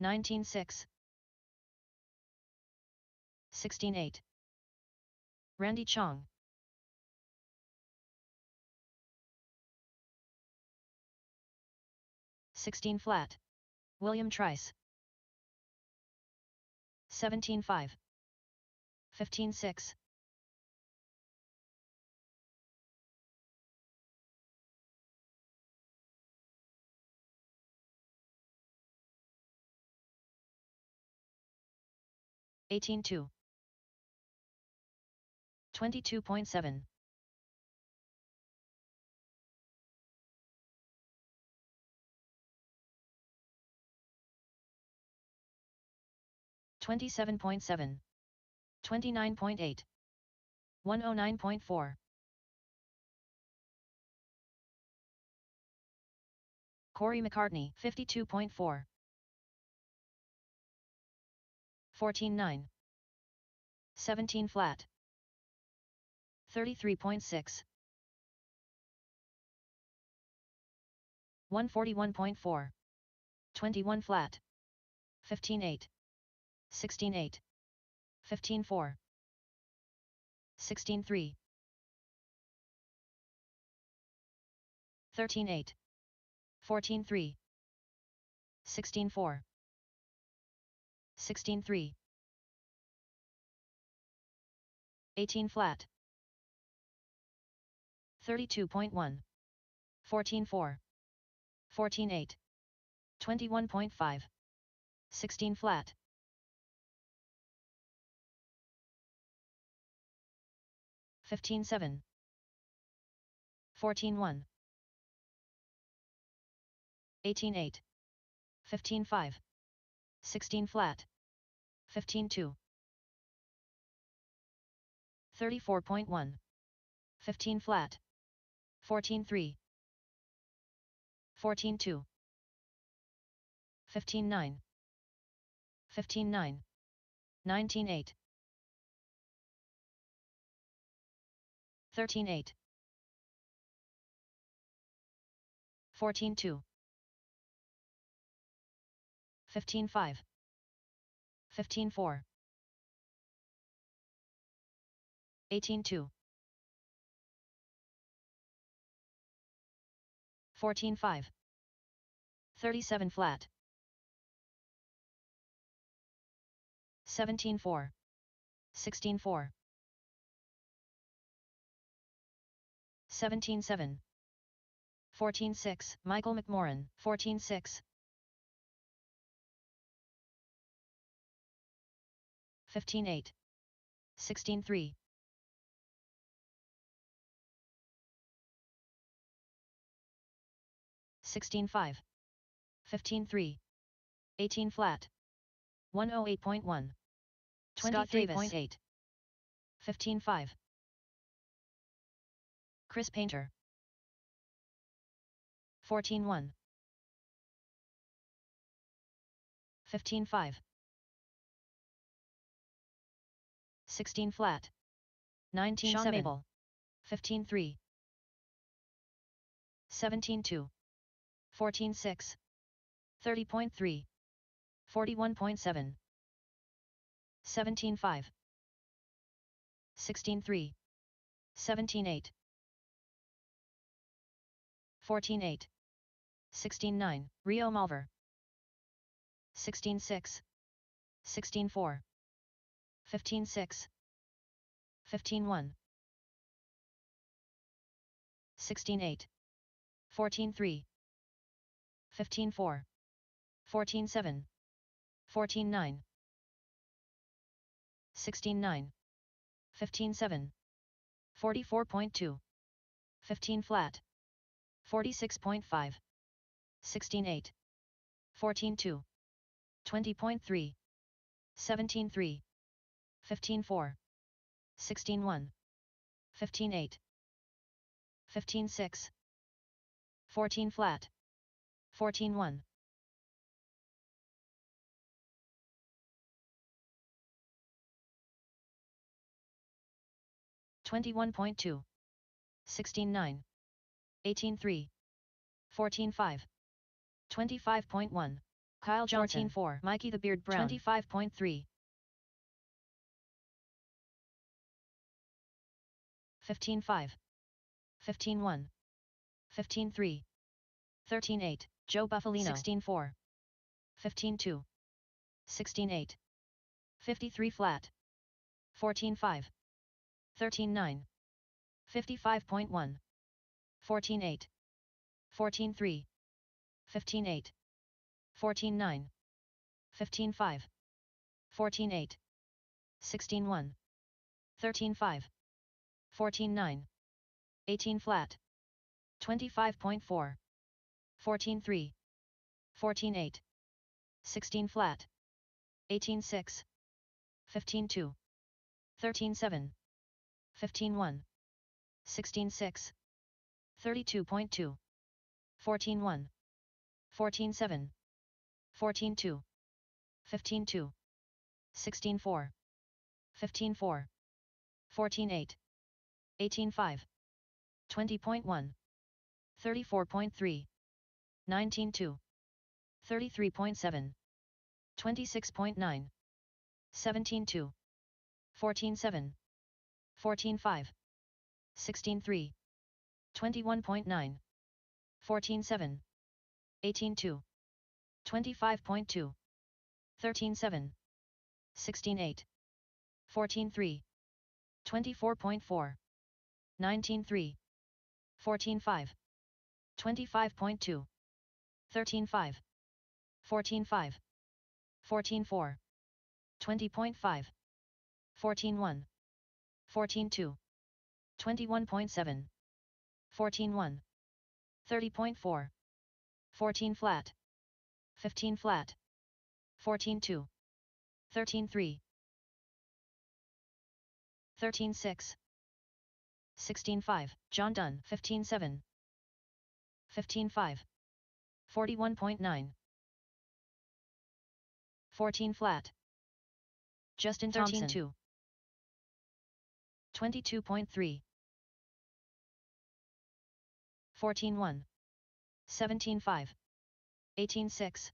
19-6. 16-8. Randy Chong. 16 flat. William Trice. 17-5. 15-6. 18-2. 22.7. 27.7. 29.8. 109.4. Corey McCartney, 52.4. 14-9. 17 flat. 33.6. 141.4. 21 flat. 15-8. 16-8. 15-4. 16-3. 13-8. 14-3. 16-4. 16-3. 18 flat. 32.1. 14-4. 14-8. 21.5. 16 flat. 15-7. 14-1. 18-8. 15-5. 16 flat. 15-2. 34.1. 15 flat. 14-3. 14-2. 15-9. 15-9. 19-8. 13-8. 14-2. 15-5. 15-4. 18-2. 14-5. 37 flat. 17-4. 16-4. 17-7. 14-6. Michael McMorran, 14-6. 15-8. 16-3. 16-5. 15-3. 18 flat. 108.1. Scott Davis. 23.8. 15-5. Chris Painter. 14-1. 15-5. 16 flat. 19-7. Sean Mabel. 15-3. 17-2. 14-6. 30.3. 41.7. 17-5. 16-3. 17-8. 14-8. 16-9. Rio Malver. 16-6. 16-4. 15-6. 15-1. 16-8. 14-3. 15-4. 14-7. 14-9. 16-9. 15-7. 44.2. 15 flat. 46.5. 16-8. 14-2. 20.3. 17-3. 15-4. 16-1. 15-8. 15-6. 14 flat. 14-1. 21.2. 16-9. 18-3. 14-5. 25.1. Kyle Johnson 14-4. Mikey the Beard Brown 25.3. 15-5. 15-1. 15-3. 13-8. Joe Buffalino 16-4. 15-2. 16-8. 53 flat. 14-5. 13-9. 55.1. 14-8. 14-3. 15-8. 14-9. 15-5. 14-8. 16-1. 13-5. 14-9. 18 flat. 25.4. 14-3. 14-8. 16 flat. 18-6. 15-2. 13-7. 15-1. 16-6. 32.2. 14-1. 14-7. 14-2. 15-2. 16-4. 15-4. 14-8. 18-5. 20.1. 34.3. 19-2. 33.7. 26.9. 17-2. 14-7. 14-5. 16-3. 21.9. 14-7. 18-2. 25.2. 13-7. 16-8. 14-3. 24.4. 19-3. 14-5. 25.2. 13-5. 14-5. 14-4. 20.5. 14-1. 14-2. 21.7. 14-1. 30.4. 14 flat. 15 flat. 14-2. 13-3. 13-6. 16-5. John Dunn 15-7. 15-5. 41.9. 14 flat. Justin Thompson 13-2. 22.3. 14-1. 17-5. 18-6.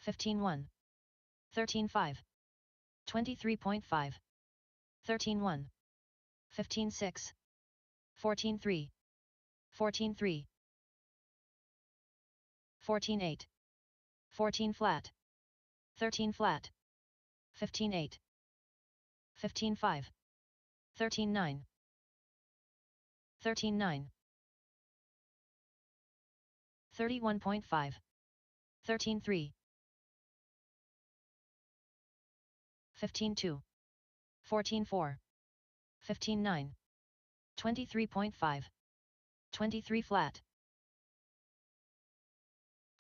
15-1. 13-5. 23.5. 13-1. 15-6. 14-3. 14-3. 14-8. 14 flat. 13 flat. 15-8. 15-5. 13-9. 13-9. 31.5. 13-3. 15-2. 14-4. 15-9. 23.5. 23 flat.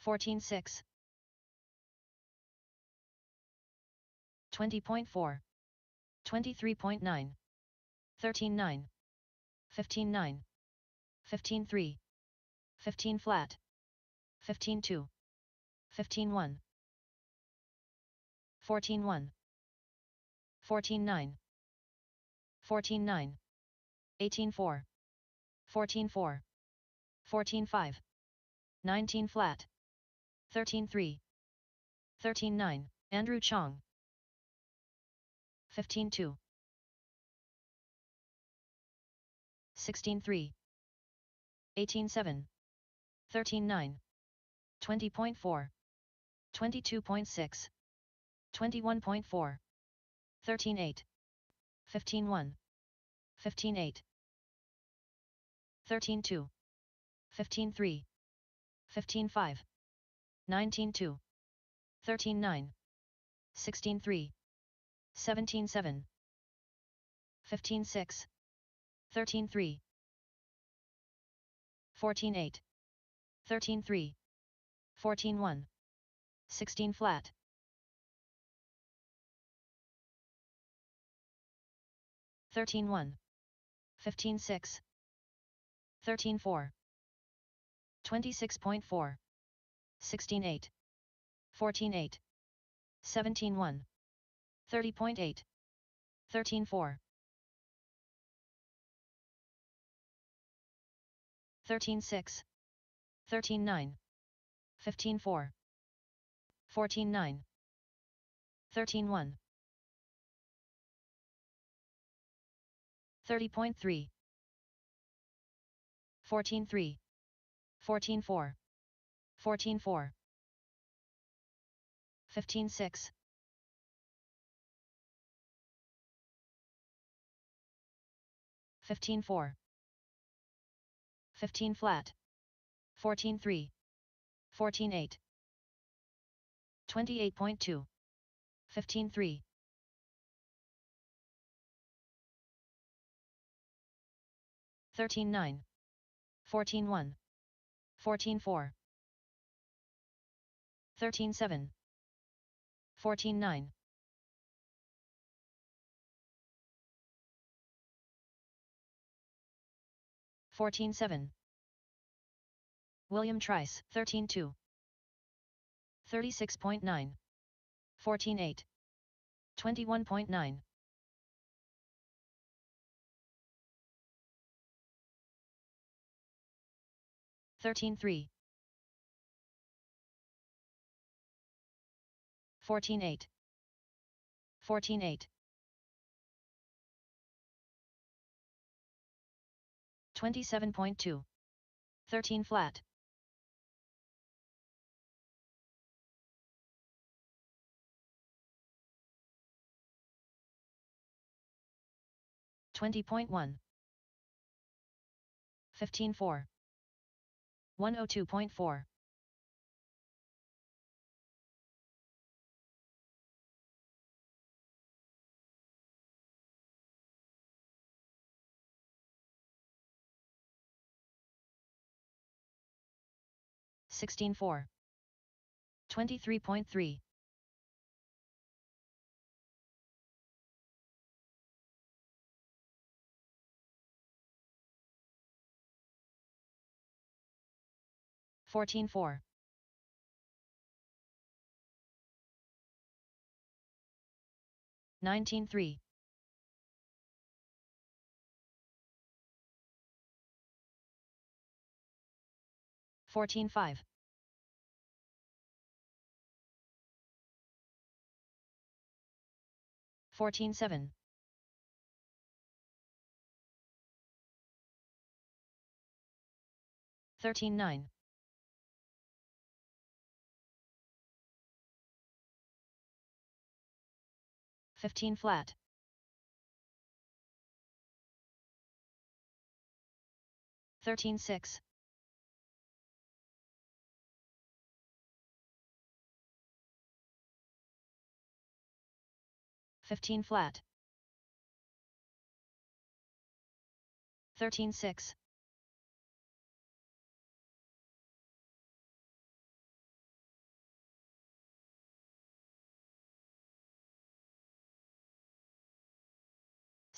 14-6. 20.4. 23.9. 13-9. 15-9. 15-3. 15 flat. 15-2. 15-1. 14-1. 14-9. 14-9. 18-4. 14-4. 14-5. 19 flat. 13-3. 13-9. Andrew Chong. 15-2. 16-3. 18-7. 13-9. 20.4. 22.6. 21.4. 13-8. 15-1. 15-8. 13-2. 15-3. 15-5. 19-2. 13-9. 16-3. 17-7. 15-6. 13-3. 14-8. 13-3. 14-1. 16 flat. 13-1. 15-6. 13-4. 26.4. 16-8. 14-8. 17-1. 30.8. 13-4. 13-6. 13-9. 15-4. 14-9. 13-1. 30.3. 14-3. 14-4. 14-4. 15-6. 15-4. 15 flat. 14-3. 14-8. 28.2. 15-3. 13-9. 14-1. 14-4. 13-7. 14-9. 14-7. William Trice, 13-2. 36.9. 14-8. 21.9. 13-3. 14-8. 14-8. 27.2. 13 flat. 20.1. 15-4. 102.4. 16-4. 23.3. 14-4. 19-3. 14-5. 14-7. 13-9. 15 flat. 13-6. 15 flat. 13-6.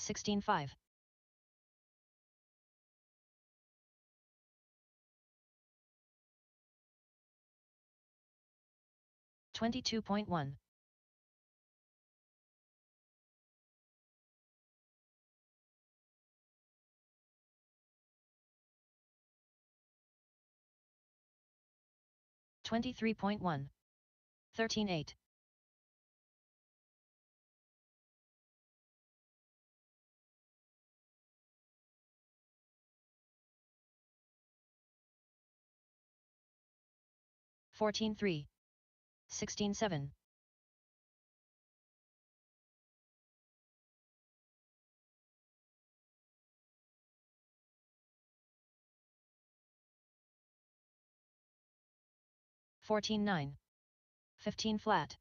16-5. 22.1. 23.1. 13-8. 14-3. 16-7. 14-9. 15 flat.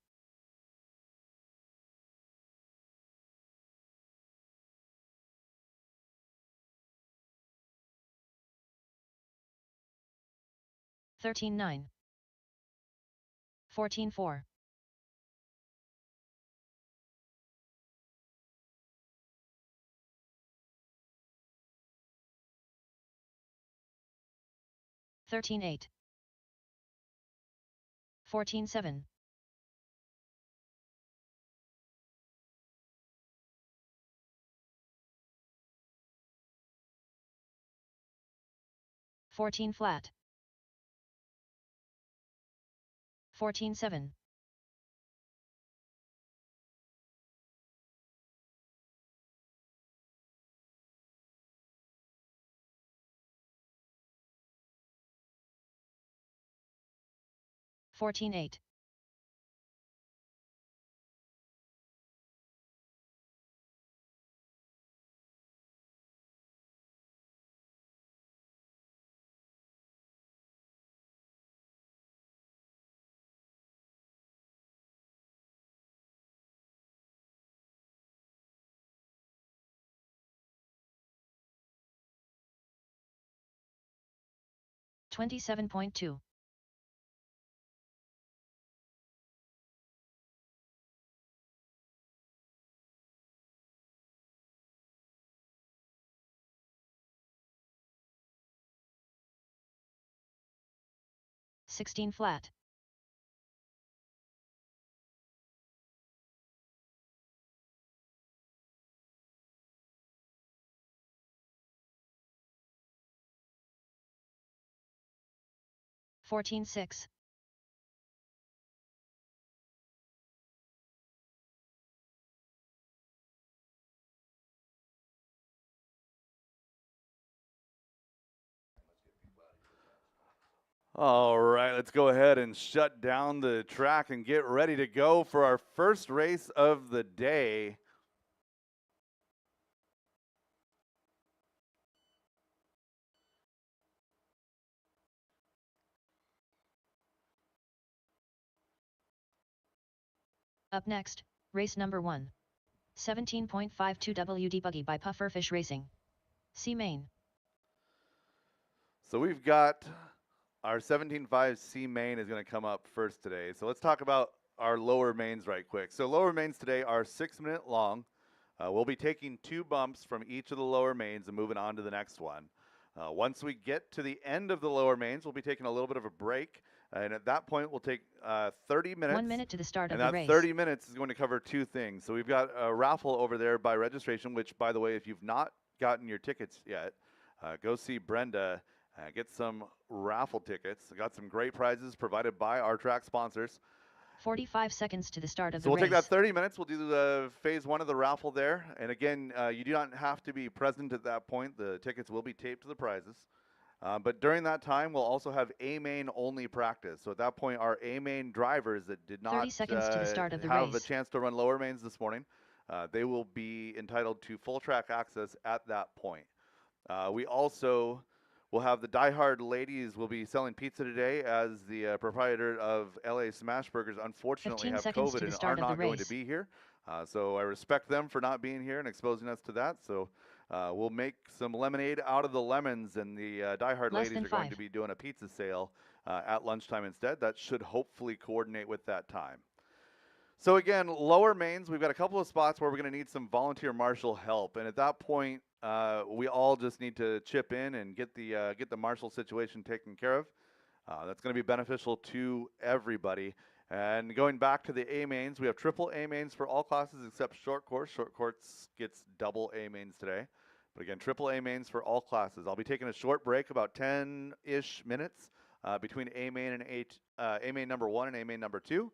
13-9. 14-4. 13-8. 14-7. 14 flat. 14-7. 14-8. 27.2. 16 flat. 14-6. 'All right, let's go ahead and shut down the track and get ready to go for our first race of the day. Up next, race number 1. 17.52 WD Buggy by Pufferfish Racing. C main. So we've got our 17.5 C main is going to come up first today. So let's talk about our lower mains right quick. So lower mains today are 6-minute long. We'll be taking 2 bumps from each of the lower mains and moving on to the next one. Once we get to the end of the lower mains, we'll be taking a little bit of a break. And at that point, we'll take 30 minutes. 1 minute to the start of the race. And that 30 minutes is going to cover 2 things. So we've got a raffle over there by registration, which, by the way, if you've not gotten your tickets yet, go see Brenda. Get some raffle tickets. Got some great prizes provided by our track sponsors. 45 seconds to the start of So the we'll race. take that 30 minutes. We'll do the phase 1 of the raffle there. And again, you do not have to be present at that point. The tickets will be taped to the prizes. But during that time, we'll also have A-main only practice. So at that point, our A-main drivers that did not 30 seconds to the start of the have race. a chance to run lower mains this morning, they will be entitled to full track access at that point. We also will have the DieHard ladies will be selling pizza today, as the proprietor of LA Smash Burgers unfortunately have COVID and are not going to be here. So I respect them for not being here and exposing us to that. So we'll make some lemonade out of the lemons, and the DieHard ladies are going to be doing a pizza sale at lunchtime instead. That should hopefully coordinate with that time. So again, lower mains, we've got a couple of spots where we're going to need some volunteer marshal help, and at that point, we all just need to chip in and get the marshal situation taken care of. That's going to be beneficial to everybody. And going back to the A mains, we have triple A mains for all classes except short course. Short course gets double A mains today. But again, triple A mains for all classes. I'll be taking a short break, about 10-ish minutes between A main and A main number 1 and A main number 2.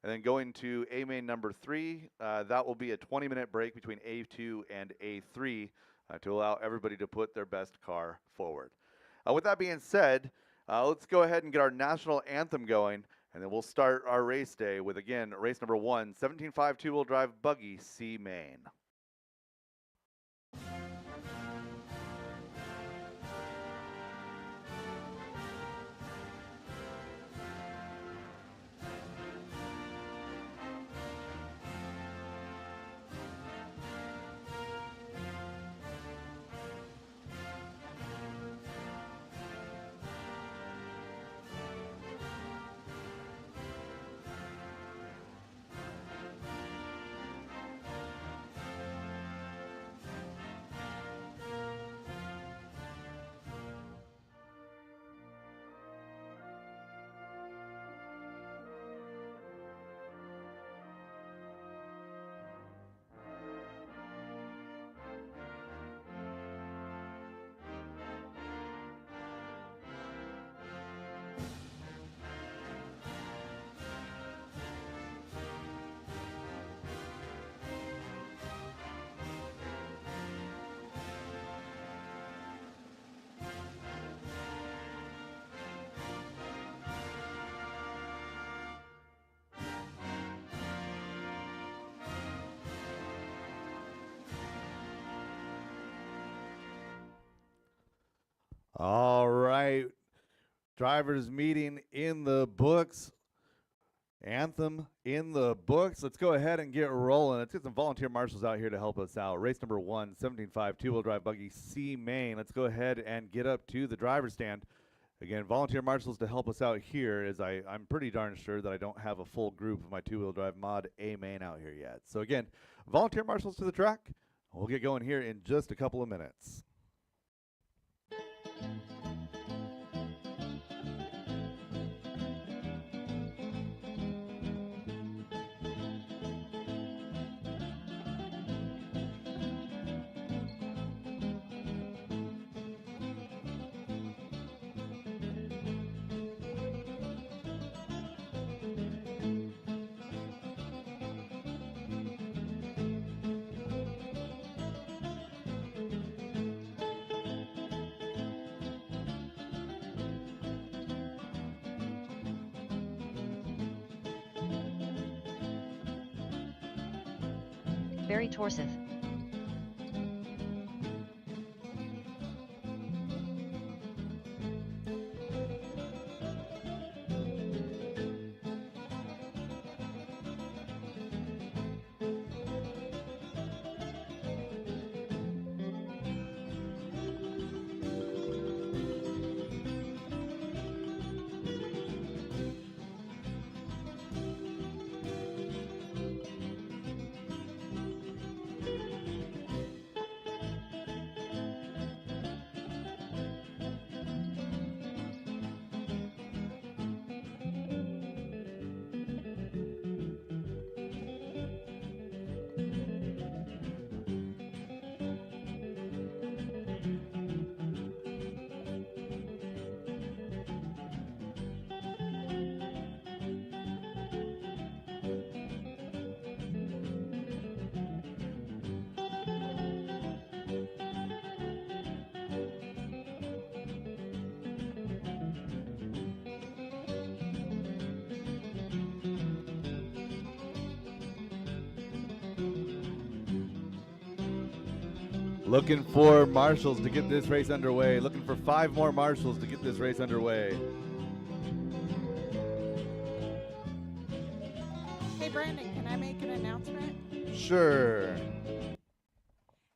And then going to A main number 3, that will be a 20-minute break between A2 and A3 to allow everybody to put their best car forward. With that being said, let's go ahead and get our national anthem going, and then we'll start our race day with, again, race number 1, 17.5 two-wheel drive buggy C main. All right. Drivers meeting in the books. Anthem in the books. Let's go ahead and get rolling. Let's get some volunteer marshals out here to help us out. Race number 1, 17.5 two-wheel drive buggy C main. Let's go ahead and get up to the driver's stand. Again, volunteer marshals to help us out here, as I'm pretty darn sure that I don't have a full group of my two-wheel drive mod A main out here yet. So again, volunteer marshals to the track. We'll get going here in just a couple of minutes. Barry Torseth. Looking for marshals to get this race underway. Looking for 5 more marshals to get this race underway. Hey Brandon, can I make an announcement? Sure.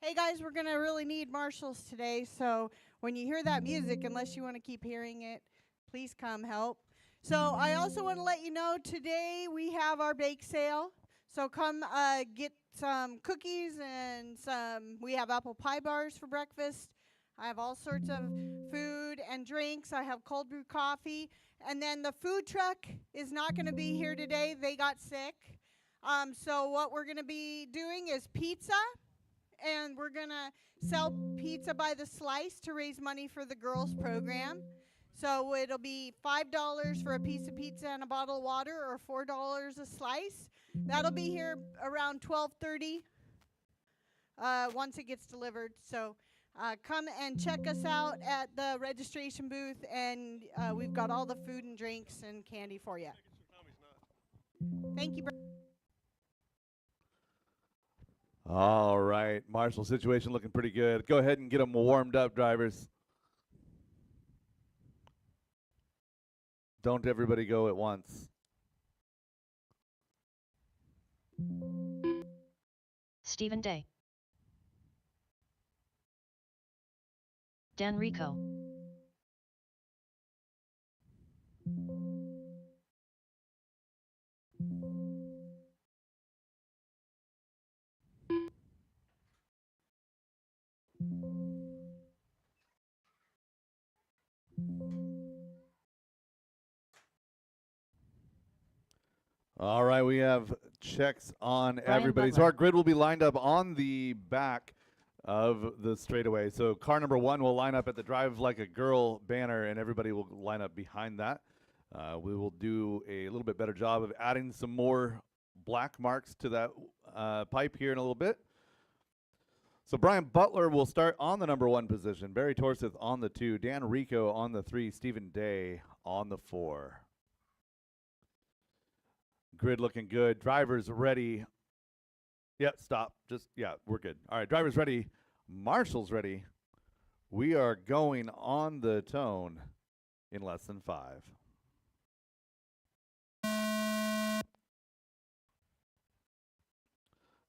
Hey guys, we're going to really need marshals today, so when you hear that music, unless you want to keep hearing it, please come help. So I also want to let you know today we have our bake sale. So come get some cookies and we have apple pie bars for breakfast. I have all sorts of food and drinks. I have cold brew coffee. And then the food truck is not going to be here today. They got sick. So what we're going to be doing is pizza. And we're going to sell pizza by the slice to raise money for the girls program. So it'll be $5 for a piece of pizza and a bottle of water, or $4 a slice. That'll be here around 12:30 once it gets delivered. So come and check us out at the registration booth, and we've got all the food and drinks and candy for you. Thank you. All right, Marshall, situation looking pretty good. Go ahead and get them warmed up, drivers. Don't everybody go at once. Stephen Day. Dan Rico. All right, we have checks on Brian everybody. So Butler. our grid will be lined up on the back of the straightaway. So car number 1 will line up at the Drive Like a Girl banner, and everybody will line up behind that. We will do a little bit better job of adding some more black marks to that pipe here in a little bit. So Brian Butler will start on the number 1 position. Barry Torseth on the 2. Dan Rico on the 3. Stephen Day on the 4. Grid looking good. Drivers ready. Yep, stop. Just, yeah, we're good. All right, drivers ready. Marshals ready. We are going on the tone in less than 5.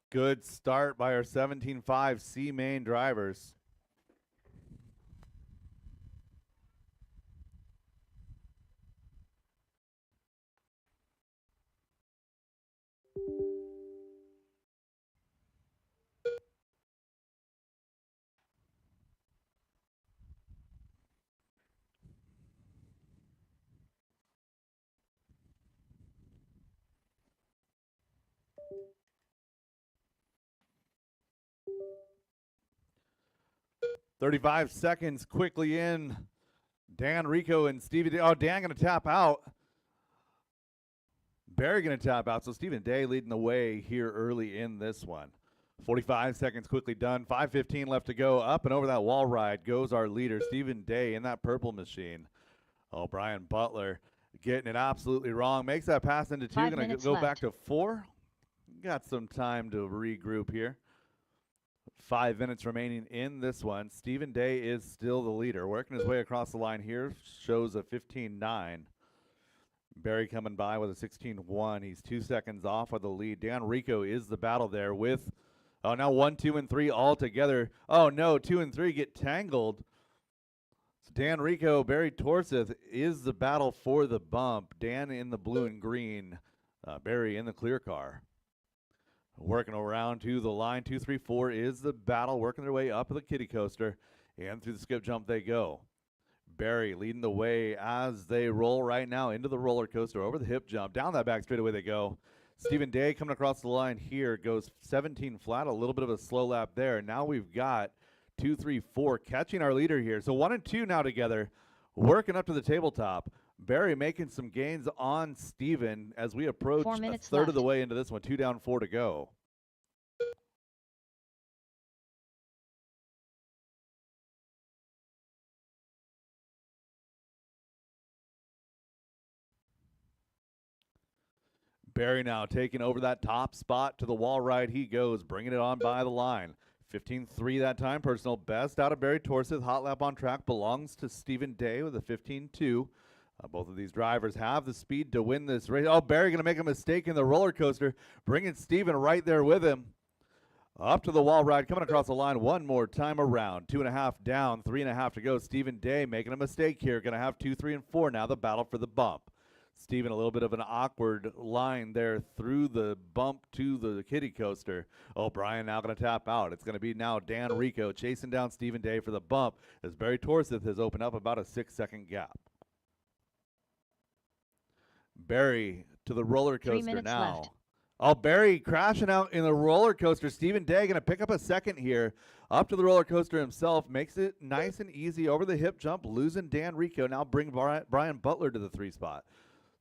Good start by our 17.5 C main drivers. "35 seconds quickly in. Dan Rico and Stevie Day. Oh, Dan going to tap out. Barry going to tap out. So Stephen Day leading the way here early in this one. 45 seconds quickly done. 5:15 left to go. Up and over that wall ride goes our leader, Stephen Day, in that purple machine. Oh, Brian Butler getting it absolutely wrong. Makes that pass into 2. Going to go back to 4. Got some time to regroup here. 5 minutes remaining in this one. Stephen Day is still the leader. Working his way across the line here. Shows a 15.9. Barry coming by with a 16.1. He's 2 seconds off of the lead. Dan Rico is the battle there with, now 1, 2, and 3 all together. Oh, no, 2 and 3 get tangled. So Dan Rico, Barry Torseth is the battle for the bump. Dan in the blue and green. Barry in the clear car. Working around to the line. 2, 3, 4 is the battle. Working their way up the kiddie coaster. And through the skip jump they go. Barry leading the way as they roll right now into the roller coaster. Over the hip jump. Down that back straightaway they go. Stephen Day coming across the line here. Goes 17 flat. A little bit of a slow lap there. Now we've got 2, 3, 4 catching our leader here. So 1 and 2 now together. Working up to the tabletop. Barry making some gains on Steven as we approach a third of the way into this one. 2 down, 4 to go. Barry now taking over that top spot to the wall ride. He goes, bringing it on by the line. 15.3 that time. Personal best out of Barry Torseth. Hot lap on track belongs to Stephen Day with a 15.2. Both of these drivers have the speed to win this race. Oh, Barry going to make a mistake in the roller coaster, bringing Steven right there with him. Up to the wall ride, coming across the line one more time around. 2.5 down, 3.5 to go. Stephen Day making a mistake here. Going to have 2, 3, and 4 now. The battle for the bump. Steven, a little bit of an awkward line there through the bump to the kiddie coaster. Oh, Brian now going to tap out. It's going to be now Dan Rico chasing down Stephen Day for the bump as Barry Torseth has opened up about a 6-second gap. Barry to the roller coaster now. Left. Oh, Barry crashing out in the roller coaster. Stephen Day going to pick up a second here. Up to the roller coaster himself. Makes it nice and easy over the hip jump. Losing Dan Rico. Now bring Brian Butler to the 3 spot.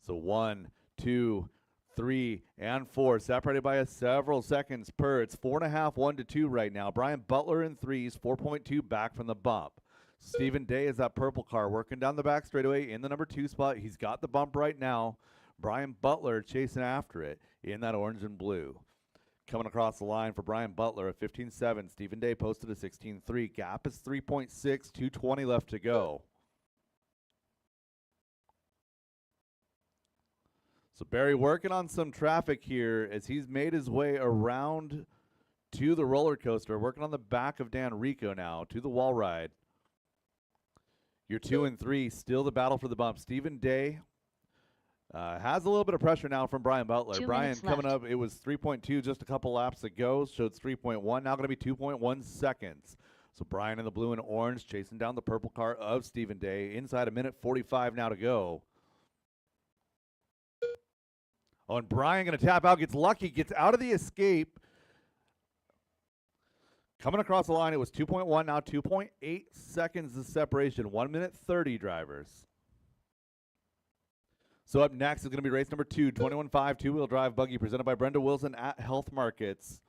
So 1, 2, 3, and 4. Separated by several seconds per. It's 4.5, 1 to 2 right now. Brian Butler in 3s. 4.2 back from the bump. Stephen Day is that purple car working down the back straightaway in the number 2 spot. He's got the bump right now. Brian Butler chasing after it in that orange and blue. Coming across the line for Brian Butler at 15.7. Stephen Day posted a 16.3. Gap is 3.6. 2:20 left to go. So Barry working on some traffic here as he's made his way around to the roller coaster. Working on the back of Dan Rico now to the wall ride. Your 2 and 3, still the battle for the bump. Stephen Day has a little bit of pressure now from Brian Butler. Brian coming up, it was 3.2 just a couple laps ago, showed 3.1, now going to be 2.1 seconds. So Brian in the blue and orange chasing down the purple car of Stephen Day. Inside a minute 45 now to go. Oh, and Brian going to tap out, gets lucky, gets out of the escape. Coming across the line, it was 2.1, now 2.8 seconds of separation. 1 minute 30, drivers. So up next is going to be race number 2, 21.5 two-wheel drive buggy presented by Brenda Wilson at Health Markets.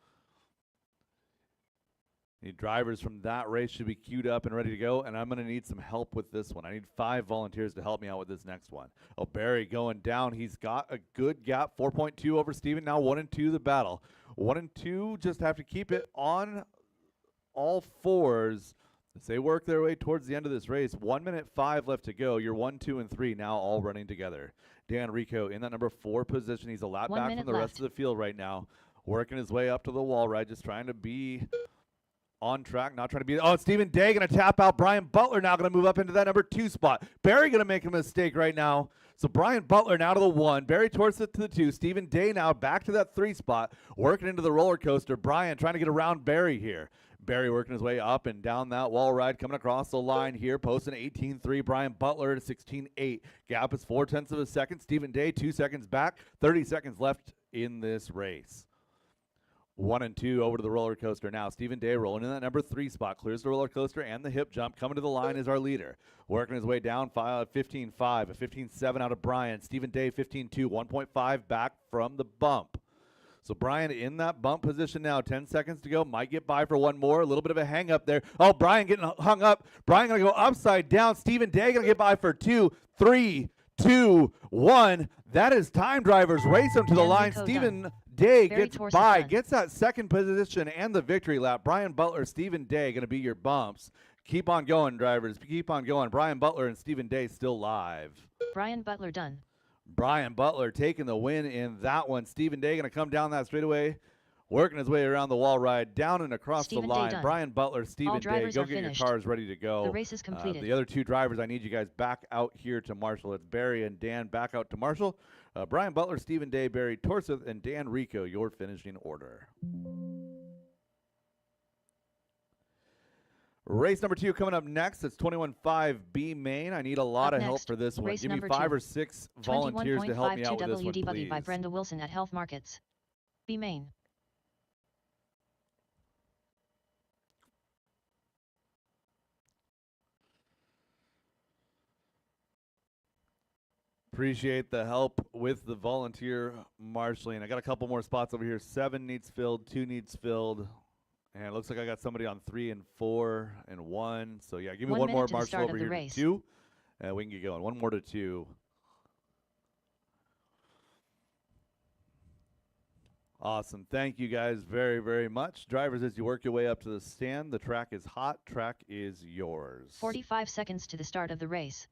The drivers from that race should be queued up and ready to go, and I'm going to need some help with this one. I need 5 volunteers to help me out with this next one. Oh, Barry going down. He's got a good gap, 4.2 over Steven. Now 1 and 2 the battle. 1 and 2 just have to keep it on all 4s As they work their way towards the end of this race, 1 minute 5 left to go. You're 1, 2, and 3 now all running together. Dan Rico in that number 4 position. He's a lap 1 back minute from the rest left. of the field right now, working his way up to the wall ride, just trying to be on track, not trying to be. Oh, Stephen Day going to tap out. Brian Butler now going to move up into that number 2 spot. Barry going to make a mistake right now. So Brian Butler now to the 1. Barry towards it to the 2. Stephen Day now back to that 3 spot, working into the roller coaster. Brian trying to get around Barry here. Barry working his way up and down that wall ride, coming across the line here, posting 18.3. Brian Butler at 16.8. Gap is 0.4 of a second. Stephen Day 2 seconds back. 30 seconds left in this race. 1 and 2 over to the roller coaster now. Stephen Day rolling in that number 3 spot. Clears the roller coaster and the hip jump. Coming to the line is our leader. Working his way down 15.5. A 15.7 out of Brian. Stephen Day 15.2. 1.5 back from the bump. So Brian in that bump position now. 10 seconds to go. Might get by for one more. A little bit of a hang up there. Oh, Brian getting hung up. Brian going to go upside down. Stephen Day going to get by for 2, 3, 2, 1. That is time, drivers. Race him to the line. Stephen Day gets by, gets that second position and the victory lap. Brian Butler, Stephen Day going to be your bumps. Keep on going, drivers. Keep on going. Brian Butler and Stephen Day still live. Brian Butler done. Brian Butler taking the win in that one. Stephen Day going to come down that straightaway, working his way around the wall ride, down and across the line. Brian Butler, Stephen Day, go get your cars ready to go. The race is completed. The other 2 drivers, I need you guys back out here to Marshall. It's Barry and Dan back out to Marshall. Brian Butler, Stephen Day, Barry Torseth, and Dan Rico, your finishing order. Race number 2 coming up next. It's 21.5 B main. I need a lot of help for this one. Race Give me number 5 2. or 6 volunteers to help me out with this one, WD buggy please. by Brenda Wilson at Health Markets. B main. Appreciate the help with the volunteer marshaling. I got a couple more spots over here. 7 needs filled, 2 needs filled. And it looks like I got somebody on 3 and 4 and 1. So, yeah, give me one more marshal over here to 2. We can get going. 1 more to 2. Awesome. Thank you guys very, very much. Drivers, as you work your way up to the stand, the track is hot. Track is yours. 45 seconds to the start of the race.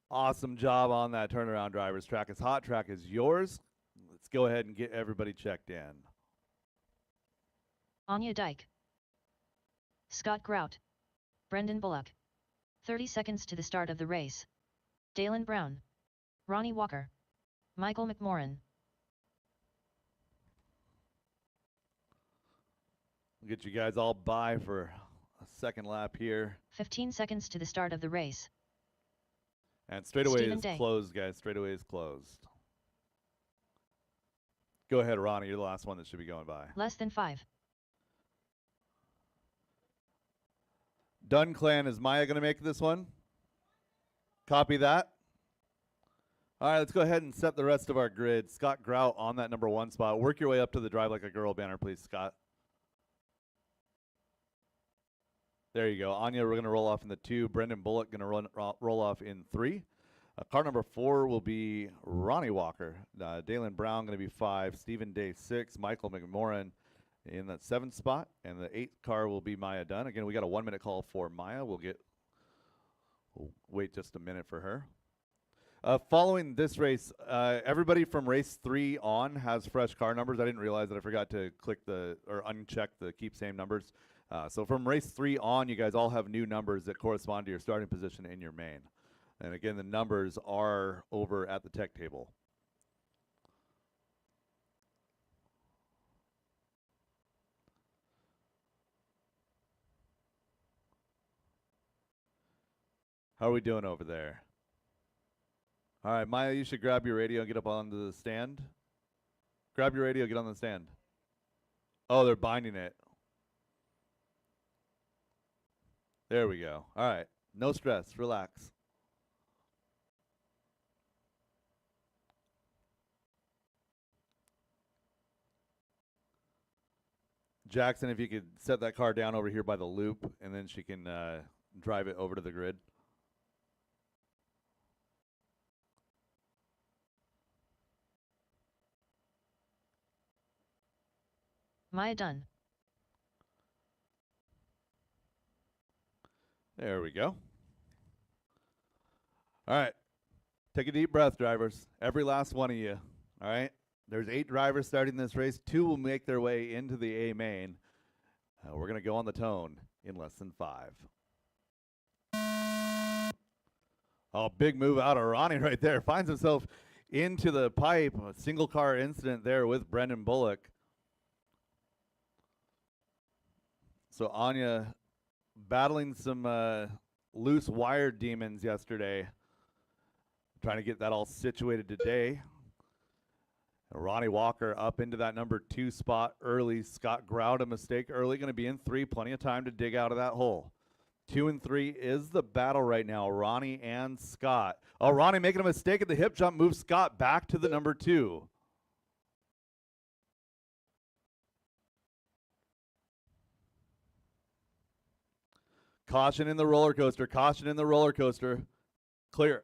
Awesome job on that turnaround, drivers. Track is hot. Track is yours. Let's go ahead and get everybody checked in. Anya Dyke. Scott Grout. Brendan Bullock. 30 seconds to the start of the race. Dalen Brown. Ronnie Walker. Michael McMorran. We'll get you guys all by for a second lap here. 15 seconds to the start of the race. And straightaway is closed, guys. Straightaway is closed. Go ahead, Ronnie. You're the last one that should be going by. Less than 5. Dunn Clan, is Maya going to make this one? Copy that. All right, let's go ahead and set the rest of our grid. Scott Grout on that number 1 spot. Work your way up to the Drive Like a Girl banner, please, Scott. There you go. Anya, we're going to roll off in the 2. Brendan Bullock going to roll off in 3. Car number 4 will be Ronnie Walker. Dalen Brown going to be 5. Stephen Day 6. Michael McMorran in that 7th spot. And the 8th car will be Maya Dunn. Again, we got a 1-minute call for Maya. We'll wait just a minute for her. Following this race, everybody from race 3 on has fresh car numbers. I didn't realize that I forgot to uncheck the keep same numbers. So from race 3 on, you guys all have new numbers that correspond to your starting position in your main. And again, the numbers are over at the tech table. How are we doing over there? All right, Maya, you should grab your radio and get up onto the stand. Grab your radio, get on the stand. Oh, they're binding it. There we go. All right. No stress. Relax. Jackson, if you could set that car down over here by the loop, and then she can drive it over to the grid. Maya Dunn. There we go. All right. Take a deep breath, drivers. Every last one of you. All right. There's 8 drivers starting this race. 2 will make their way into the A main. We're going to go on the tone in less than 5. Oh, big move out of Ronnie right there. Finds himself into the pipe. A single car incident there with Brendan Bullock. So Anya battling some loose wire demons yesterday. Trying to get that all situated today. Ronnie Walker up into that number 2 spot early. Scott Grout, a mistake early, going to be in 3. Plenty of time to dig out of that hole. 2 and 3 is the battle right now. Ronnie and Scott. Oh, Ronnie making a mistake at the hip jump. Moves Scott back to the number 2. Caution in the roller coaster. Caution in the roller coaster. Clear.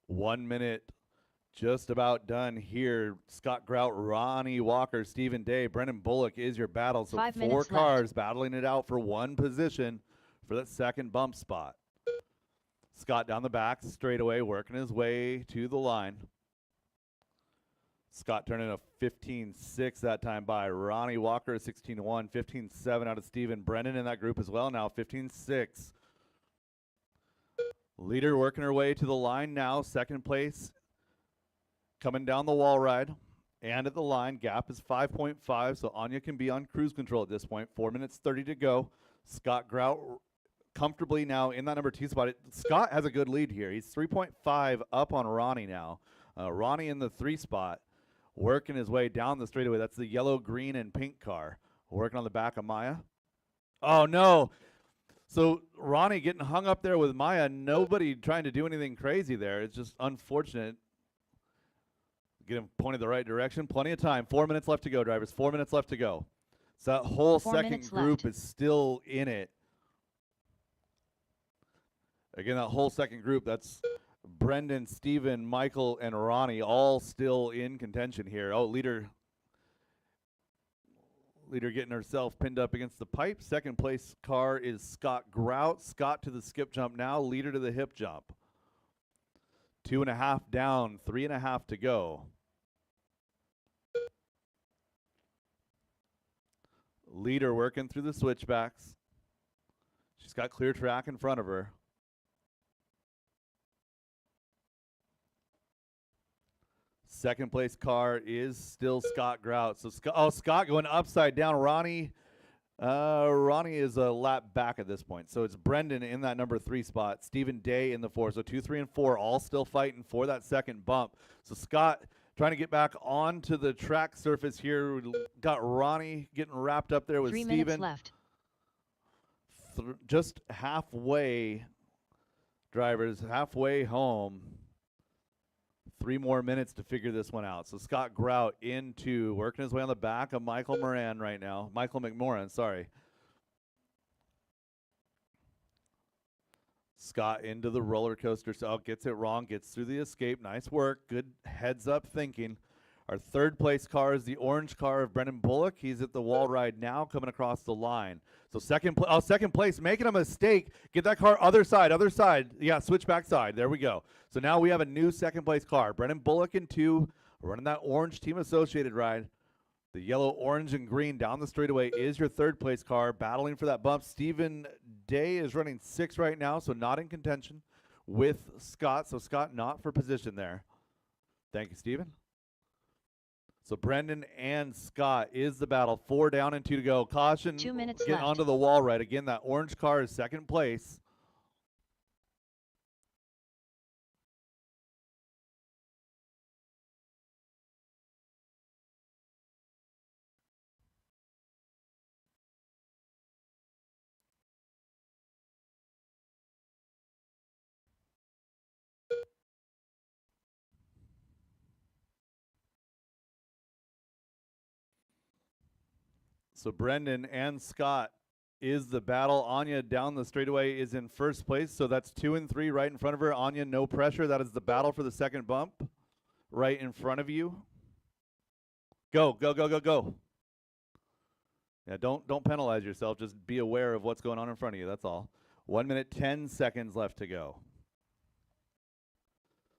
One minute just about done here. Scott Grout, Ronnie Walker, Stephen Day, Brendan Bullock is your battle. So 4 cars left, battling it out for one position for that second bump spot. Scott down the back straightaway, working his way to the line. Scott turning a 15-6 that time by Ronnie Walker, 16-1, 15-7 out of Stephen Brennan in that group as well. Now 15-6. Leader working her way to the line now. Second place coming down the wall ride. And at the line, gap is 5.5, so Anya can be on cruise control at this point. 4 minutes 30 to go. Scott Grout comfortably now in that number 2 spot. Scott has a good lead here. He's 3.5 up on Ronnie now. Ronnie in the 3 spot, working his way down the straightaway. That's the yellow, green, and pink car. Working on the back of Maya. Oh, no. So Ronnie getting hung up there with Maya. Nobody trying to do anything crazy there. It's just unfortunate. Get him pointed the right direction. Plenty of time. 4 minutes left to go, drivers. 4 minutes left to go. So that whole second group is still in it. Again, that whole second group, that's Brendan, Steven, Michael, and Ronnie all still in contention here. Oh, leader getting herself pinned up against the pipe. Second place car is Scott Grout. Scott to the skip jump now. Leader to the hip jump. 2.5 down, 3.5 to go. Leader working through the switchbacks. She's got clear track in front of her. Second place car is still Scott Grout. So Scott going upside down. Ronnie is a lap back at this point. So it's Brendan in that number 3 spot. Stephen Day in the 4. So 2, 3, and 4 all still fighting for that second bump. So Scott trying to get back onto the track surface here. Got Ronnie getting wrapped up there with 3 Stephen. minutes left. Just halfway, drivers, halfway home. 3 more minutes to figure this one out. So Scott Grout into working his way on the back of Michael Moran right now. Michael McMoran, sorry. Scott into the roller coaster. So gets it wrong, gets through the escape. Nice work. Good heads up thinking. Our third place car is the orange car of Brendan Bullock. He's at the wall ride now, coming across the line. So second place, making a mistake. Get that car other side. Yeah, switch back side. There we go. So now we have a new second place car. Brendan Bullock in 2, running that orange team associated ride. The yellow, orange, and green down the straightaway is your third place car, battling for that bump. Stephen Day is running 6 right now, so not in contention with Scott. So Scott not for position there. Thank you, Stephen. So Brendan and Scott is the battle. 4 down and 2 to go. Caution. 2 minutes get left. Onto the wall right. Again, that orange car is second place. So Brendan and Scott is the battle. Anya down the straightaway is in first place. So that's 2 and 3 right in front of her. Anya, no pressure. That is the battle for the second bump right in front of you. Go, go, go, go, go. Yeah, don't penalize yourself. Just be aware of what's going on in front of you. That's all. 1 minute, 10 seconds left to go.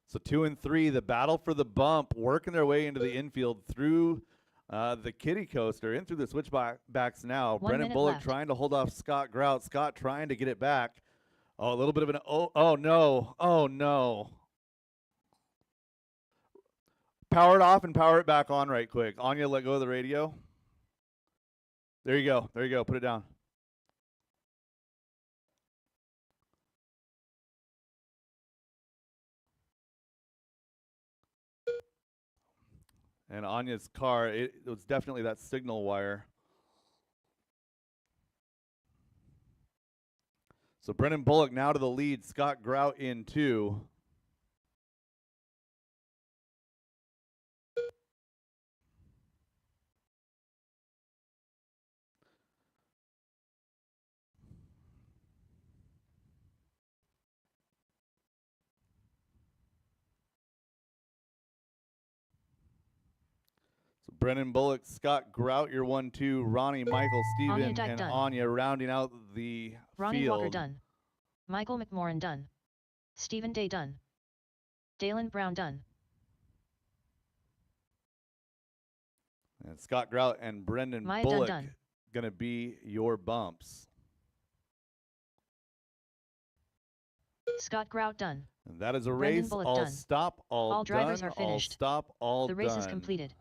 So 2 and 3, the battle for the bump, working their way into the infield through the kitty coaster, in through the switchbacks now. Brendan Bullock left. trying to hold off Scott Grout. Scott trying to get it back. Oh, a little bit of an, oh no, oh no. Power it off and power it back on right quick. Anya, let go of the radio. There you go. There you go. Put it down. And Anya's car, it was definitely that signal wire. So Brendan Bullock now to the lead. Scott Grout in 2. So Brendan Bullock, Scott Grout, your 1-2. Ronnie, Michael, Steven, and done. Anya rounding out the Ronnie field. Walker done. Michael McMorrin done. Stephen Day done. Dalen Brown done. And Scott Grout and Brendan Maya Bullock done. going to be your bumps. Scott Grout done. And that is a Brendan race. Bullock All done. stop, all drivers done, are finished. all stop, all The done. race is completed.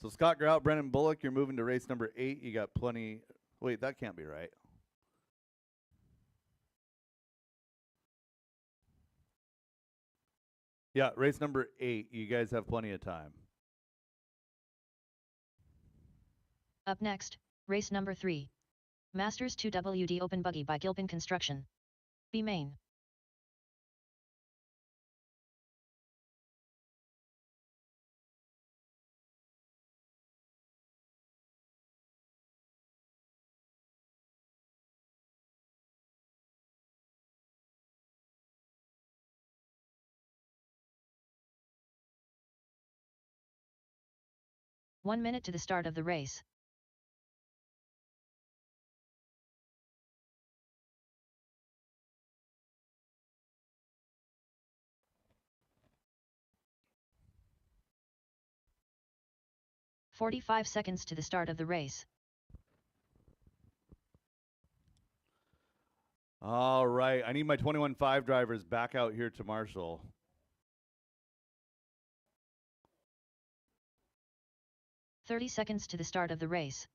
So Scott Grout, Brendan Bullock, you're moving to race number 8. You got plenty. Wait, that can't be right. Yeah, race number 8. You guys have plenty of time. Up next, race number 3. Masters 2WD Open Buggy by Gilpin Construction. B Main. One minute to the start of the race. "45 seconds to the start of the race. All right, I need my 21.5 drivers back out here to Marshall. "30 seconds to the start of the race.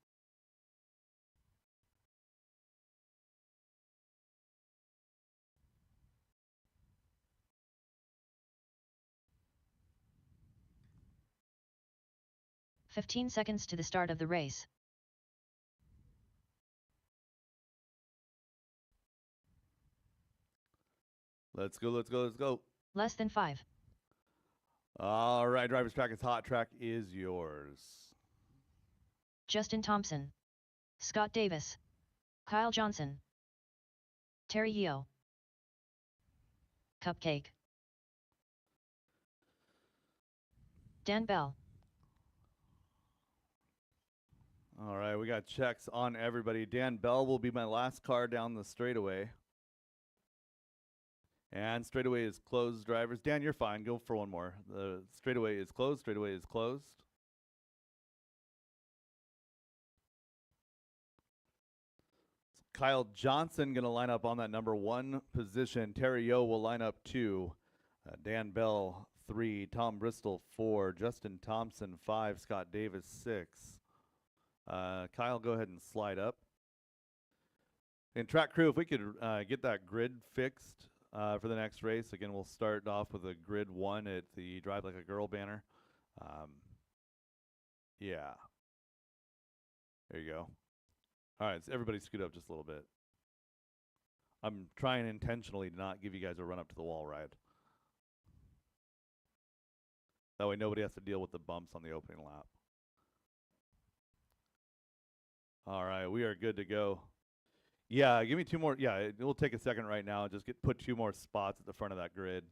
"15 seconds to the start of the race. Let's go, let's go, let's go. Less than 5. All right, driver's track is hot. Track is yours. Justin Thompson. Scott Davis. Kyle Johnson. Terry Yeo. Cupcake. Dan Bell. All right, we got checks on everybody. Dan Bell will be my last car down the straightaway. And straightaway is closed, drivers. Dan, you're fine. Go for one more. The straightaway is closed. Straightaway is closed. Kyle Johnson going to line up on that number 1 position. Terry Yeo will line up 2. Dan Bell 3. Tom Bristol 4. Justin Thompson 5. Scott Davis 6. Kyle, go ahead and slide up. And track crew, if we could get that grid fixed for the next race. Again, we'll start off with a grid 1 at the Drive Like a Girl banner. Yeah. There you go. All right, so everybody scoot up just a little bit. I'm trying intentionally to not give you guys a run up to the wall ride. That way nobody has to deal with the bumps on the opening lap. All right, we are good to go. Yeah, give me 2 more. Yeah, it will take a second right now. Just put 2 more spots at the front of that grid.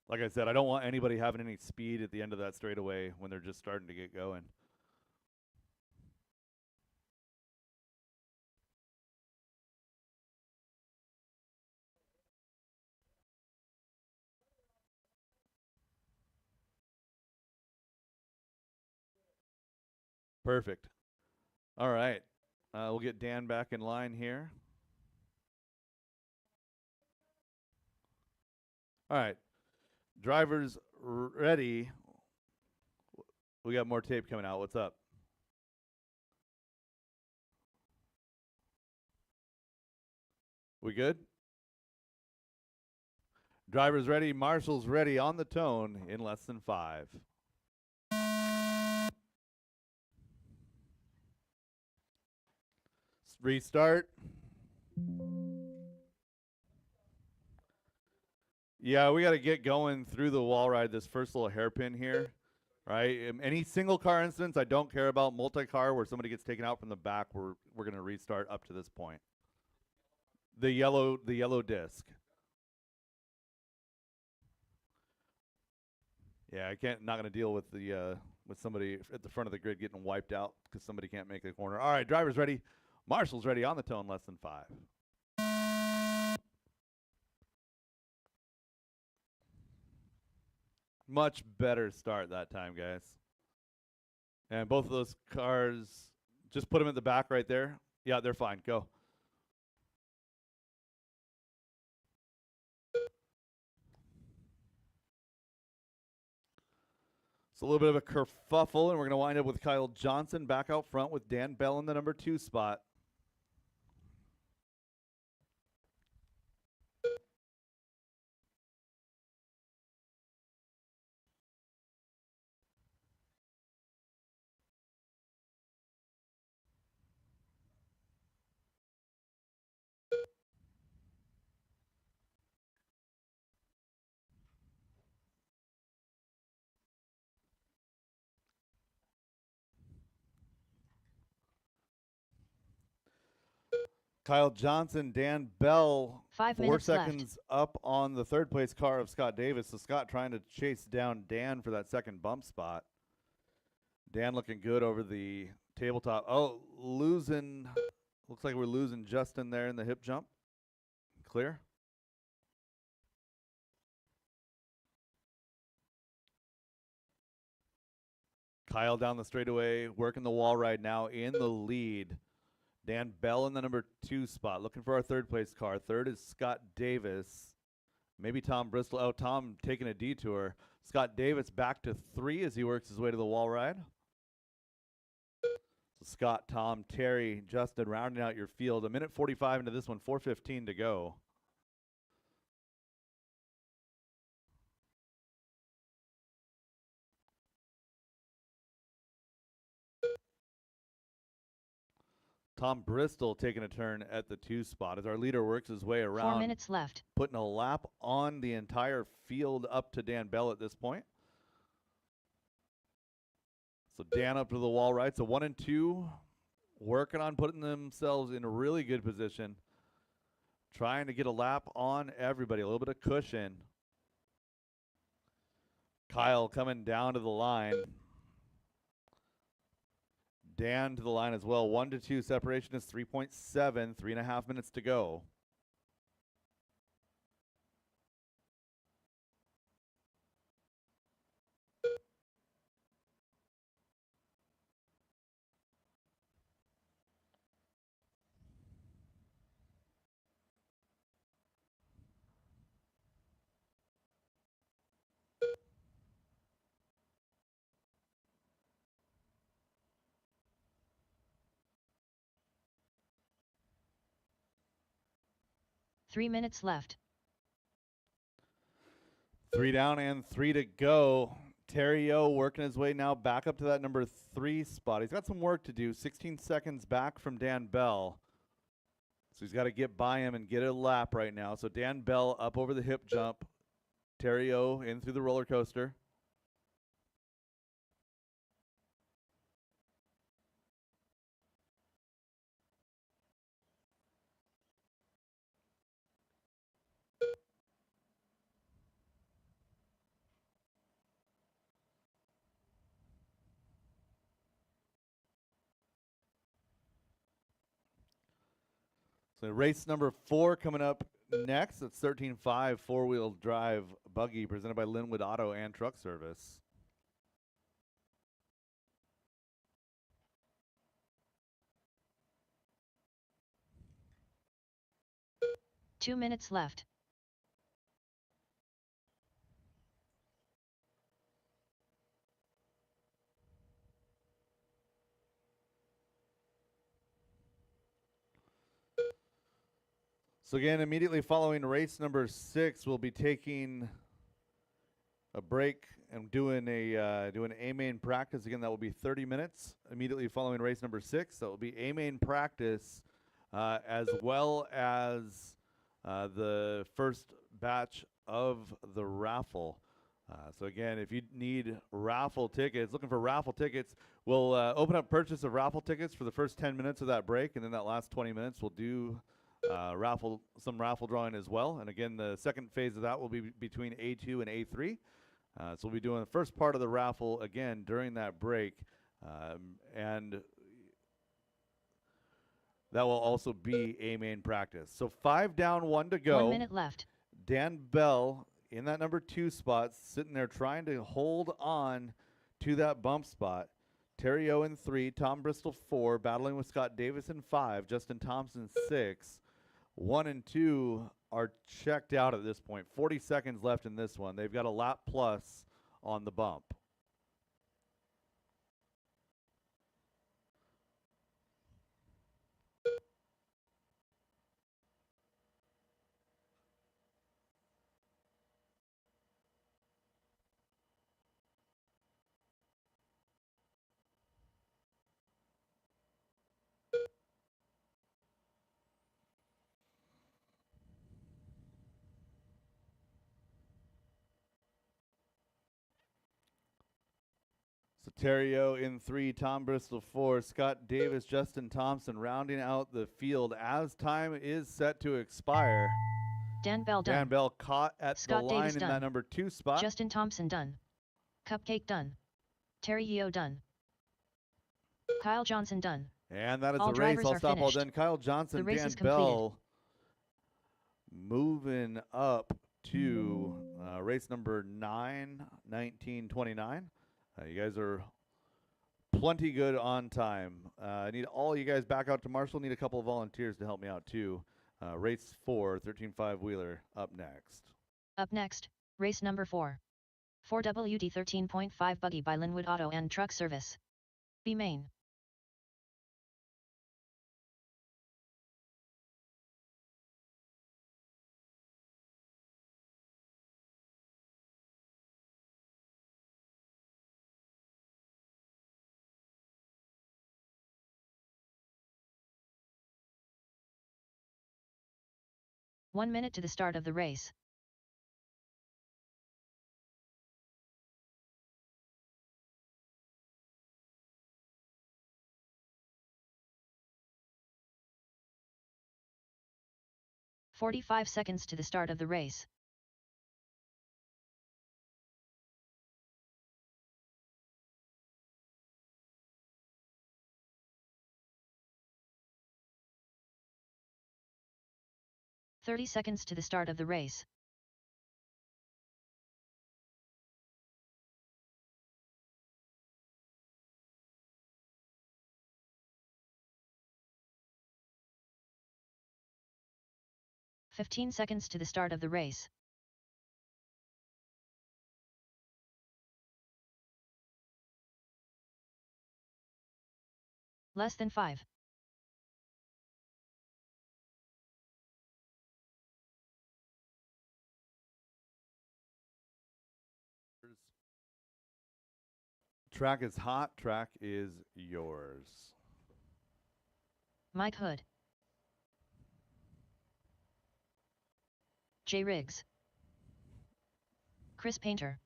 Like I said, I don't want anybody having any speed at the end of that straightaway when they're just starting to get going. Perfect. All right. We'll get Dan back in line here. All right. Drivers ready. We got more tape coming out. What's up? We good? Drivers ready. Marshals ready on the tone in less than 5. Restart. Yeah, we got to get going through the wall ride, this first little hairpin here, right? Any single car incidents, I don't care about. Multi-car where somebody gets taken out from the back, we're going to restart up to this point. The yellow disc. Yeah, not going to deal with the with somebody at the front of the grid getting wiped out because somebody can't make the corner. All right, drivers ready. Marshals ready on the tone, less than 5. Much better start that time, guys. And both of those cars, just put them at the back right there. Yeah, they're fine. Go. It's a little bit of a kerfuffle, and we're going to wind up with Kyle Johnson back out front with Dan Bell in the number 2 spot. Kyle Johnson, Dan Bell, 5 4 minutes seconds up on the 3rd place car of Scott Davis. So Scott trying to chase down Dan for that second bump spot. Dan looking good over the tabletop. Oh, losing. Looks like we're losing Justin there in the hip jump. Clear. Kyle down the straightaway, working the wall ride now in the lead. Dan Bell in the number 2 spot, looking for our 3rd place car. 3rd is Scott Davis. Maybe Tom Bristol. Oh, Tom taking a detour. Scott Davis back to 3 as he works his way to the wall ride. So Scott, Tom, Terry, Justin rounding out your field. 1:45 into this one, 4:15 to go. Tom Bristol taking a turn at the 2 spot as our leader works his way around. 4 minutes left. Putting a lap on the entire field up to Dan Bell at this point. So Dan up to the wall right. So 1 and 2 working on putting themselves in a really good position. Trying to get a lap on everybody. A little bit of cushion. Kyle coming down to the line. Dan to the line as well. 1 to 2 separation is 3.7. 3.5 minutes to go. Three minutes left. 3 down and 3 to go. Terry O working his way now back up to that number 3 spot. He's got some work to do. 16 seconds back from Dan Bell. So he's got to get by him and get a lap right now. So Dan Bell up over the hip jump. Terry O in through the roller coaster. So race number 4 coming up next. It's 13.5 four-wheel drive buggy presented by Linwood Auto and Truck Service. Two minutes left. So again, immediately following race number 6, we'll be taking a break and doing a main practice. Again, that will be 30 minutes immediately following race number 6. That will be a main practice as well as the first batch of the raffle. So again, if you need raffle tickets, looking for raffle tickets, we'll open up purchase of raffle tickets for the first 10 minutes of that break, and then that last 20 minutes we'll do some raffle drawing as well. And again, the second phase of that will be between A2 and A3. So we'll be doing the first part of the raffle again during that break, and that will also be a main practice. So 5 down, 1 to go. 1 minute left. Dan Bell in that number 2 spot, sitting there trying to hold on to that bump spot. Terry O in 3, Tom Bristol 4, battling with Scott Davis in 5, Justin Thompson 6. 1 and 2 are checked out at this point. 40 seconds left in this one. They've got a lap plus on the bump. So Terrio in 3, Tom Bristol 4, Scott Davis, Justin Thompson rounding out the field as time is set to expire. Dan Bell done. Dan Bell caught at Scott the line Davis in done. that number 2 spot. Justin Thompson done. Cupcake done. Terry Yeo done. Kyle Johnson done. And that is All the race. drivers I'll are stop all finished. done. Kyle Johnson, The race Dan is completed. Bell moving up to race number 9, 1929. You guys are plenty good on time. I need all you guys back out to Marshall. Need a couple of volunteers to help me out too. Race 4, 13.5 wheeler up next. Up next, race number 4. 4WD 13.5 buggy by Linwood Auto and Truck Service. B main. One minute to the start of the race. "45 seconds to the start of the race. "30 seconds to the start of the race. "15 seconds to the start of the race. Less than 5. Track is hot. Track is yours. Mike Hood. Jay Riggs. Chris Painter.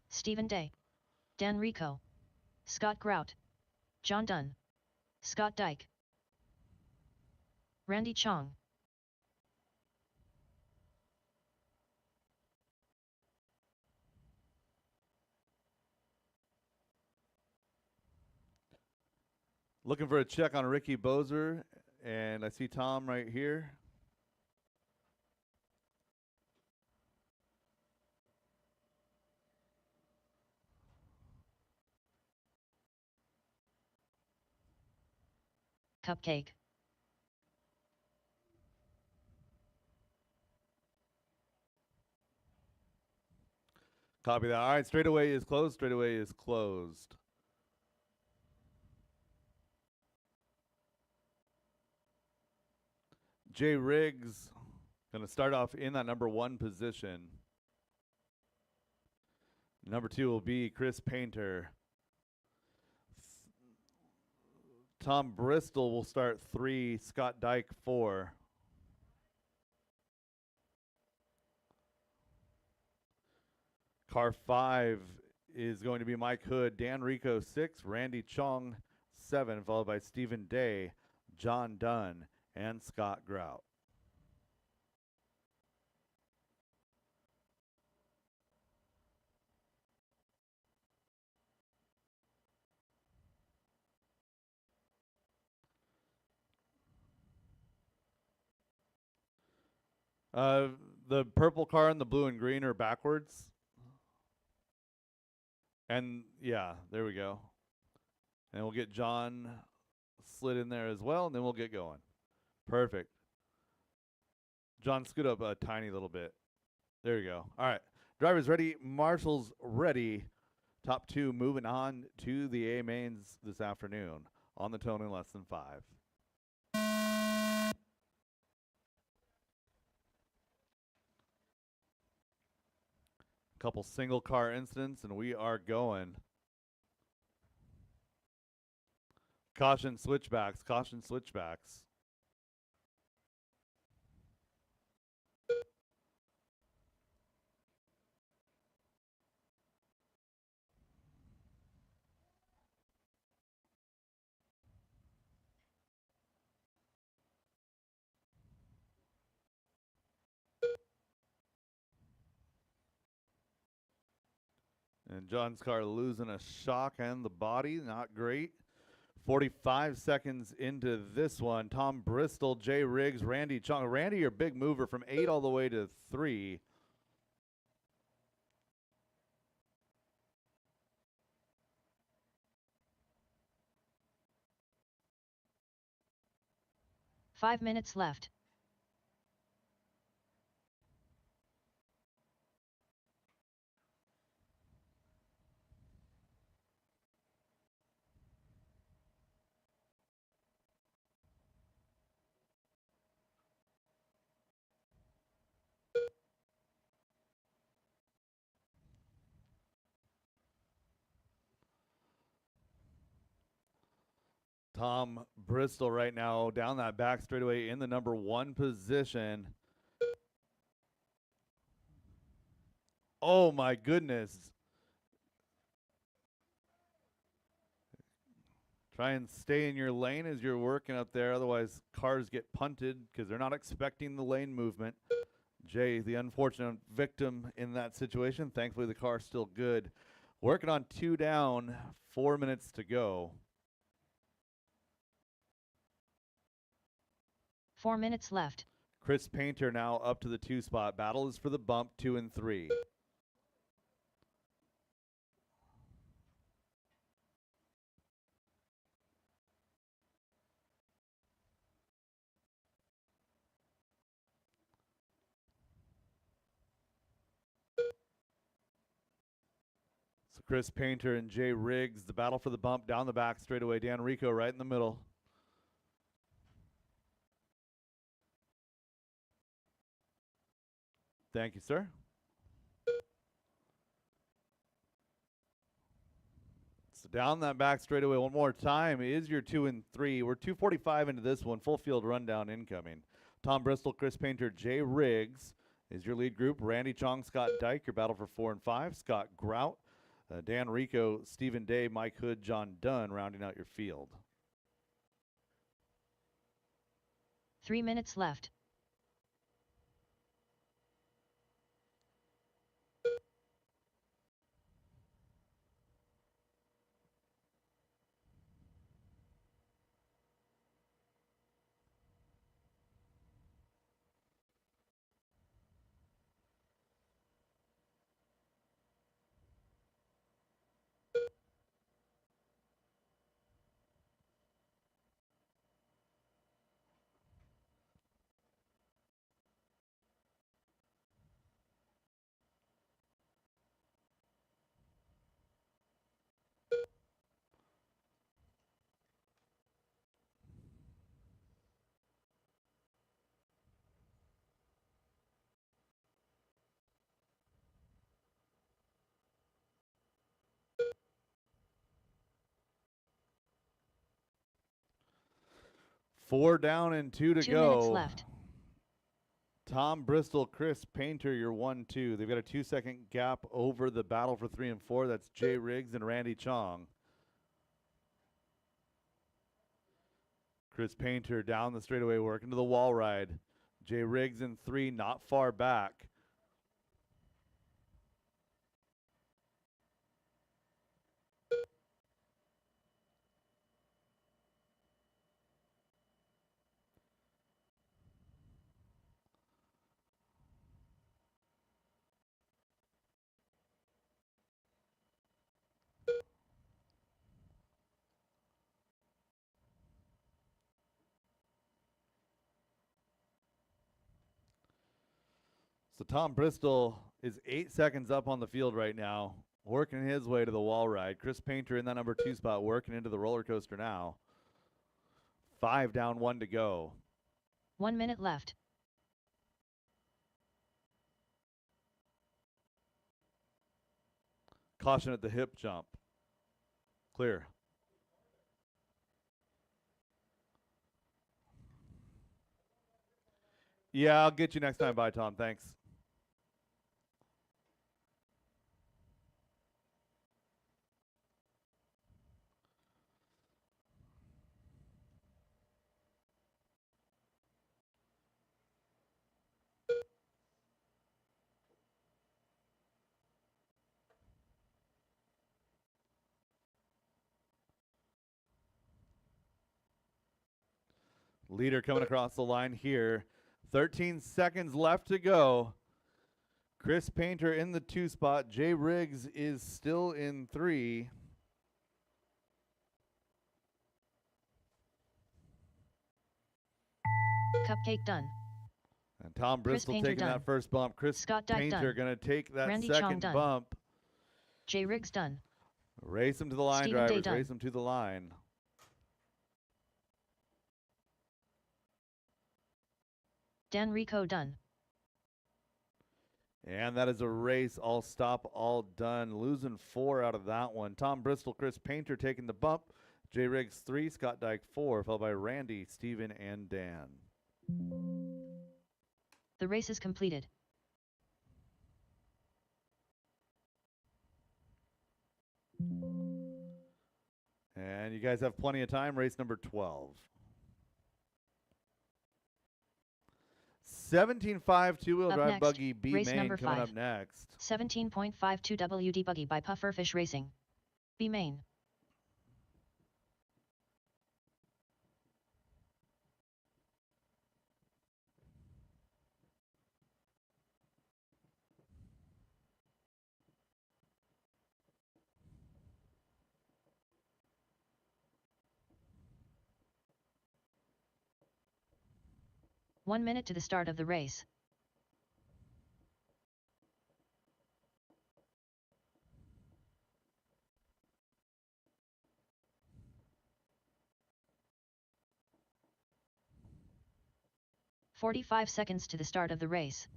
Stephen Day. Dan Rico. Scott Grout. John Dunn. Scott Dyke. Randy Chong. Looking for a check on Ricky Bozer And I see Tom right here. Cupcake. Copy that. All right, straightaway is closed. Straightaway is closed. Jay Riggs going to start off in that number 1 position. Number 2 will be Chris Painter. Tom Bristol will start 3, Scott Dyke 4. Car 5 is going to be Mike Hood, Dan Rico 6, Randy Chong 7, followed by Stephen Day, John Dunn, and Scott Grout. The purple car and the blue and green are backwards. And yeah, there we go. And we'll get John slid in there as well, and then we'll get going. Perfect. John, scoot up a tiny little bit. There you go. All right. Drivers ready. Marshals ready. Top 2 moving on to the A mains this afternoon on the tone in less than 5. Couple single car incidents, and we are going. Caution switchbacks. Caution switchbacks. And John's car losing a shock and the body. Not great. 45 seconds into this one. Tom Bristol, Jay Riggs, Randy Chong. Randy, your big mover from 8 all the way to 3. Five minutes left. Tom Bristol right now down that back straightaway in the number 1 position. Oh my goodness. Try and stay in your lane as you're working up there. Otherwise, cars get punted because they're not expecting the lane movement. Jay, the unfortunate victim in that situation. Thankfully, the car's still good. Working on 2 down, 4 minutes to go. 4 minutes left. Chris Painter now up to the 2 spot. Battle is for the bump, 2 and 3. So Chris Painter and Jay Riggs, the battle for the bump down the back straightaway. Dan Rico right in the middle. Thank you, sir. So down that back straightaway one more time is your 2 and 3. We're 2:45 into this one. Full field rundown incoming. Tom Bristol, Chris Painter, Jay Riggs is your lead group. Randy Chong, Scott Dyke, your battle for 4 and 5. Scott Grout, Dan Rico, Stephen Day, Mike Hood, John Dunn rounding out your field. 3 minutes left. 4 down and 2 to 2 go. minutes left. Tom Bristol, Chris Painter, you're 1-2. They've got a 2-second gap over the battle for 3 and 4. That's Jay Riggs and Randy Chong. Chris Painter down the straightaway, working to the wall ride. Jay Riggs in 3, not far back. So Tom Bristol is 8 seconds up on the field right now, working his way to the wall ride. Chris Painter in that number 2 spot, working into the roller coaster now. 5 down, 1 to go. 1 minute left. Caution at the hip jump. Clear. Yeah, I'll get you next time. Bye, Tom. Thanks. Leader coming across the line here. 13 seconds left to go. Chris Painter in the 2 spot. Jay Riggs is still in 3. Cupcake done. And Tom Bristol Painter taking done. that first bump. Chris Scott Dyke Painter done. going to take that Randy Chong second done. bump. Jay Riggs done. Race him to the line, Stephen Day drivers. done. Race him to the line. Dan Rico done. And that is a race. All stop, all done. Losing 4 out of that one. Tom Bristol, Chris Painter taking the bump. Jay Riggs 3, Scott Dyke 4, followed by Randy, Steven, and Dan. The race is completed. And you guys have plenty of time. Race number 12. 17.5 two-wheel Up drive next, buggy B race main number coming 5. up next. 17.52 WD Buggy by Pufferfish Racing. B Main. One minute to the start of the race. "45 seconds to the start of the race.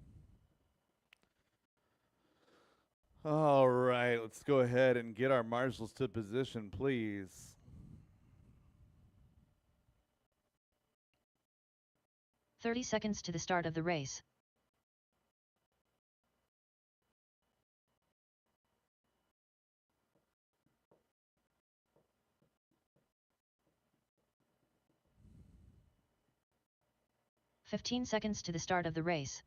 All right, let's go ahead and get our marshals to position, please. "30 seconds to the start of the race. "15 seconds to the start of the race.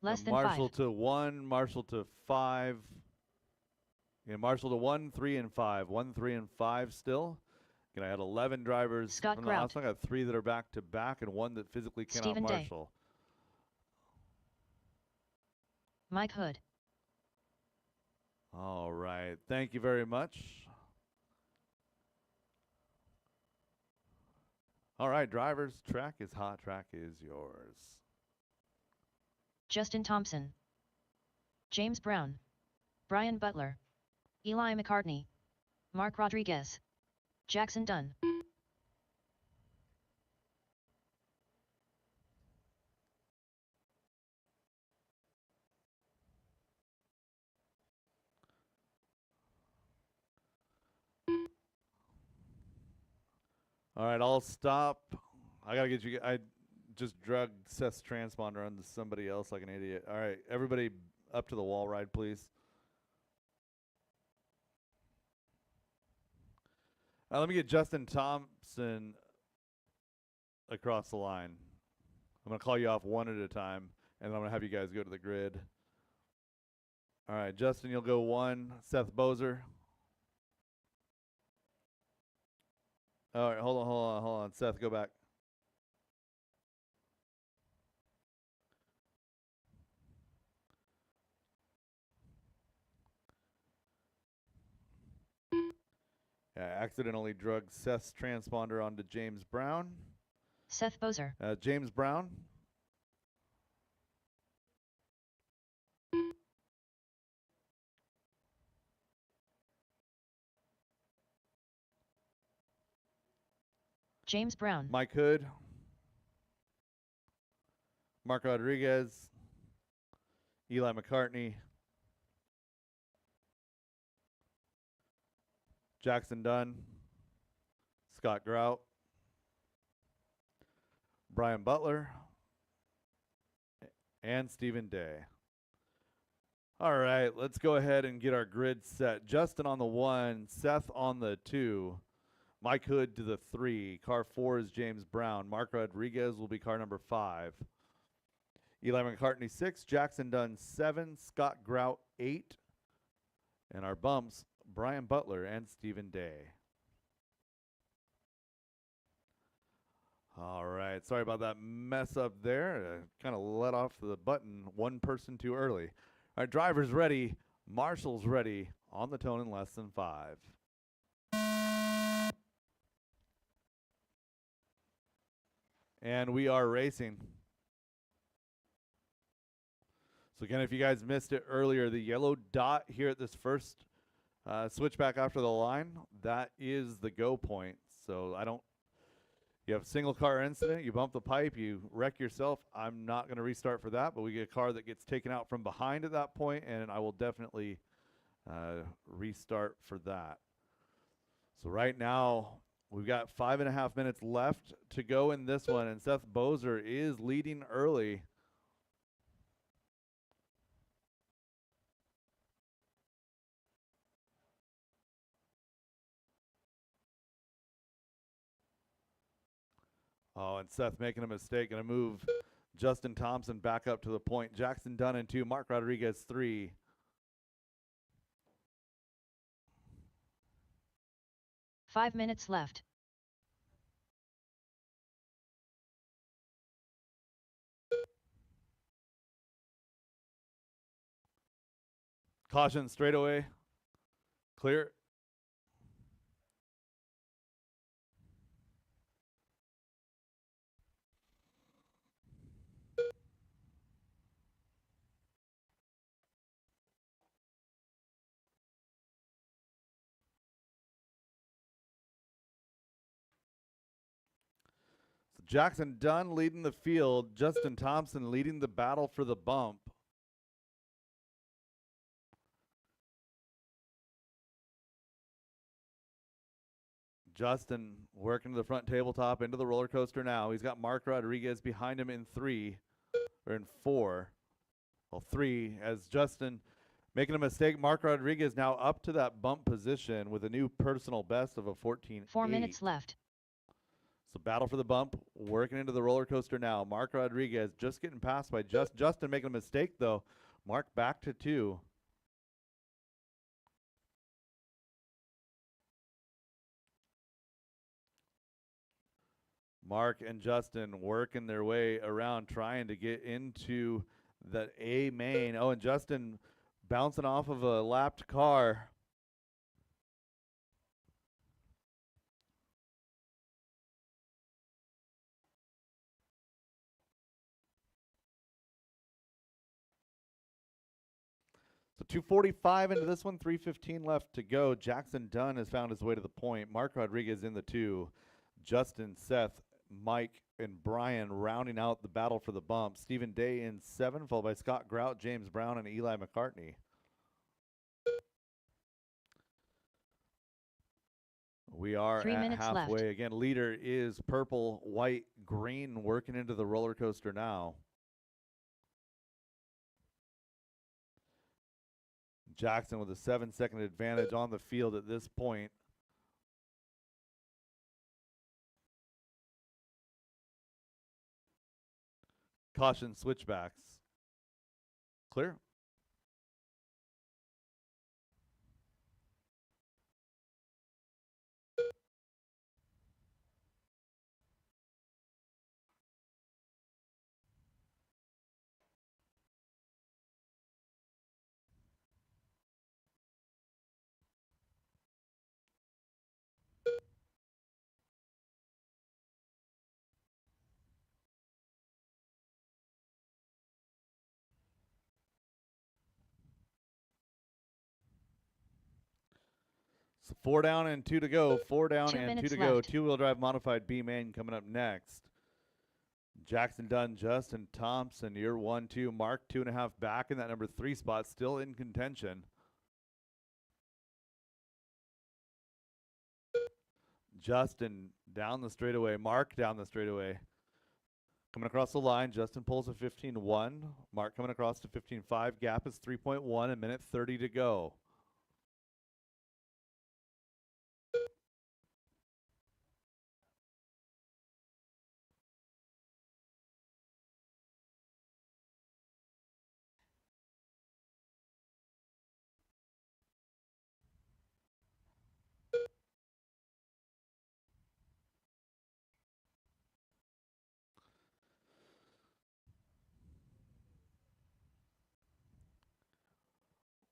Less than Marshall 5. to 1, Marshall to 5. Yeah, Marshall to 1, 3, and 5. 1, 3, and 5 still. Again, I had 11 drivers Scott from the last Grout. one. I got 3 that are back to back and 1 that physically cannot Stephen Day. marshal. Mike Hood. All right, thank you very much. All right, drivers, track is hot, track is yours. Justin Thompson. James Brown. Brian Butler. Eli McCartney. Mark Rodriguez. Jackson Dunn. All right, I'll stop. I gotta get you. I just drugged Seth's transponder onto somebody else like an idiot. All right, everybody up to the wall ride, please. Let me get Justin Thompson across the line. I'm going to call you off one at a time, and then I'm going to have you guys go to the grid. All right, Justin, you'll go 1. Seth Bozer. All right, hold on. Seth, go back. Yeah, accidentally drugged Seth's transponder onto James Brown. Seth Bozer. James Brown. James Brown. Mike Hood. Mark Rodriguez. Eli McCartney. Jackson Dunn. Scott Grout. Brian Butler. And Stephen Day. All right, let's go ahead and get our grid set. Justin on the 1, Seth on the 2, Mike Hood to the 3. Car 4 is James Brown. Mark Rodriguez will be car number 5. Eli McCartney 6, Jackson Dunn 7, Scott Grout 8, and our bumps, Brian Butler and Stephen Day. All right, sorry about that mess up there. Kind of let off the button one person too early. All right, driver's ready. Marshall's ready. On the tone in less than 5. And we are racing. So again, if you guys missed it earlier, the yellow dot here at this first switchback after the line, that is the go point. So you have a single car incident, you bump the pipe, you wreck yourself. I'm not going to restart for that, but we get a car that gets taken out from behind at that point, and I will definitely restart for that. So right now, we've got 5.5 minutes left to go in this one, and Seth Bozer is leading early. Oh, and Seth making a mistake. Going to move Justin Thompson back up to the point. Jackson Dunn in 2. Mark Rodriguez 3. Five minutes left. Caution straightaway. Clear. Jackson Dunn leading the field. Justin Thompson leading the battle for the bump. Justin working to the front tabletop into the roller coaster now. He's got Mark Rodriguez behind him in 3, or in 4. Well, 3 as Justin making a mistake. Mark Rodriguez now up to that bump position with a new personal best of a 14.8. 4 minutes left. So battle for the bump, working into the roller coaster now. Mark Rodriguez just getting passed by Justin making a mistake, though. Mark back to 2. Mark and Justin working their way around, trying to get into the A main. Oh, and Justin bouncing off of a lapped car. So 2:45 into this one, 3:15 left to go. Jackson Dunn has found his way to the point. Mark Rodriguez in the 2. Justin, Seth, Mike, and Brian rounding out the battle for the bump. Stephen Day in 7, followed by Scott Grout, James Brown, and Eli McCartney. We are 3 at minutes halfway. left. Again, leader is purple, white, green, working into the roller coaster now. Jackson with a 7-second advantage on the field at this point. Caution switchbacks. Clear. So 4 down and 2 to go. 4 down 2 and 2 minutes to go. left. Two-wheel drive modified B main coming up next. Jackson Dunn, Justin Thompson, you're 1-2. Mark 2.5 back in that number 3 spot, still in contention. Justin down the straightaway. Mark down the straightaway. Coming across the line, Justin pulls a 15.1. Mark coming across to 15.5. Gap is 3.1. A minute 30 to go.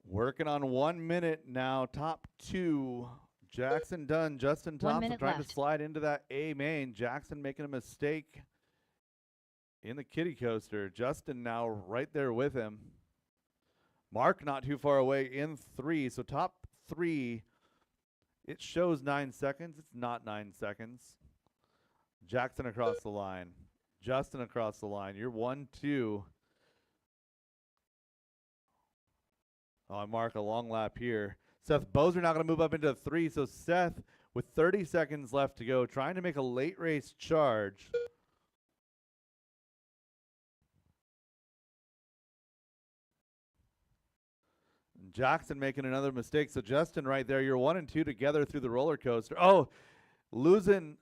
Working on 1 minute now. Top 2. Jackson Dunn, Justin 1 Thompson minute trying left. to slide into that A main. Jackson making a mistake in the kiddie coaster. Justin now right there with him. Mark not too far away in 3. So top 3. It shows 9 seconds. It's not 9 seconds. Jackson across the line. Justin across the line. You're 1-2. Oh, Mark, a long lap here. Seth Bozer now going to move up into 3. So Seth, with 30 seconds left to go, trying to make a late race charge. Jackson making another mistake. So Justin right there, you're 1 and 2 together through the roller coaster. Oh, losing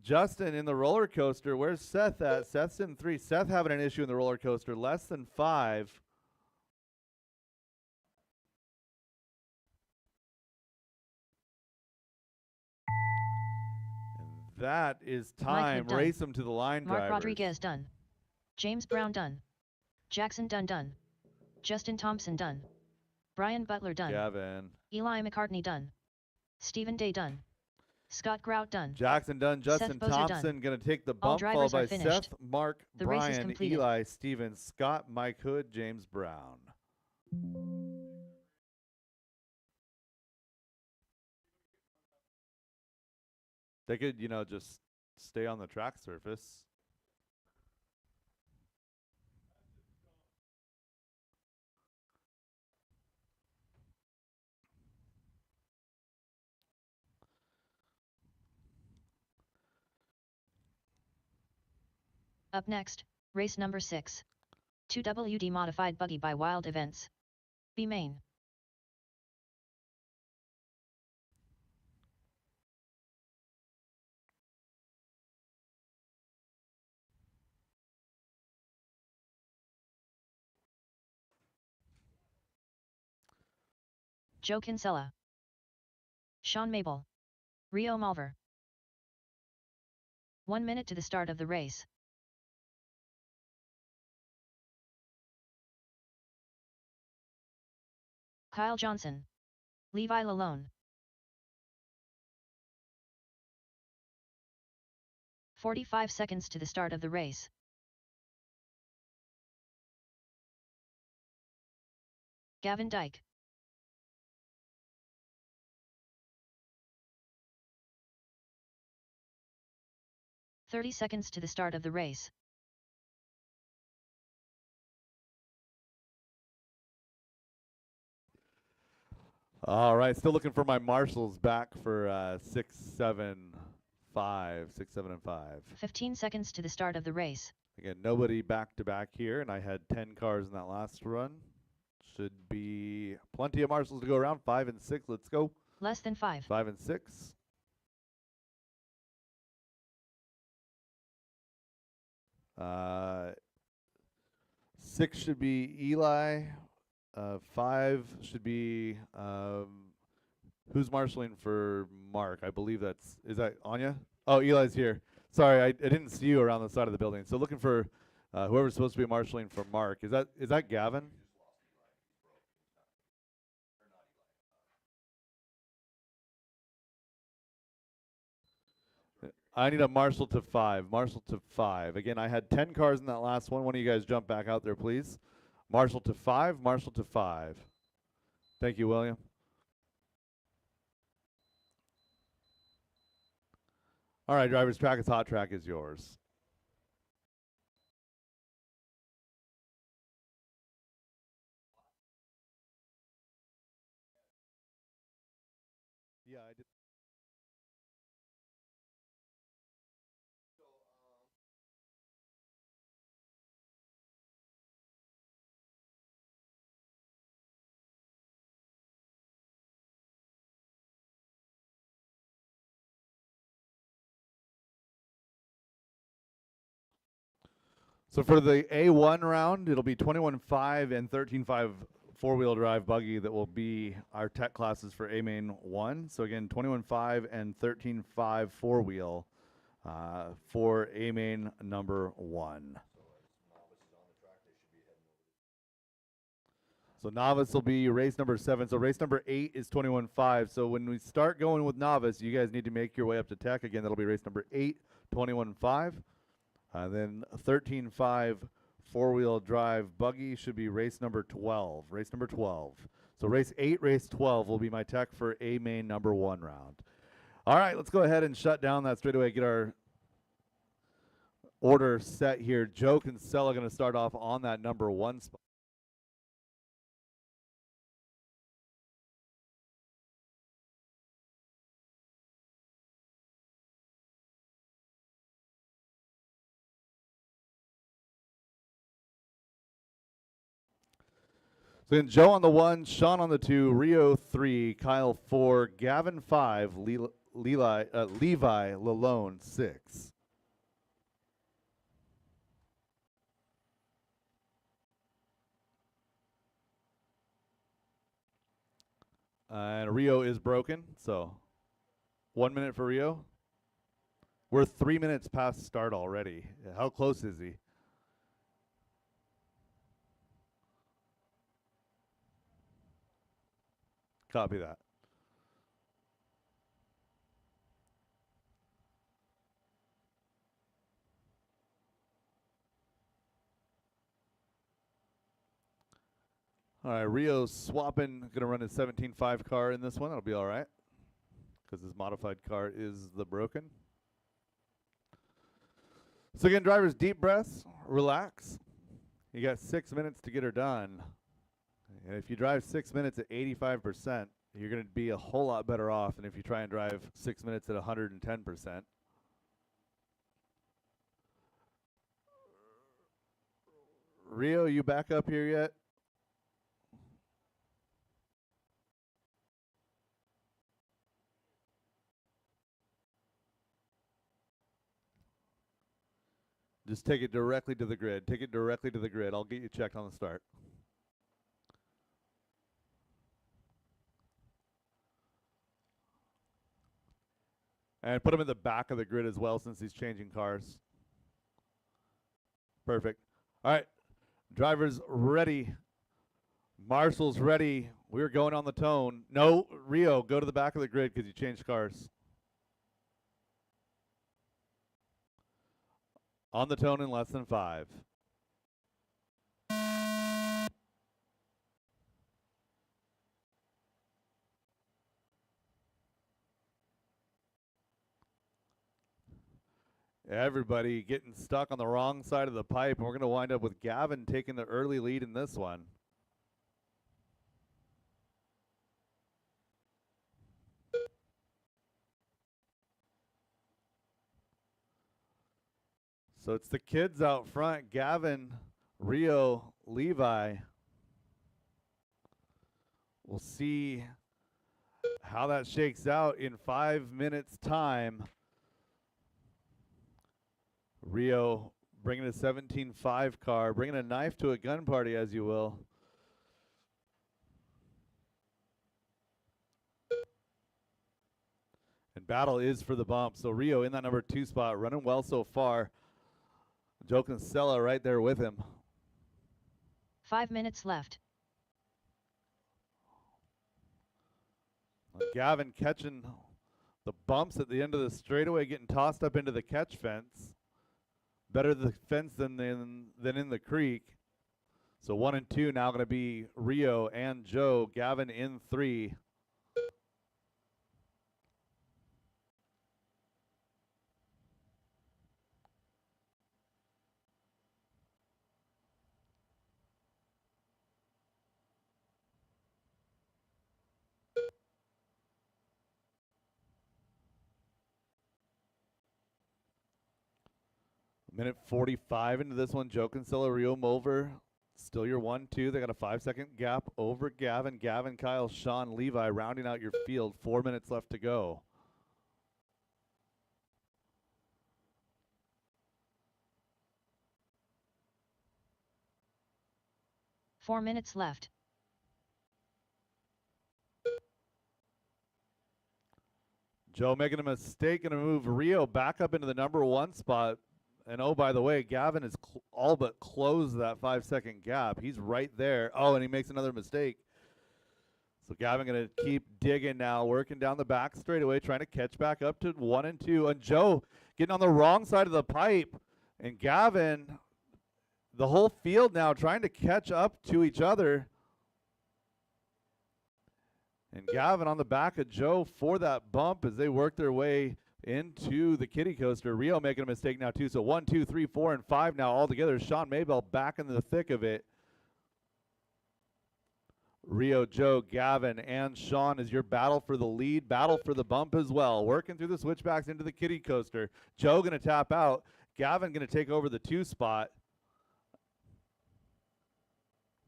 Justin in the roller coaster. Where's Seth at? Seth's in 3. Seth having an issue in the roller coaster. Less than 5. And that is time. done. Race them to the line, Mark drivers. Rodriguez done. James Brown done. Jackson Dunn done. Justin Thompson done. Brian Butler done. Gavin. Eli McCartney done. Stephen Day done. Scott Grout done. Jackson Dunn, Justin Seth Bozer Thompson going to take the All bump, drivers followed by are finished. Seth, Mark, The race is Brian, completed. Eli, Steven, Scott, Mike Hood, James Brown. They could, just stay on the track surface. Up next, race number 6. 2WD modified buggy by Wild Events. B main. Joe Kinsella. Sean Mabel. Rio Malver. 1 minute to the start of the race. Kyle Johnson. Levi Lalone. 45 seconds to the start of the race. Gavin Dyke. "30 seconds to the start of the race. All right, still looking for my marshals back for 6, 7, 5, 6, 7, and 5. 15 seconds to the start of the race. Again, nobody back to back here, and I had 10 cars in that last run. Should be plenty of marshals to go around. 5 and 6, let's go. Less than 5. 5 and 6. Uh, 6 should be Eli. 5 should be who's marshaling for Mark? I believe is that Anya? Oh, Eli's here. Sorry, I didn't see you around the side of the building. So looking for whoever's supposed to be marshaling for Mark. Is that Gavin? I need a marshal to 5. Marshal to 5. Again, I had 10 cars in that last one. One of you guys jump back out there, please. Marshal to 5. Marshal to 5. Thank you, William. All right, drivers, track is hot. Track is yours. Yeah, I did. So for the A1 round, it'll be 21.5 and 13.5 four-wheel drive buggy that will be our tech classes for A main 1. So again, 21.5 and 13.5 four-wheel for A main number 1. So Novice will be race number 7. So race number 8 is 21.5. So when we start going with Novice, you guys need to make your way up to tech. Again, that'll be race number 8, 21.5. Then 13.5 four-wheel drive buggy should be race number 12. Race number 12. So race 8, race 12 will be my tech for A main number 1 round. All right, let's go ahead and shut down that straightaway. Get our order set here. Joe Kinsella going to start off on that number 1 spot. So then Joe on the 1, Sean on the 2, Rio 3, Kyle 4, Gavin 5, Levi Lalone 6. And Rio is broken, so 1 minute for Rio. We're 3 minutes past start already. How close is he? Copy that. All right, Rio's swapping, going to run his 17.5 car in this one. That'll be all right because his modified car is the broken. So again, drivers, deep breaths, relax. You got 6 minutes to get her done. And if you drive 6 minutes at 85%, you're going to be a whole lot better off than if you try and drive 6 minutes at 110%. Rio, you back up here yet? Just take it directly to the grid. Take it directly to the grid. I'll get you checked on the start. And put him in the back of the grid as well since he's changing cars. Perfect. All right. Drivers ready. Marshall's ready. We're going on the tone. No, Rio, go to the back of the grid because you changed cars. On the tone in less than 5. Everybody getting stuck on the wrong side of the pipe, and we're going to wind up with Gavin taking the early lead in this one. So it's the kids out front, Gavin, Rio, Levi. We'll see how that shakes out in 5 minutes' time. Rio bringing a 17.5 car, bringing a knife to a gun party, as you will. And battle is for the bump. So Rio in that number 2 spot, running well so far. Joe Kinsella right there with him. 5 minutes left. Gavin catching the bumps at the end of the straightaway, getting tossed up into the catch fence. Better the fence than in the creek. So 1 and 2 now going to be Rio and Joe. Gavin in 3. Minute 45 into this one. Joe Kinsella, Rio Mulver. Still your 1-2. They got a 5-second gap over Gavin. Gavin, Kyle, Sean, Levi rounding out your field. 4 minutes left to go. Four minutes left. Joe making a mistake, going to move Rio back up into the number 1 spot. And oh, by the way, Gavin has all but closed that 5-second gap. He's right there. Oh, and he makes another mistake. So Gavin going to keep digging now, working down the back straightaway, trying to catch back up to 1 and 2. And Joe getting on the wrong side of the pipe. And Gavin, the whole field now trying to catch up to each other. And Gavin on the back of Joe for that bump as they work their way into the kiddie coaster. Rio making a mistake now too. So 1, 2, 3, 4, and 5 now all together. Sean Maybell back in the thick of it. Rio, Joe, Gavin, and Sean is your battle for the lead, battle for the bump as well. Working through the switchbacks into the kiddie coaster. Joe going to tap out. Gavin going to take over the 2 spot.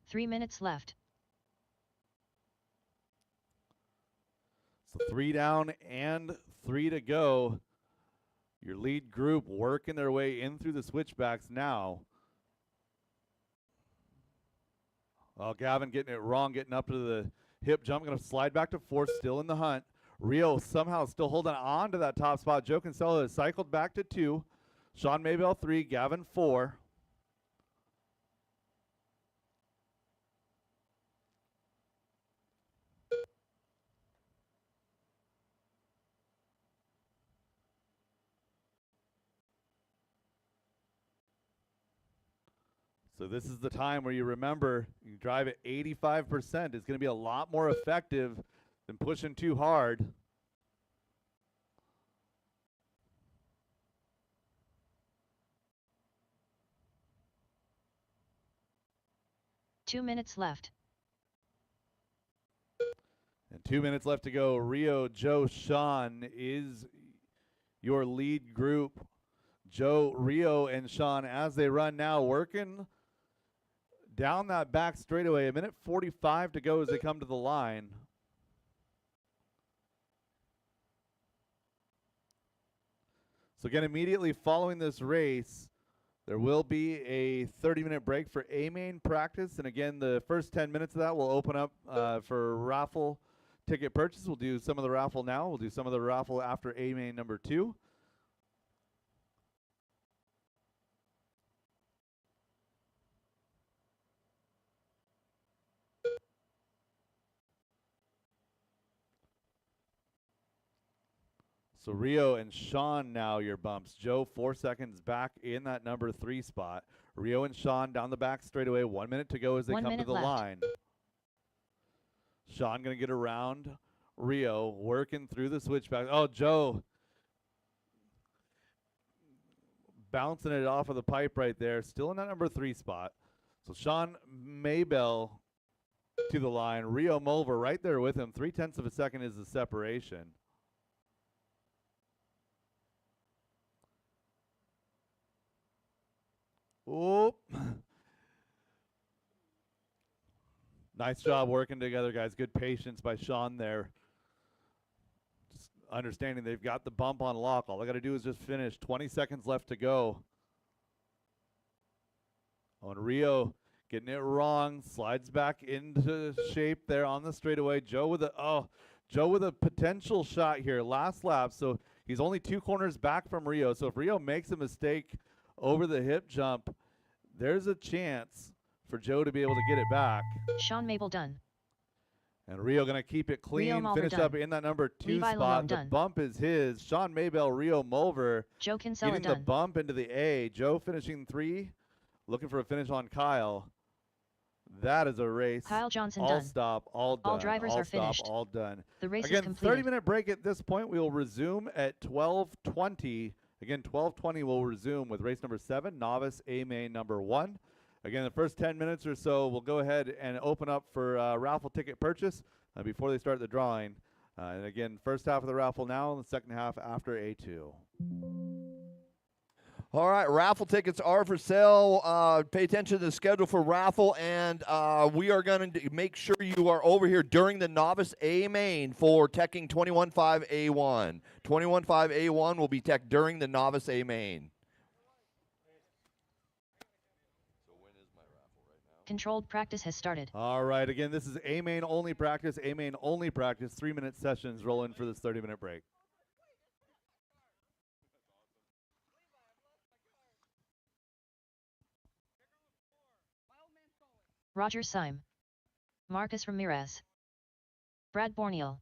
3 minutes left. So 3 down and 3 to go. Your lead group working their way in through the switchbacks now. Oh, Gavin getting it wrong, getting up to the hip jump. Going to slide back to 4, still in the hunt. Rio somehow still holding on to that top spot. Joe Kinsella has cycled back to 2. Sean Maybell 3, Gavin 4. So this is the time where you remember you drive at 85%. It's going to be a lot more effective than pushing too hard. Two minutes left. And 2 minutes left to go. Rio, Joe, Sean is your lead group. Joe, Rio, and Sean as they run now, working down that back straightaway. 1:45 to go as they come to the line. So again, immediately following this race, there will be a 30-minute break for A-main practice. And again, the first 10 minutes of that will open up for raffle ticket purchase. We'll do some of the raffle now. We'll do some of the raffle after A-main number 2. So Rio and Sean now your bumps. Joe 4 seconds back in that number 3 spot. Rio and Sean down the back straightaway. 1 minute to go as they 1 come to minute the left. line. Sean going to get around Rio, working through the switchback. Oh, Joe bouncing it off of the pipe right there. Still in that number 3 spot. So Sean Maybell to the line. Rio Mulver right there with him. 0.3 of a second is the separation. Oh. Nice job working together, guys. Good patience by Sean there. Just understanding they've got the bump on lock. All they got to do is just finish. 20 seconds left to go. Oh, and Rio getting it wrong. Slides back into shape there on the straightaway. Joe with a potential shot here. Last lap. So he's only 2 corners back from Rio. So if Rio makes a mistake over the hip jump, there's a chance for Joe to be able to get it back. Sean Mabel done. And Rio going to keep it clean, finish done. up in that number 2 Levi spot. The done. bump is his. Sean Maybell, Rio Mulver Joe Kinsella getting done. the bump into the A. Joe finishing 3, looking for a finish on Kyle. That is a race. Kyle Johnson all done. Stop, all done. All drivers all are stop, finished. all done. The race Again, is completed. 30-minute break at this point. We will resume at 12:20. Again, 12:20 we'll resume with race number 7, Novice A Main number 1. Again, the first 10 minutes or so, we'll go ahead and open up for raffle ticket purchase before they start the drawing. And again, first half of the raffle now, and the second half after A2. All right, raffle tickets are for sale. Pay attention to the schedule for raffle, and we are going to make sure you are over here during the Novice A Main for teching 21.5A1. 21.5A1 will be tech during the Novice A Main. Controlled practice has started. All right, again, this is A Main only practice. A Main only practice. 3-minute sessions roll in for this 30-minute break. Roger Syme. Marcus Ramirez. Brad Borneal.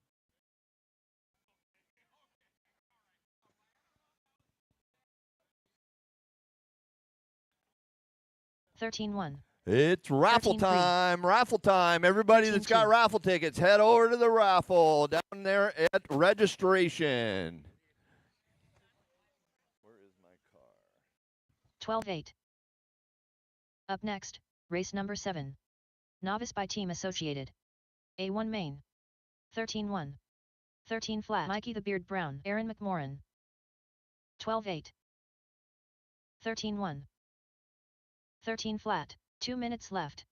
$13-1. It's raffle 13-3. time, raffle time. Everybody that's got 13-2. raffle tickets, head over to the raffle down there at registration. Where is my car? 12-8. Up next, race number 7. Novice by Team Associated. A1 Main. 13-1. 13 flat. Mikey the Beard Brown. Aaron McMorran. 12-8. 13-1. 13 flat. 2 minutes left.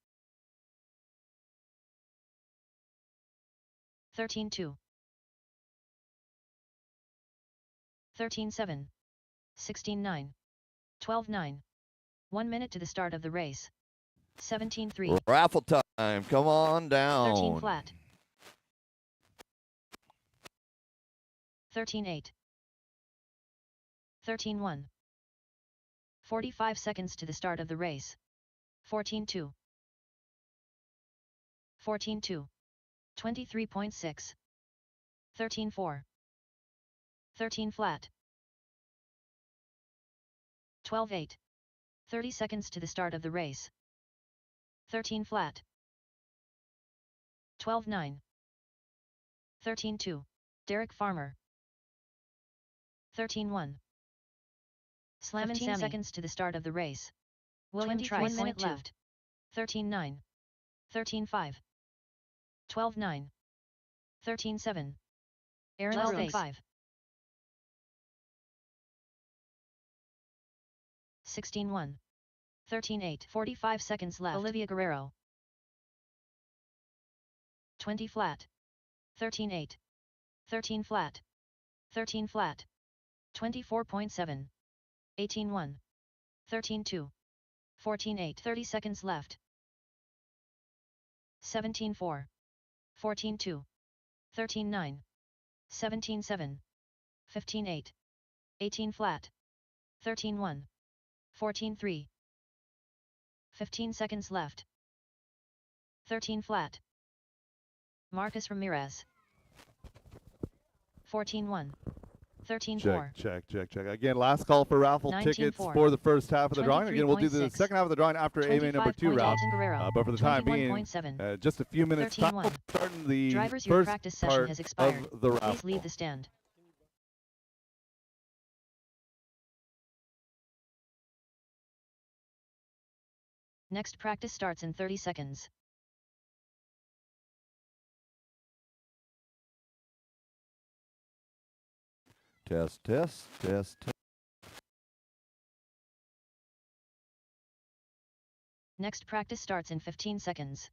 13-2. 13-7. 16-9. 12-9. 1 minute to the start of the race. 17-3. Raffle time. Come on down. 13 flat. 13-8. 13-1. 45 seconds to the start of the race. 14-2. 14-2. 23.6. 13-4. 13 flat. 12-8. 30 seconds to the start of the race. 13 flat. 12-9. 13-2. Derek Farmer. 13-1. Slam 15 seconds to the start of the race. William Trice. 1 minute left. 13-9. 13-5. 12-9. 13-7. Aaron 12-5. 16-1. 13-8. 45 seconds left. Olivia Guerrero. 20 flat. 13-8. 13 flat. 13 flat. 24.7. 18-1. 13-2. 14-8. 30 seconds left. 17-4. 14-2. 13-9. 17-7. 15-8. 18 flat. 13-1. 14-3. 15 seconds left. 13 flat. Marcus Ramirez. 14-1. 13-4. Check. Again, last call for raffle tickets for the first half of the drawing. Again, we'll do the second half of the drawing after A Main number 2 round. But for the time being, just a few minutes time, starting the Drivers, your first practice session part has expired. of the raffle. Please leave the stand. Next practice starts in 30 seconds. Test. Next practice starts in 15 seconds.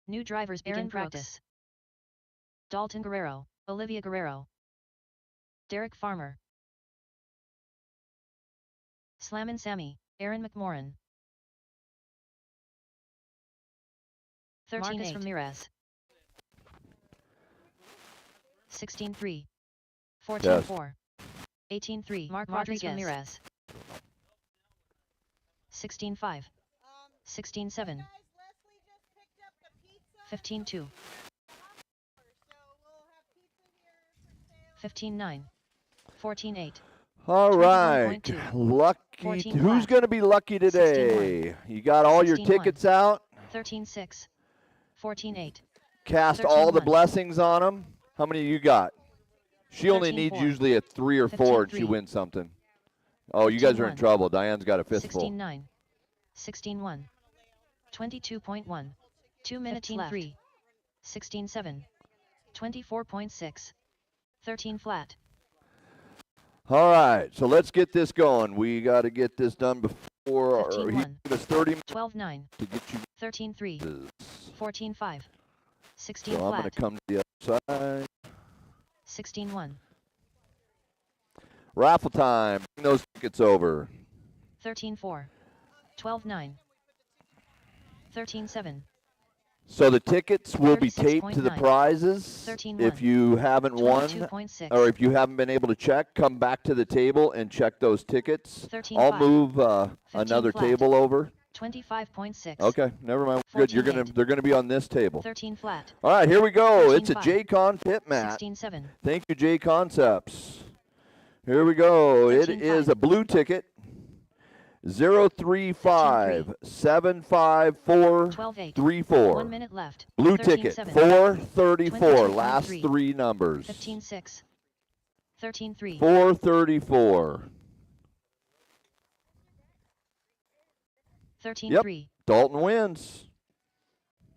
New drivers begin practice. Dalton Guerrero, Olivia Guerrero, Derek Farmer, Slammin' Sammy, Aaron McMorran, 13 Marcus Ramirez, 16-3, 14-4, 18-3, Mark Rodriguez Ramirez, 16-5, 16-7, 15-2, 15-9, 14-8. All right. 21.2. Lucky. 14 Who's flat. going to be lucky today? 16-1. You got all your 16-1. tickets out? 13-6, 14-8. Cast all the 13-1. blessings on them? How many you got? She only needs 13-4. usually a 3 or 4 and she 15-3. wins something. Oh, you guys are in 15-1. trouble. Diane's got a fistful. 16-9, 16-1, 22.1. 2 minutes left. 16-7, 24.6, 13 flat. All right, so let's get this going. We got to get this done before 15-1. he gives us 30 minutes 12-9, to get you 13-3, this. 14-5, 16 So I'm going flat. to come to the other side. 16-1, Raffle time. Bring those tickets over. 13-4, 12-9, 13-7, So the tickets will be taped to the 36.9. prizes. 13-1. If you haven't won 22.6. or if you haven't been able to check, come back to the table and check those tickets. 13-5. I'll move another flat. table over. 25.6. Okay, never mind. We're good. 14-8. They're gonna be on this table. 13 flat. All right, here we go. It's a 13-5. J-Con pit mat. 16-7. Thank you, J Concepts. Here we go. It 13-5. is a blue ticket. 035 754 12-8. 34. 1 minute left. Blue 13-7. ticket 434. 22.3. Last 3 numbers. 15-6. 13-3. 434. 13-3. Dalton wins.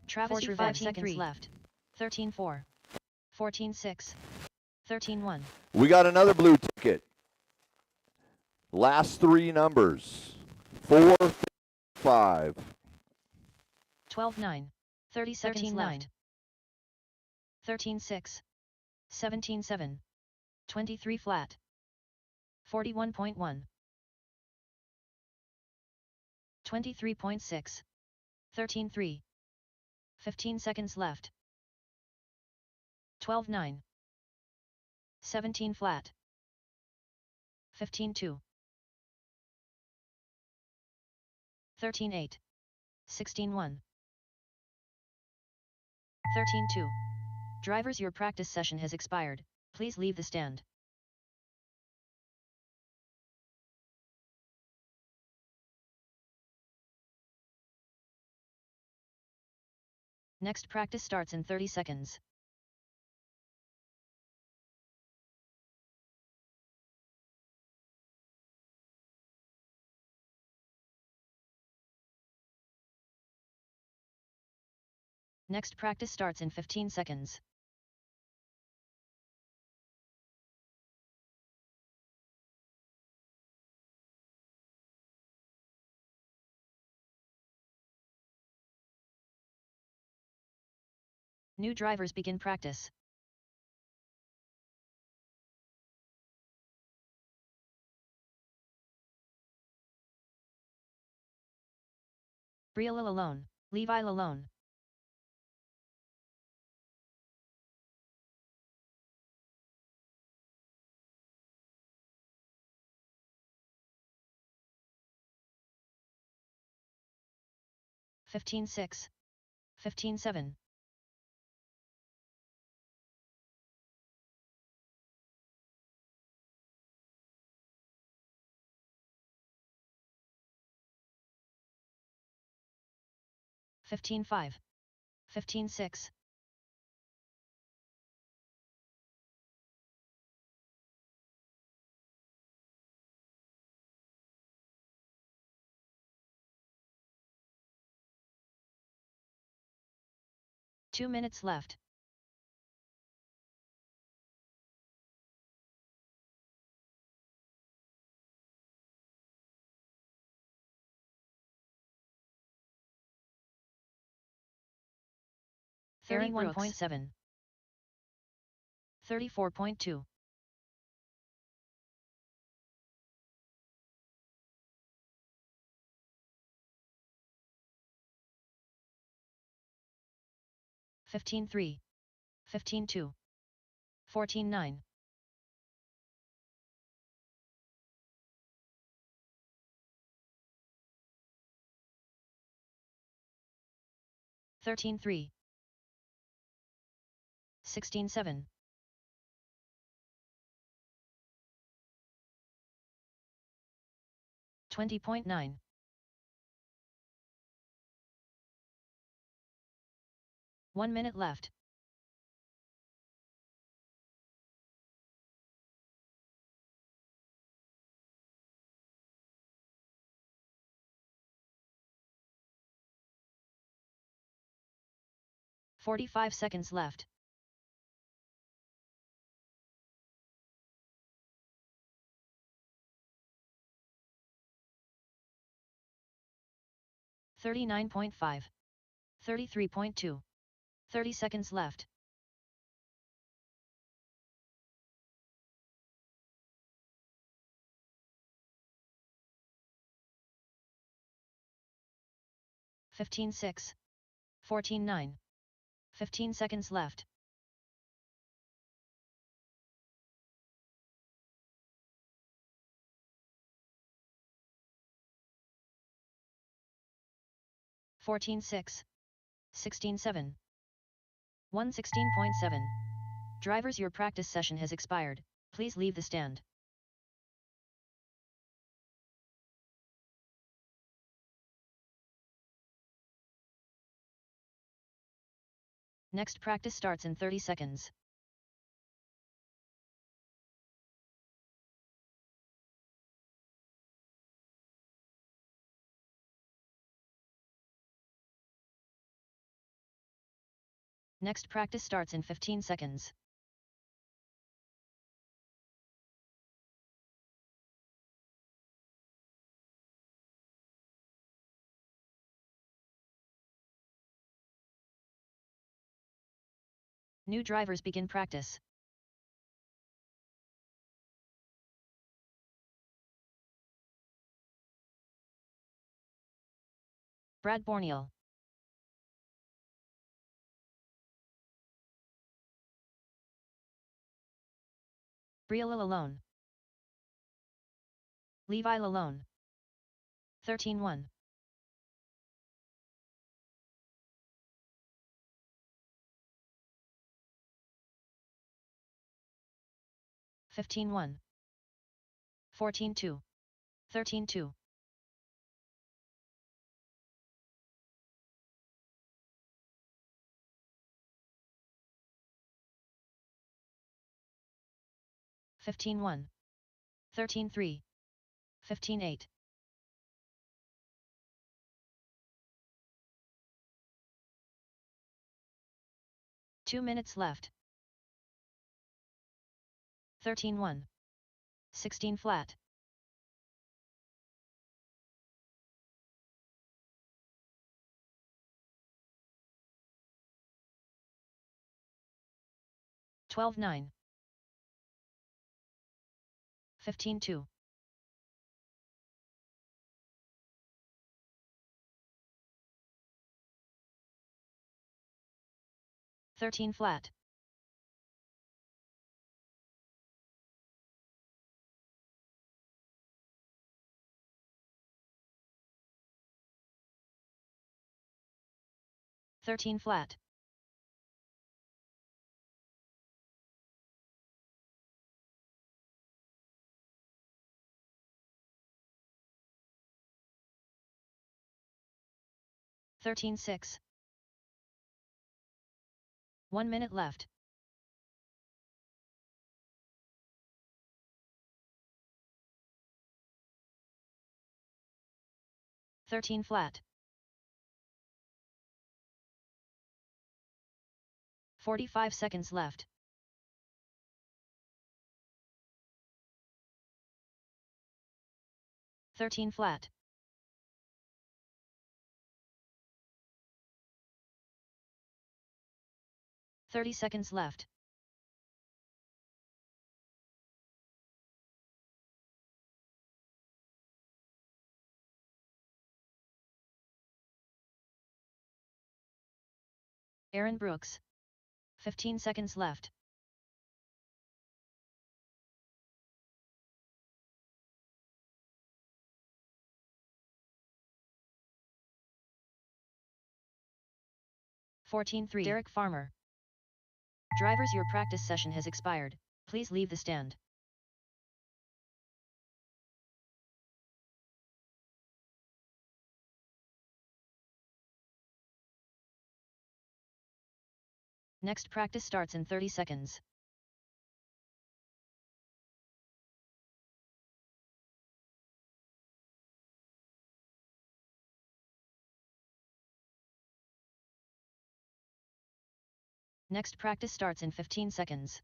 Travis 45 seconds left. 13-4. 14-6. 13-1. We got another blue ticket. Last 3 numbers. 4, 5. 12-9. 30 seconds left. 13-6. 17-7. 23 flat. 41.1. 23.6. 13-3. 15 seconds left. 12-9. 17 flat. 15-2. 13-8. 16-1. 13-2. Drivers, your practice session has expired. Please leave the stand. Next practice starts in 30 seconds. Next practice starts in 15 seconds. New drivers begin practice. Bria Lalone, Levi Lalone. Fifteen 6. 15-7. Fifteen 5. 15-6. 2 minutes left. Aaron 31.7. 34.2. 15.3. 15.2. 14.9. 13.3. 16.7. 20.9. 1 minute left. "45 seconds left. "39.5. 33.2. 30 seconds left. "15.6. 14.9. 15 seconds left. "14.6. 16.7. 116.7. Drivers, your practice session has expired. Please leave the stand." Next practice starts in 30 seconds. Next practice starts in 15 seconds. New drivers begin practice. Brad Borneal. Bria Lalone. Levi Lalone. 13.1. 15.1. 14.2. 13.2. 15.1. 13.3. 15.8. 2 minutes left. 13.1. 16 flat. 12.9. 15.2. 13 flat. "13 flat. "13 6. 1 minute left. "13 flat. 45 seconds left. 13 flat. 30 seconds left. Aaron Brooks. 15 seconds left. 14-3. Derek Farmer. Drivers, your practice session has expired. Please leave the stand. Next practice starts in 30 seconds. Next practice starts in 15 seconds.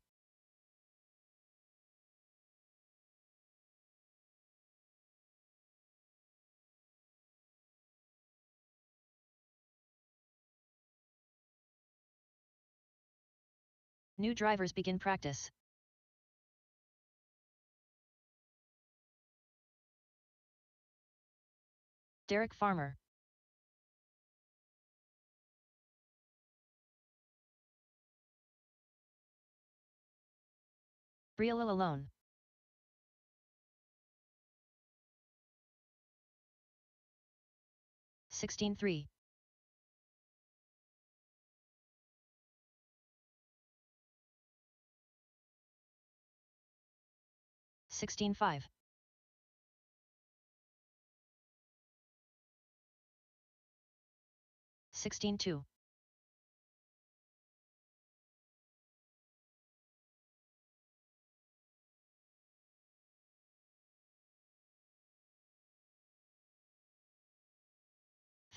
New drivers begin practice. Derek Farmer. Brielle alone. (16-3). 16-5. 16-2.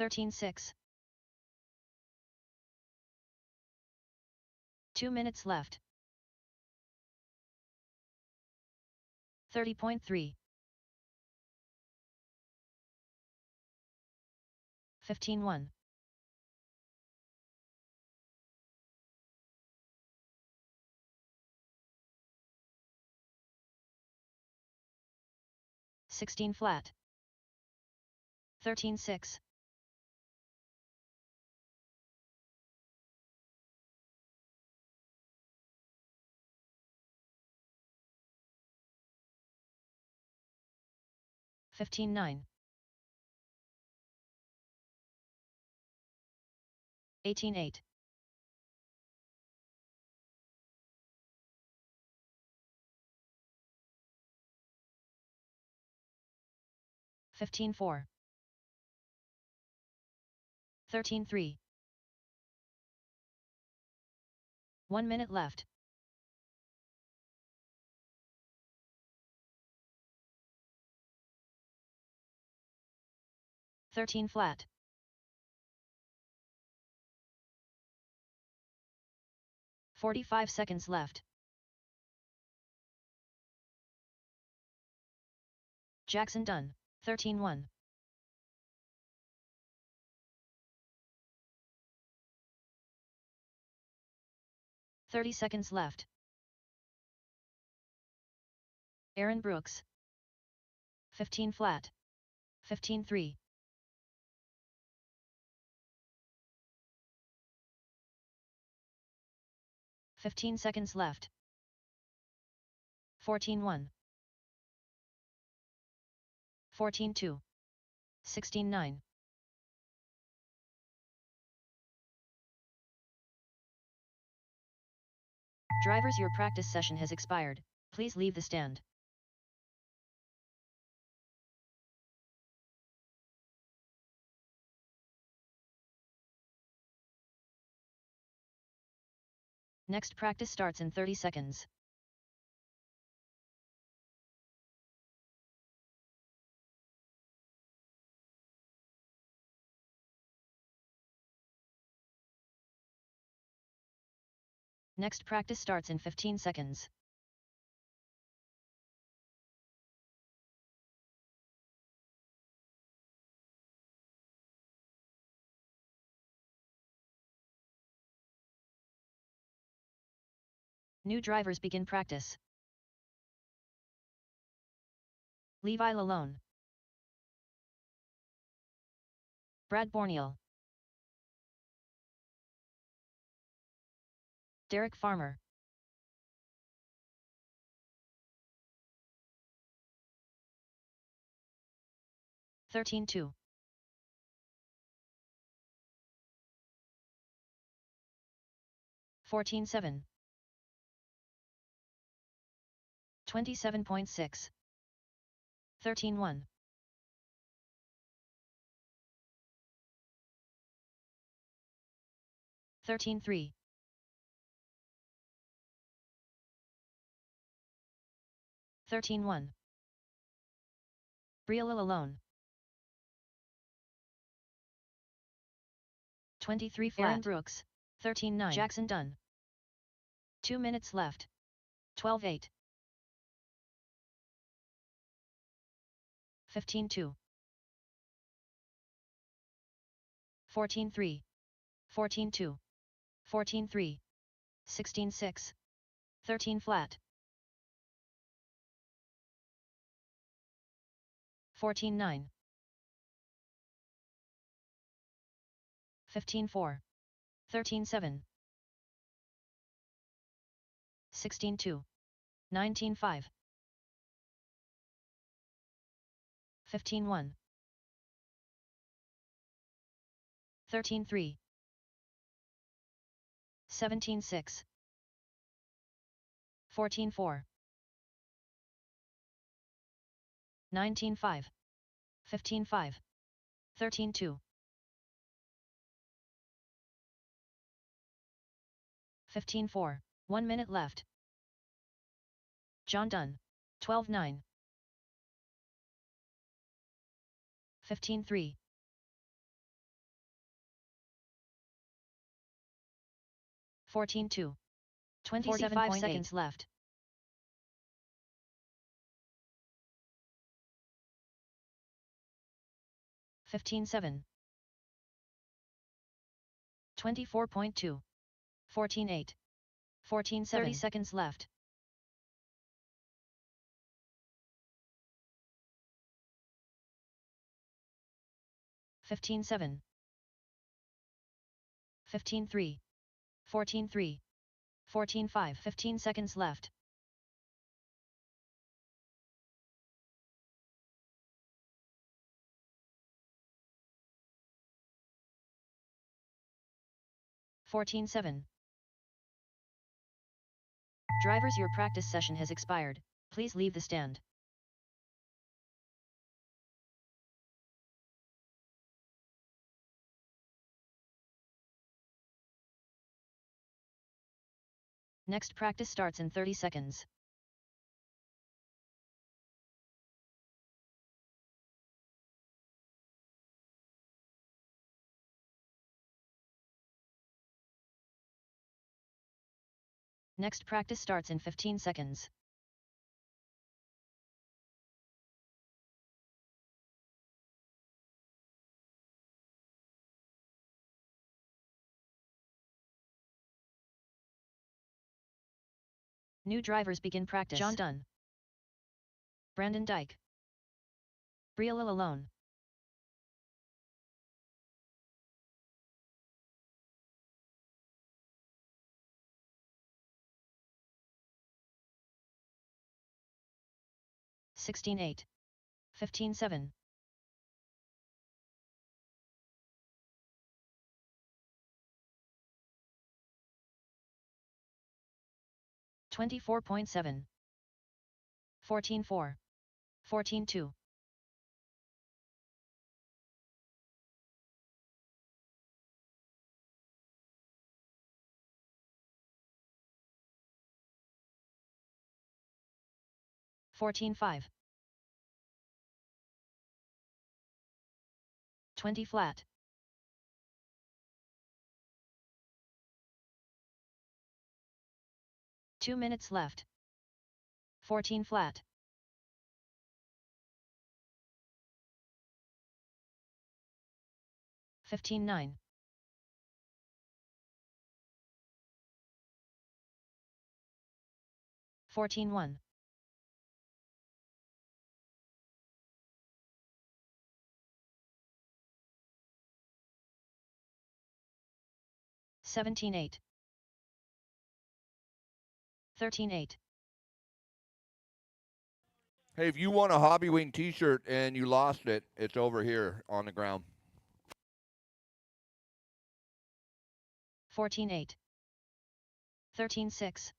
13-6. 2 minutes left. 30.3. 15-1. 16 flat. 13-6. 15-9. 18-8. 15-4. 13-3. 1 minute left. 13 flat. 45 seconds left. Jackson done. 13-1. 30 seconds left. Aaron Brooks. 15 flat. 15-3. 15 seconds left. 14-1. 14-2. 16-9. Drivers, your practice session has expired. Please leave the stand. Next practice starts in 30 seconds. Next practice starts in 15 seconds. New drivers begin practice. Levi Lalone, Brad Borneal, Derek Farmer, (13-2), 14-7, 27.6, 13-1, 13-3, 13-1. Briella Lalone, 23 flat. Aaron Brooks, 13-9. Jackson Dunn, 2 minutes left. 12-8, 15-2, 14-3, 14-2, 14-3, 16-6, 13 flat, 14-9, 15-4, 13-7, 16-2, 19-5, 15-1, 13-3, 17-6, 14-4, 19-5, 15-5, 13-2, 15-4, 1 minute left. John Dunn, 12-9, 15-3, 14-2, 27.5 seconds left. (15-7), 24.2, 14-8, 14-7, 30 seconds left. (15-7), 15-3, 14-3, 14-5, 15 seconds left. (14-7). Drivers, your practice session has expired. Please leave the stand. Next practice starts in 30 seconds. Next practice starts in 15 seconds. New drivers begin practice. John Dunn, Brandon Dyke, Briella Lalone, (16-8), 15-7, 24.7, 14-4, 14-2, 14-5, 20 flat, 2 minutes left. 14 flat. 15-9. 14-1. 17-8. 13-8. Hey, if you want a Hobby Wing t-shirt and you lost it, it's over here on the ground. 14-8. 13-6.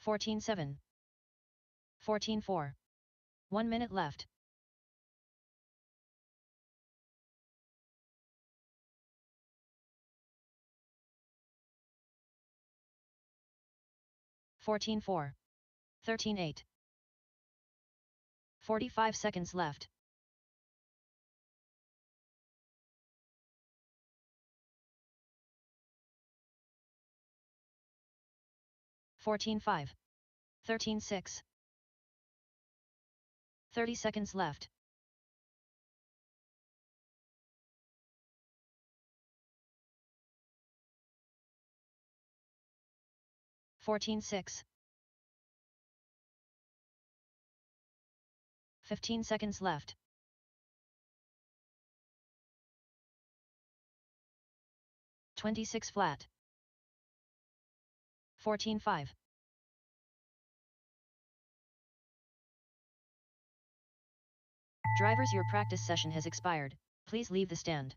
14-7. 14-4. 1 minute left. 14-4. 13-8. 45 seconds left. 14-5. 13-6. 30 seconds left. 14-6. 15 seconds left. 26 flat. 14-5. 'Drivers, your practice session has expired. Please leave the stand.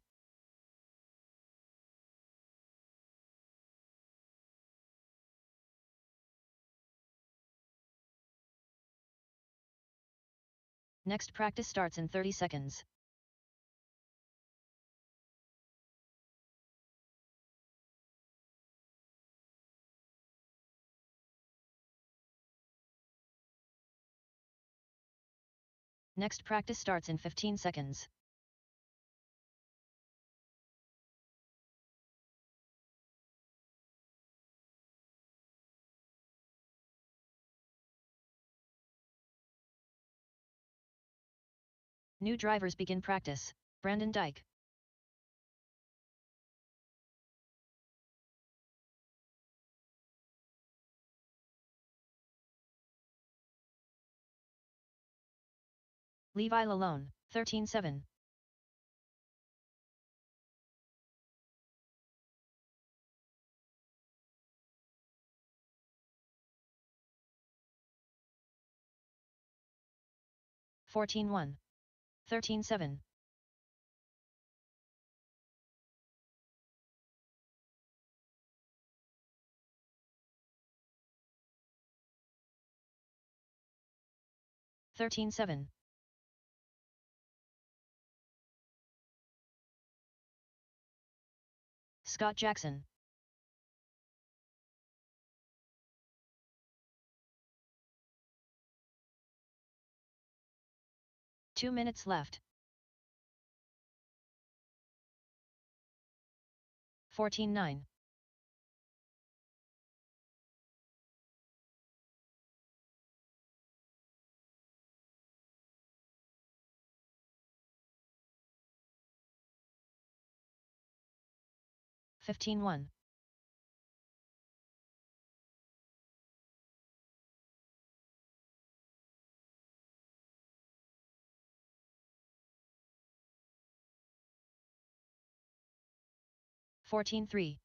Next practice starts in 30 seconds. Next practice starts in 15 seconds. New drivers begin practice. Brandon Dyke. Levi Lalone, 13-7. 14-1. 13-7. 13-7. 'Scott Jackson. 2 minutes left. 14-9. 15-1. 14-3.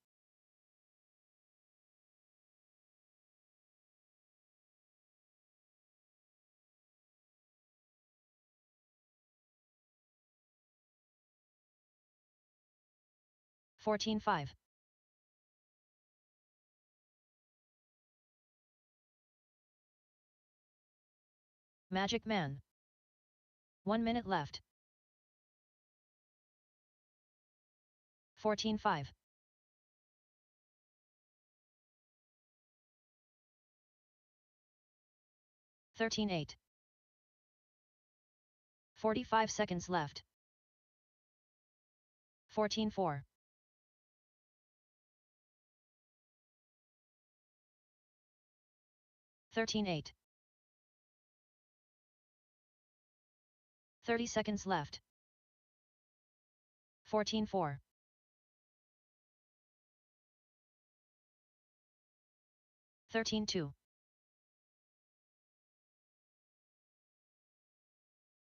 14-5. 'Magic Man. 1 minute left. 14-5. 45 seconds left. 14-4. 13-8. 30 seconds left. 14-4. 13-2.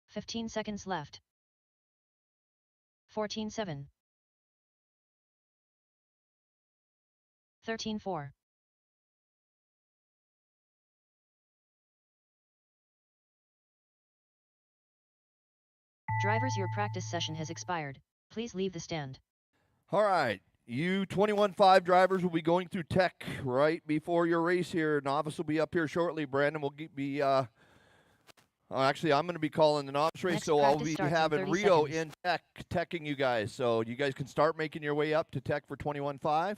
15 seconds left. 14-7. 13-4. Drivers, your practice session has expired. Please leave the stand. All right. You 21.5 drivers will be going through tech right before your race here. Novice will be up here shortly. Brandon will be actually, I'm going to be calling the novice race, Next so I'll practice be starts in having 30 Rio seconds. in teching you guys. So you guys can start making your way up to tech for 21.5.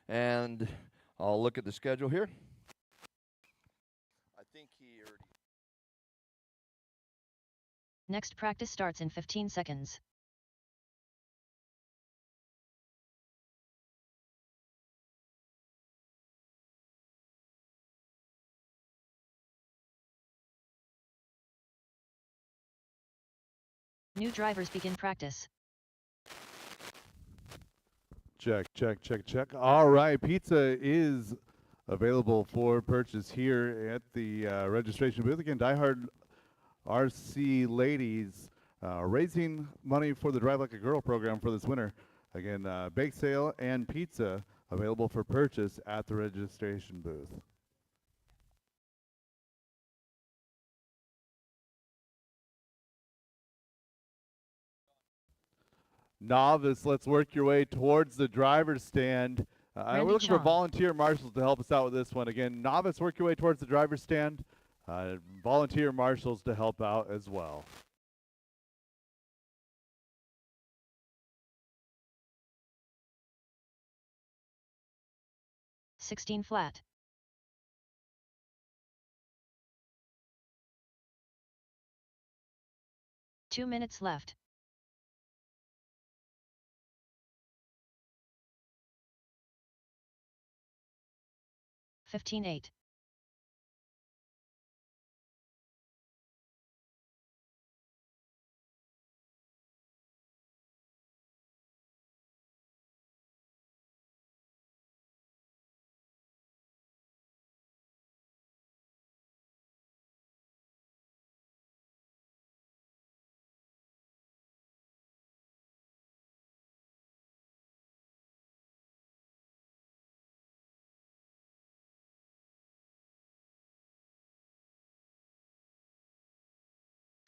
And I'll look at the schedule here. I think he already... Next practice starts in 15 seconds. New drivers begin practice. Check, check, check, check. All right, pizza is available for purchase here at the registration booth. Again, DieHard RC Ladies raising money for the Drive Like a Girl program for this winter. Again, bake sale and pizza available for purchase at the registration booth. Novice, let's work your way towards the driver's stand. We're looking for volunteer marshals to help us out with this one. Again, novice, work your way towards the driver's stand. Volunteer marshals to help out as well. $16 flat. Two minutes left. 15-8.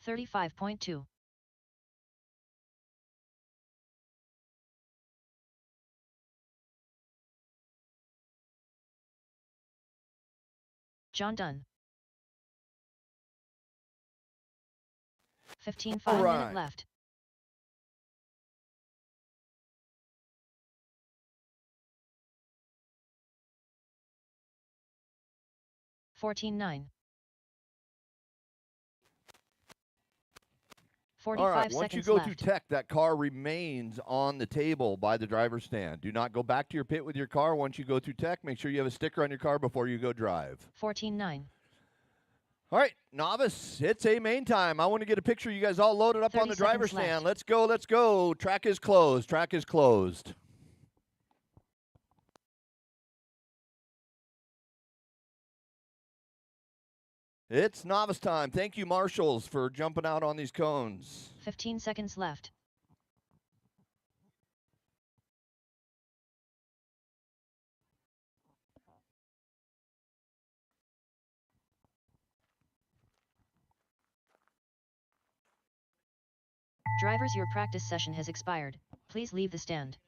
35.2. 'John Dunn. 15.5 minute left. $14.9. 45 All right, once you go left. through tech, that car remains on the table by the driver's stand. Do not go back to your pit with your car. Once you go through tech, make sure you have a sticker on your car before you go drive. 14.9. All right, novice, it's A main time. I want to get a picture of you guys all loaded up on the driver's stand. Let's go, let's go. Track is closed. Track is closed. It's novice time. Thank you, marshals, for jumping out on these cones. 15 seconds left. Drivers, your practice session has expired. Please leave the stand.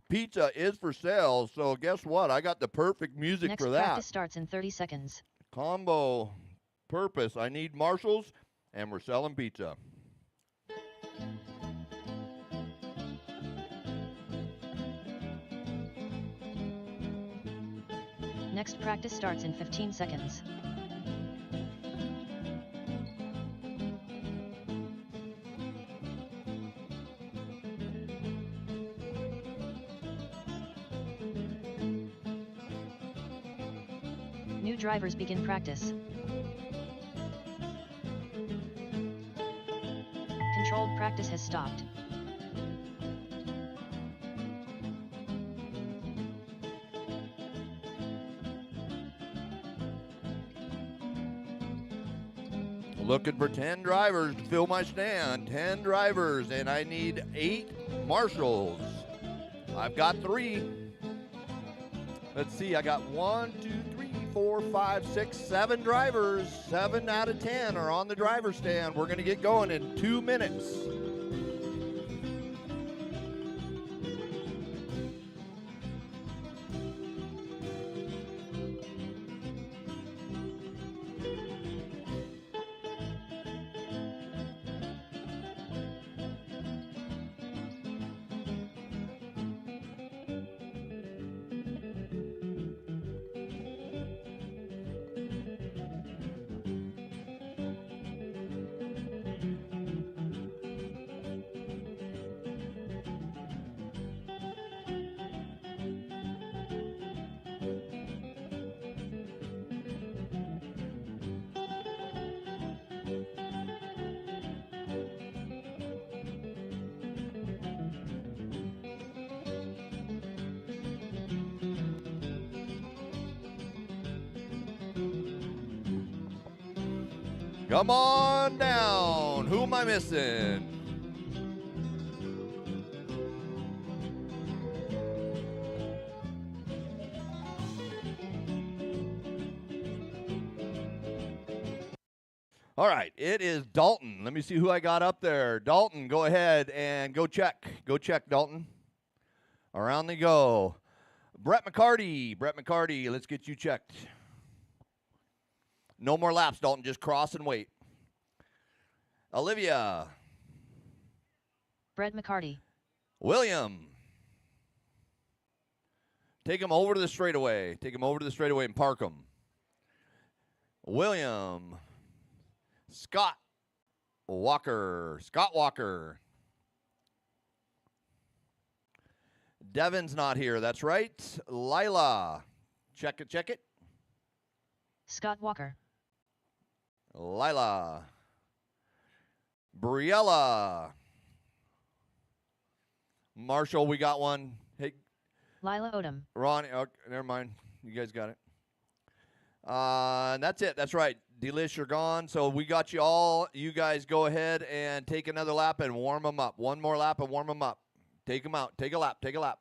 Pizza is for sale, so guess what? I got the perfect music for that. Next practice starts in 30 seconds. Combo purpose. I need marshals, and we're selling pizza. Next practice starts in 15 seconds. New drivers begin practice. Controlled practice has stopped. Looking for 10 drivers to fill my stand. 10 drivers, and I need 8 marshals. I've got 3. Let's see, I got 1, 2, 3, 4, 5, 6, 7 drivers. 7 out of 10 are on the driver stand. We're going to get going in 2 minutes. Come on down. Who am I missing? All right, it is Dalton. Let me see who I got up there. Dalton, go ahead and go check. Go check, Dalton. Around they go. Brett McCarty. Brett McCarty, let's get you checked. No more laps, Dalton. Just cross and wait. Olivia. Brett McCarty. William. Take him over to the straightaway. Take him over to the straightaway and park him. William. Scott Walker. Scott Walker. Devin's not here. That's right. Lila. Check it, check it. Scott Walker. Lila. Briella. Marshall, we got one. Hey, Lila Odom. Ronnie, oh, never mind. You guys got it. And that's it. That's right. Delish, you're gone. So we got you all. You guys go ahead and take another lap and warm them up. One more lap and warm them up. Take them out. Take a lap. Take a lap.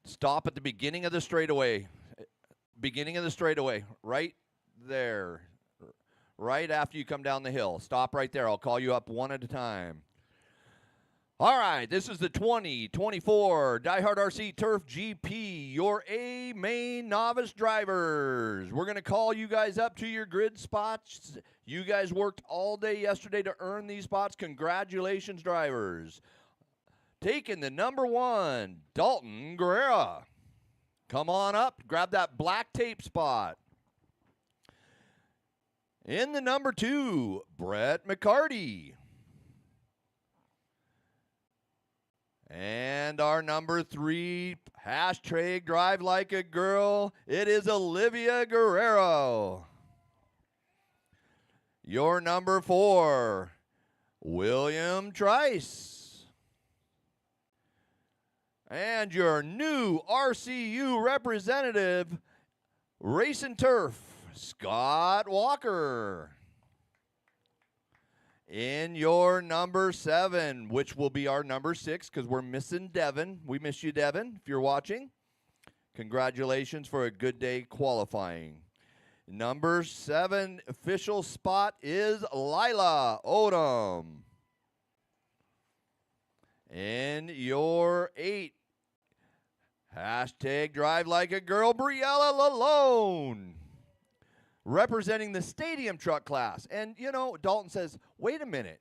Stop at the beginning of the straightaway. Beginning of the straightaway. Right there. Right after you come down the hill. Stop right there. I'll call you up one at a time. All right. This is the 2024 DieHard RC Turf GP. Your A main novice drivers. We're going to call you guys up to your grid spots. You guys worked all day yesterday to earn these spots. Congratulations, drivers. Taking the number 1, Dalton Guerrera. Come on up. Grab that black tape spot. In the number 2, Brett McCarty. And our number 3, hashtag drive like a girl. It is Olivia Guerrero. Your number 4, William Trice. And your new RCU representative, Race and Turf, Scott Walker. In your number 7, which will be our number 6, because we're missing Devin. We miss you, Devin, if you're watching. Congratulations for a good day qualifying. Number 7 official spot is Lila Odom. In your 8, hashtag drive like a girl, Briella Lalone. Representing the stadium truck class. And, you know, Dalton says, wait a minute.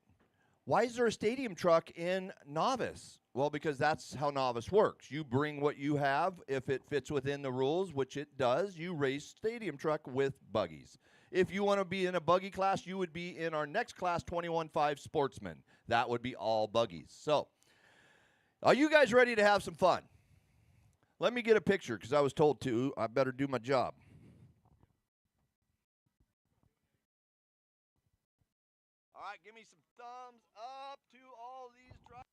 Why is there a stadium truck in Novice? Well, because that's how Novice works. You bring what you have. If it fits within the rules, which it does, you race stadium truck with buggies. If you want to be in a buggy class, you would be in our next class, 21.5 Sportsman. That would be all buggies. So, are you guys ready to have some fun? Let me get a picture because I was told to. I better do my job. All right, give me some thumbs up to all these drivers.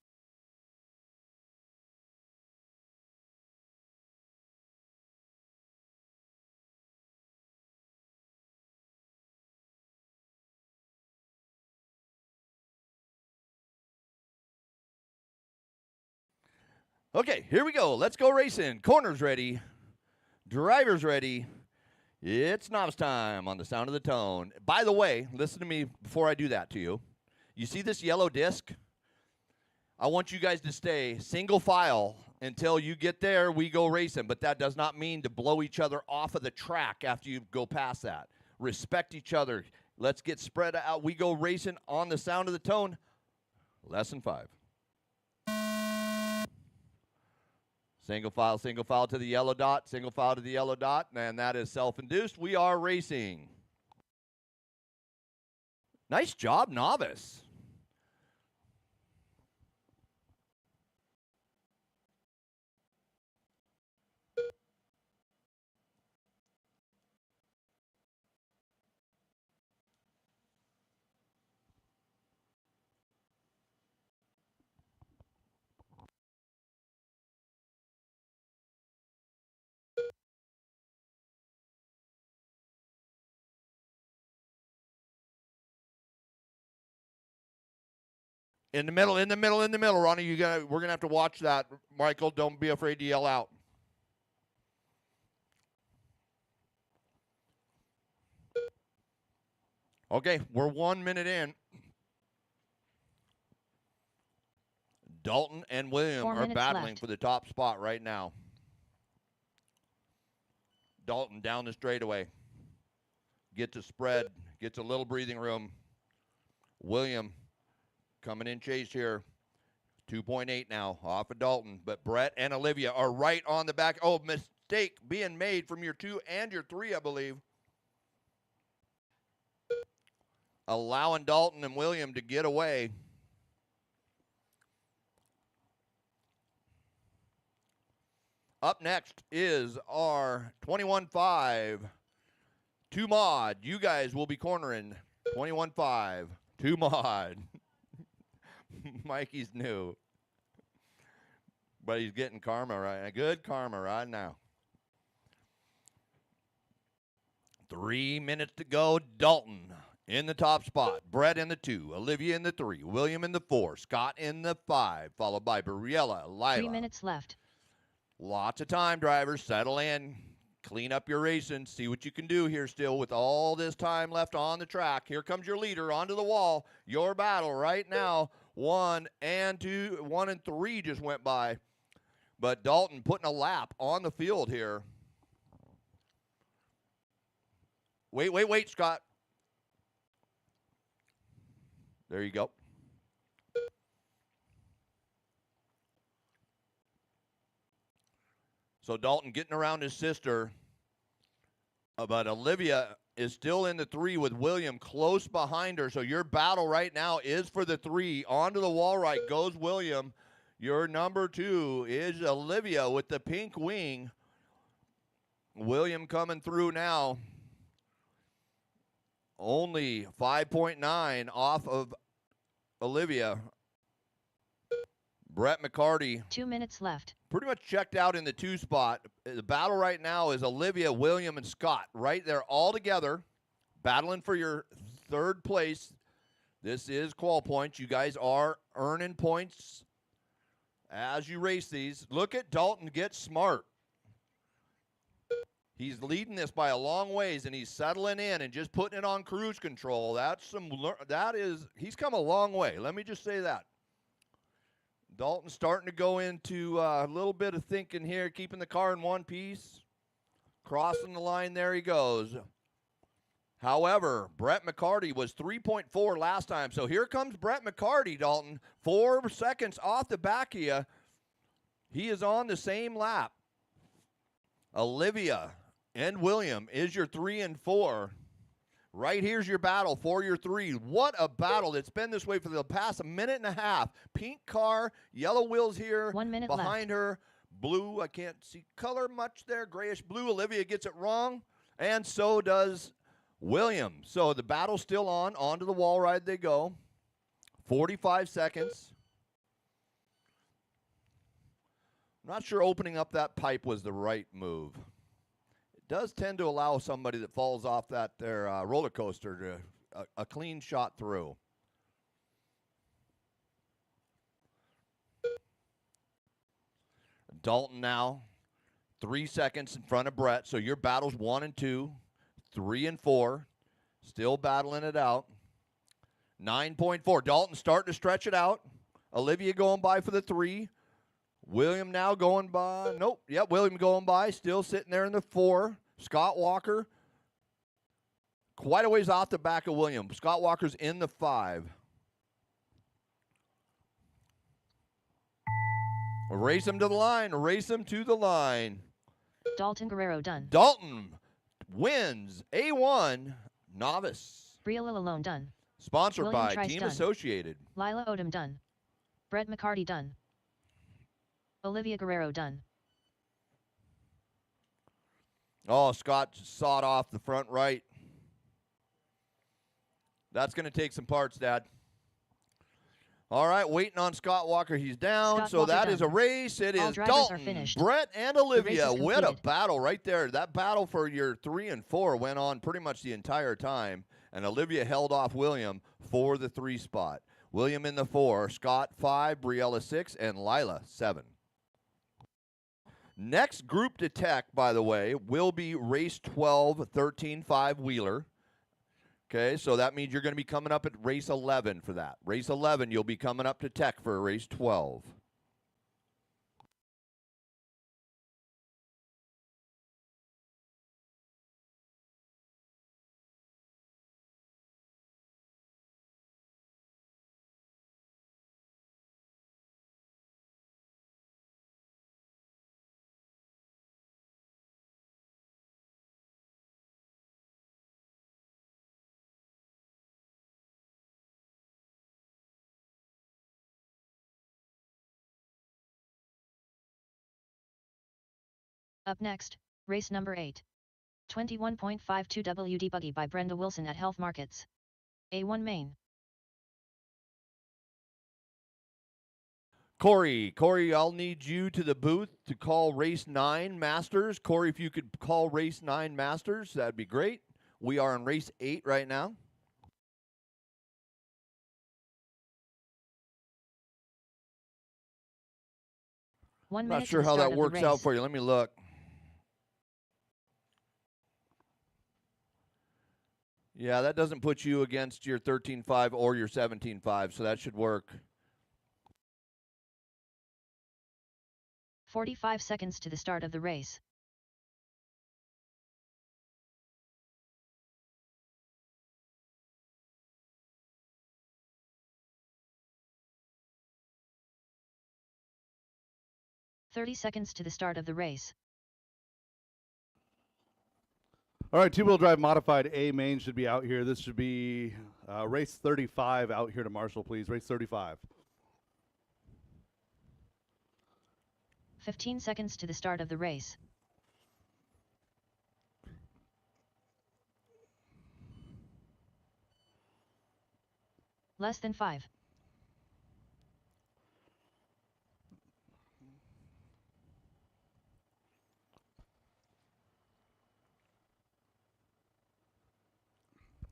Okay, here we go. Let's go racing. Corners ready. Drivers ready. It's Novice time on the sound of the tone. By the way, listen to me before I do that to you. You see this yellow disc? I want you guys to stay single file until you get there. We go racing, but that does not mean to blow each other off of the track after you go past that. Respect each other. Let's get spread out. We go racing on the sound of the tone. Lesson 5. Single file to the yellow dot, single file to the yellow dot, and that is self-induced. We are racing. Nice job, Novice. In the middle, Ronnie. We're gonna have to watch that. Michael, don't be afraid to yell out. Okay, we're 1 minute in. Dalton and William are battling for the top spot right now. Dalton down the straightaway. Gets a spread, gets a little breathing room. William coming in chase here. 2.8 now off of Dalton. But Brett and Olivia are right on the back. Oh, mistake being made from your 2 and your 3, I believe. Allowing Dalton and William to get away. Up next is our 21.5 2 mod. You guys will be cornering 21.5 2 mod. Mikey's new. But he's getting karma right. Good karma right now. 3 minutes to go. Dalton in the top spot. Brett in the 2. Olivia in the 3. William in the 4. Scott in the 5. Followed by Briella, Lila. 3 minutes left. Lots of time, drivers. Settle in. Clean up your racing. See what you can do here still with all this time left on the track. Here comes your leader onto the wall. Your battle right now. 1 and 2. 1 and 3 just went by. But Dalton putting a lap on the field here. Wait, Scott. There you go. So Dalton getting around his sister. But Olivia is still in the 3 with William close behind her. So your battle right now is for the 3. Onto the wall right goes William. Your number 2 is Olivia with the pink wing. William coming through now. Only 5.9 off of Olivia. Brett McCarty. 2 minutes left. Pretty much checked out in the 2 spot. The battle right now is Olivia, William, and Scott. Right there all together. Battling for your 3rd place. This is qual points. You guys are earning points as you race these. Look at Dalton get smart. He's leading this by a long ways, and he's settling in and just putting it on cruise control. He's come a long way. Let me just say that. Dalton's starting to go into a little bit of thinking here, keeping the car in one piece. Crossing the line, there he goes. However, Brett McCarty was 3.4 last time. So here comes Brett McCarty, Dalton. 4 seconds off the back of you. He is on the same lap. Olivia and William is your 3 and 4. Right here's your battle for your 3. What a battle. It's been this way for the past minute and a half. Pink car, yellow wheels here. 1 minute behind left. her. Blue, I can't see color much there. Grayish blue. Olivia gets it wrong. And so does William. So the battle's still on. Onto the wall ride they go. 45 seconds. I'm not sure opening up that pipe was the right move. It does tend to allow somebody that falls off that their roller coaster to a clean shot through. Dalton now 3 seconds in front of Brett. So your battle's 1 and 2, 3 and 4. Still battling it out. 9.4. Dalton starting to stretch it out. Olivia going by for the 3. William now going by. Nope. Yep, William going by. Still sitting there in the 4. Scott Walker quite a ways off the back of William. Scott Walker's in the 5. Race him to the line. Race him to the line. Dalton Guerrero done. Dalton wins A1 Novice. Bria Alone done. Sponsored William by Trice Team done. Associated. Lila Odom done. Brett McCarty done. Olivia Guerrero done. Oh, Scott just sawed off the front right. That's going to take some parts, Dad. All right, waiting on Scott Walker. He's down. Scott so Walker that done. is a race. It All is drivers are Dalton, finished. Brett, and race Olivia. is What a completed. battle right there. That battle for your 3 and 4 went on pretty much the entire time. And Olivia held off William for the 3 spot. William in the 4, Scott 5, Briella 6, and Lila 7. Next group to tech, by the way, will be race 12, 13-5 Wheeler. Okay, so that means you're going to be coming up at race 11 for that. Race 11, you'll be coming up to tech for race 12. Up next, race number 8. 21.52 WD Buggy by Brenda Wilson at Health Markets. A1 Main. Corey, I'll need you to the booth to call race 9 Masters. Corey, if you could call race 9 Masters, that'd be great. We are in race 8 right now. One I'm minute not sure to the how start that of the works out race. for you. Let me look. Yeah, that doesn't put you against your 13.5 or your 17.5, so that should work. 45 seconds to the start of the race. "30 seconds to the start of the race. All right, two-wheel drive modified A main should be out here. This should be race 35 out here to Marshall, please. Race 35. 15 seconds to the start of the race. Less than 5.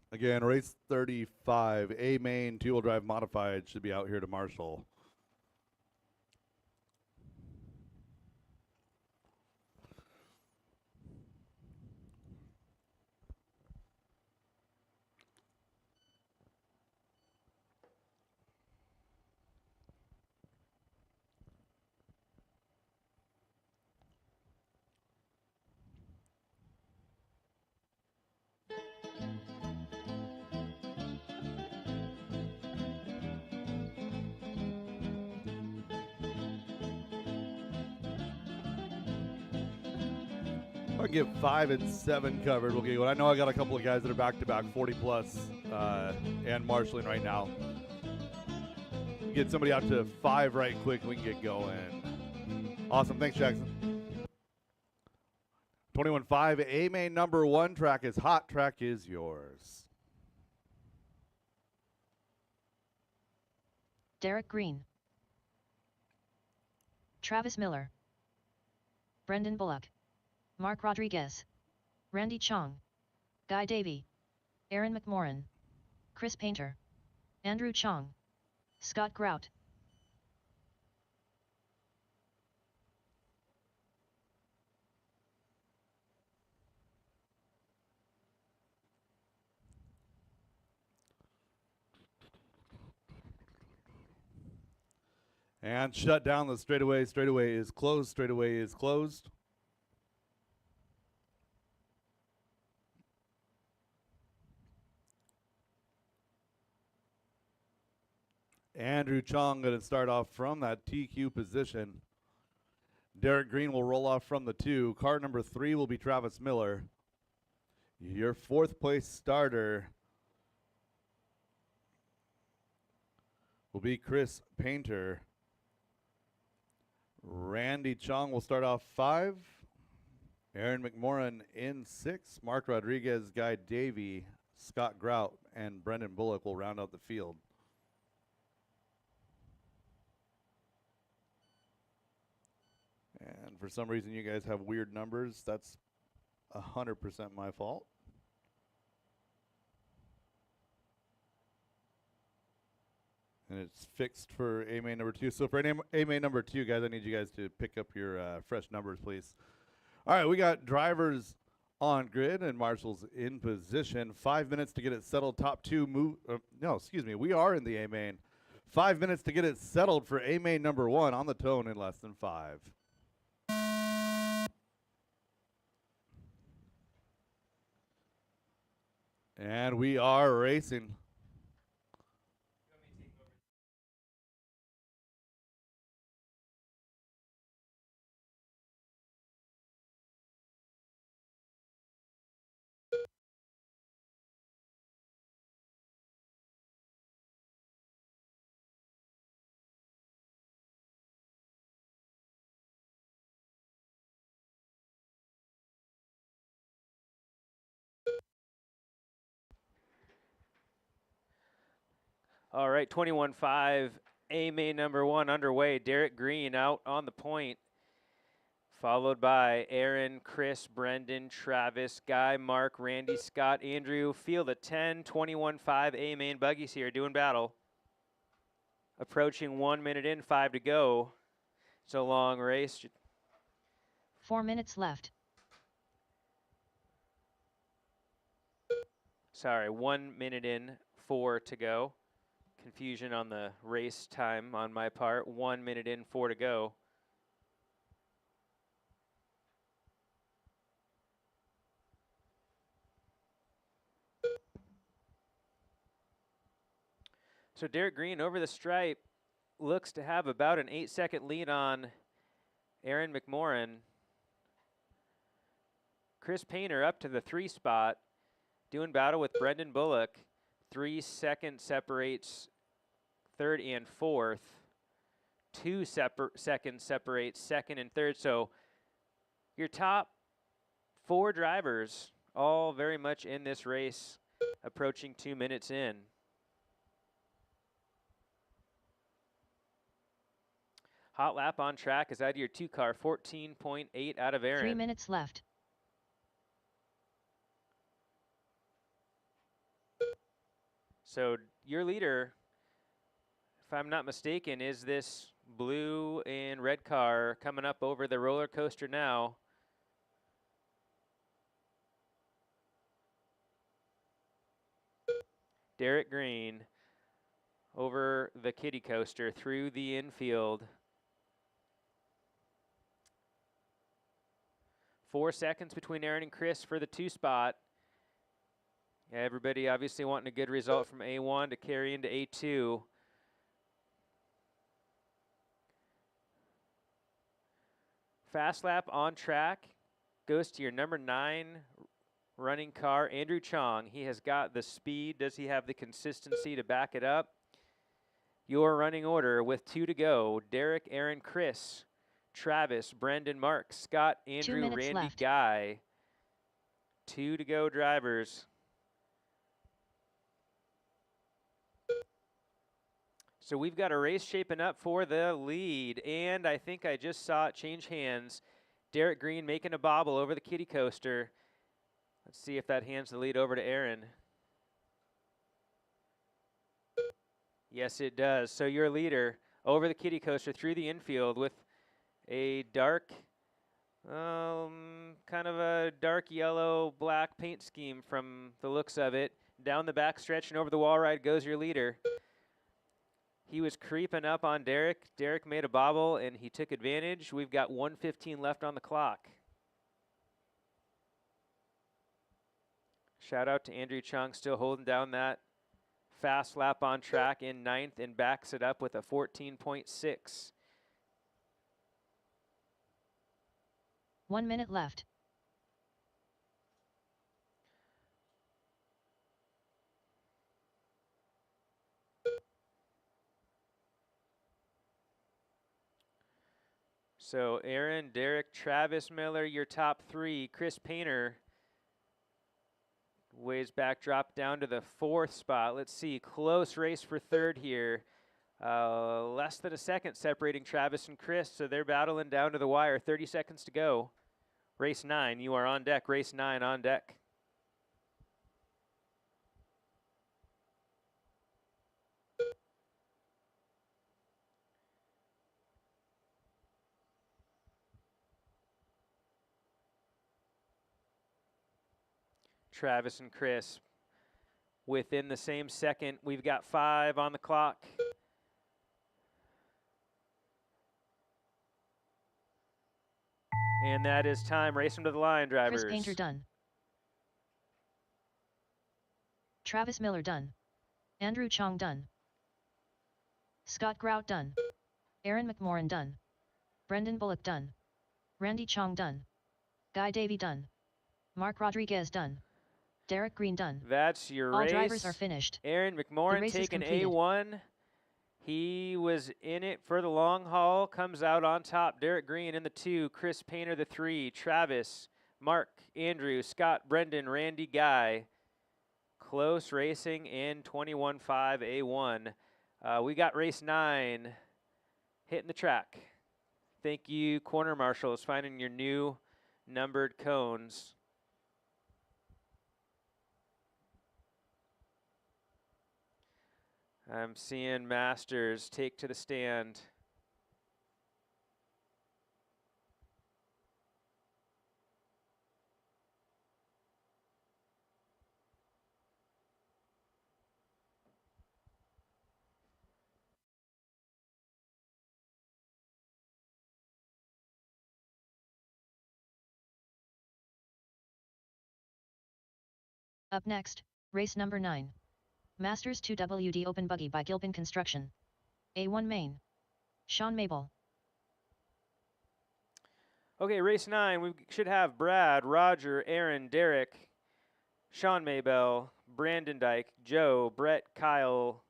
Again, race 35, A main, two-wheel drive modified should be out here to Marshall. I'll get 5 and 7 covered. We'll get going. I know I got a couple of guys that are back-to-back 40-plus and marshaling right now. Get somebody out to 5 right quick, we can get going. Awesome. Thanks, Jackson. 21.5, A main number 1. Track is hot. Track is yours. Derek Green, Travis Miller, Brendan Bullock, Mark Rodriguez, Randy Chong, Guy Davey, Aaron McMorran, Chris Painter, Andrew Chong, Scott Grout. And shut down the straightaway. Straightaway is closed. Straightaway is closed. Andrew Chong going to start off from that TQ position. Derek Green will roll off from the 2. Car number 3 will be Travis Miller. Your 4th place starter will be Chris Painter. Randy Chong will start off 5. Aaron McMorran in 6. Mark Rodriguez, Guy Davey, Scott Grout, and Brendan Bullock will round out the field. And for some reason you guys have weird numbers. That's 100% my fault. And it's fixed for A main number 2. So for A main number 2, guys, I need you guys to pick up your fresh numbers, please. All right, we got drivers on grid and marshals in position. 5 minutes to get it settled. Top 2 move. No, excuse me. We are in the A main. 5 minutes to get it settled for A main number 1 on the tone in less than 5. And we are racing. All right, 21.5, A main number 1 underway. Derek Green out on the point, followed by Aaron, Chris, Brendan, Travis, Guy, Mark, Randy, Scott, Andrew. Field at 10, 21.5, A main buggies here doing battle. Approaching 1 minute in, 5 to go. It's a long race. 4 minutes left. Sorry, 1 minute in, 4 to go. Confusion on the race time on my part. 1 minute in, 4 to go. So Derek Green over the stripe looks to have about an 8-second lead on Aaron McMorran. Chris Painter up to the 3 spot, doing battle with Brendan Bullock. 3 seconds separates third and fourth. 2 seconds separates second and third. So your top 4 drivers all very much in this race, approaching 2 minutes in. Hot lap on track is out of your 2 car, 14.8 out of Aaron. 3 minutes left. So your leader, if I'm not mistaken, is this blue and red car coming up over the roller coaster now. Derek Green over the kiddie coaster through the infield. 4 seconds between Aaron and Chris for the 2 spot. Everybody obviously wanting a good result from A1 to carry into A2. Fast lap on track goes to your number 9 running car, Andrew Chong. He has got the speed. Does he have the consistency to back it up? Your running order with 2 to go. Derek, Aaron, Chris, Travis, Brendan, Mark, Scott, Andrew, Randy, left. Guy. 2 to go drivers. So we've got a race shaping up for the lead, and I think I just saw it change hands. Derek Green making a bobble over the kiddie coaster. Let's see if that hands the lead over to Aaron. Yes, it does. So your leader over the kiddie coaster through the infield with a dark, kind of a dark yellow black paint scheme from the looks of it. Down the back stretch and over the wall ride goes your leader. He was creeping up on Derek. Derek made a bobble and he took advantage. We've got 1:15 left on the clock. Shout out to Andrew Chung, still holding down that fast lap on track in 9th and backs it up with a 14.6. 1 minute left. So Aaron, Derek, Travis Miller, your top 3. Chris Painter ways back, drop down to the 4th spot. Let's see, close race for 3rd here. Less than a second separating Travis and Chris, so they're battling down to the wire. 30 seconds to go. Race 9, you are on deck. Race 9 on deck. Travis and Chris within the same second. We've got 5 on the clock. And that is time. Race them to the line, drivers. Chris Painter done. Travis Miller done. Andrew Chong done. Scott Grout done. Aaron McMorran done. Brendan Bullock done. Randy Chong done. Guy Davey done. Mark Rodriguez done. Derek Green done. That's your All race. drivers are finished. Aaron McMorran taking A1. He was in it for the long haul. Comes out on top. Derek Green in the 2. Chris Painter the 3. Travis, Mark, Andrew, Scott, Brendan, Randy, Guy. Close racing in 21.5 A1. We got race 9 hitting the track. Thank you, corner marshals, finding your new numbered cones. I'm seeing Masters take to the stand. Up next, race number 9. Masters 2WD Open Buggy by Gilpin Construction. A1 main. Sean Mabel. Okay, race 9, we should have Brad, Roger, Aaron, Derek, Sean Maybell, Brandon Dyke, Joe, Brett, Kyle,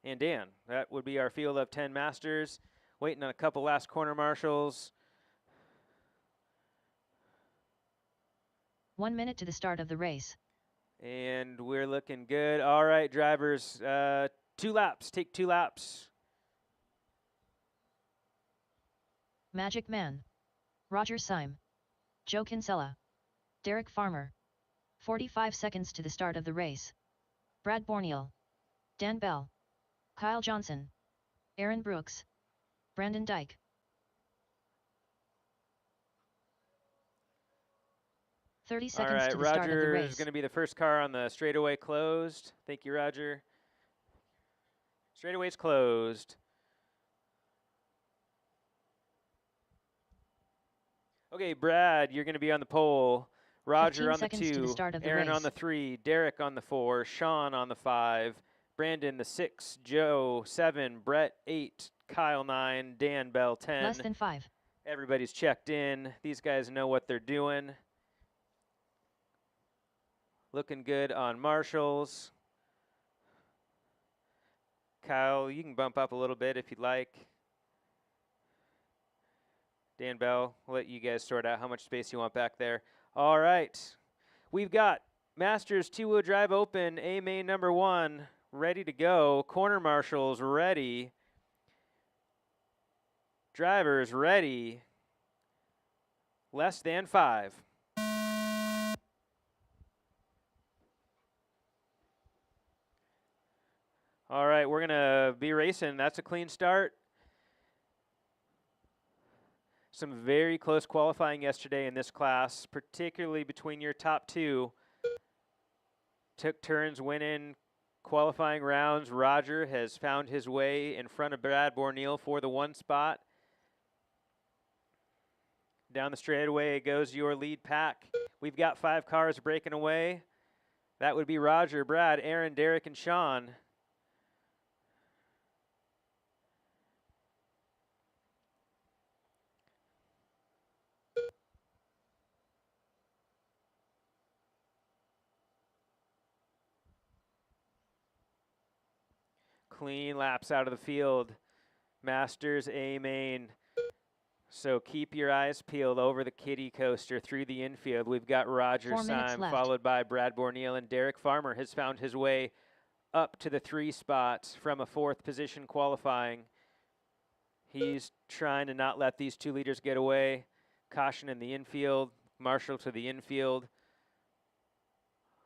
and Dan. That would be our field of 10 Masters. Waiting on a couple last corner marshals. 1 minute to the start of the race. And we're looking good. All right, drivers, 2 laps. Take 2 laps. Magic Man. Roger Syme. Joe Kinsella. Derek Farmer. 45 seconds to the start of the race. Brad Borneal. Dan Bell. Kyle Johnson. Aaron Brooks. Brandon Dyke. All 30 seconds right, to the start of the Roger race. is going to be the first car on the straightaway closed. Thank you, Roger. Straightaway's closed. Okay, Brad, you're going to be on the pole. Roger on the 2, Aaron on the 3, Derek on the 4, Sean on the 5, Brandon the 6, Joe 7, Brett 8, Kyle 9, Dan Bell 10. Less than 5. Everybody's checked in. These guys know what they're doing. Looking good on marshals. Kyle, you can bump up a little bit if you'd like. Dan Bell, I'll let you guys sort out how much space you want back there. All right. We've got Masters two-wheel drive open, A main number 1, ready to go. Corner marshals ready. Drivers ready. Less than 5. All right, we're going to be racing. That's a clean start. Some very close qualifying yesterday in this class, particularly between your top 2. Took turns winning qualifying rounds. Roger has found his way in front of Brad Borneal for the 1 spot. Down the straightaway goes your lead pack. We've got 5 cars breaking away. That would be Roger, Brad, Aaron, Derek, and Sean. Clean laps out of the field. Masters A main. So keep your eyes peeled over the kiddie coaster through the infield. We've got Roger 4 minutes Syme, left. followed by Brad Borneal, and Derek Farmer has found his way up to the 3 spots from a 4th position qualifying. He's trying to not let these 2 leaders get away. Caution in the infield. Marshall to the infield.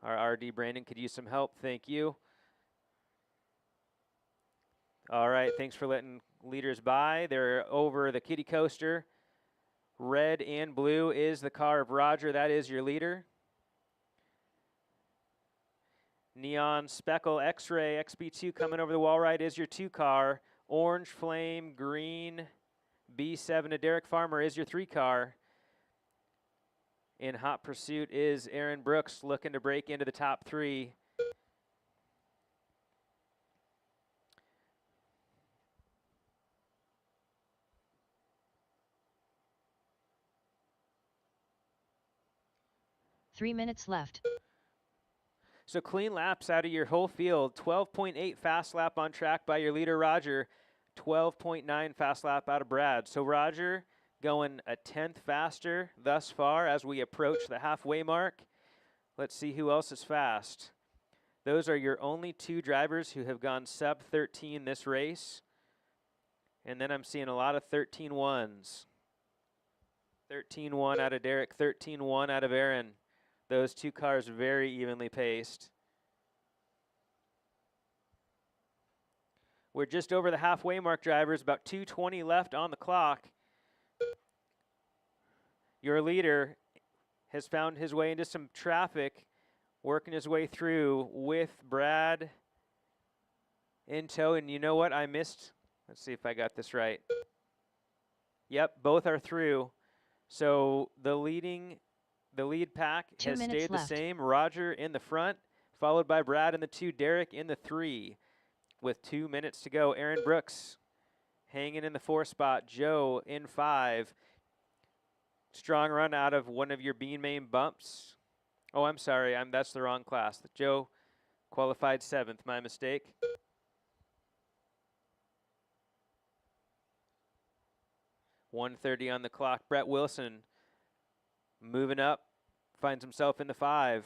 Our RD Brandon could use some help. Thank you. All right, thanks for letting leaders by. They're over the kiddie coaster. Red and blue is the car of Roger. That is your leader. Neon Speckle X-Ray XB2 coming over the wall right is your 2 car. Orange Flame Green B7 to Derek Farmer is your 3 car. In hot pursuit is Aaron Brooks looking to break into the top 3. Three minutes left. So clean laps out of your whole field. 12.8 fast lap on track by your leader, Roger. 12.9 fast lap out of Brad. So Roger going a 10th faster thus far as we approach the halfway mark. Let's see who else is fast. Those are your only 2 drivers who have gone sub 13 this race. And then I'm seeing a lot of 13-1s. 13-1 out of Derek, 13-1 out of Aaron. Those 2 cars very evenly paced. We're just over the halfway mark, drivers, about 2:20 left on the clock. Your leader has found his way into some traffic, working his way through with Brad in tow. And you know what I missed? Let's see if I got this right. Yep, both are through. So the lead pack 2 has minutes stayed left. the same. Roger in the front, followed by Brad in the 2, Derek in the 3. With 2 minutes to go, Aaron Brooks hanging in the 4 spot. Joe in 5. Strong run out of one of your Bean Main bumps. Oh, I'm sorry. That's the wrong class. Joe qualified 7th. My mistake. .130 on the clock. Brett Wilson moving up, finds himself in the 5.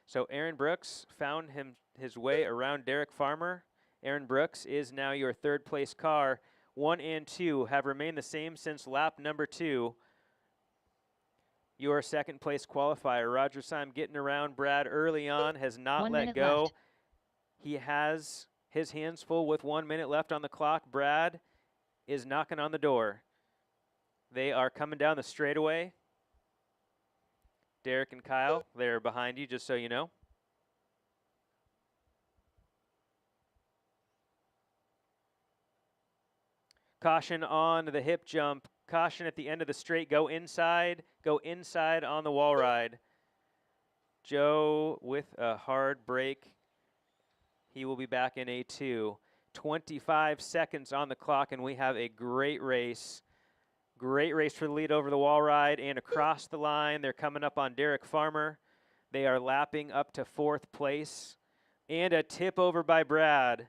So Aaron Brooks found his way around Derek Farmer. Aaron Brooks is now your 3rd place car. 1 and 2 have remained the same since lap number 2. Your 2nd place qualifier, Roger Syme, getting around Brad early on, has not 1 let minute go. left. He has his hands full with 1 minute left on the clock. Brad is knocking on the door. They are coming down the straightaway. Derek and Kyle, they're behind you, just so you know. Caution on the hip jump. Caution at the end of the straight. Go inside on the wall ride. Joe with a hard brake. He will be back in A2. 25 seconds on the clock, and we have a great race. Great race for the lead over the wall ride and across the line. They're coming up on Derek Farmer. They are lapping up to 4th place. And a tip over by Brad.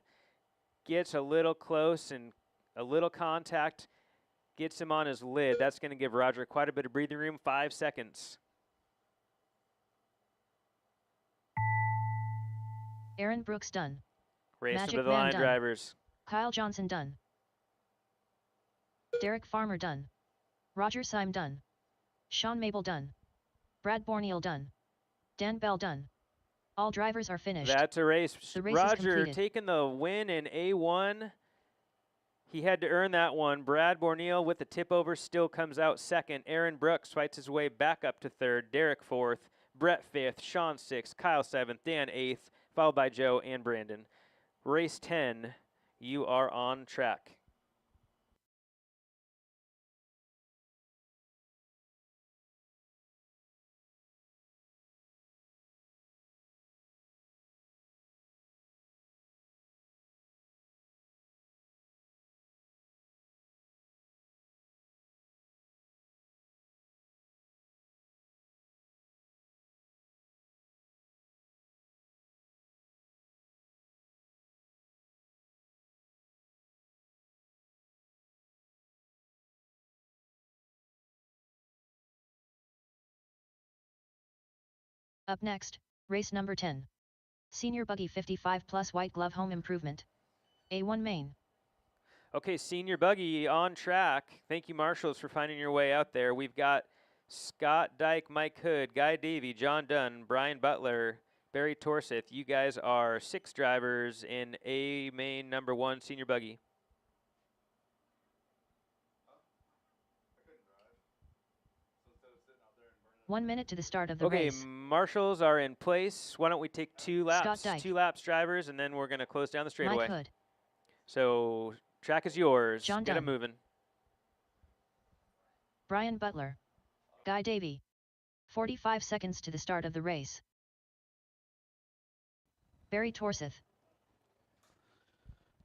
Gets a little close and a little contact. Gets him on his lid. That's going to give Roger quite a bit of breathing room. 5 seconds. Aaron Brooks done. Race Magic to the Man line, done. drivers. Kyle Johnson done. Derek Farmer done. Roger Syme done. Sean Mabel done. Brad Borneal done. Dan Bell done. All drivers are finished. That's a race. The race is Roger completed. taking the win in A1. He had to earn that one. Brad Borneal with the tip over still comes out second. Aaron Brooks fights his way back up to third. Derek 4th. Brett 5th. Sean 6th. Kyle 7th. Dan 8th. Followed by Joe and Brandon. Race 10, you are on track. Up next, race number 10. Senior Buggy 55 plus White Glove Home Improvement. A1 main. Okay, Senior Buggy on track. Thank you, Marshals, for finding your way out there. We've got Scott Dyke, Mike Hood, Guy Davey, John Dunn, Brian Butler, Barry Torseth. You guys are 6 drivers in A main number 1 Senior Buggy. 1 minute to the start of the Okay, race. Marshals are in place. Why don't we take 2 laps? Scott Dyke. 2 laps, drivers, and then we're going to close down the straightaway. Mike Hood. So, track is yours. John Get it Dunn. moving. Brian Butler. Guy Davey. 45 seconds to the start of the race. Barry Torseth.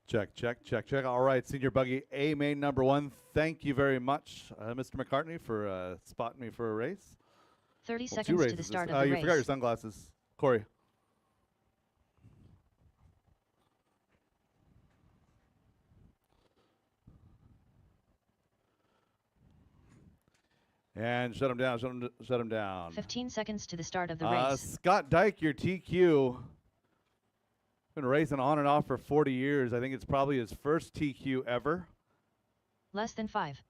Check, check, check, check. All right, Senior Buggy A main number 1. Thank you very much, Mr. McCartney, for spotting me for a race. 30 Well, 2 seconds races. to the start of the you race. forgot your sunglasses. Corey. And shut him down, shut him down. 15 seconds to the start of the race. Scott Dyke, your TQ. Been racing on and off for 40 years. I think it's probably his first TQ ever. Less than 5.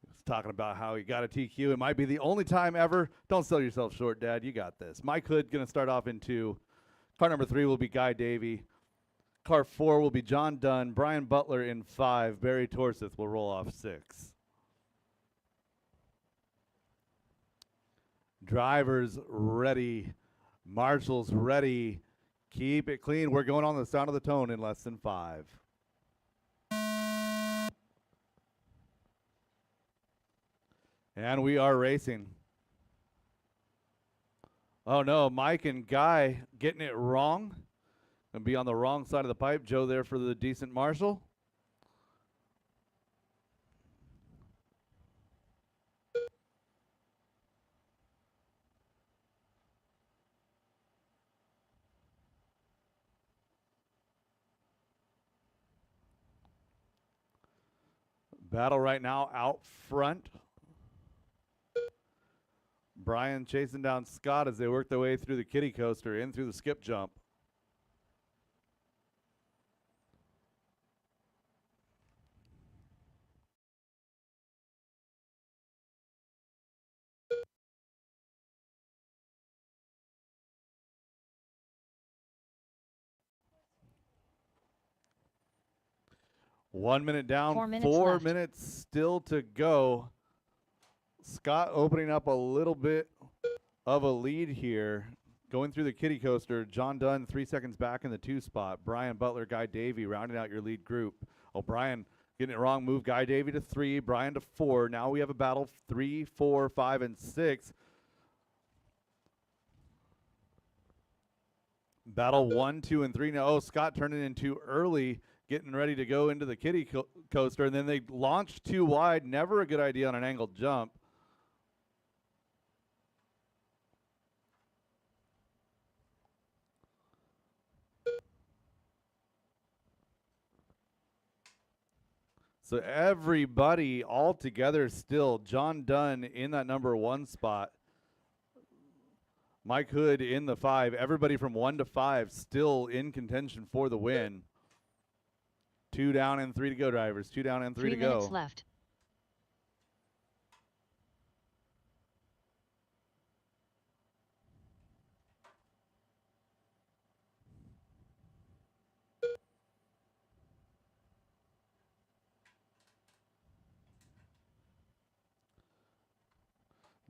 He's talking about how he got a TQ. It might be the only time ever. Don't sell yourself short, Dad. You got this. Mike Hood going to start off in 2. Car number 3 will be Guy Davey. Car 4 will be John Dunn. Brian Butler in 5. Barry Torseth will roll off 6. Drivers ready. Marshals ready. Keep it clean. We're going on the sound of the tone in less than 5. And we are racing. Oh no, Mike and Guy getting it wrong. Gonna be on the wrong side of the pipe. Joe there for the decent Marshal. Battle right now out front. Brian chasing down Scott as they work their way through the kiddie coaster, in through the skip jump. One minute down, 4 minutes four left. minutes still to go. Scott opening up a little bit of a lead here. Going through the kiddie coaster, John Dunn 3 seconds back in the 2 spot. Brian Butler, Guy Davey rounding out your lead group. Oh, Brian getting it wrong. Move Guy Davey to 3, Brian to 4. Now we have a battle 3, 4, 5, and 6. Battle 1, 2, and 3. Now, oh, Scott turning in too early, getting ready to go into the kiddie coaster, and then they launched too wide. Never a good idea on an angled jump. So everybody all together still. John Dunn in that number 1 spot. Mike Hood in the 5. Everybody from 1 to 5 still in contention for the win. 2 down and 3 to go, drivers. 2 down and 3 to go. 3 minutes left.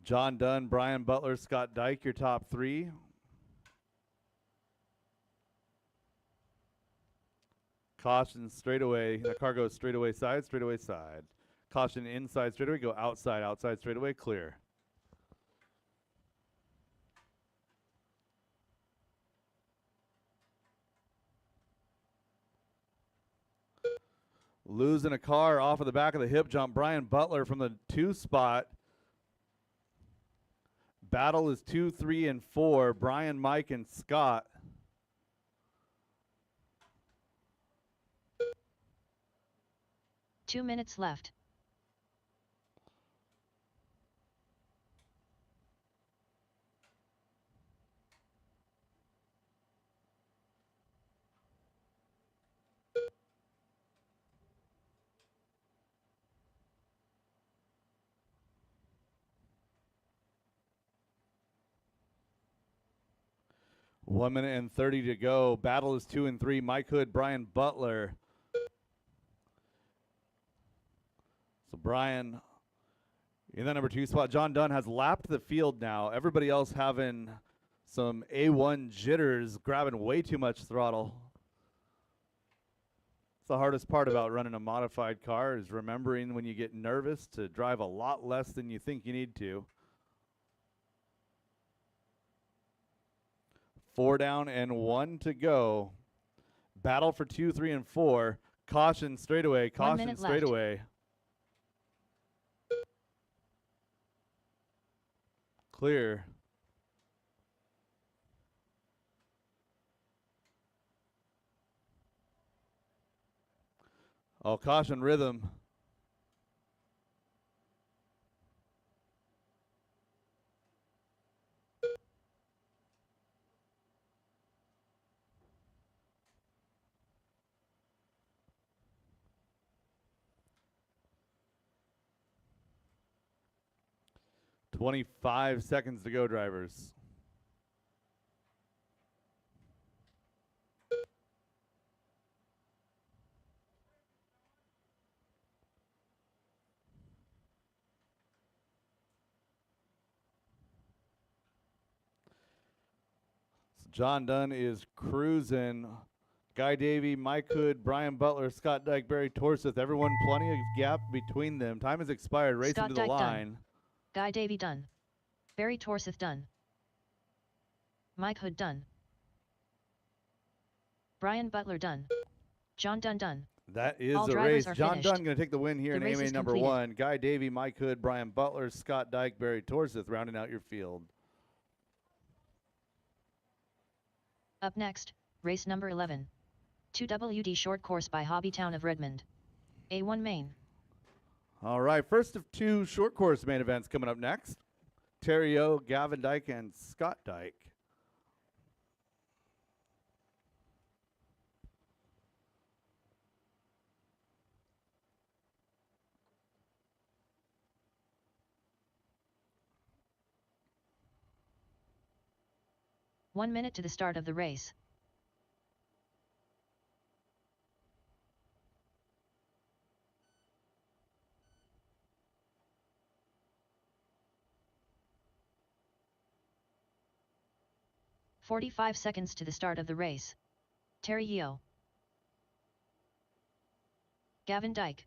John Dunn, Brian Butler, Scott Dyke, your top 3. Caution straightaway. That car goes straightaway side, straightaway side. Caution inside straightaway, go outside, outside straightaway, clear. Losing a car off of the back of the hip jump. Brian Butler from the 2 spot. Battle is 2, 3, and 4. Brian, Mike, and Scott. Two minutes left. One minute and 30 to go. Battle is 2 and 3. Mike Hood, Brian Butler. So Brian in that number 2 spot. John Dunn has lapped the field now. Everybody else having some A1 jitters, grabbing way too much throttle. It's the hardest part about running a modified car is remembering when you get nervous to drive a lot less than you think you need to. 4 down and 1 to go. Battle for 2, 3, and 4. Caution straightaway. Caution straightaway. Clear. Oh, caution rhythm. "25 seconds to go, drivers." So John Dunn is cruising. Guy Davey, Mike Hood, Brian Butler, Scott Dyke, Barry Torseth. Everyone plenty of gap between them. Time has expired. Racing Scott to the Dyke line. done. Guy Davey done. Barry Torseth done. Mike Hood done. Brian Butler done. John Dunn done. That is All the drivers race. are John finished. Dunn going to take the win here The in race AMA is number completed. 1. Guy Davey, Mike Hood, Brian Butler, Scott Dyke, Barry Torseth rounding out your field. Up next, race number 11. 2WD short course by Hobbytown of Redmond. A1 main. All right, first of 2 short course main events coming up next. Terry O, Gavin Dyke, and Scott Dyke. One minute to the start of the race. "45 seconds to the start of the race. Terry Yeo. Gavin Dyke.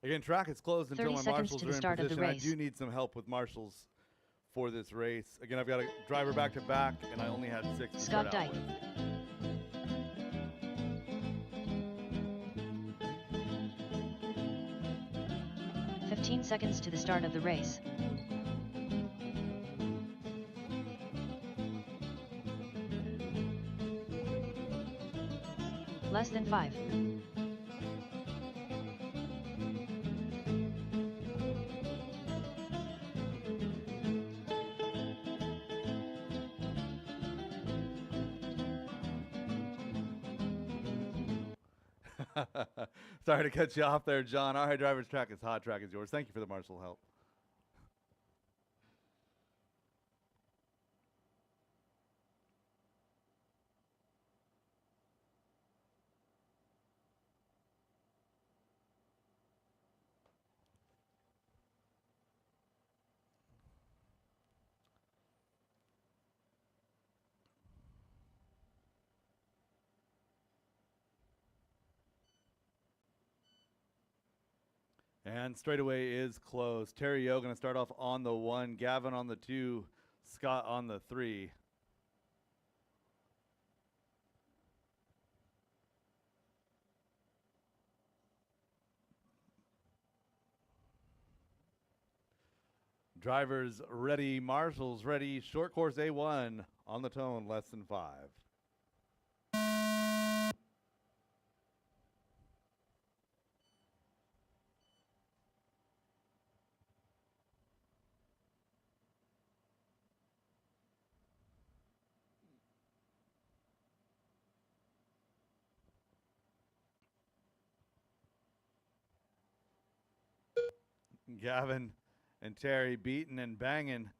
Again, track is closed until 30 my seconds marshals to are the in start of the position. I race. do need some help with marshals for this race. Again, I've got a driver back to back, and I only had 6 to Scott start out Dyke. with. 15 seconds to the start of the race. Less than 5. Sorry to cut you off there, John. Our high driver's track is hot, track is yours. Thank you for the marshal help. And straightaway is closed. Terry Yo going to start off on the 1, Gavin on the 2, Scott on the 3. Drivers ready, marshals ready, short course A1 on the tone, less than 5. Gavin and Terry beating and banging.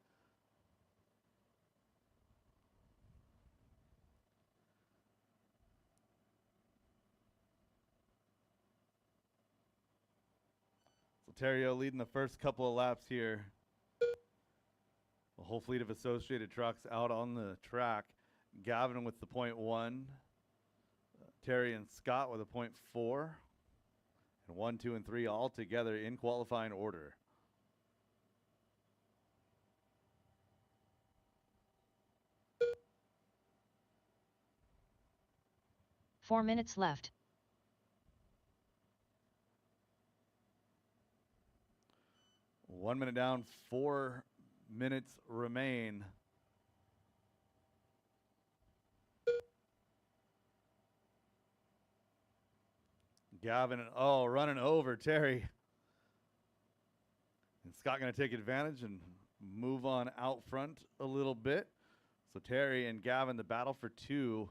So Terrio leading the first couple of laps here. The whole fleet of associated trucks out on the track. Gavin with the .1. Terry and Scott with a .4. And 1, 2, and 3 all together in qualifying order. Four minutes left. 1 minute down, 4 minutes remain. Gavin, running over Terry. And Scott going to take advantage and move on out front a little bit. So Terry and Gavin, the battle for 2.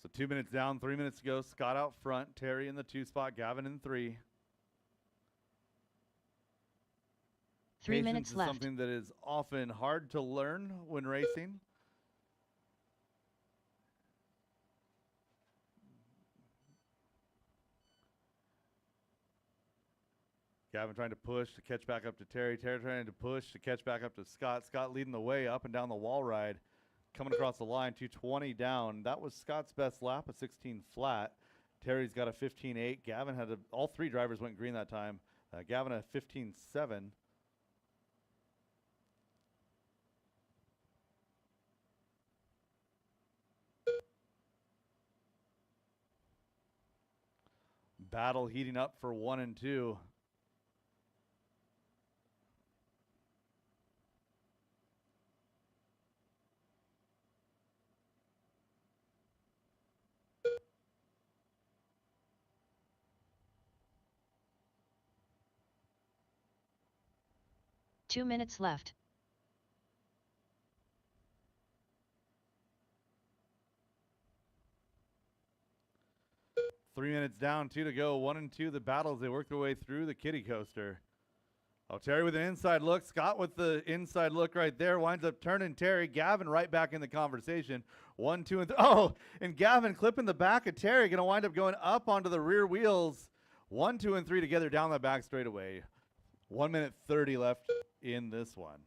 So 2 minutes down, 3 minutes to go. Scott out front, Terry in the 2 spot, Gavin in 3. 3 Patience minutes is left. something that is often hard to learn when racing. Gavin trying to push to catch back up to Terry. Terry trying to push to catch back up to Scott. Scott leading the way up and down the wall ride. Coming across the line, 2:20 down. That was Scott's best lap, a 16 flat. Terry's got a 15.8. Gavin had all 3 drivers went green that time. Gavin a 15.7. Battle heating up for 1 and 2. Two minutes left. 3 minutes down, 2 to go. 1 and 2, the battles. They work their way through the kiddie coaster. Oh, Terry with an inside look. Scott with the inside look right there. Winds up turning Terry. Gavin right back in the conversation. 1, 2, and 3. Oh, and Gavin clipping the back of Terry. Going to wind up going up onto the rear wheels. 1, 2, and 3 together down the back straightaway. 1 minute 30 left in this one.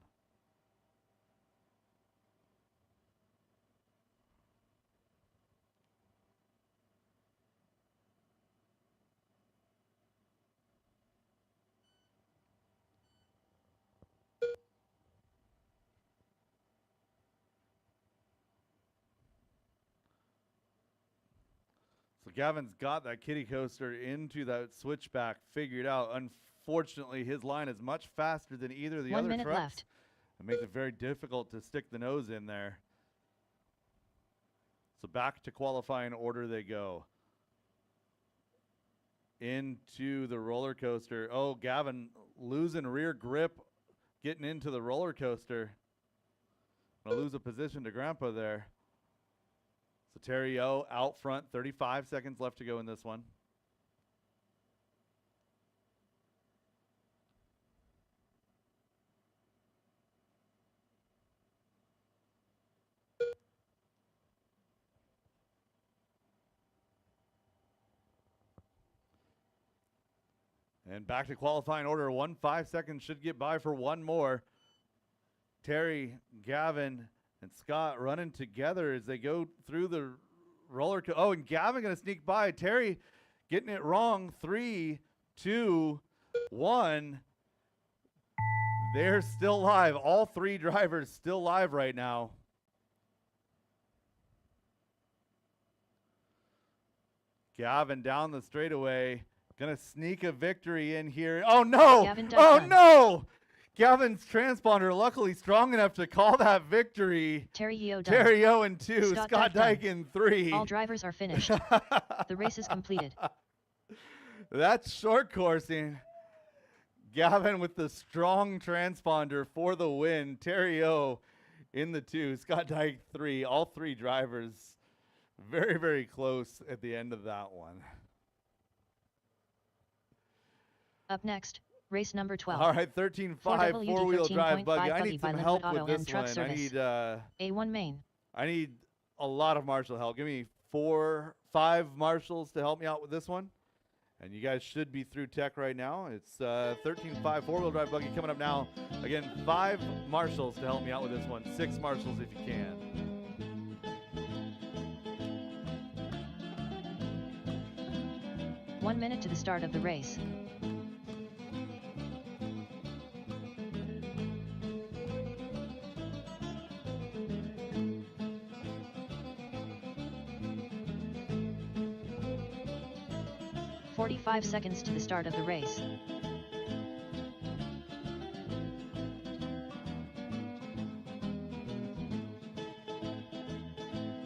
So Gavin's got that kiddie coaster into that switchback figured out. Unfortunately, his line is much faster than either of the 1 other minute trucks. left. It makes it very difficult to stick the nose in there. So back to qualifying order they go. Into the roller coaster. Oh, Gavin losing rear grip, getting into the roller coaster. Gonna lose a position to Grandpa there. So Terry O out front, 35 seconds left to go in this one. And back to qualifying order. 5 seconds should get by for one more. Terry, Gavin, and Scott running together as they go through the roller coaster. Oh, and Gavin going to sneak by. Terry getting it wrong. 3, 2, 1. They're still live. All three drivers still live right now. Gavin down the straightaway. Gonna sneak a victory in here. Oh no! Gavin Oh done. no! Gavin's transponder luckily strong enough to call that victory. Terry Yeo done. Terry O in 2, Scott Scott Dyke Dyke in 3. All drivers are finished. The race is completed. That's short coursing. Gavin with the strong transponder for the win. Terry O in the 2, Scott Dyke 3. All three drivers very, very close at the end of that one. Up next, race number 12. All right, 13.5 4WD four-wheel drive 13.5 buggy. I buggy need by some Linwood help with Auto and this Truck one. Service. A1 main. I need a lot of marshal help. Give me 5 marshals to help me out with this one. And you guys should be through tech right now. It's 13.5 four-wheel drive buggy coming up now. Again, 5 marshals to help me out with this one. 6 marshals if you can. One minute to the start of the race. "45 seconds to the start of the race.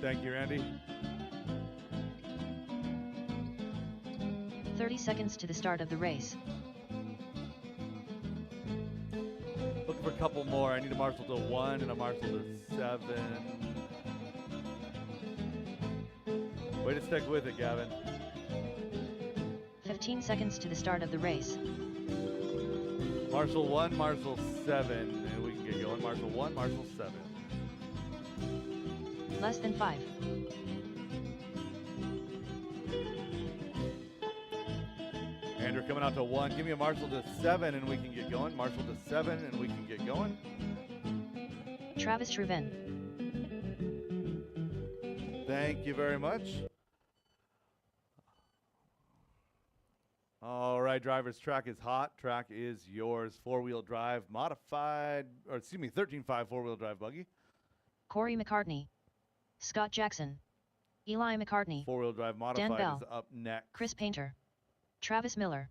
Thank you, Randy. 30 seconds to the start of the race. Looking for a couple more. I need a marshal to 1 and a marshal to 7. Way to stick with it, Gavin. 15 seconds to the start of the race. Marshal 1, Marshal 7, and we can get going. Marshal 1, Marshal 7. Less than 5. Andrew coming out to 1. Give me a marshal to 7 and we can get going. Marshal to 7 and we can get going. Travis Truven. Thank you very much. All right, drivers, track is hot. Track is yours. Four-wheel drive modified, or excuse me, 13.5 four-wheel drive buggy. Corey McCartney. Scott Jackson. Eli McCartney. Four-wheel drive modified Bell. is up next. Chris Painter. Travis Miller.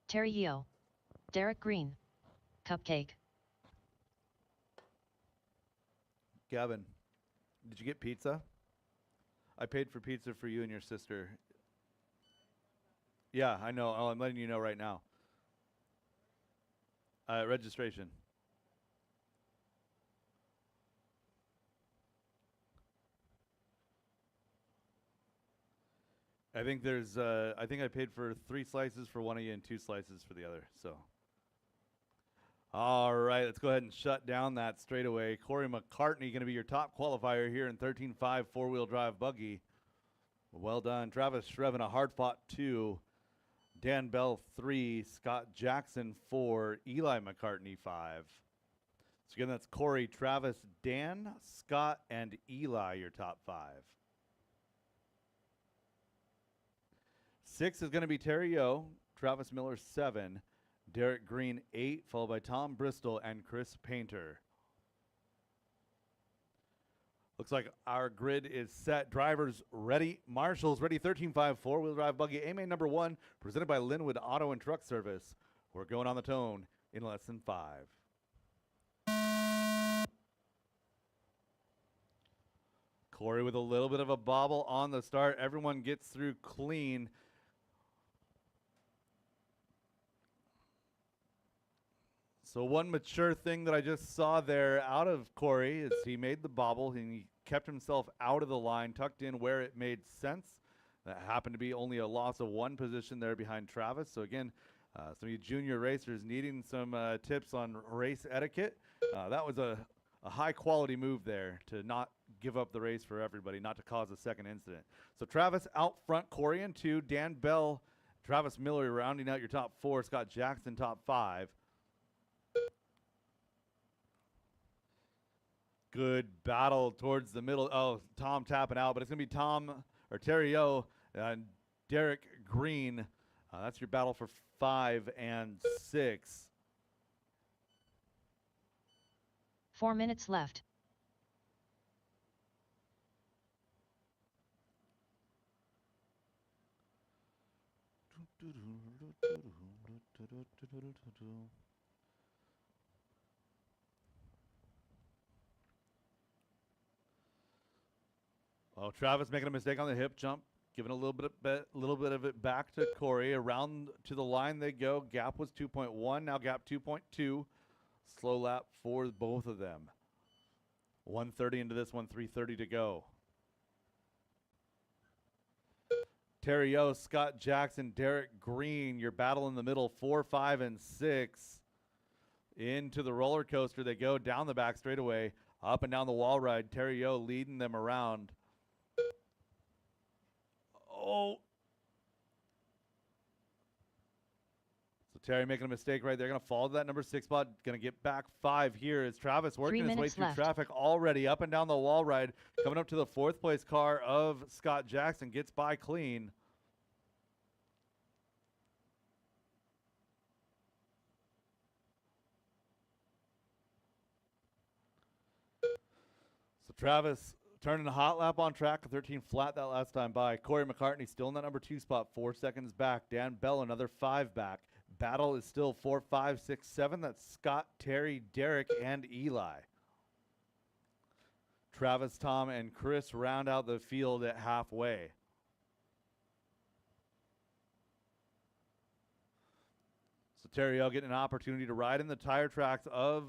Terry Yeo. Derek Green. Cupcake. Gavin, did you get pizza? I paid for pizza for you and your sister. Yeah, I know. Oh, I'm letting you know right now. Registration. I think there's, I think I paid for 3 slices for one of you and 2 slices for the other, so. All right, let's go ahead and shut down that straightaway. Corey McCartney going to be your top qualifier here in 13.5 four-wheel drive buggy. Well done. Travis Shrevin, a hard-fought 2. Dan Bell 3. Scott Jackson 4. Eli McCartney 5. So again, that's Corey, Travis, Dan, Scott, and Eli, your top 5. 6 is going to be Terry O, Travis Miller 7, Derek Green 8, followed by Tom Bristol and Chris Painter. Looks like our grid is set. Drivers ready. Marshals ready. 13.5 four-wheel drive buggy. A-main number 1, presented by Linwood Auto and Truck Service. We're going on the tone in less than 5. Corey with a little bit of a bobble on the start. Everyone gets through clean. So one mature thing that I just saw there out of Corey is he made the bobble and he kept himself out of the line, tucked in where it made sense. That happened to be only a loss of 1 position there behind Travis. So again, some of you junior racers needing some tips on race etiquette. That was a high quality move there to not give up the race for everybody, not to cause a second incident. So Travis out front, Corey in 2, Dan Bell, Travis Miller rounding out your top 4, Scott Jackson top 5. Good battle towards the middle. Oh, Tom tapping out, but it's going to be Tom or Terry O and Derek Green. That's your battle for 5 and 6. 4 minutes left. Oh, Travis making a mistake on the hip jump, giving a little bit of it back to Corey. Around to the line they go. Gap was 2.1, now gap 2.2. Slow lap for both of them. 1:30 into this one, 3:30 to go. Terry O, Scott Jackson, Derek Green, your battle in the middle, 4, 5, and 6. Into the roller coaster they go, down the back straightaway, up and down the wall ride. Terry O leading them around. Oh. So Terry making a mistake right there. Going to fall to that number 6 spot. Going to get back 5 here as Travis working his way through traffic already. Up and down the wall ride. Coming up to the 4th place car of Scott Jackson. Gets by clean. So Travis turning a hot lap on track, 13 flat that last time by. Corey McCartney still in that number 2 spot, 4 seconds back. Dan Bell another 5 back. Battle is still 4, 5, 6, 7. That's Scott, Terry, Derek, and Eli. Travis, Tom, and Chris round out the field at halfway. So Terry O getting an opportunity to ride in the tire tracks of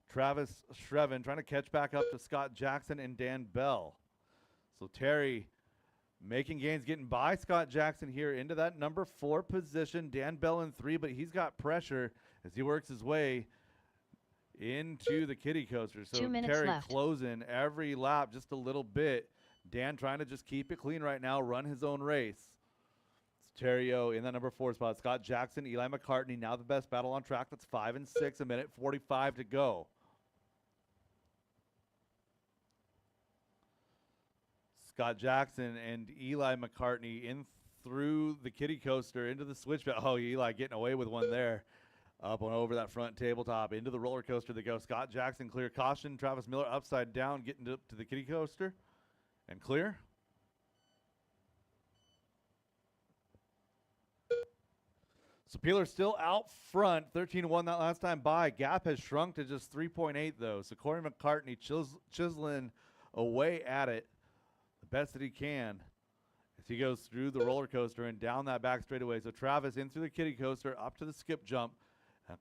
Travis Shrevin, trying to catch back up to Scott Jackson and Dan Bell. So Terry making gains, getting by Scott Jackson here into that number 4 position. Dan Bell in 3, but he's got pressure as he works his way into the kiddie coaster. So 2 minutes Terry left. closing every lap just a little bit. Dan trying to just keep it clean right now, run his own race. It's Terry O in that number 4 spot. Scott Jackson, Eli McCartney, now the best battle on track. That's 5 and 6, 1:45 to go. Scott Jackson and Eli McCartney in through the kiddie coaster into the switchback. Oh, Eli getting away with one there. Up and over that front tabletop into the roller coaster they go. Scott Jackson clear. Caution. Travis Miller upside down getting to the kiddie coaster and clear. So Peeler still out front. 13-1 that last time by. Gap has shrunk to just 3.8 though. So Corey McCartney chiseling away at it the best that he can as he goes through the roller coaster and down that back straightaway. So Travis in through the kiddie coaster up to the skip jump.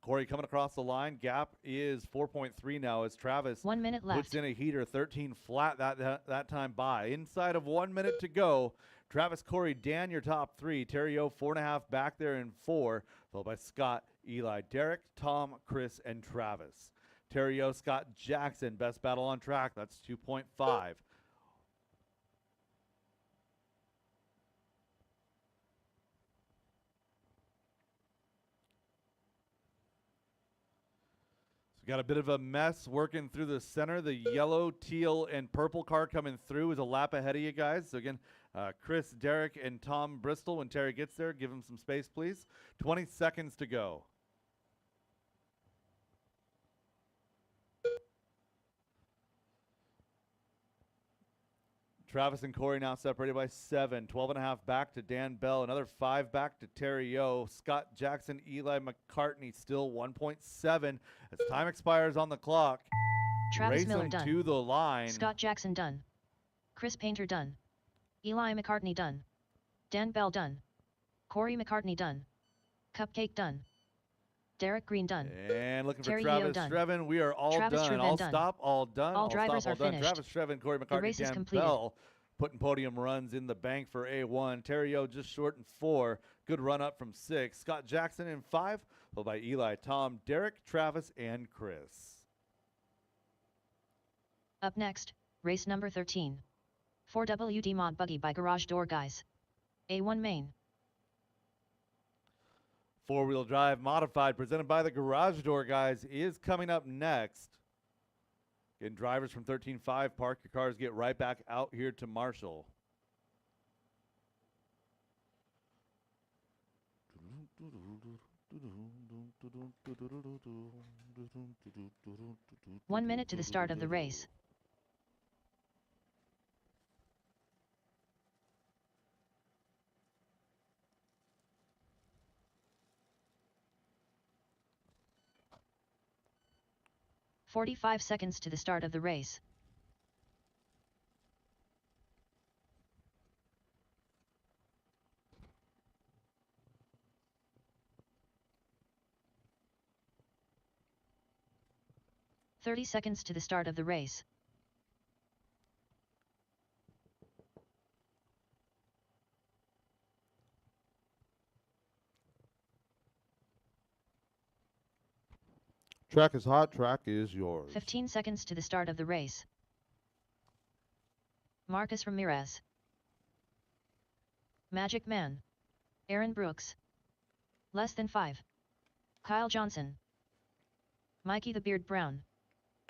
Corey coming across the line. Gap is 4.3 now as Travis 1 minute left. puts in a heater. 13 flat that time by. Inside of 1 minute to go. Travis, Corey, Dan, your top 3. Terry O, 4.5 back there in 4, followed by Scott, Eli, Derek, Tom, Chris, and Travis. Terry O, Scott, Jackson, best battle on track. That's 2.5. Got a bit of a mess working through the center. The yellow, teal, and purple car coming through is a lap ahead of you guys. So again, Chris, Derek, and Tom Bristol, when Terry gets there, give him some space, please. 20 seconds to go. Travis and Corey now separated by 7. 12.5 back to Dan Bell. Another 5 back to Terry O. Scott Jackson, Eli McCartney still 1.7 as time expires on the clock. Travis Race Miller them done. to the line. Scott Jackson done. Chris Painter done. Eli McCartney done. Dan Bell done. Corey McCartney done. Cupcake done. Derek Green done. And looking Terry for Yeo Travis done. Shreven. We are all Travis done. Shreven All done. stop, all done. All drivers stop, all are done. finished. Travis Shreven, Corey The McCartney, race is Dan completed. Bell putting podium runs in the bank for A1. Terry O just short in 4. Good run up from 6. Scott Jackson in 5, followed by Eli, Tom, Derek, Travis, and Chris. Up next, race number 13. 4WD Mod Buggy by Garage Door Guys. A1 Main. 4-wheel drive modified presented by the Garage Door Guys is coming up next. Again, drivers from 13.5, park your cars, get right back out here to Marshall. One minute to the start of the race. "45 seconds to the start of the race. "30 seconds to the start of the race. Track is hot, track is yours. 15 seconds to the start of the race. Marcus Ramirez. Magic Man. Aaron Brooks. Less than 5. Kyle Johnson. Mikey the Beard Brown.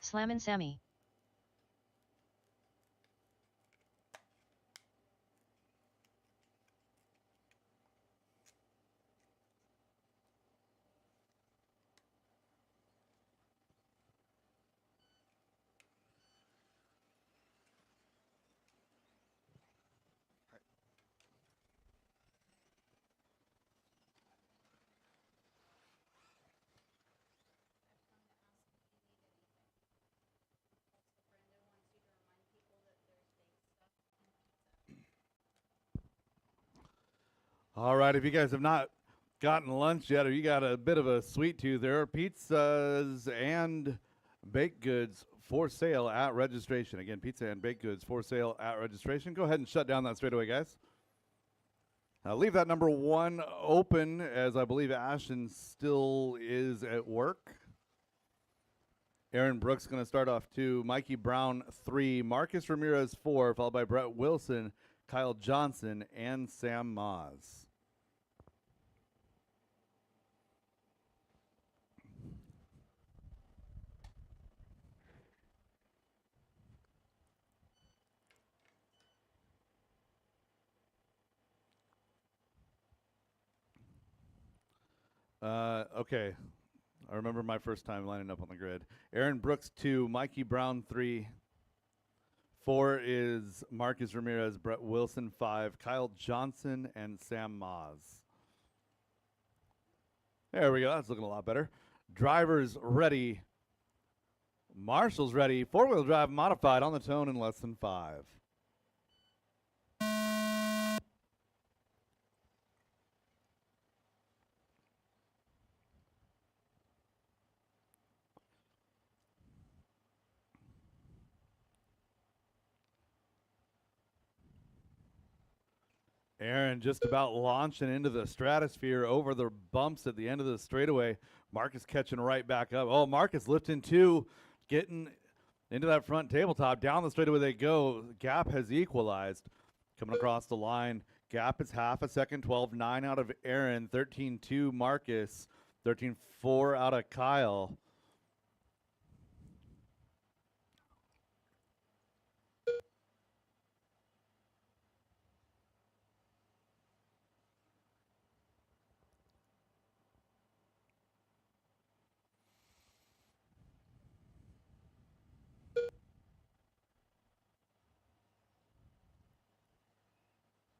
Slammin' Sammy. All right, if you guys have not gotten lunch yet or you got a bit of a sweet tooth, there are pizzas and baked goods for sale at registration. Again, pizza and baked goods for sale at registration. Go ahead and shut down that straightaway, guys. Leave that number 1 open, as I believe Ashton still is at work. Aaron Brooks going to start off 2. Mikey Brown 3. Marcus Ramirez 4, followed by Brett Wilson, Kyle Johnson, and Sam Moz. Okay. I remember my first time lining up on the grid. Aaron Brooks 2, Mikey Brown 3. 4 is Marcus Ramirez, Brett Wilson 5, Kyle Johnson, and Sam Moz. There we go. That's looking a lot better. Drivers ready. Marshall's ready. 4-wheel drive modified on the tone in less than 5. Aaron just about launching into the stratosphere over the bumps at the end of the straightaway. Marcus catching right back up. Oh, Marcus lifting two, getting into that front tabletop. Down the straightaway they go. Gap has equalized. Coming across the line. Gap is half a second. 12-9 out of Aaron. 13-2 Marcus. 13-4 out of Kyle.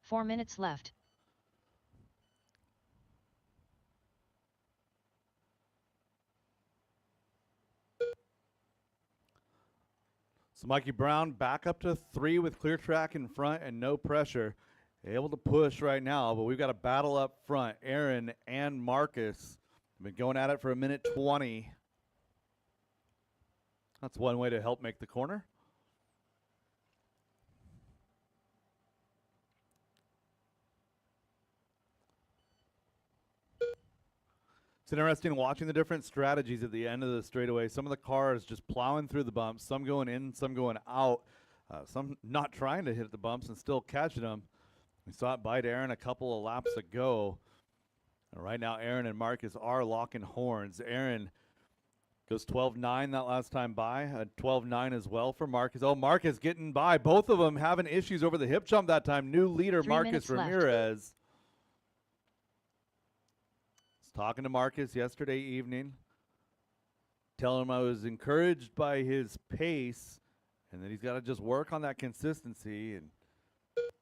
Four minutes left. So Mikey Brown back up to 3 with clear track in front and no pressure. Able to push right now, but we've got a battle up front. Aaron and Marcus have been going at it for a minute 20. That's one way to help make the corner. It's interesting watching the different strategies at the end of the straightaway. Some of the cars just plowing through the bumps, some going in, some going out, some not trying to hit the bumps and still catching them. We saw it bite Aaron a couple of laps ago. And right now, Aaron and Marcus are locking horns. Aaron goes 12-9 that last time by. 12-9 as well for Marcus. Oh, Marcus getting by. Both of them having issues over the hip jump that time. New leader, 3 Marcus minutes left. Ramirez. Talking to Marcus yesterday evening, telling him I was encouraged by his pace and that he's got to just work on that consistency. And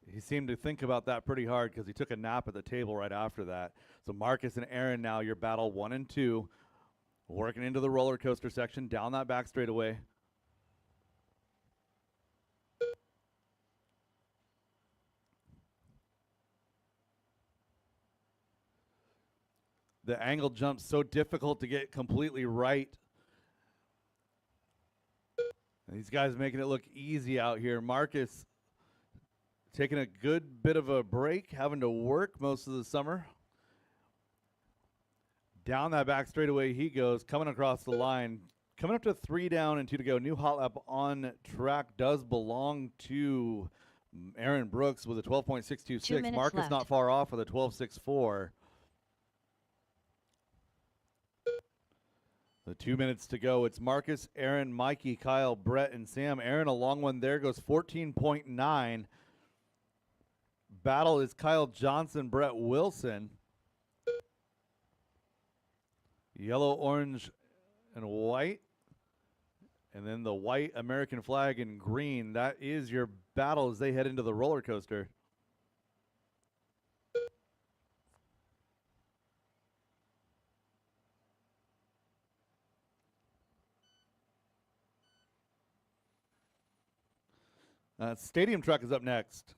he seemed to think about that pretty hard because he took a nap at the table right after that. So Marcus and Aaron now, your battle 1 and 2, working into the roller coaster section, down that back straightaway. The angle jump's so difficult to get completely right. And these guys making it look easy out here. Marcus taking a good bit of a break, having to work most of the summer. Down that back straightaway he goes, coming across the line. Coming up to 3 down and 2 to go. New hot lap on track does belong to Aaron Brooks with a 12.626. Marcus left. not far off with a 12.64. The 2 minutes to go. It's Marcus, Aaron, Mikey, Kyle, Brett, and Sam. Aaron, a long one there, goes 14.9. Battle is Kyle Johnson, Brett Wilson. Yellow, orange, and white. And then the white American flag in green. That is your battle as they head into the roller coaster. Stadium Truck is up next.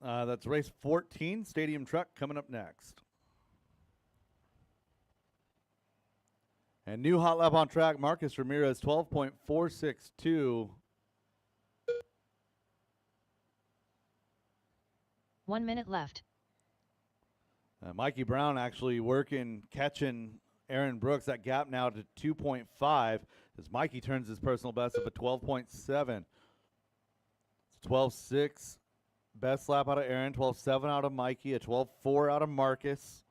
That's race 14. Stadium Truck coming up next. And new hot lap on track, Marcus Ramirez, 12.462. 1 minute left. Mikey Brown actually working, catching Aaron Brooks. That gap now to 2.5 as Mikey turns his personal best of a 12.7. 12.6 best lap out of Aaron, 12.7 out of Mikey, a 12.4 out of Marcus.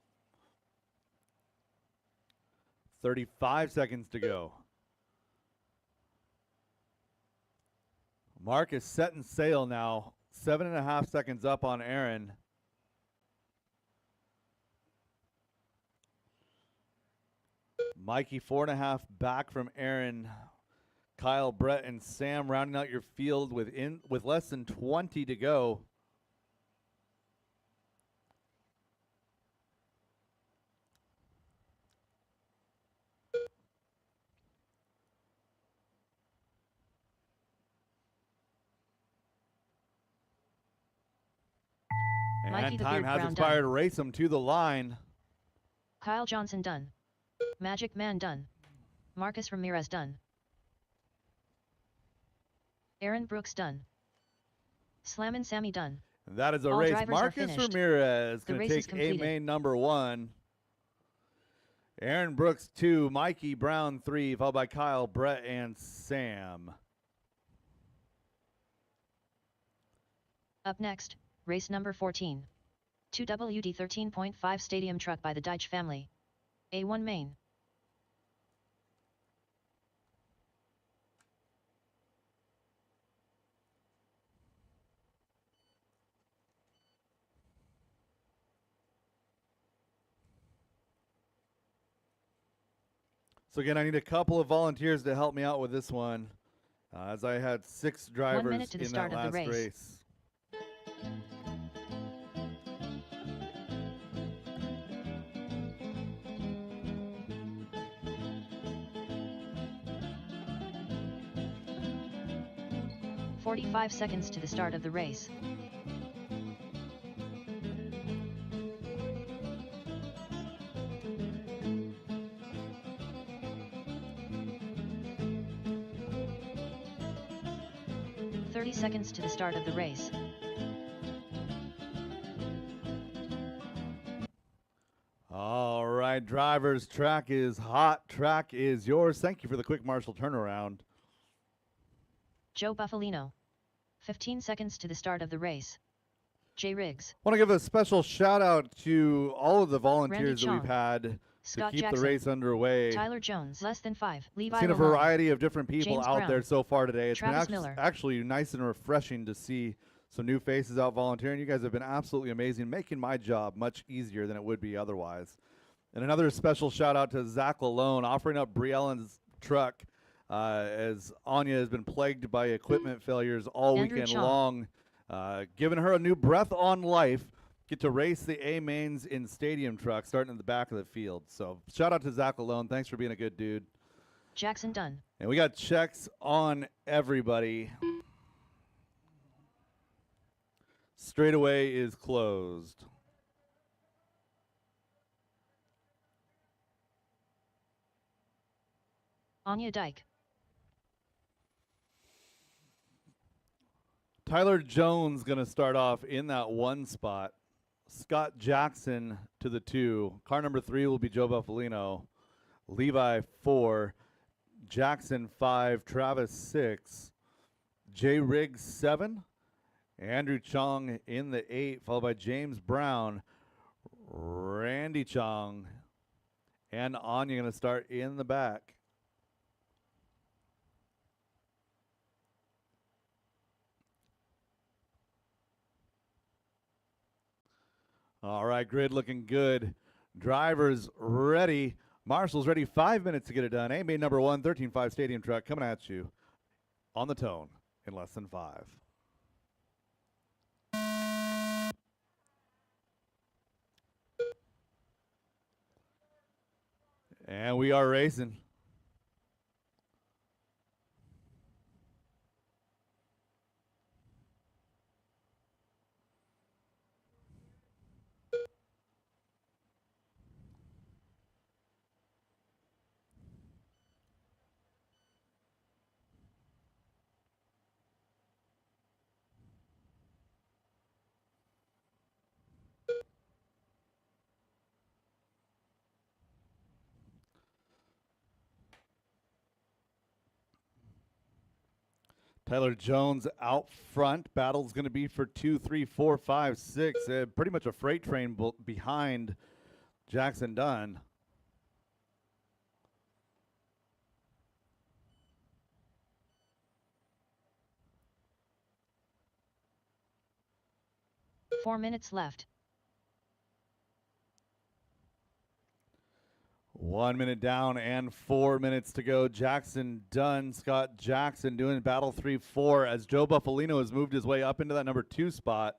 35 seconds to go. Marcus setting sail now, 7.5 seconds up on Aaron. Mikey 4.5 back from Aaron. Kyle, Brett, and Sam rounding out your field with less than 20 to go. Mikey And the time Beard has Brown expired done. to race him to the line. Kyle Johnson done. Magic Man done. Marcus Ramirez done. Aaron Brooks done. Slammin' Sammy done. That is a All race. drivers are Marcus finished. Ramirez The going race to is take A completed. main number 1. Aaron Brooks 2, Mikey Brown 3, followed by Kyle, Brett, and Sam. Up next, race number 14. 2WD 13.5 stadium truck by the Deitch family. A1 main. So again, I need a couple of volunteers to help me out with this one, as I had 6 drivers 1 minute to the in start that of the last race. race. "45 seconds to the start of the race. "30 seconds to the start of the race. All right, drivers, track is hot. Track is yours. Thank you for the quick Marshall turnaround. Joe Buffalino. 15 seconds to the start of the race. Jay Riggs. Want to give a special shout out to all of the Randy volunteers that we've Chong. had to Scott keep Jackson. the race underway. Tyler Jones. Less than 5. Levi Seen a Lalonde. variety of different people James out there Brown. so far today. It's Travis been Miller. actually nice and refreshing to see some new faces out volunteering. You guys have been absolutely amazing, making my job much easier than it would be otherwise. And another special shout out to Zach Lalone, offering up Brie Ellen's truck as Anya has been plagued by equipment failures all Andrew weekend Chong. long, giving her a new breath on life. Get to race the A-mains in stadium trucks starting in the back of the field. So shout out to Zach Lalone. Thanks for being a good dude. Jackson Dunn. And we got checks on everybody. Straightaway is closed. Anya Dyke. Tyler Jones going to start off in that 1 spot. Scott Jackson to the 2. Car number 3 will be Joe Buffalino. Levi 4. Jackson 5. Travis 6. Jay Riggs 7. Andrew Chong in the 8, followed by James Brown. Randy Chong and Anya going to start in the back. All right, grid looking good. Drivers ready. Marshall's ready. 5 minutes to get it done. A-main number 1, 13.5 stadium truck coming at you on the tone in less than 5. And we are racing. Tyler Jones out front. Battle's going to be for 2, 3, 4, 5, 6. Pretty much a freight train behind Jackson Dunn. "4 minutes left. 1 minute down and 4 minutes to go. Jackson Dunn, Scott Jackson doing battle 3-4 as Joe Buffalino has moved his way up into that number 2 spot.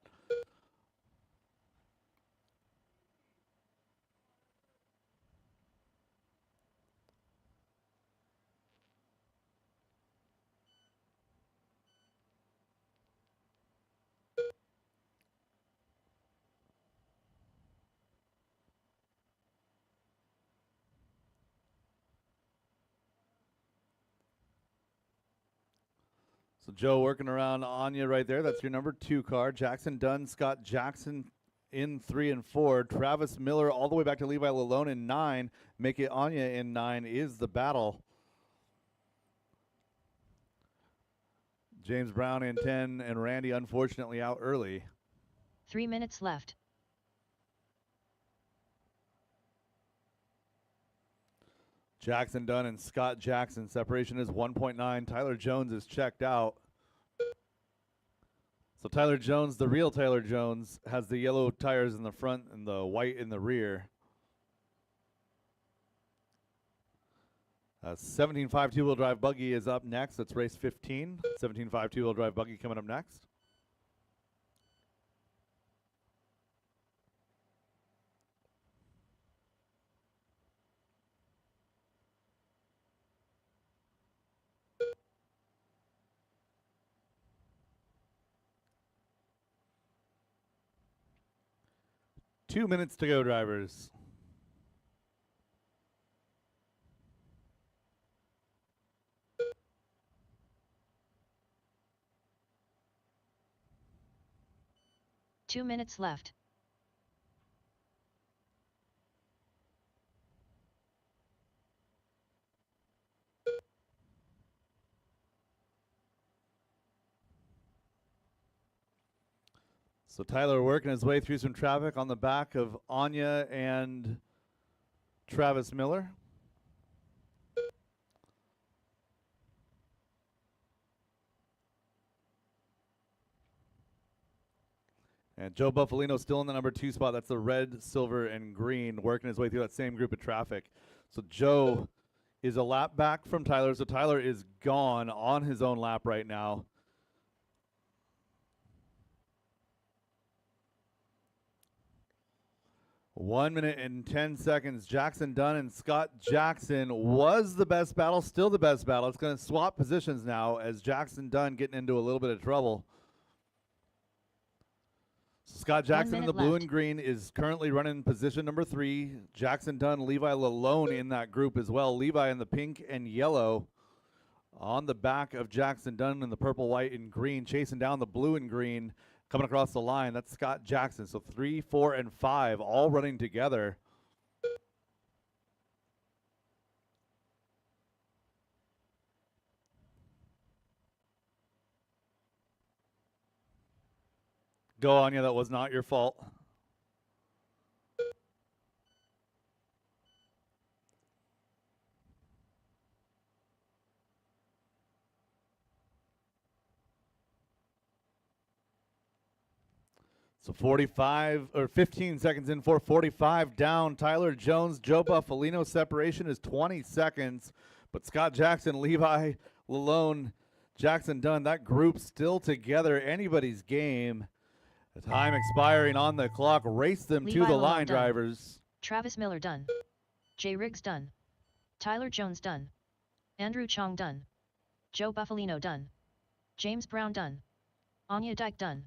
So Joe working around Anya right there. That's your number 2 car. Jackson Dunn, Scott Jackson in 3 and 4. Travis Miller all the way back to Levi Lalone in 9. Make it Anya in 9 is the battle. James Brown in 10 and Randy unfortunately out early. 3 minutes left. Jackson Dunn and Scott Jackson. Separation is 1.9. Tyler Jones is checked out. So Tyler Jones, the real Tyler Jones, has the yellow tires in the front and the white in the rear. 17.5 two-wheel drive buggy is up next. That's race 15. 17.5 two-wheel drive buggy coming up next. Two minutes to go, drivers. Two minutes left. So Tyler working his way through some traffic on the back of Anya and Travis Miller. And Joe Buffalino still in the number 2 spot. That's the red, silver, and green, working his way through that same group of traffic. So Joe is a lap back from Tyler. So Tyler is gone on his own lap right now. One minute and 10 seconds. Jackson Dunn and Scott Jackson was the best battle, still the best battle. It's going to swap positions now as Jackson Dunn getting into a little bit of trouble. Scott Jackson in the blue and green is currently running position number 3. Jackson Dunn, Levi Lalone in that group as well. Levi in the pink and yellow on the back of Jackson Dunn in the purple, white, and green, chasing down the blue and green. Coming across the line, that's Scott Jackson. So 3, 4, and 5 all running together. Go, Anya, that was not your fault. So 45 or 15 seconds in for 45 down. Tyler Jones, Joe Buffalino separation is 20 seconds. But Scott Jackson, Levi Lalone, Jackson Dunn, that group still together. Anybody's game. The time expiring on the clock. Race them Levi to the Lalone line, done. drivers. Travis Miller done. Jay Riggs done. Tyler Jones done. Andrew Chong done. Joe Buffalino done. James Brown done. Anya Dyke done.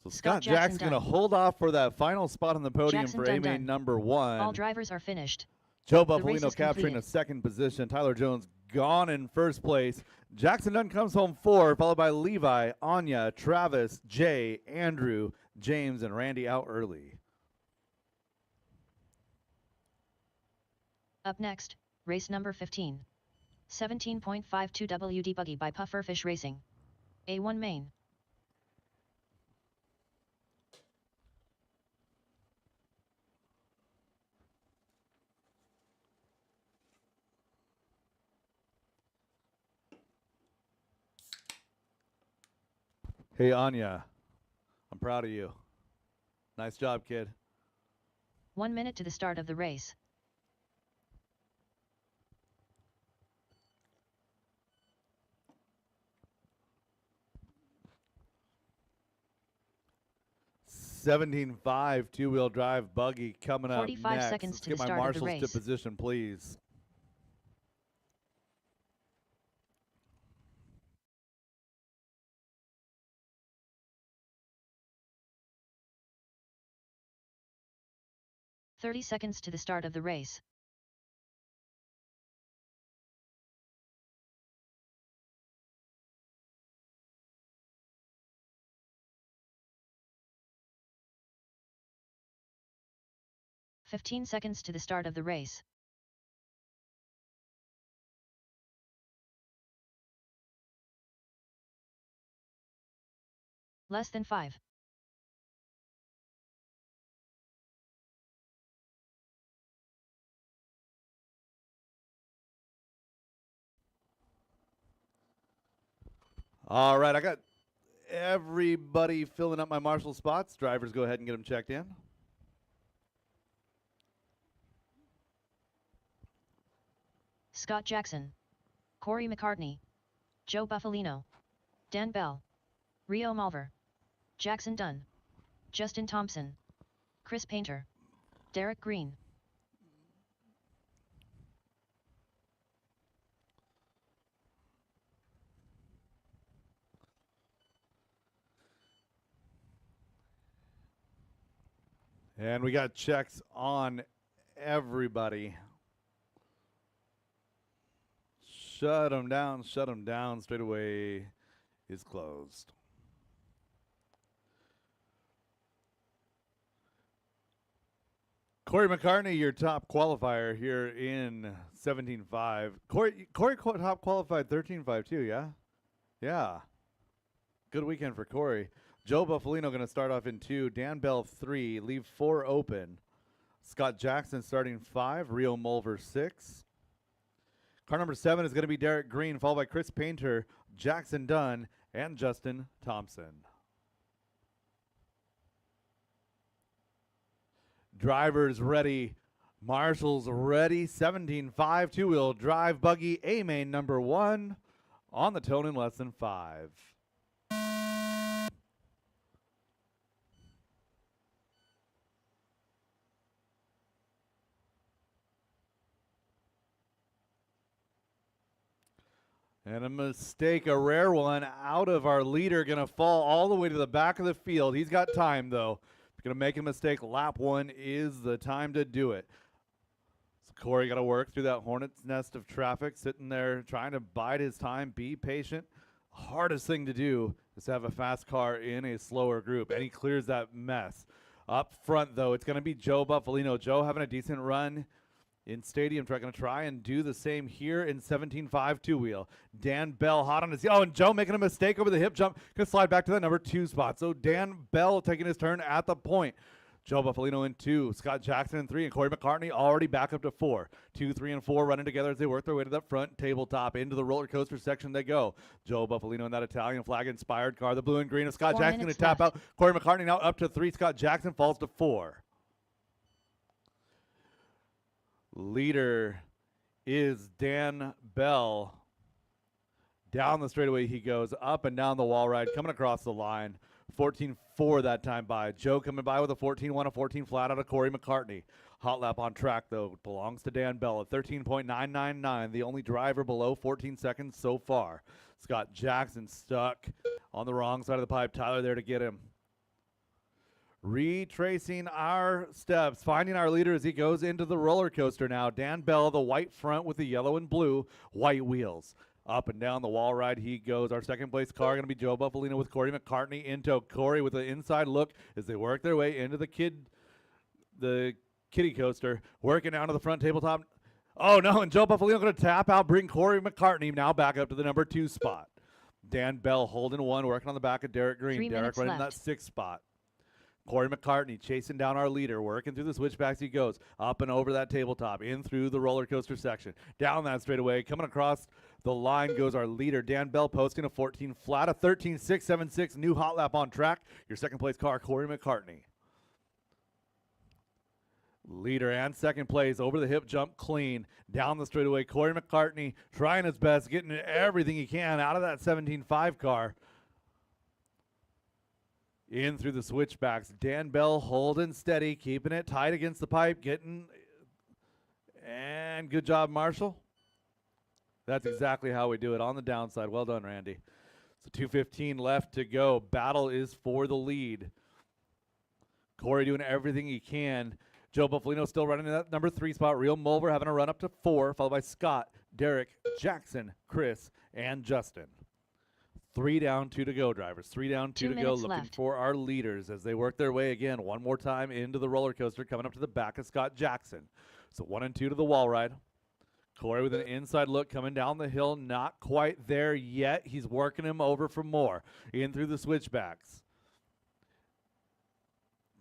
So Scott Jackson's going to hold off for that final spot on the podium Jackson for done, A-main done. number 1. All drivers are finished. Joe The race Buffalino is capturing completed. a 2nd position. Tyler Jones gone in 1st place. Jackson Dunn comes home 4, followed by Levi, Anya, Travis, Jay, Andrew, James, and Randy out early. Up next, race number 15. 17.52 WD Buggy by Pufferfish Racing. A1 main. Hey, Anya, I'm proud of you. Nice job, kid. 1 minute to the start of the race. $17.5 two-wheel drive buggy coming up 45 next. seconds Let's to get the my start of the marshals race. to position, please. "30 seconds to the start of the race. 15 seconds to the start of the race. Less than 5. All right, I got everybody filling up my marshal spots. Drivers, go ahead and get them checked in. Scott Jackson, Corey McCartney, Joe Buffalino, Dan Bell, Rio Malver, Jackson Dunn, Justin Thompson, Chris Painter, Derek Green. And we got checks on everybody. Shut them down. Straightaway is closed. Corey McCartney, your top qualifier here in 17.5. Corey top qualified 13.5 too, yeah? Yeah. Good weekend for Corey. Joe Buffalino going to start off in 2. Dan Bell 3. Leave 4 open. Scott Jackson starting 5. Rio Mulver 6. Car number 7 is going to be Derek Green, followed by Chris Painter, Jackson Dunn, and Justin Thompson. Drivers ready. Marshals ready. 17.5 two-wheel drive buggy A-main number 1 on the tone in less than 5. And a mistake, a rare one, out of our leader, going to fall all the way to the back of the field. He's got time, though. If you're going to make a mistake, lap 1 is the time to do it. So Corey got to work through that hornet's nest of traffic, sitting there trying to bide his time, be patient. Hardest thing to do is to have a fast car in a slower group, and he clears that mess. Up front, though, it's going to be Joe Buffalino. Joe having a decent run in stadium track, going to try and do the same here in 17.5 two-wheel. Dan Bell hot on his, and Joe making a mistake over the hip jump, going to slide back to that number 2 spot. So Dan Bell taking his turn at the point. Joe Buffalino in 2, Scott Jackson in 3, and Corey McCartney already back up to 4. 2, 3, and 4 running together as they work their way to that front tabletop. Into the roller coaster section they go. Joe Buffalino in that Italian flag-inspired car, the blue and green of Scott 4 Jackson going minutes to tap left. out. Corey McCartney now up to 3. Scott Jackson falls to 4. Leader is Dan Bell. Down the straightaway he goes, up and down the wall ride, coming across the line. 14.4 that time by. Joe coming by with a 14.1, a 14 flat out of Corey McCartney. Hot lap on track, though, belongs to Dan Bell at 13.999, the only driver below 14 seconds so far. Scott Jackson stuck on the wrong side of the pipe. Tyler there to get him. Retracing our steps, finding our leader as he goes into the roller coaster now. Dan Bell, the white front with the yellow and blue, white wheels. Up and down the wall ride he goes. Our second place car going to be Joe Buffalino with Corey McCartney into Corey with an inside look as they work their way into the kiddie coaster, working down to the front tabletop. Oh no, and Joe Buffalino going to tap out, bring Corey McCartney now back up to the number 2 spot. Dan Bell holding 1, working on the back of Derek Green. 3 Derek minutes running left. that 6th spot. Corey McCartney chasing down our leader, working through the switchbacks he goes, up and over that tabletop, in through the roller coaster section, down that straightaway, coming across the line goes our leader, Dan Bell, posting a 14 flat, a 13.676, new hot lap on track. Your second place car, Corey McCartney. Leader and second place, over the hip jump clean, down the straightaway, Corey McCartney trying his best, getting everything he can out of that 17.5 car. In through the switchbacks, Dan Bell holding steady, keeping it tight against the pipe, and good job, Marshall. That's exactly how we do it on the downside. Well done, Randy. So 2:15 left to go. Battle is for the lead. Corey doing everything he can. Joe Buffalino still running in that number 3 spot. Real Mulver having a run up to 4, followed by Scott, Derek, Jackson, Chris, and Justin. 3 down, 2 to go, drivers. 3 down, 2 2 to go. minutes Looking left. for our leaders as they work their way again one more time into the roller coaster, coming up to the back of Scott Jackson. So 1 and 2 to the wall ride. Corey with an inside look coming down the hill. Not quite there yet. He's working him over for more. In through the switchbacks.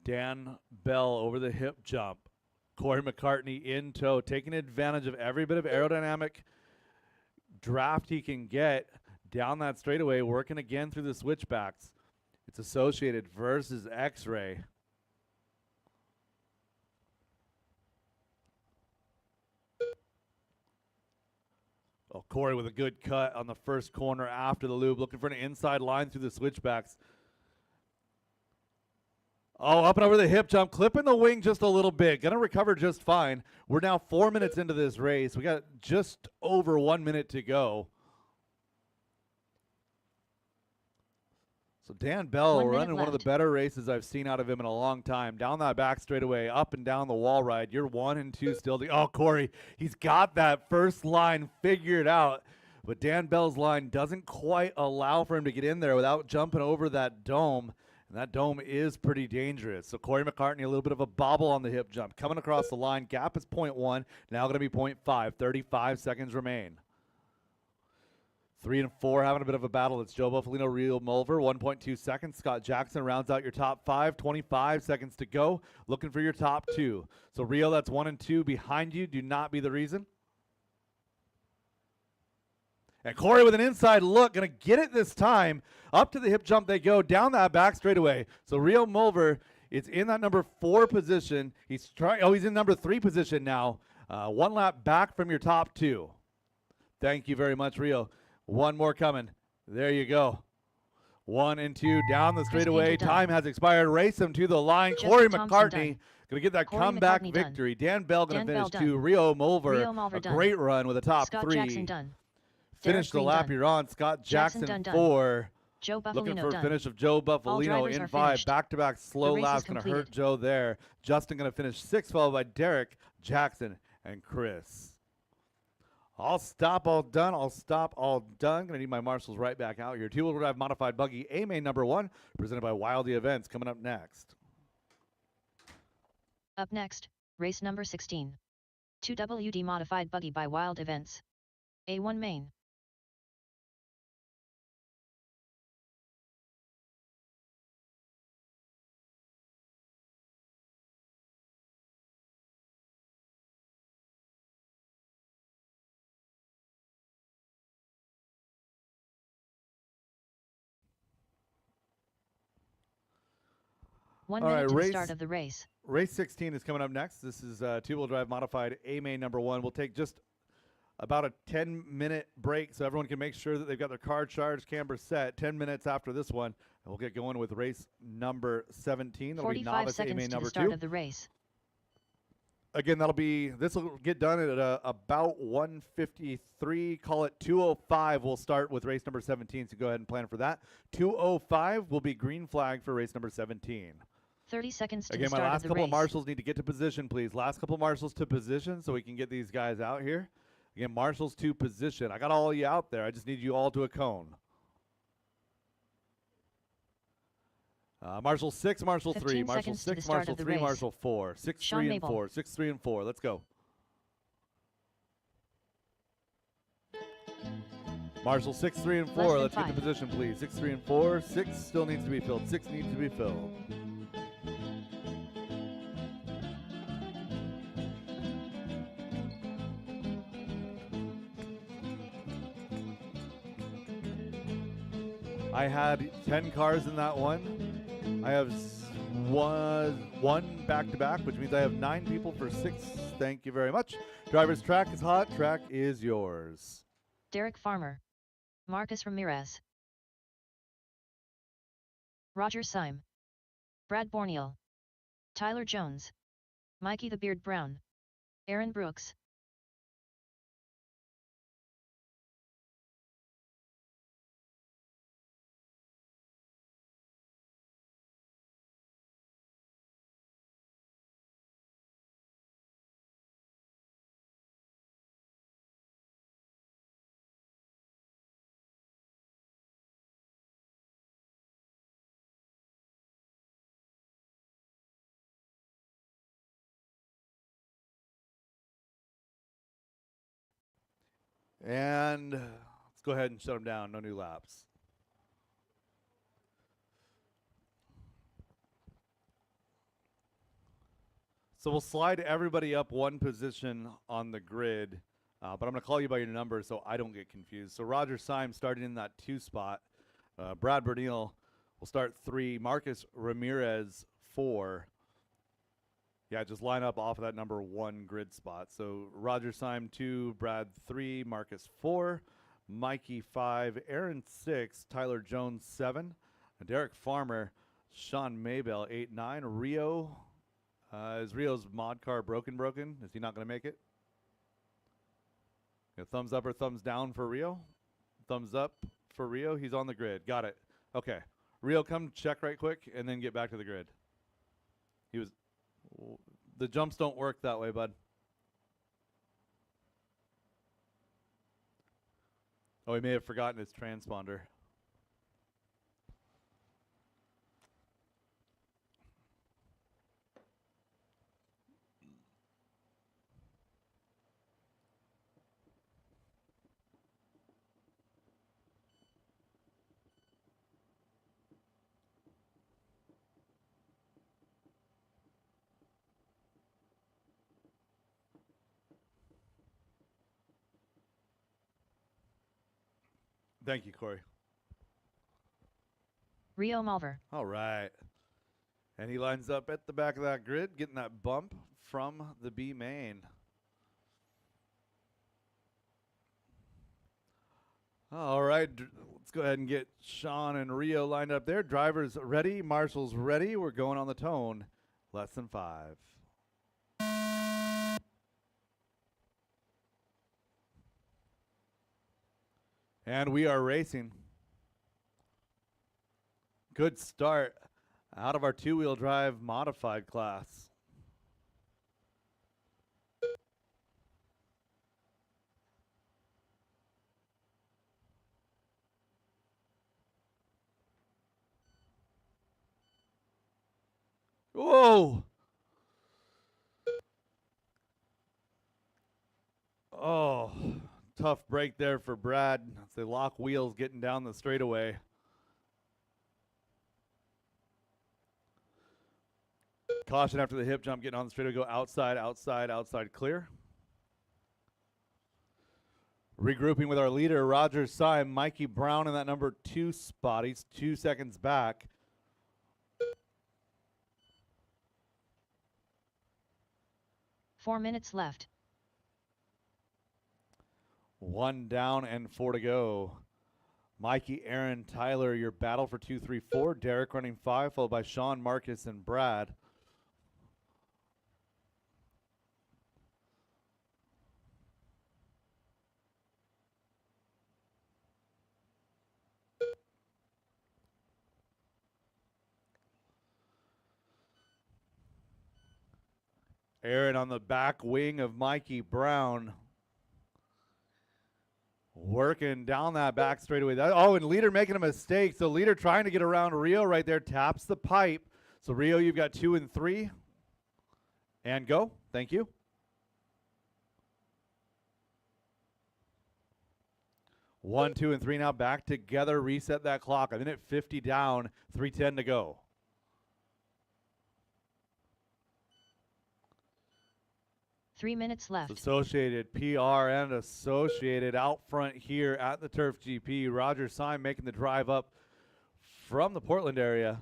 Dan Bell over the hip jump. Corey McCartney in tow, taking advantage of every bit of aerodynamic draft he can get down that straightaway, working again through the switchbacks. It's Associated versus X-Ray. Oh, Corey with a good cut on the first corner after the loop, looking for an inside line through the switchbacks. Oh, up and over the hip jump, clipping the wing just a little bit. Going to recover just fine. We're now 4 minutes into this race. We got just over 1 minute to go. So Dan Bell running one of the better races I've seen out of him in a long time. Down that back straightaway, up and down the wall ride. You're 1 and 2 still. Oh, Corey, he's got that first line figured out. But Dan Bell's line doesn't quite allow for him to get in there without jumping over that dome. And that dome is pretty dangerous. So Corey McCartney, a little bit of a bobble on the hip jump. Coming across the line, gap is 0.1. Now going to be 0.5. 35 seconds remain. 3 and 4 having a bit of a battle. It's Joe Buffalino, Rio Mulver, 1.2 seconds. Scott Jackson rounds out your top 5, 25 seconds to go. Looking for your top 2. So Rio, that's 1 and 2 behind you. Do not be the reason. And Corey with an inside look, going to get it this time. Up to the hip jump they go, down that back straightaway. So Rio Mulver is in that number 4 position. He's in number 3 position now. 1 lap back from your top 2. Thank you very much, Rio. 1 more coming. There you go. 1 and 2 down the straightaway. Time has expired. Race him to the line. Corey McCartney going to get that comeback victory. Dan Bell going to finish 2. Rio Mulver, a great run with a top 3. Scott Jackson done. Finish the lap you're on. Scott Jackson 4. Joe Buffalino Looking for a done. finish of Joe Buffalino in 5. Back-to-back slow laps going to hurt Joe there. Justin going to finish 6th, followed by Derek, Jackson, and Chris. All stop, all done. All stop, all done. Going to need my marshals right back out here. 2-wheel drive modified buggy, A-Main number 1, presented by Wildy Events. Coming up next. Up next, race number 16. 2WD modified buggy by Wild Events. A1 main. One minute to the start of the race. Race 16 is coming up next. This is 2-wheel drive modified A-Main number 1. We'll take just about a 10-minute break so everyone can make sure that they've got their car charged, camber set. 10 minutes after this one, and we'll get going with race number 17. That'll be 45 Novice seconds A-Main to number the start 2. of the race. Again, this will get done at about 1:53. Call it 2:05. We'll start with race number 17, so go ahead and plan for that. 2:05 will be green flag for race number 17. 30 seconds to Again, the start my of last the couple race. of marshals need to get to position, please. Last couple of marshals to position so we can get these guys out here. Again, marshals to position. I got all of you out there. I just need you all to a cone. Marshal 6, Marshal 3, Marshal 6, Marshal 3, Marshal 4, 6, 3, and 4, 6, 3, and 4. Let's go. Marshal 6, 3, and 4. Let's get to position, please. 6, 3, and 4. 6 still needs to be filled. 6 needs to be filled. I had 10 cars in that one. I have one back-to-back, which means I have 9 people for 6. Thank you very much. Driver's track is hot. Track is yours. Derek Farmer. Marcus Ramirez. Roger Syme. Brad Borneal. Tyler Jones. Mikey the Beard Brown. Aaron Brooks. And let's go ahead and shut them down. No new laps. So we'll slide everybody up one position on the grid, but I'm going to call you by your number so I don't get confused. So Roger Syme starting in that 2 spot. Brad Bernil will start 3. Marcus Ramirez 4. Yeah, just line up off of that number 1 grid spot. So Roger Syme 2, Brad 3, Marcus 4, Mikey 5, Aaron 6, Tyler Jones 7, Derek Farmer, Sean Maybell 8, 9, Rio. Is Rio's mod car broken? Is he not going to make it? Yeah, thumbs up or thumbs down for Rio? Thumbs up for Rio. He's on the grid. Got it. Okay. Rio, come check right quick and then get back to the grid. He was... The jumps don't work that way, bud. Oh, he may have forgotten his transponder. Thank you, Corey. Rio Malver. All right. And he lines up at the back of that grid, getting that bump from the B main. All right, let's go ahead and get Sean and Rio lined up there. Drivers ready, marshals ready. We're going on the tone. Less than 5. And we are racing. Good start out of our 2-wheel drive modified class. Whoa! Oh, tough break there for Brad as they lock wheels getting down the straightaway. Caution after the hip jump, getting on the straightaway, go outside, outside, outside, clear. Regrouping with our leader, Roger Syme, Mikey Brown in that number 2 spot. He's 2 seconds back. Four minutes left. 1 down and 4 to go. Mikey, Aaron, Tyler, your battle for 2, 3, 4. Derek running 5, followed by Sean, Marcus, and Brad. Aaron on the back wing of Mikey Brown. Working down that back straightaway. Oh, and leader making a mistake. So leader trying to get around Rio right there. Taps the pipe. So Rio, you've got 2 and 3. And go. Thank you. One, 2, and 3 now back together. Reset that clock. A minute 50 down. 3:10 to go. Three minutes left. Associated PR and Associated out front here at the Turf GP. Roger Syme making the drive up from the Portland area.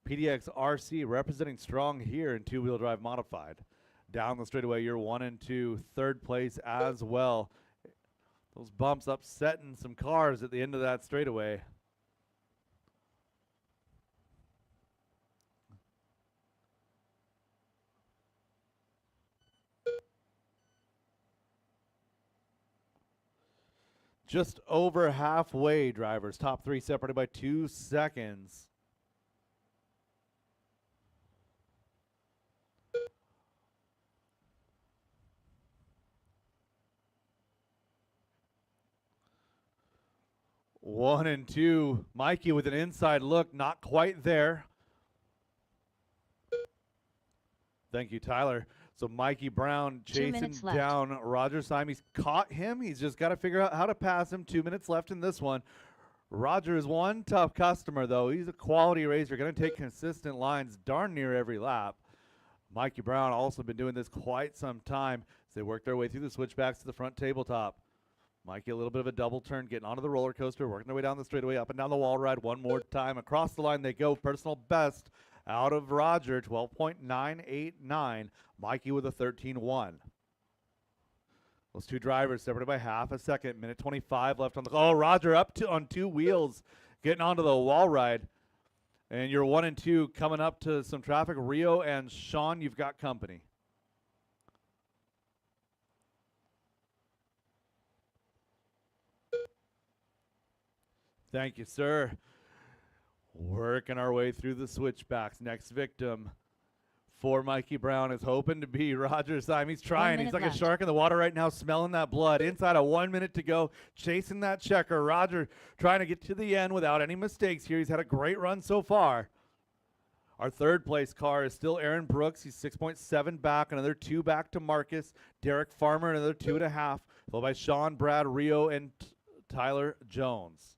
PDX RC representing strong here in 2-wheel drive modified. Down the straightaway, you're 1 and 2, 3rd place as well. Those bumps upsetting some cars at the end of that straightaway. Just over halfway, drivers. Top 3 separated by 2 seconds. One and 2. Mikey with an inside look, not quite there. Thank you, Tyler. So Mikey Brown 2 chasing minutes left. down Roger Syme. He's caught him. He's just got to figure out how to pass him. 2 minutes left in this one. Roger is one tough customer, though. He's a quality racer, going to take consistent lines darn near every lap. Mikey Brown also been doing this quite some time as they work their way through the switchbacks to the front tabletop. Mikey, a little bit of a double turn, getting onto the roller coaster, working their way down the straightaway, up and down the wall ride one more time. Across the line they go. Personal best out of Roger, 12.989. Mikey with a 13.1. Those two drivers separated by half a second. Minute 25 left on the. Oh, Roger up on two wheels, getting onto the wall ride. And you're 1 and 2 coming up to some traffic. Rio and Sean, you've got company. Thank you, sir. Working our way through the switchbacks. Next victim for Mikey Brown is hoping to be Roger Syme. He's trying. He's like left. a shark in the water right now, smelling that blood. Inside of 1 minute to go, chasing that checker. Roger trying to get to the end without any mistakes here. He's had a great run so far. Our third place car is still Aaron Brooks. He's 6.7 back, another 2 back to Marcus. Derek Farmer, another 2.5, followed by Sean, Brad, Rio, and Tyler Jones.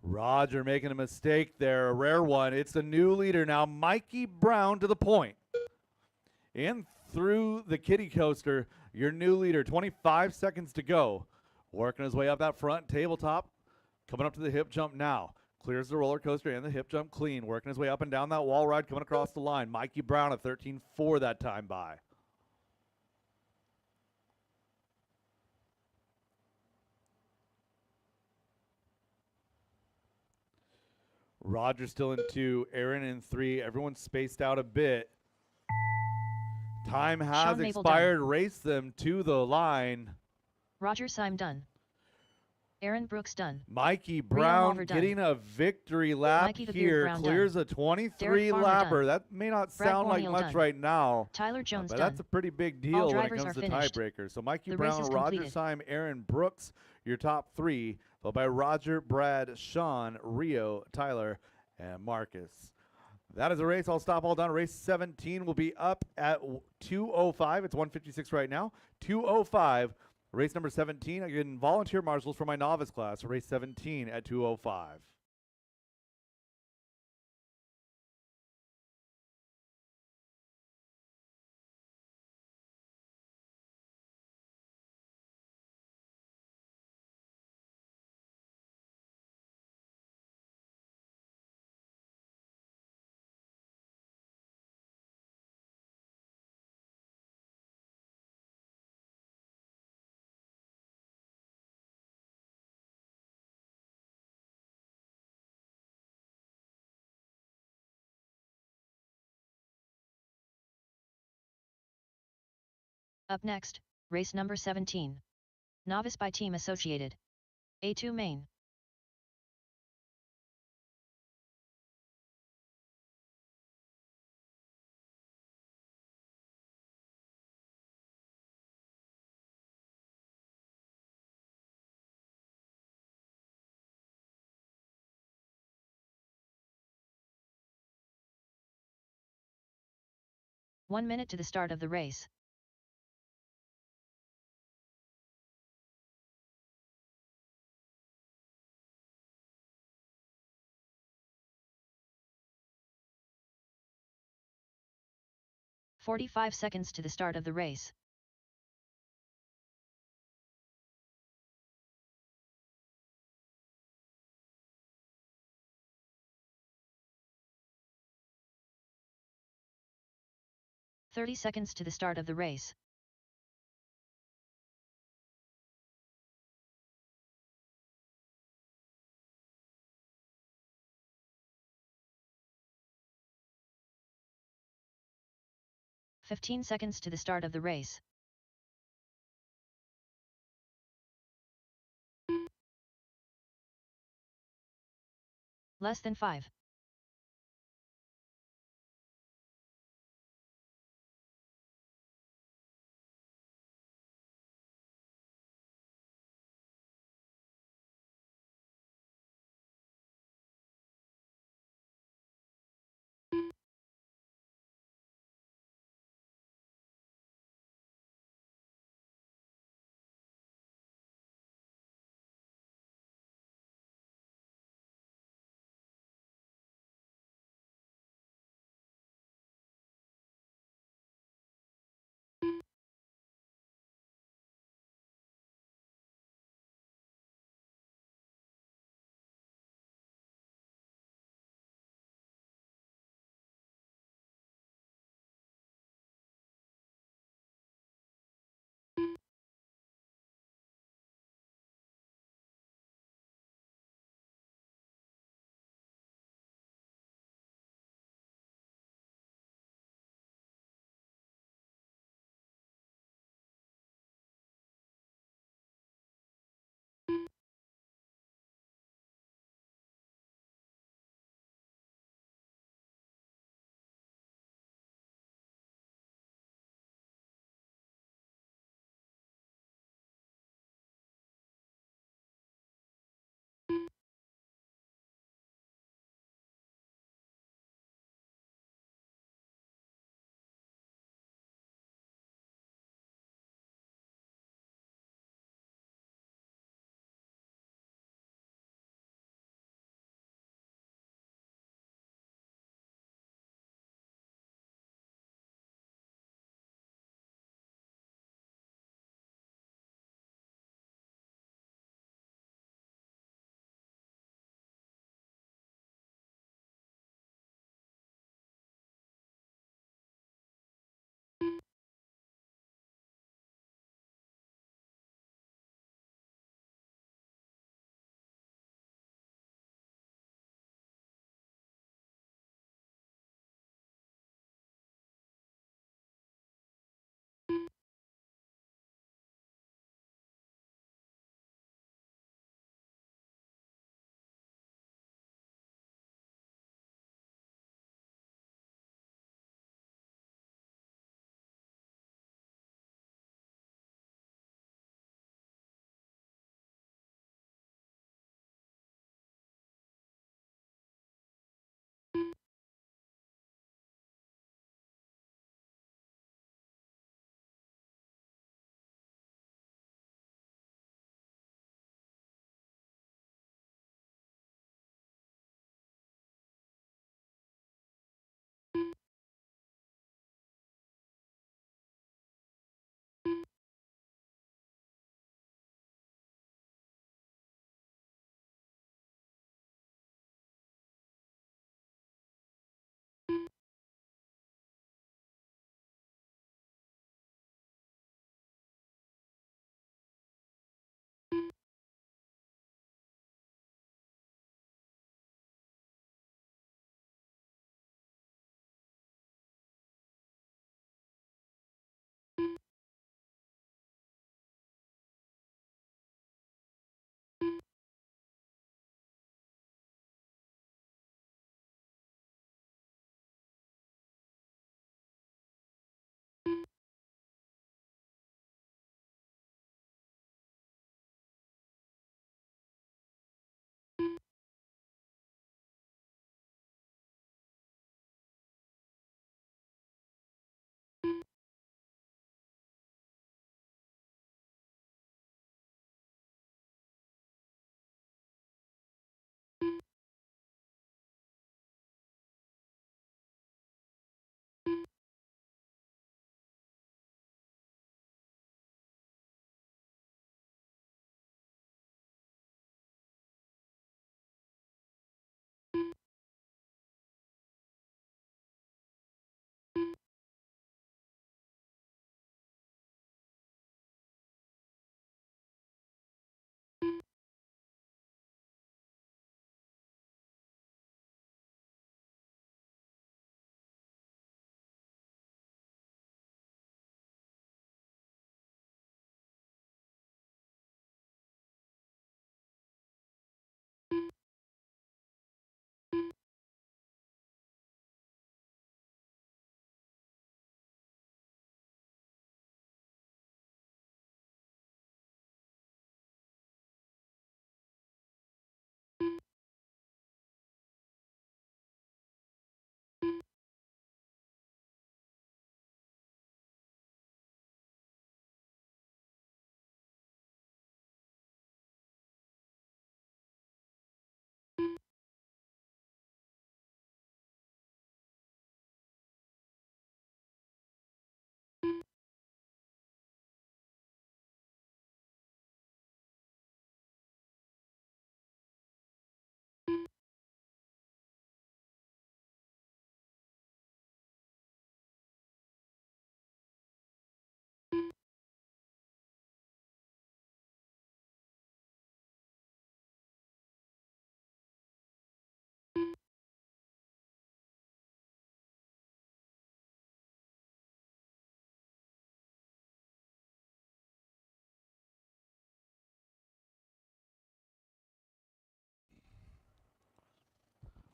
Roger making a mistake there, a rare one. It's a new leader now, Mikey Brown to the point. In through the kiddie coaster, your new leader, 25 seconds to go. Working his way up that front tabletop, coming up to the hip jump now. Clears the roller coaster and the hip jump clean, working his way up and down that wall ride, coming across the line. Mikey Brown at 13.4 that time by. Roger still in 2, Aaron in 3. Everyone's spaced out a bit. Time has Sean Mabel expired. done. Race them to the line. Roger Syme done. Aaron Brooks done. Mikey Brown Lawver done. getting a victory lap Mikey the Beard here. Brown Clears done. a 23 Derek Farmer lapper. done. That may not Brad sound like Boyle much done. right now. Tyler Jones But done. that's a pretty big All deal when it drivers comes are to finished. tiebreakers. So Mikey The race Brown, is Roger completed. Syme, Aaron Brooks, your top 3, followed by Roger, Brad, Sean, Rio, Tyler, and Marcus. That is a race. All stop, all done. Race 17 will be up at 2:05. It's 1:56 right now. 2:05. Race number 17. Again, volunteer marshals for my novice class. Race 17 at 2:05. Up next, race number 17. Novice by Team Associated. A2 main. One minute to the start of the race. "45 seconds to the start of the race. "30 seconds to the start of the race. "15 seconds to the start of the race. Less than 5.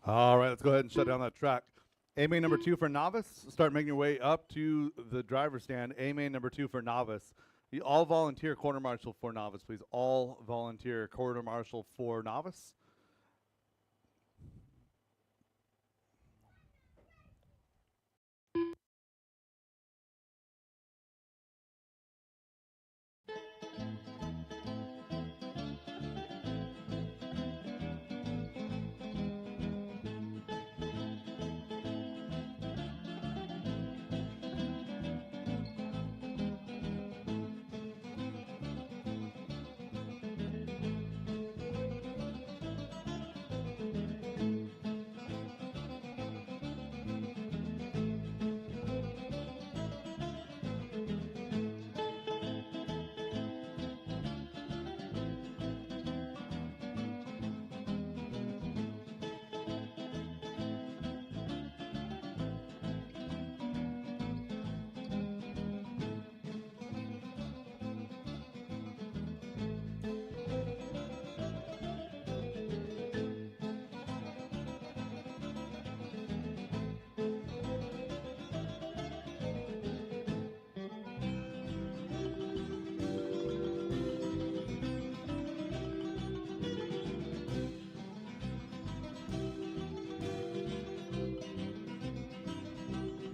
All right, let's go ahead and shut down that track. A main number 2 for Novice. Start making your way up to the driver's stand. A main number 2 for Novice. The all volunteer quarter marshal for Novice, please. All volunteer quarter marshal for Novice.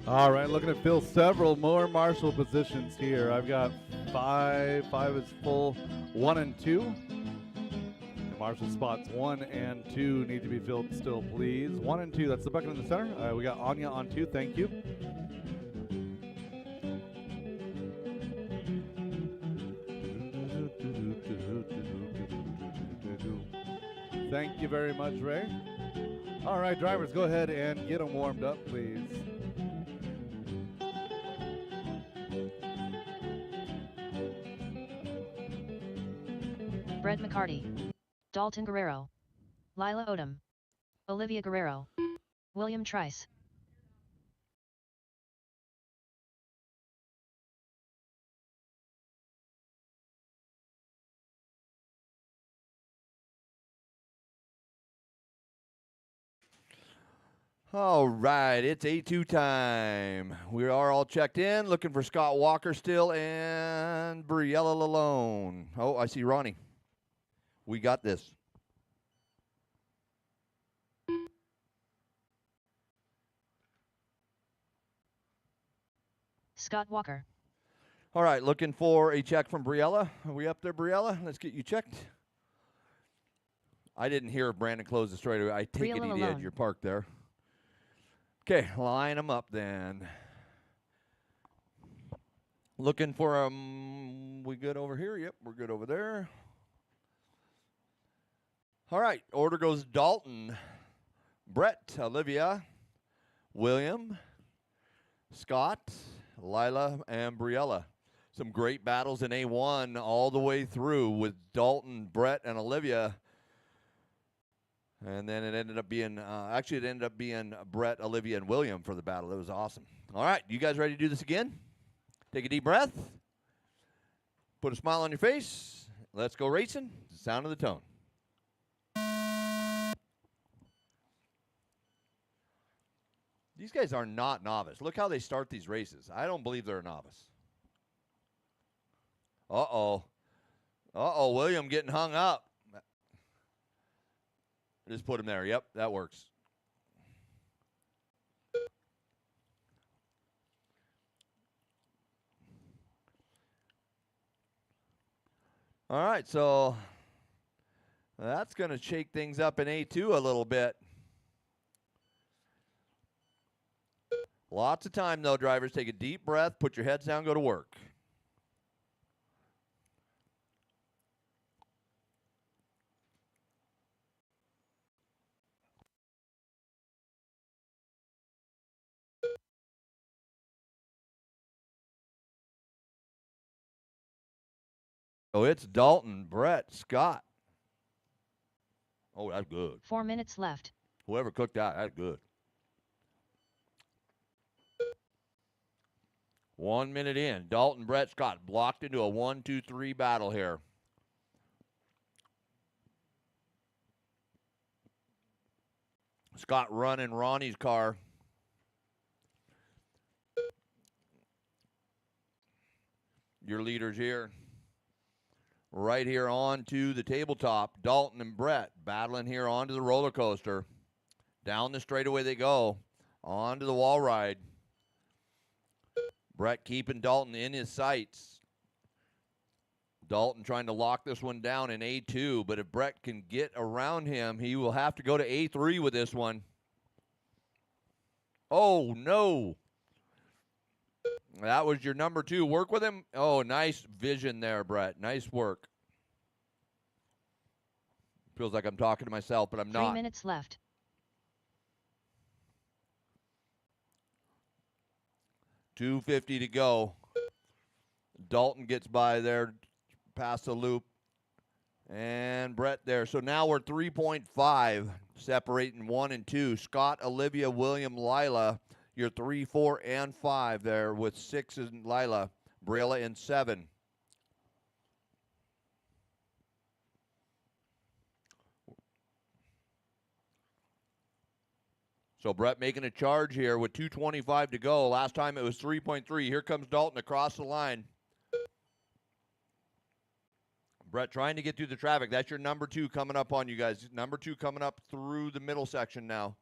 All right, looking to fill several more marshal positions here. I've got 5. 5 is full. 1 and 2. The marshal spots 1 and 2 need to be filled still, please. 1 and 2, that's the bucket in the center. We got Anya on 2, thank you. Thank you very much, Ray. All right, drivers, go ahead and get them warmed up, please. Brett McCarty, Dalton Guerrero, Lila Odom, Olivia Guerrero, William Trice. All right, it's A2 time. We are all checked in, looking for Scott Walker still and Briella Lalone. Oh, I see Ronnie. We got this. Scott Walker. All right, looking for a check from Briella. Are we up there, Briella? Let's get you checked. I didn't hear Brandon close the straightaway. I take it he did. You're parked there. Okay, line them up then. Looking for we good over here? Yep, we're good over there. All right, order goes Dalton, Brett, Olivia, William, Scott, Lila, and Briella. Some great battles in A1 all the way through with Dalton, Brett, and Olivia. And then it ended up being, Brett, Olivia, and William for the battle. It was awesome. All right, you guys ready to do this again? Take a deep breath. Put a smile on your face. Let's go racing. The sound of the tone. These guys are not novice. Look how they start these races. I don't believe they're a novice. Uh-oh. Uh-oh, William getting hung up. Just put him there. Yep, that works. All right, so that's going to shake things up in A2 a little bit. Lots of time, though, drivers. Take a deep breath, put your heads down, go to work. Oh, it's Dalton, Brett, Scott. Oh, that's good. 4 minutes left. Whoever cooked that, that's good. 1 minute in. Dalton, Brett, Scott blocked into a 1-2-3 battle here. Scott running Ronnie's car. Your leaders here. Right here onto the tabletop. Dalton and Brett battling here onto the roller coaster. Down the straightaway they go. Onto the wall ride. Brett keeping Dalton in his sights. Dalton trying to lock this one down in A2, but if Brett can get around him, he will have to go to A3 with this one. Oh, no. That was your number 2. Work with him. Oh, nice vision there, Brett. Nice work. Feels like I'm talking to myself, but I'm not. 3 minutes left. $2.50 to go. Dalton gets by there, past the loop. And Brett there. So now we're 3.5, separating 1 and 2. Scott, Olivia, William, Lila. You're 3, 4, and 5 there with 6 and Lila. Briella in 7. So Brett making a charge here with 2:25 to go. Last time it was 3.3. Here comes Dalton across the line. Brett trying to get through the traffic. That's your number 2 coming up on you guys. Number 2 coming up through the middle section now.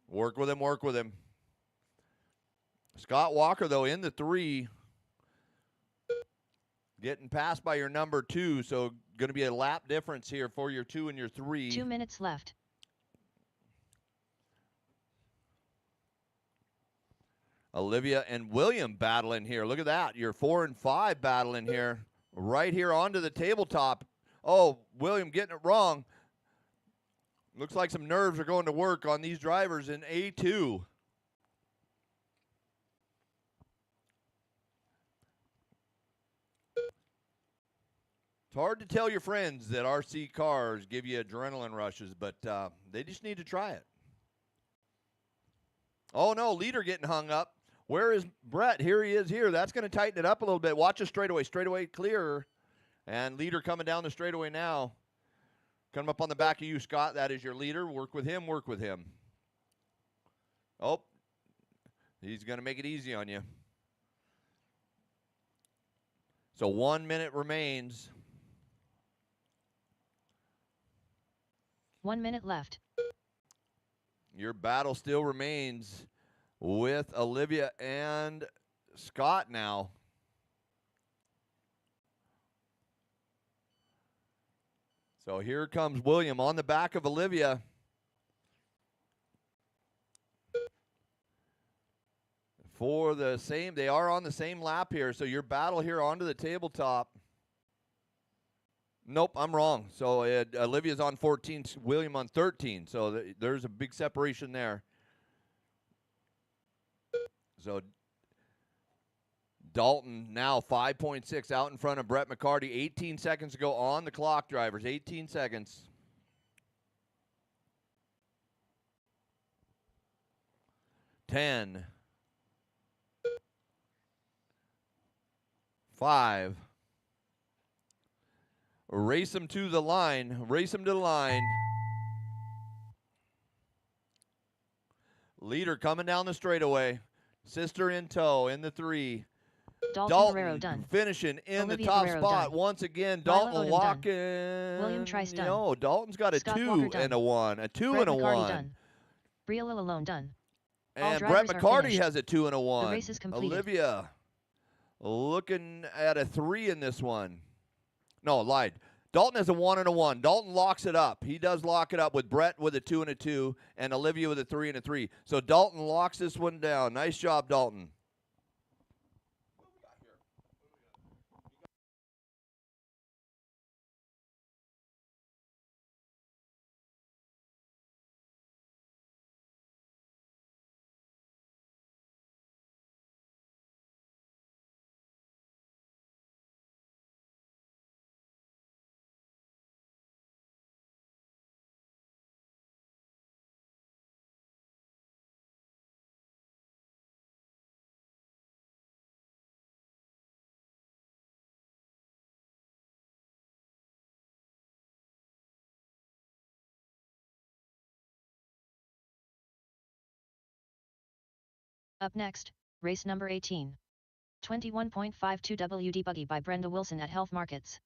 Work with him, work with him. Scott Walker, though, in the 3. Getting passed by your number 2, so going to be a lap difference here for your 2 and your 3. 2 minutes left. Olivia and William battling here. Look at that. Your 4 and 5 battling here. Right here onto the tabletop. Oh, William getting it wrong. Looks like some nerves are going to work on these drivers in A2. It's hard to tell your friends that RC cars give you adrenaline rushes, but they just need to try it. Oh, no, leader getting hung up. Where is Brett? Here he is here. That's going to tighten it up a little bit. Watch the straightaway. Straightaway clear. And leader coming down the straightaway now. Coming up on the back of you, Scott. That is your leader. Work with him. Work with him. Oh, he's going to make it easy on you. So 1 minute remains. 1 minute left. Your battle still remains with Olivia and Scott now. So here comes William on the back of Olivia. For the same, they are on the same lap here. So your battle here onto the tabletop. Nope, I'm wrong. So Olivia's on 14, William on 13. So there's a big separation there. So Dalton now 5.6 out in front of Brett McCarty. 18 seconds to go on the clock, drivers. 18 seconds. Ten. 5. Race them to the line. Race them to the line. Leader coming down the straightaway. Sister in tow in the 3. Dalton Guerrero done. Finishing in Olivia the top Guerrero spot. done. Once again, Lila Dalton Odom locking. William Trice done. No, Dalton's got a Scott 2 Walker done. and a 1. A 2 Brett and a McCarty 1. done. Briella alone done. All And Brett drivers are McCarty finished. has a 2 and a 1. race is completed. Olivia looking at a 3 in this one. No, lied. Dalton has a 1 and a 1. Dalton locks it up. He does lock it up with Brett with a 2 and a 2 and Olivia with a 3 and a 3. So Dalton locks this one down. Nice job, Dalton. Up next, race number 18. 21.52 WD Buggy by Brenda Wilson at Health Markets.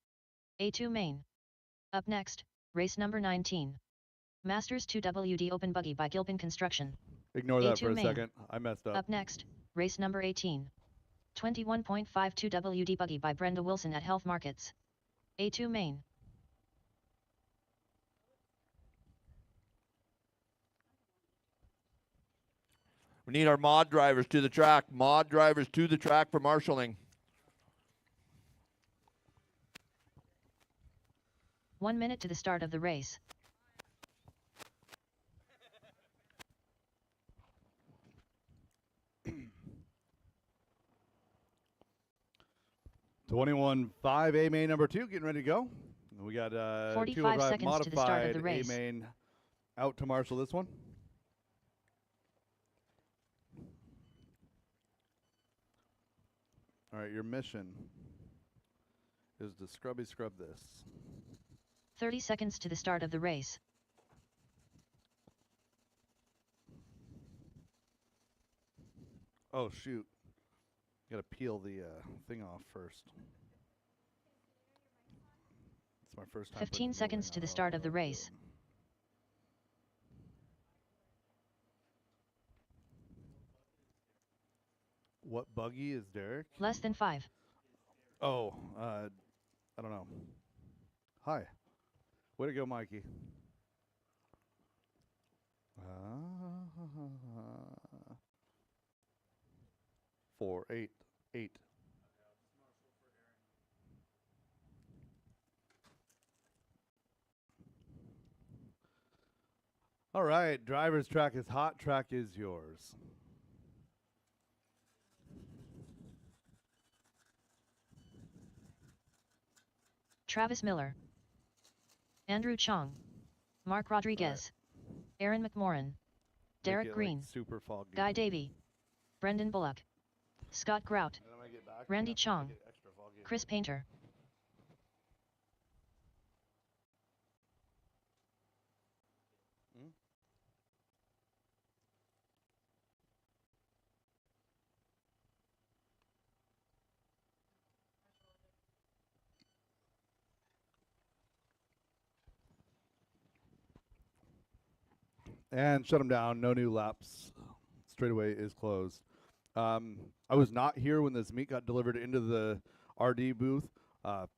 A2 main. Up next, race number 19. Masters 2 WD Open Buggy by Gilpin Construction. Ignore that A2 for a main. second. I messed up. Up next, race number 18. 21.52 WD Buggy by Brenda Wilson at Health Markets. A2 main. We need our mod drivers to the track. Mod drivers to the track for marshaling. 1 minute to the start of the race. A main number 2 getting ready to go. We got 45 seconds to the start of the modified race. A main out to marshal this one. All right, your mission is to scrub this. 30 seconds to the start of the race. Oh shoot! Got to peel the thing off first. It's my first time. 15 seconds to the start of the race. What buggy is Derek? Less than 5. Oh, I don't know. Hi. Way to go, Mikey. 4, 8, 8. All right, driver's track is hot, track is yours. Travis Miller. Andrew Chong. Mark Rodriguez. Aaron McMorran. Derek Green. Like super foggy. Guy Davey. Brendan Bullock. Scott Grout. Randy Chong. Chris Painter. And shut them down. No new laps. Straightaway is closed. I was not here when this meat got delivered into the RD booth.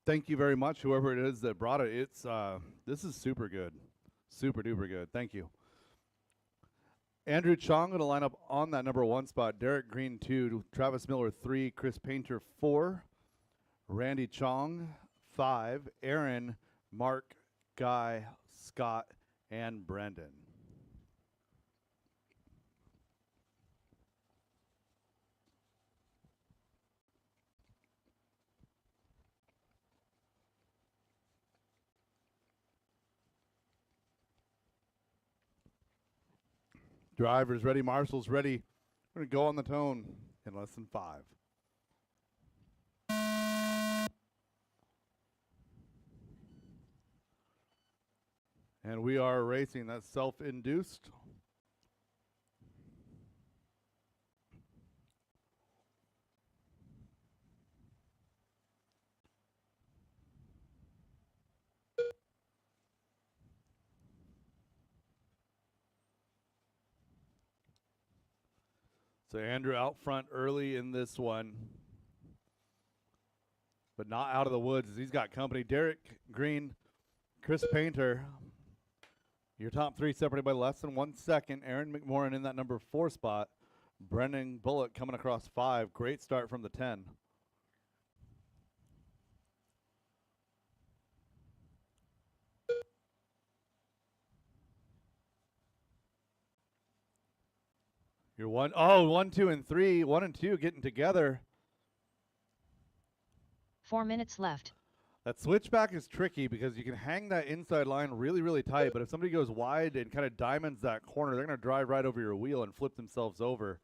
Thank you very much, whoever it is that brought it. It's this is super good, super duper good. Thank you. Andrew Chong going to line up on that number 1 spot. Derek Green 2, Travis Miller 3, Chris Painter 4, Randy Chong 5, Aaron, Mark, Guy, Scott, and Brendan. Drivers ready, marshals ready. We're going to go on the tone in less than 5. And we are racing. That's self-induced. So Andrew out front early in this one, but not out of the woods. He's got company. Derek Green, Chris Painter, your top 3 separated by less than 1 second. Aaron McMorran in that number 4 spot. Brendan Bullock coming across 5. Great start from the 10. You're 1, 2, and 3. 1 and 2 getting together. 4 minutes left. That switchback is tricky because you can hang that inside line really, really tight, but if somebody goes wide and kind of diamonds that corner, they're going to drive right over your wheel and flip themselves over.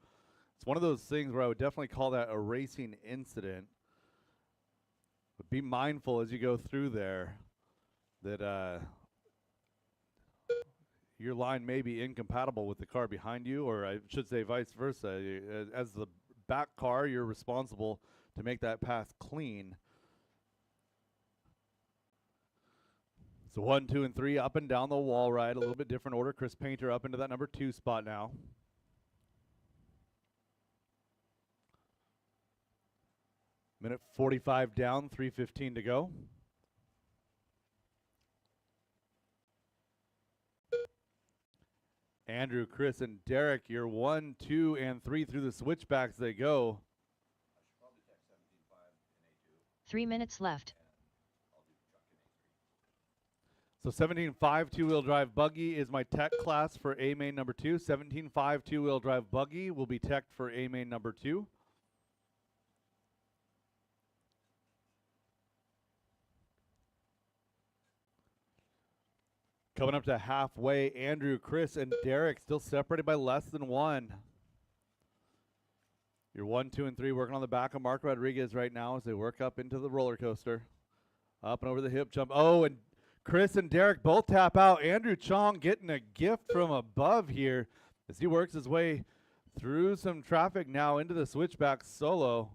It's one of those things where I would definitely call that a racing incident. But be mindful as you go through there that your line may be incompatible with the car behind you, or I should say vice versa. As the back car, you're responsible to make that pass clean. So 1, 2, and 3 up and down the wall ride, a little bit different order. Chris Painter up into that number 2 spot now. Minute 45 down, 3:15 to go. Andrew, Chris, and Derek, you're 1, 2, and 3 through the switchbacks they go. 3 minutes left. So 17.5 two-wheel drive buggy is my tech class for A main number 2. 17.5 two-wheel drive buggy will be teched for A main number 2. Coming up to halfway, Andrew, Chris, and Derek still separated by less than 1. You're 1, 2, and 3 working on the back of Mark Rodriguez right now as they work up into the roller coaster. Up and over the hip jump. Oh, and Chris and Derek both tap out. Andrew Chong getting a gift from above here as he works his way through some traffic now into the switchback solo.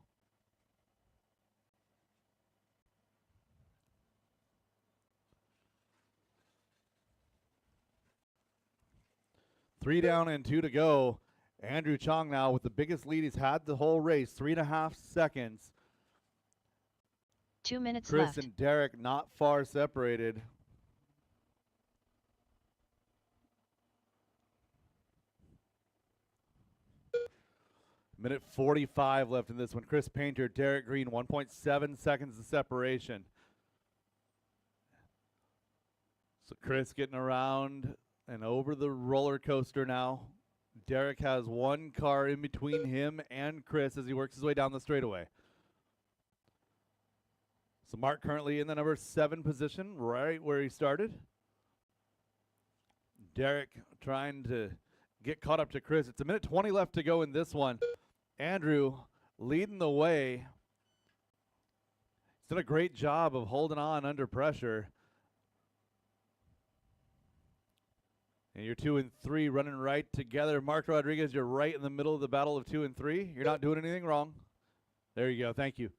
Three down and 2 to go. Andrew Chong now with the biggest lead he's had the whole race, 3.5 seconds. 2 minutes Chris left. and Derek not far separated. Minute 45 left in this one. Chris Painter, Derek Green, 1.7 seconds of separation. So Chris getting around and over the roller coaster now. Derek has one car in between him and Chris as he works his way down the straightaway. So Mark currently in the number 7 position, right where he started. Derek trying to get caught up to Chris. It's a minute 20 left to go in this one. Andrew leading the way. He's done a great job of holding on under pressure. And you're 2 and 3 running right together. Mark Rodriguez, you're right in the middle of the battle of 2 and 3. You're not doing anything wrong. There you go. Thank you.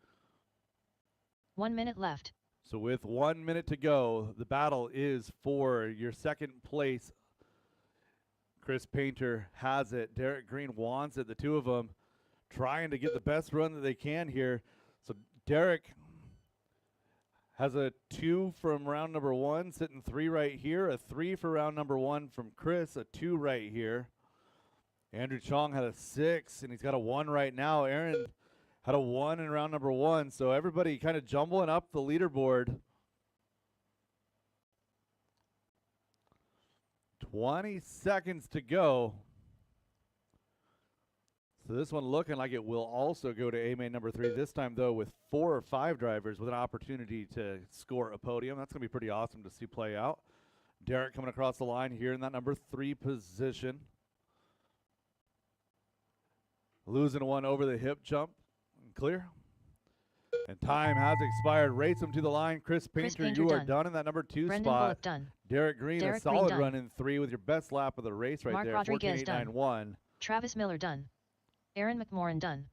1 minute left. So with 1 minute to go, the battle is for your second place. Chris Painter has it. Derek Green wants it. The two of them trying to get the best run that they can here. So Derek has a 2 from round number 1, sitting 3 right here. A 3 for round number 1 from Chris, a 2 right here. Andrew Chong had a 6, and he's got a 1 right now. Aaron had a 1 in round number 1. So everybody kind of jumbling up the leaderboard. 20 seconds to go. So this one looking like it will also go to A main number 3. This time, though, with 4 or 5 drivers with an opportunity to score a podium. That's going to be pretty awesome to see play out. Derek coming across the line here in that number 3 position. Losing one over the hip jump. Clear. And time has expired. Race him to the line. Chris Painter, you are done in that number 2 Brendan spot. Bullock done. Derek Green, Derek a solid Green run in 3 with your best lap of the race right Mark there. Rodriguez done. 14.891. Travis Miller done. Aaron McMorrin done.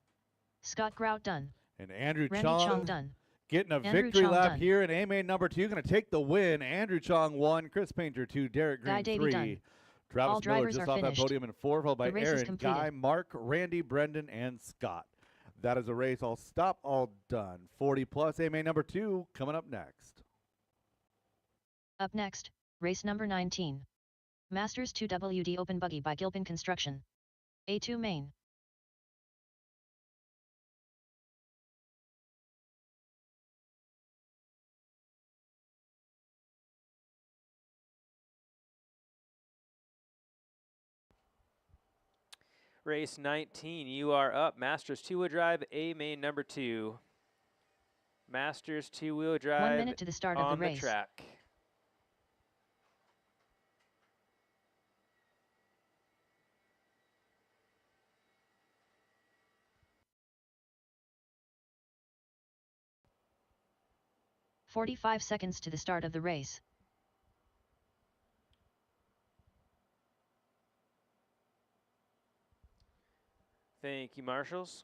Scott Grout done. And Andrew Randy Chong done. getting a Andrew victory Chong lap done. here in A main number 2. Going to take the win. Andrew Chong 1, Chris Painter 2, Derek Green Guy Davey 3. done. Travis All Miller drivers just are off that finished. podium in 4, followed by The race is Aaron, completed. Guy, Mark, Randy, Brendan, and Scott. That is a race. All stop, all done. 40 plus A main number 2 coming up next. Up next, race number 19. Masters 2 WD Open Buggy by Gilpin Construction. A2 main. Race 19, you are up. Masters two-wheel drive, A main number 2. Masters two-wheel drive 1 minute to the start of on the race. track. .45 seconds to the start of the race. Thank you, marshals.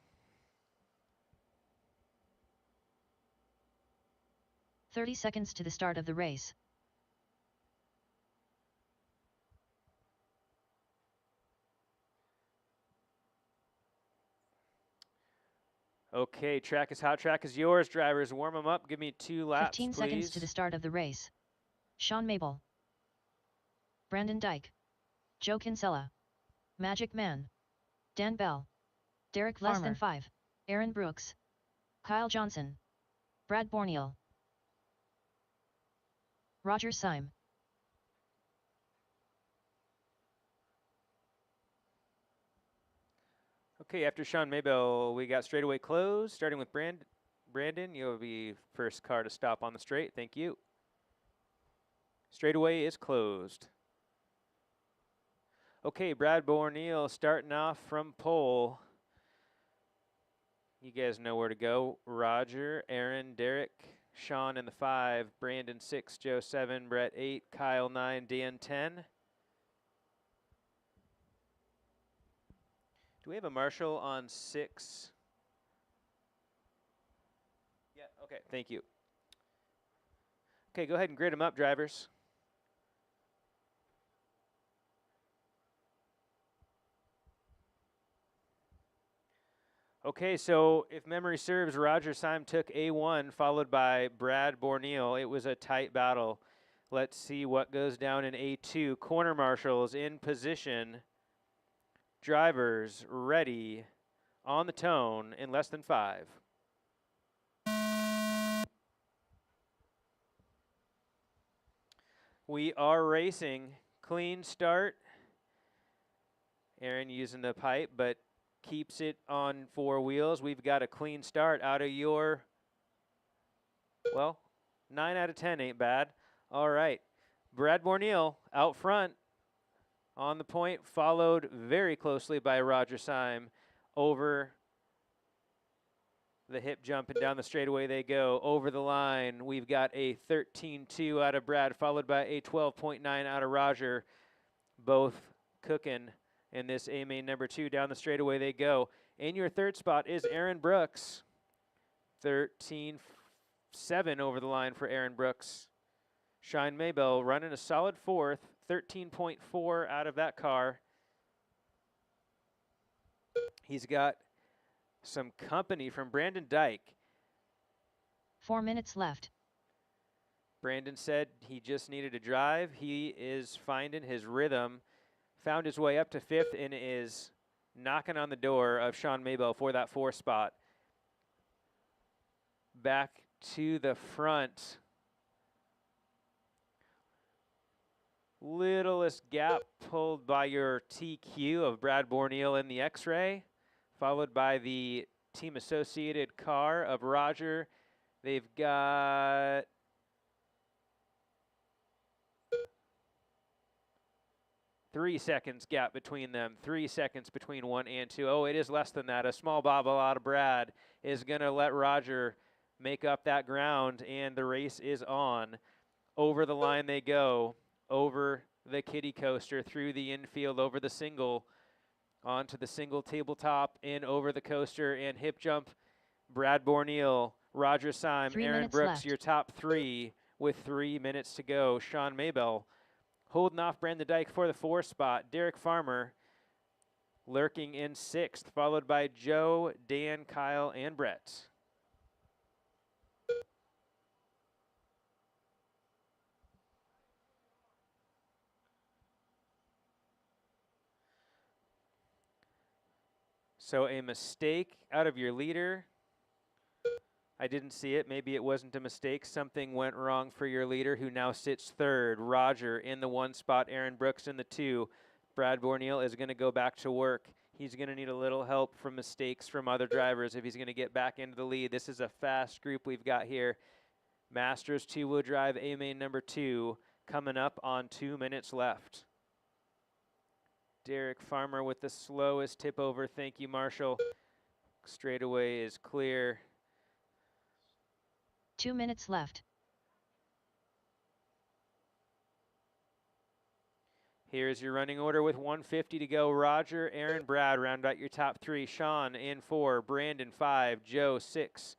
30 seconds to the start of the race. Okay, track is hot. Track is yours. Drivers, warm them up. Give me 2 laps, 15 please. seconds to the start of the race. Sean Mabel, Brandon Dyke, Joe Kinsella, Magic Man, Dan Bell, Derek Farmer, less than 5, Aaron Brooks, Kyle Johnson, Brad Borneal, Roger Syme. Okay, after Sean Mabel, we got straightaway closed, starting with Brandon. You'll be first car to stop on the straight. Thank you. Straightaway is closed. Okay, Brad Borneal starting off from pole. You guys know where to go. Roger, Aaron, Derek, Sean in the 5, Brandon 6, Joe 7, Brett 8, Kyle 9, Dan 10. Do we have a marshal on 6? Yeah, okay, thank you. Okay, go ahead and grid them up, drivers. Okay, so if memory serves, Roger Syme took A1, followed by Brad Borneal. It was a tight battle. Let's see what goes down in A2. Corner marshals in position. Drivers ready, on the tone in less than 5. We are racing. Clean start. Aaron using the pipe, but keeps it on 4 wheels. We've got a clean start out of your, well, 9 out of 10 ain't bad. All right. Brad Borneal out front on the point, followed very closely by Roger Syme. Over the hip jump and down the straightaway they go. Over the line, we've got a 13.2 out of Brad, followed by a 12.9 out of Roger. Both cooking in this A-main number 2. Down the straightaway they go. In your third spot is Aaron Brooks. 13.7 over the line for Aaron Brooks. Sean Mabel running a solid 4th. 13.4 out of that car. He's got some company from Brandon Dyke. 4 minutes left. Brandon said he just needed to drive. He is finding his rhythm. Found his way up to 5th and is knocking on the door of Sean Mabel for that 4th spot. Back to the front. Littlest gap pulled by your TQ of Brad Borneal in the X-Ray, followed by the team associated car of Roger. They've got 3 seconds gap between them. 3 seconds between 1 and 2. Oh, it is less than that. A small bobble out of Brad is going to let Roger make up that ground, and the race is on. Over the line they go. Over the kiddie coaster, through the infield, over the single, onto the single tabletop, in over the coaster, and hip jump. Brad Borneal, Roger Syme, Aaron Brooks, left. your top 3 with 3 minutes to go. Sean Mabel holding off Brandon Dyke for the 4th spot. Derek Farmer lurking in 6th, followed by Joe, Dan, Kyle, and Brett. So a mistake out of your leader. I didn't see it. Maybe it wasn't a mistake. Something went wrong for your leader, who now sits 3rd. Roger in the 1 spot. Aaron Brooks in the 2. Brad Borneal is going to go back to work. He's going to need a little help from mistakes from other drivers if he's going to get back into the lead. This is a fast group we've got here. Masters 2-wheel drive A-main number 2 coming up on 2 minutes left. Derek Farmer with the slowest tip over. Thank you, Marshall. Straightaway is clear. 2 minutes left. Here's your running order with 150 to go. Roger, Aaron, Brad, round out your top 3. Sean in 4, Brandon 5, Joe 6.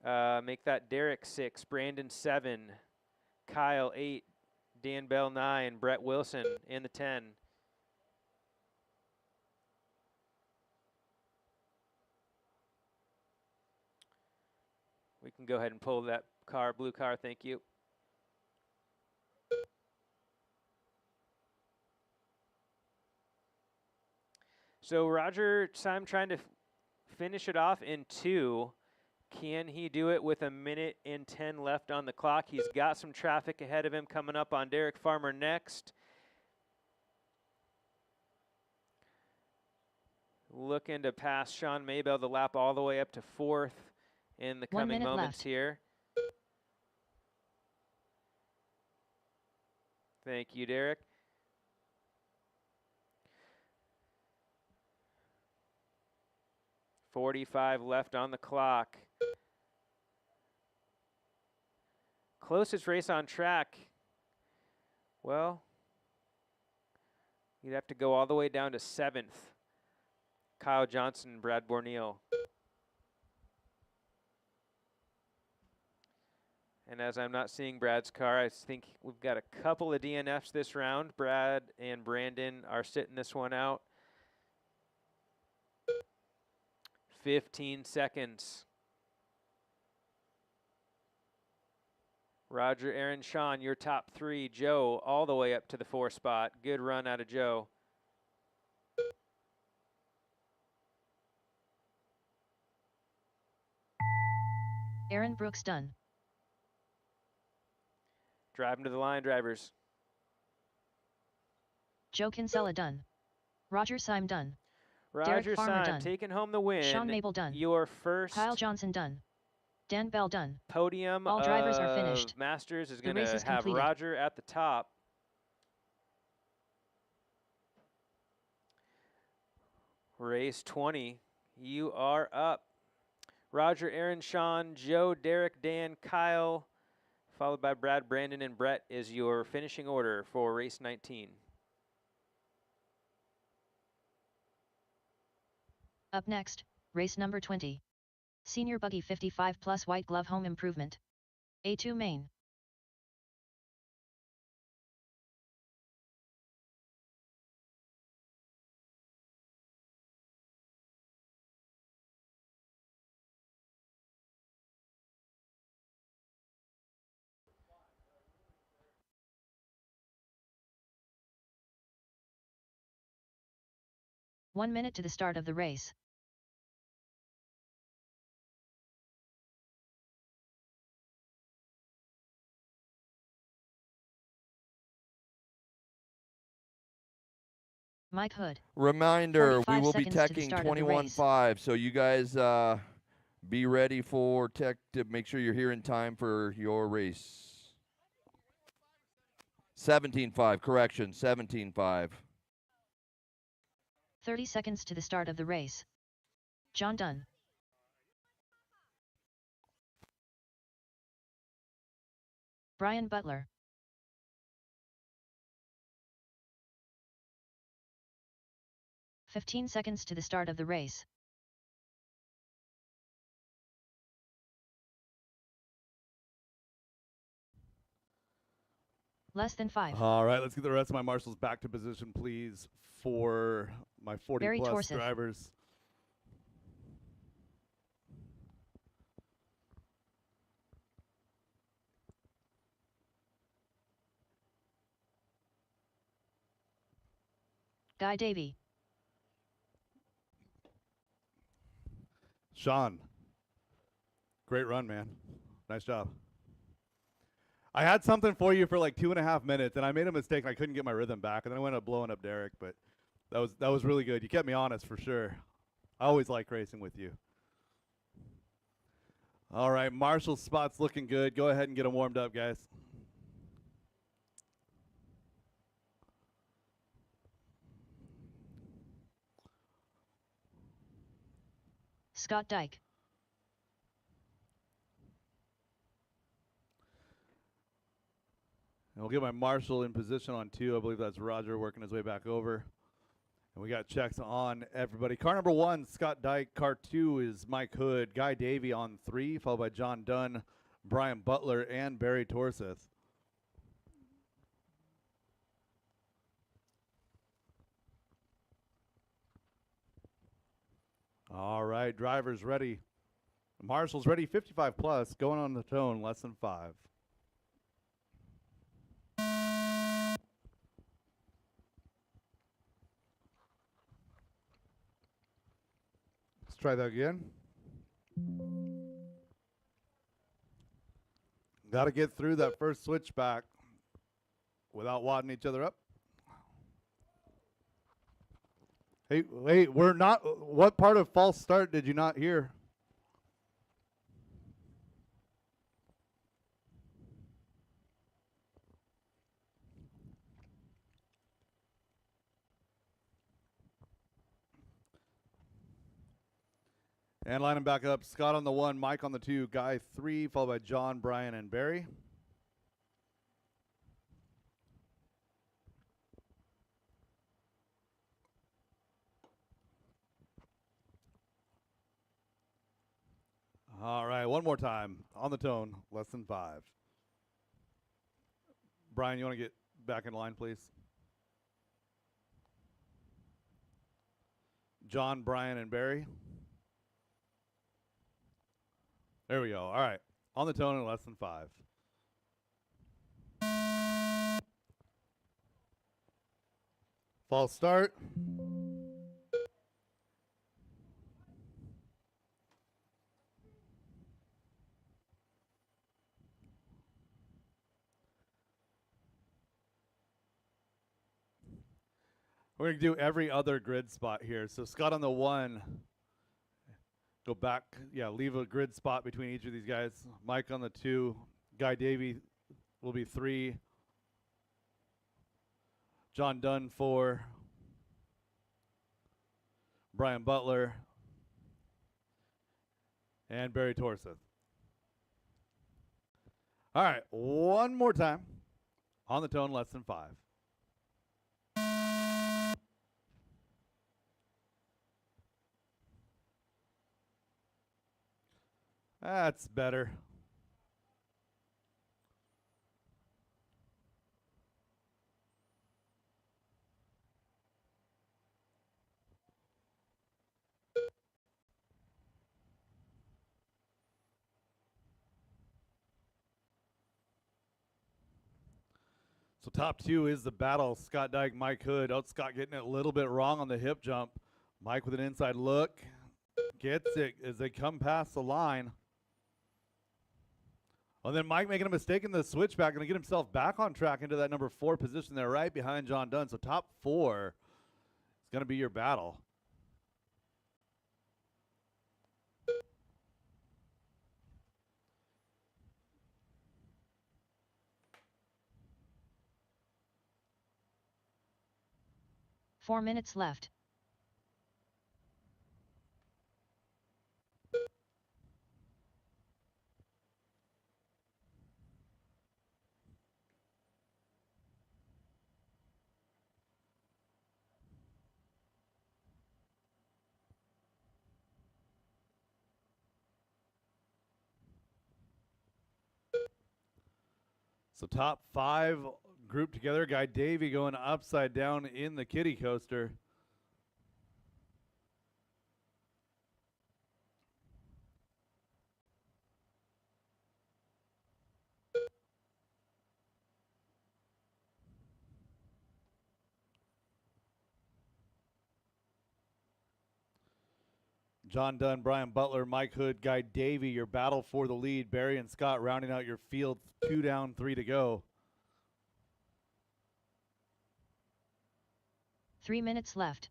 Make that Derek 6, Brandon 7, Kyle 8, Dan Bell 9, Brett Wilson in the 10. We can go ahead and pull that car, blue car, thank you. So Roger, I'm trying to finish it off in 2. Can he do it with 1:10 left on the clock? He's got some traffic ahead of him coming up on Derek Farmer next. Looking to pass Sean Maybell the lap all the way up to 4th in the coming moments left. here. Thank you, Derek. .45 left on the clock. Closest race on track. Well, you'd have to go all the way down to 7th. Kyle Johnson and Brad Borneal. And as I'm not seeing Brad's car, I think we've got a couple of DNFs this round. Brad and Brandon are sitting this one out. 15 seconds. Roger, Aaron, Sean, your top 3. Joe all the way up to the 4 spot. Good run out of Joe. Aaron Brooks done. Driving to the line, drivers. Joe Kinsella done. Roger Syme done. Roger Derek Farmer Syme done. taking home the win. Sean Mabel done. Your first Kyle Johnson done. Dan Bell done. podium All drivers of are finished. Masters is The going race to is have completed. Roger at the top. Race 20, you are up. Roger, Aaron, Sean, Joe, Derek, Dan, Kyle, followed by Brad, Brandon, and Brett is your finishing order for race 19. Up next, race number 20. Senior Buggy 55 plus White Glove Home Improvement. A2 main. One minute to the start of the race. Mike Hood. Reminder, we 45 will be seconds to the teching start of the 21.5, so you guys be ready for tech to make sure you're here in time for your race. 17.5, correction, 17.5. 30 seconds to the start of the race. John Dunn. Brian Butler. "15 seconds to the start of the race. Less than 5. All right, let's get the rest of my marshals back to position, please, for my 40 Barry plus Torseth. drivers. Guy Davey. Sean, great run, man. Nice job. I had something for you for like 2.5 minutes, and I made a mistake. I couldn't get my rhythm back, and then I went up blowing up Derek. But that was really good. You kept me honest for sure. I always like racing with you. All right, Marshall's spot's looking good. Go ahead and get them warmed up, guys. Scott Dyke. And we'll get my marshal in position on 2. I believe that's Roger working his way back over. And we got checks on everybody. Car number 1, Scott Dyke. Car 2 is Mike Hood. Guy Davey on 3, followed by John Dunn, Brian Butler, and Barry Torseth. All right, drivers ready. Marshall's ready, 55 plus, going on the tone, less than 5. Let's try that again. Got to get through that first switchback without wadding each other up. Hey, wait, we're not. What part of false start did you not hear? And line them back up. Scott on the 1, Mike on the 2, Guy 3, followed by John, Brian, and Barry. All right, one more time. On the tone, less than 5. Brian, you want to get back in line, please? John, Brian, and Barry. There we go. All right. On the tone in less than 5. False start. We're going to do every other grid spot here. So Scott on the 1. Go back, leave a grid spot between each of these guys. Mike on the 2, Guy Davey will be 3, John Dunn 4, Brian Butler, and Barry Torseth. All right, one more time. On the tone, less than 5. That's better. So top 2 is the battle. Scott Dyke, Mike Hood. Oh, Scott getting it a little bit wrong on the hip jump. Mike with an inside look. Gets it as they come past the line. And then Mike making a mistake in the switchback, going to get himself back on track into that number 4 position there right behind John Dunn. So top 4 is going to be your battle. Four minutes left. So top 5 grouped together. Guy Davey going upside down in the kiddie coaster. John Dunn, Brian Butler, Mike Hood, Guy Davey, your battle for the lead. Barry and Scott rounding out your field. 2 down, 3 to go. 3 minutes left.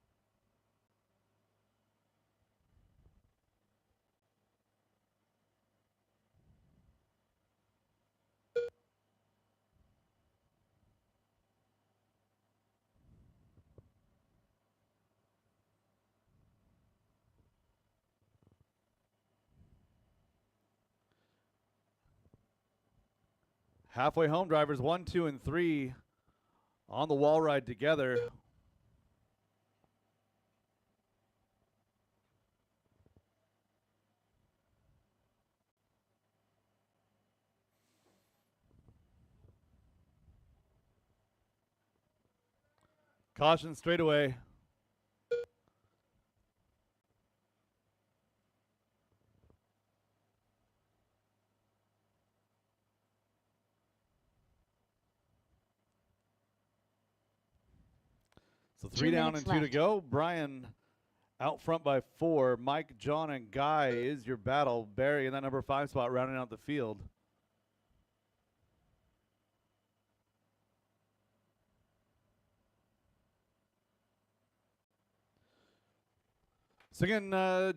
Halfway home, drivers 1, 2, and 3 on the wall ride together. Caution straightaway. So 3 down and 2 to left. go. Brian out front by 4. Mike, John, and Guy is your battle. Barry in that number 5 spot rounding out the field. So again,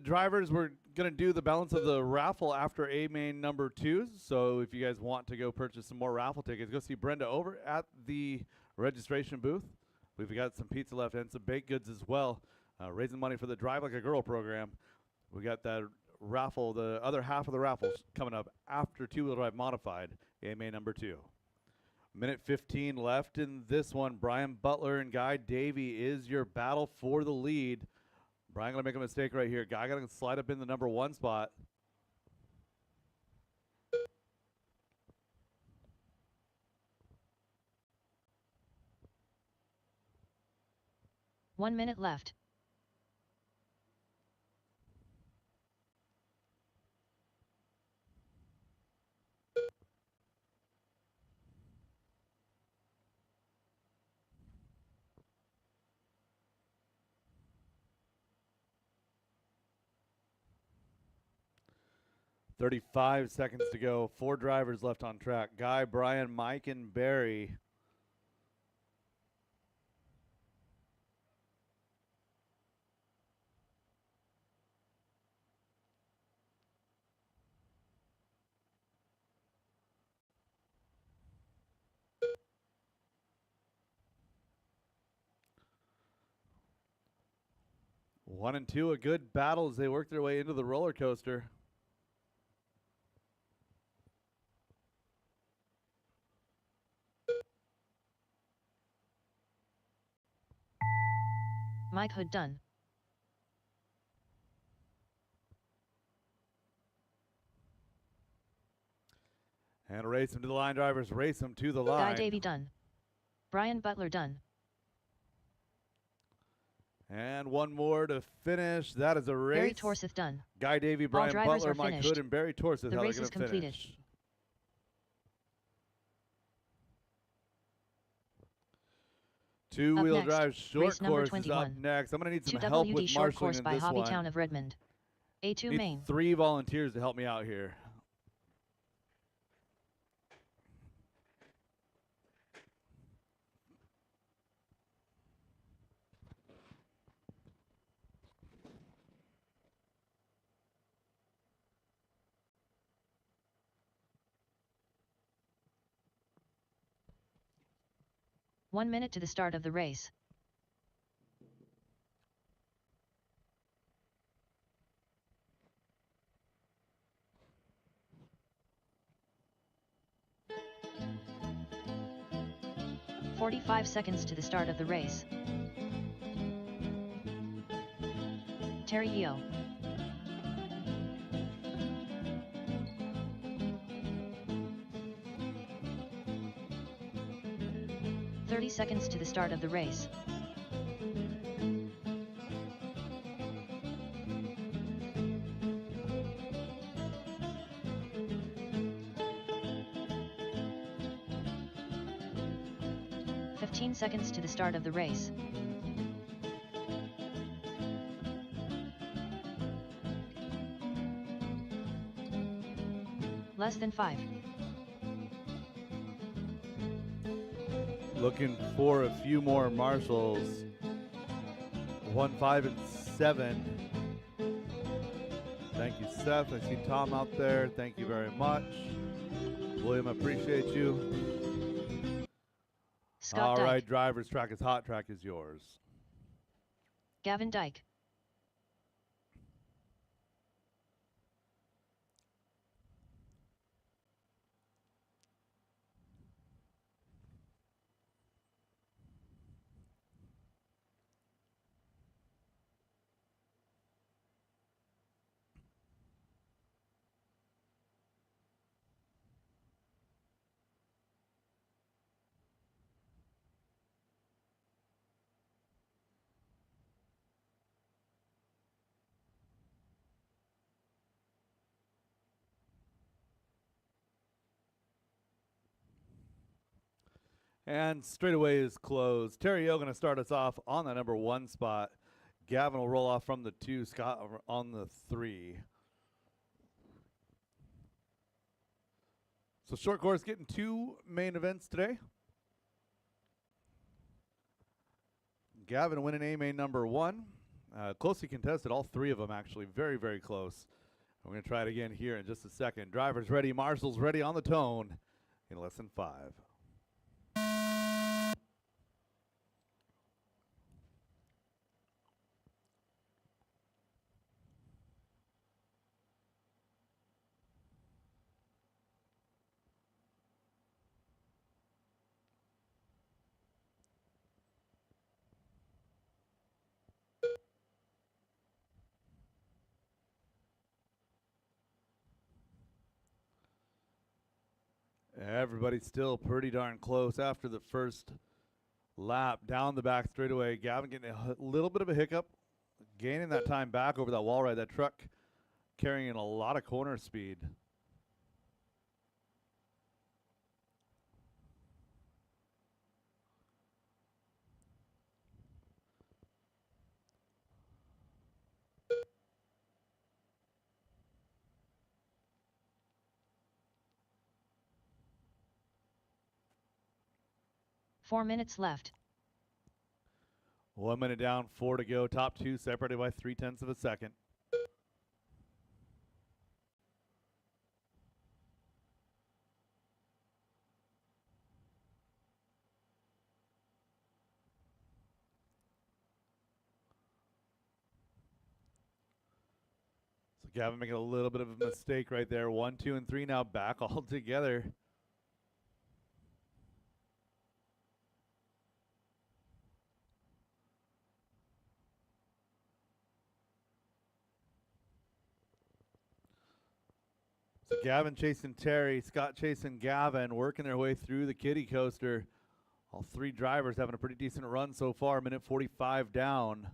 drivers, we're going to do the balance of the raffle after A main number 2. So if you guys want to go purchase some more raffle tickets, go see Brenda over at the registration booth. We've got some pizza left and some baked goods as well. Raising money for the Drive Like a Girl program. We got that raffle, the other half of the raffles coming up after two-wheel drive modified, AMA number 2. Minute 15 left in this one. Brian Butler and Guy Davey is your battle for the lead. Brian gonna make a mistake right here. Guy gonna slide up in the number 1 spot. One minute left. $35 seconds to go. 4 drivers left on track. Guy, Brian, Mike, and Barry. One and two, a good battle as they work their way into the roller coaster. Mike Hood done. And race them to the line, drivers. Race them to the line. Guy Davey done. Brian Butler done. And one more to finish. That is a race. Barry Torseth done. Guy Davey, Brian drivers Butler, are Mike finished. Hood, and Barry Torseth. The how race they're is gonna completed. finish. Two-wheel next, drive short race number course is up 21. next. I'm going to need some 2 help WD with short marshaling course in by this Hobbytown one. of Redmond. A2 Need main. 3 volunteers to help me out here. One minute to the start of the race. "45 seconds to the start of the race. Terry Yeo. "30 seconds to the start of the race. "15 seconds to the start of the race. Less than 5. Looking for a few more marshals. 1, 5, and 7. Thank you, Seth. I see Tom out there. Thank you very much. William, I appreciate you. Scott All Dyke. right, drivers, track is hot. Track is yours. Gavin Dyke. And straightaway is closed. Terry O going to start us off on the number 1 spot. Gavin will roll off from the 2, Scott on the 3. So short course getting 2 main events today. Gavin winning A main number 1. Closely contested, all 3 of them actually. Very, very close. We're going to try it again here in just a second. Drivers ready, marshals ready on the tone in less than 5. Everybody's still pretty darn close after the first lap down the back straightaway. Gavin getting a little bit of a hiccup, gaining that time back over that wall ride. That truck carrying a lot of corner speed. Four minutes left. 1 minute down, 4 to go. Top 2 separated by 0.3 of a second. So Gavin making a little bit of a mistake right there. 1, 2, and 3 now back all together. So Gavin chasing Terry, Scott chasing Gavin, working their way through the kiddie coaster. All 3 drivers having a pretty decent run so far, minute 45 down.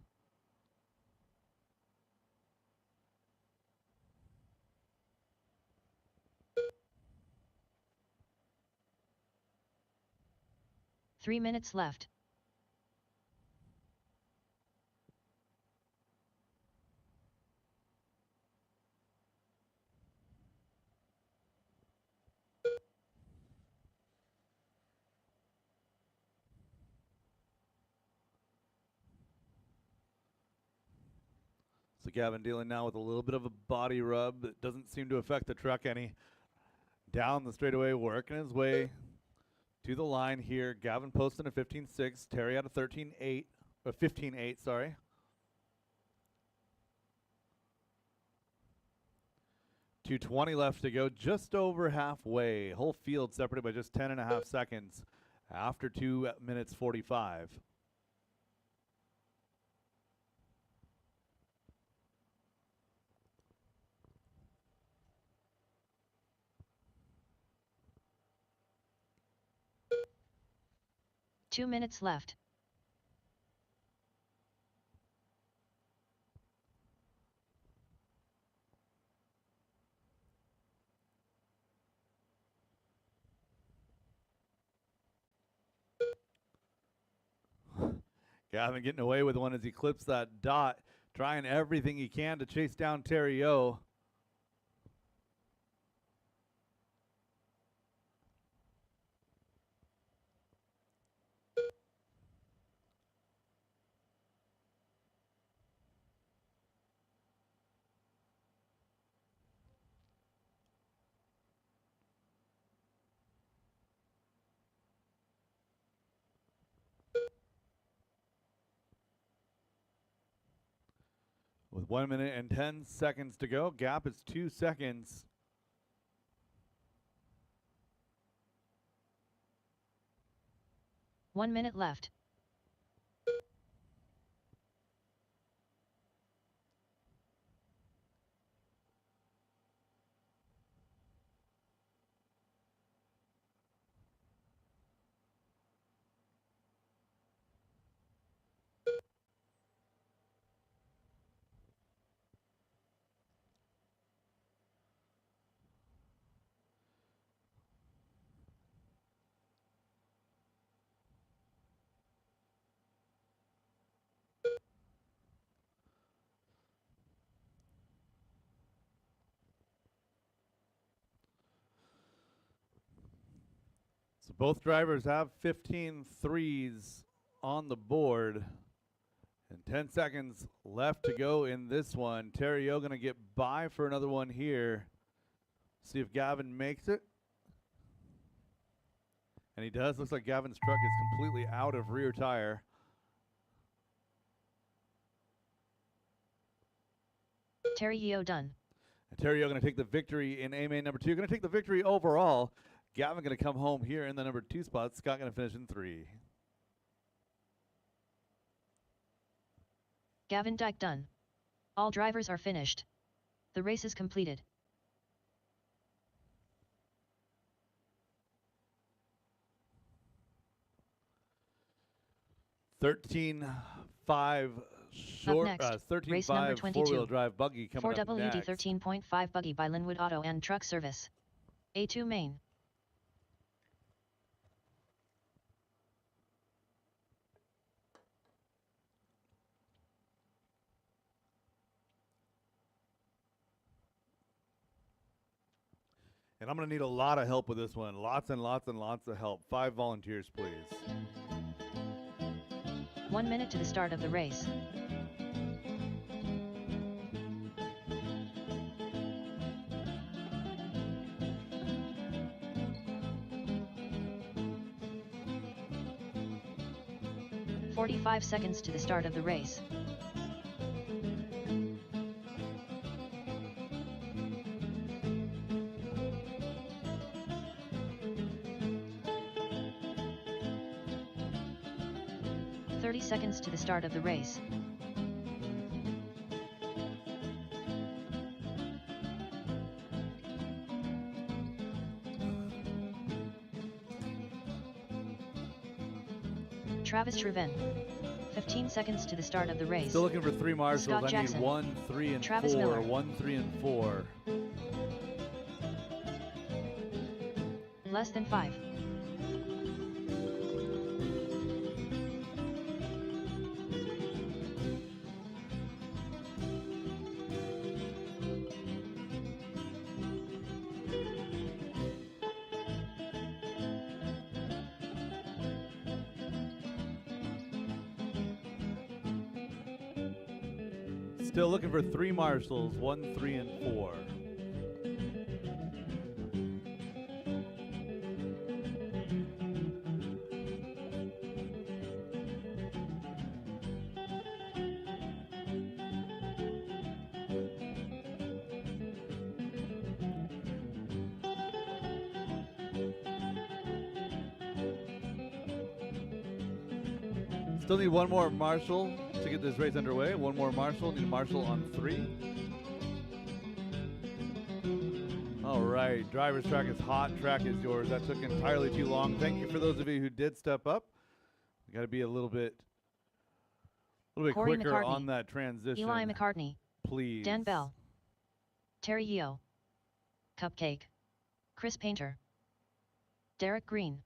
Three minutes left. So Gavin dealing now with a little bit of a body rub that doesn't seem to affect the truck any. Down the straightaway, working his way to the line here. Gavin posting a 15.6. Terry at a 13.8, or 15.8, sorry. .220 left to go, just over halfway. Whole field separated by just 10.5 seconds after 2 minutes 45. Two minutes left. Gavin getting away with one as he clips that dot, trying everything he can to chase down Terry O. With 1 minute and 10 seconds to go, gap is 2 seconds. One minute left. So both drivers have 15 threes on the board. And 10 seconds left to go in this one. Terry O going to get by for another one here. See if Gavin makes it. And he does. Looks like Gavin's truck is completely out of rear tire. Terry Yeo done. And Terry O going to take the victory in A main number 2. Going to take the victory overall. Gavin going to come home here in the number 2 spot. Scott going to finish in 3. Gavin Dyke done. All drivers are finished. The race is completed. $13.5 short. Race number 13.5 22. four-wheel drive buggy coming up 4WD next. 13.5 buggy by Linwood Auto and Truck Service. A2 main. And I'm going to need a lot of help with this one. Lots and lots and lots of help. 5 volunteers, please. 1 minute to the start of the race. "45 seconds to the start of the race. Seconds to the start of the race. Travis Treven. 15 seconds to the start of the race. Still looking for 3 marshals. Scott I Jackson. need 1, 3, and Travis 4. Miller. 1, 3, and 4. Less than 5. Still looking for 3 marshals. 1, 3, and 4. Still need 1 more marshal to get this race underway. 1 more marshal. Need a marshal on 3. All right, driver's track is hot. Track is yours. That took entirely too long. Thank you for those of you who did step up. We got to be a little bit Corey quicker McCartney. on that transition. Eli McCartney. Please. Dan Bell. Terry Yeo. Cupcake. Chris Painter. Derek Green.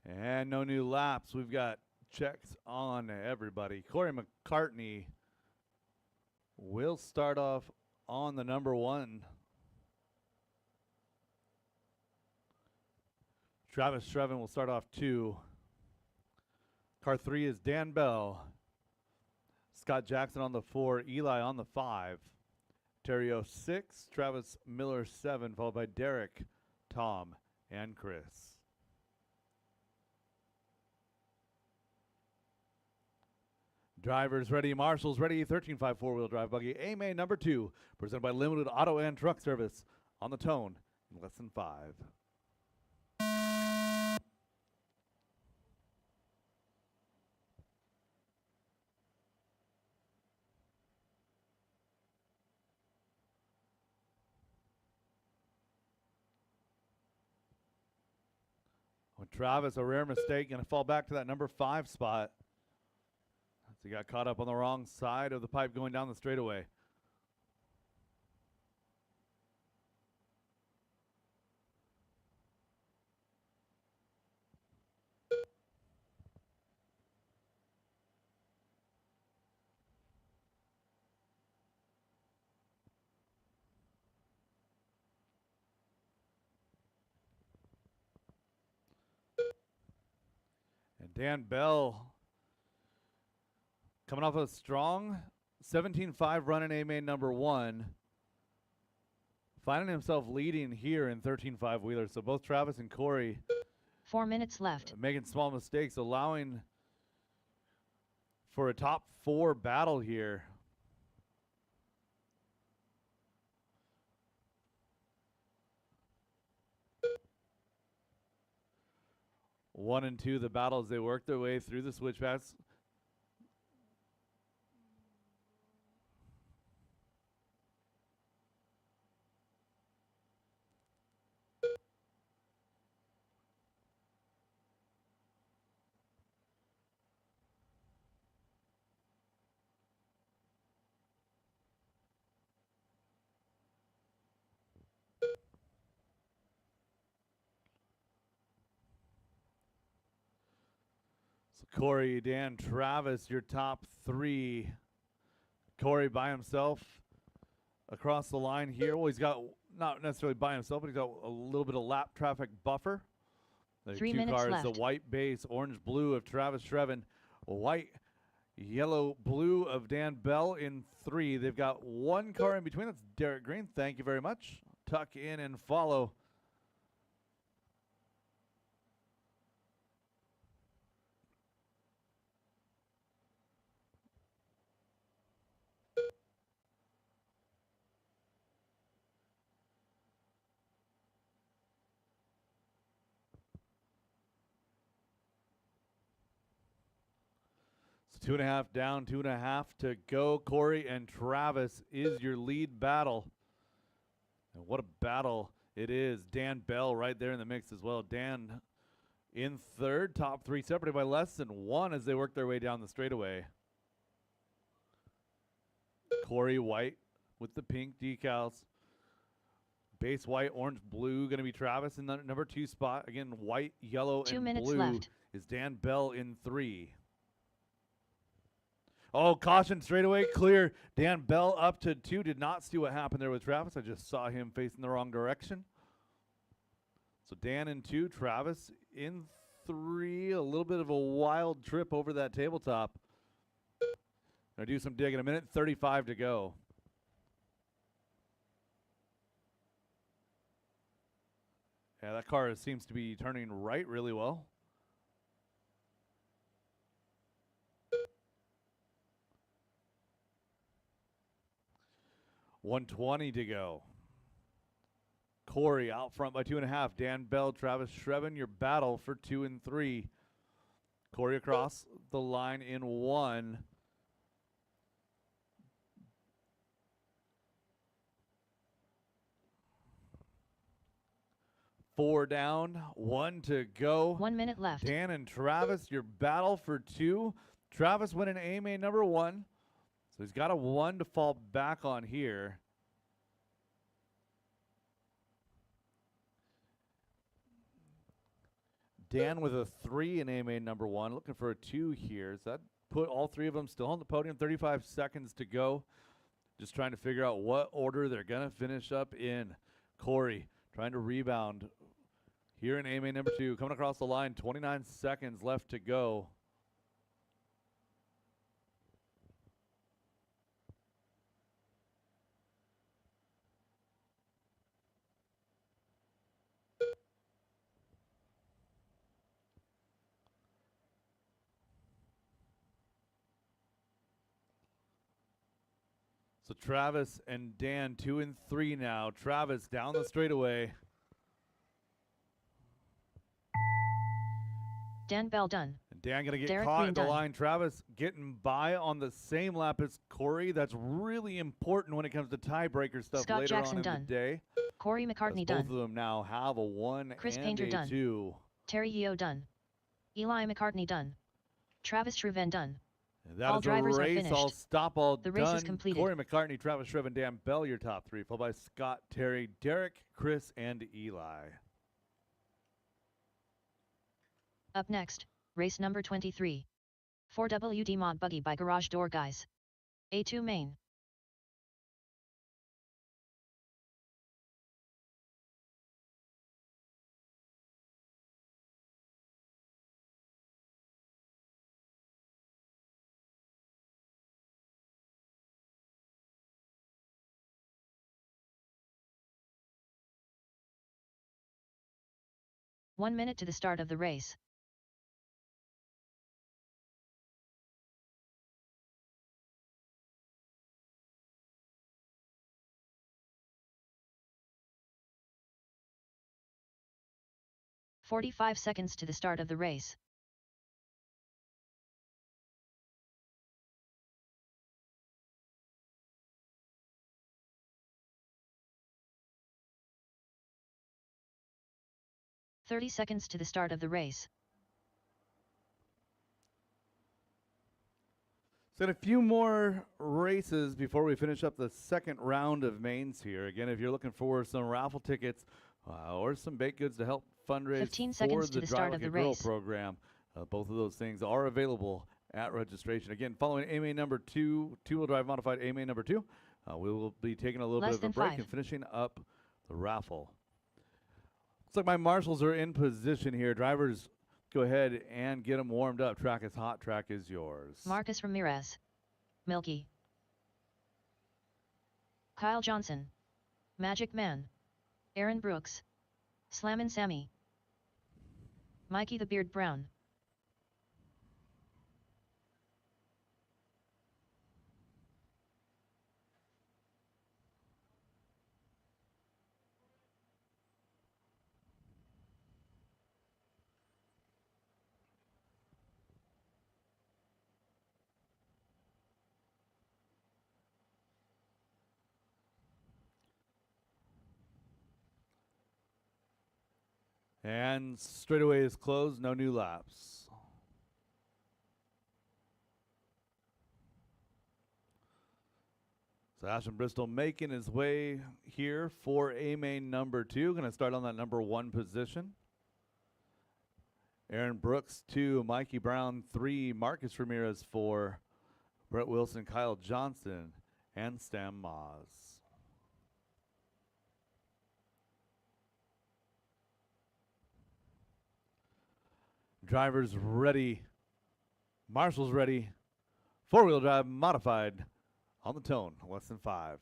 And no new laps. We've got checks on everybody. Corey McCartney will start off on the number 1. Travis Treven will start off 2. Car 3 is Dan Bell. Scott Jackson on the 4. Eli on the 5. Terry O 6. Travis Miller 7. Followed by Derek, Tom, and Chris. Drivers ready, marshals ready, 13.5 four-wheel drive buggy, A main number 2, presented by Limited Auto and Truck Service, on the tone in less than 5. With Travis, a rare mistake, going to fall back to that number 5 spot. He got caught up on the wrong side of the pipe going down the straightaway. Dan Bell coming off a strong 17-5 run in A main number 1. Finding himself leading here in 13-5 wheelers. So both Travis and Corey 4 minutes left. making small mistakes, allowing for a top 4 battle here. One and two, the battle as they work their way through the switchbacks. So Corey, Dan, Travis, your top 3. Corey by himself across the line here. Well, he's got, not necessarily by himself, but he's got a little bit of lap traffic buffer. The 3 two minutes cars, left. the white base, orange blue of Travis Shrevin, white, yellow, blue of Dan Bell in 3. They've got one car in between. That's Derek Green. Thank you very much. Tuck in and follow. So 2.5 down, 2.5 to go. Corey and Travis is your lead battle. And what a battle it is. Dan Bell right there in the mix as well. Dan in third, top 3 separated by less than 1 as they work their way down the straightaway. Corey white with the pink decals. Base white, orange, blue going to be Travis in the number 2 spot. Again, white, yellow, 2 and minutes blue left. is Dan Bell in 3. Oh, caution straightaway, clear. Dan Bell up to 2. Did not see what happened there with Travis. I just saw him facing the wrong direction. So Dan in 2, Travis in 3. A little bit of a wild trip over that tabletop. Gonna do some digging. 1:35 to go. Yeah, that car seems to be turning right really well. $120 to go. Corey out front by 2.5. Dan Bell, Travis Shrevin, your battle for 2 and 3. Corey across the line in 1. Four down, 1 to go. 1 minute left. Dan and Travis, your battle for 2. Travis winning A main number 1. So he's got a 1 to fall back on here. Dan with a 3 in A main number 1, looking for a 2 here. So that put all 3 of them still on the podium. 35 seconds to go. Just trying to figure out what order they're going to finish up in. Corey trying to rebound here in A main number 2. Coming across the line, 29 seconds left to go. So Travis and Dan 2 and 3 now. Travis down the straightaway. Dan Bell done. And Dan gonna get Derek caught Green at the done. line. Travis getting by on the same lap as Corey. That's really important when it comes to tiebreaker stuff Scott later Jackson on in done. the day. Corey As McCartney both done. of them now have a 1 Chris and Painter a done. 2. Terry Yeo done. Eli McCartney done. Travis Shrevin done. And that All is drivers a are race. All finished. stop, all The done. race is completed. Corey McCartney, Travis Shrevin, Dan Bell, your top 3, followed by Scott, Terry, Derek, Chris, and Eli. Up next, race number 23. 4WD Mod Buggy by Garage Door Guys. A2 main. 1 minute to the start of the race. "45 seconds to the start of the race. "30 seconds to the start of the race. So got a few more races before we finish up the second round of mains here. Again, if you're looking for some raffle tickets or some baked goods to help fundraise 15 for seconds the to the start Drive of Like the a Girl race. program, both of those things are available at registration. Again, following AMA number 2, two-wheel drive modified AMA number 2, we will be taking a little Less bit of a than break 5. and finishing up the raffle. Looks like my marshals are in position here. Drivers, go ahead and get them warmed up. Track is hot. Track is yours. Marcus Ramirez. Milky. Kyle Johnson. Magic Man. Aaron Brooks. Slammin' Sammy. Mikey the Beard Brown. And straightaway is closed, no new laps. So Ashton Bristol making his way here for A-main number 2. Going to start on that number 1 position. Aaron Brooks 2, Mikey Brown 3, Marcus Ramirez 4, Brett Wilson, Kyle Johnson, and Stan Moz. Drivers ready, marshals ready, 4-wheel drive modified on the tone, less than 5.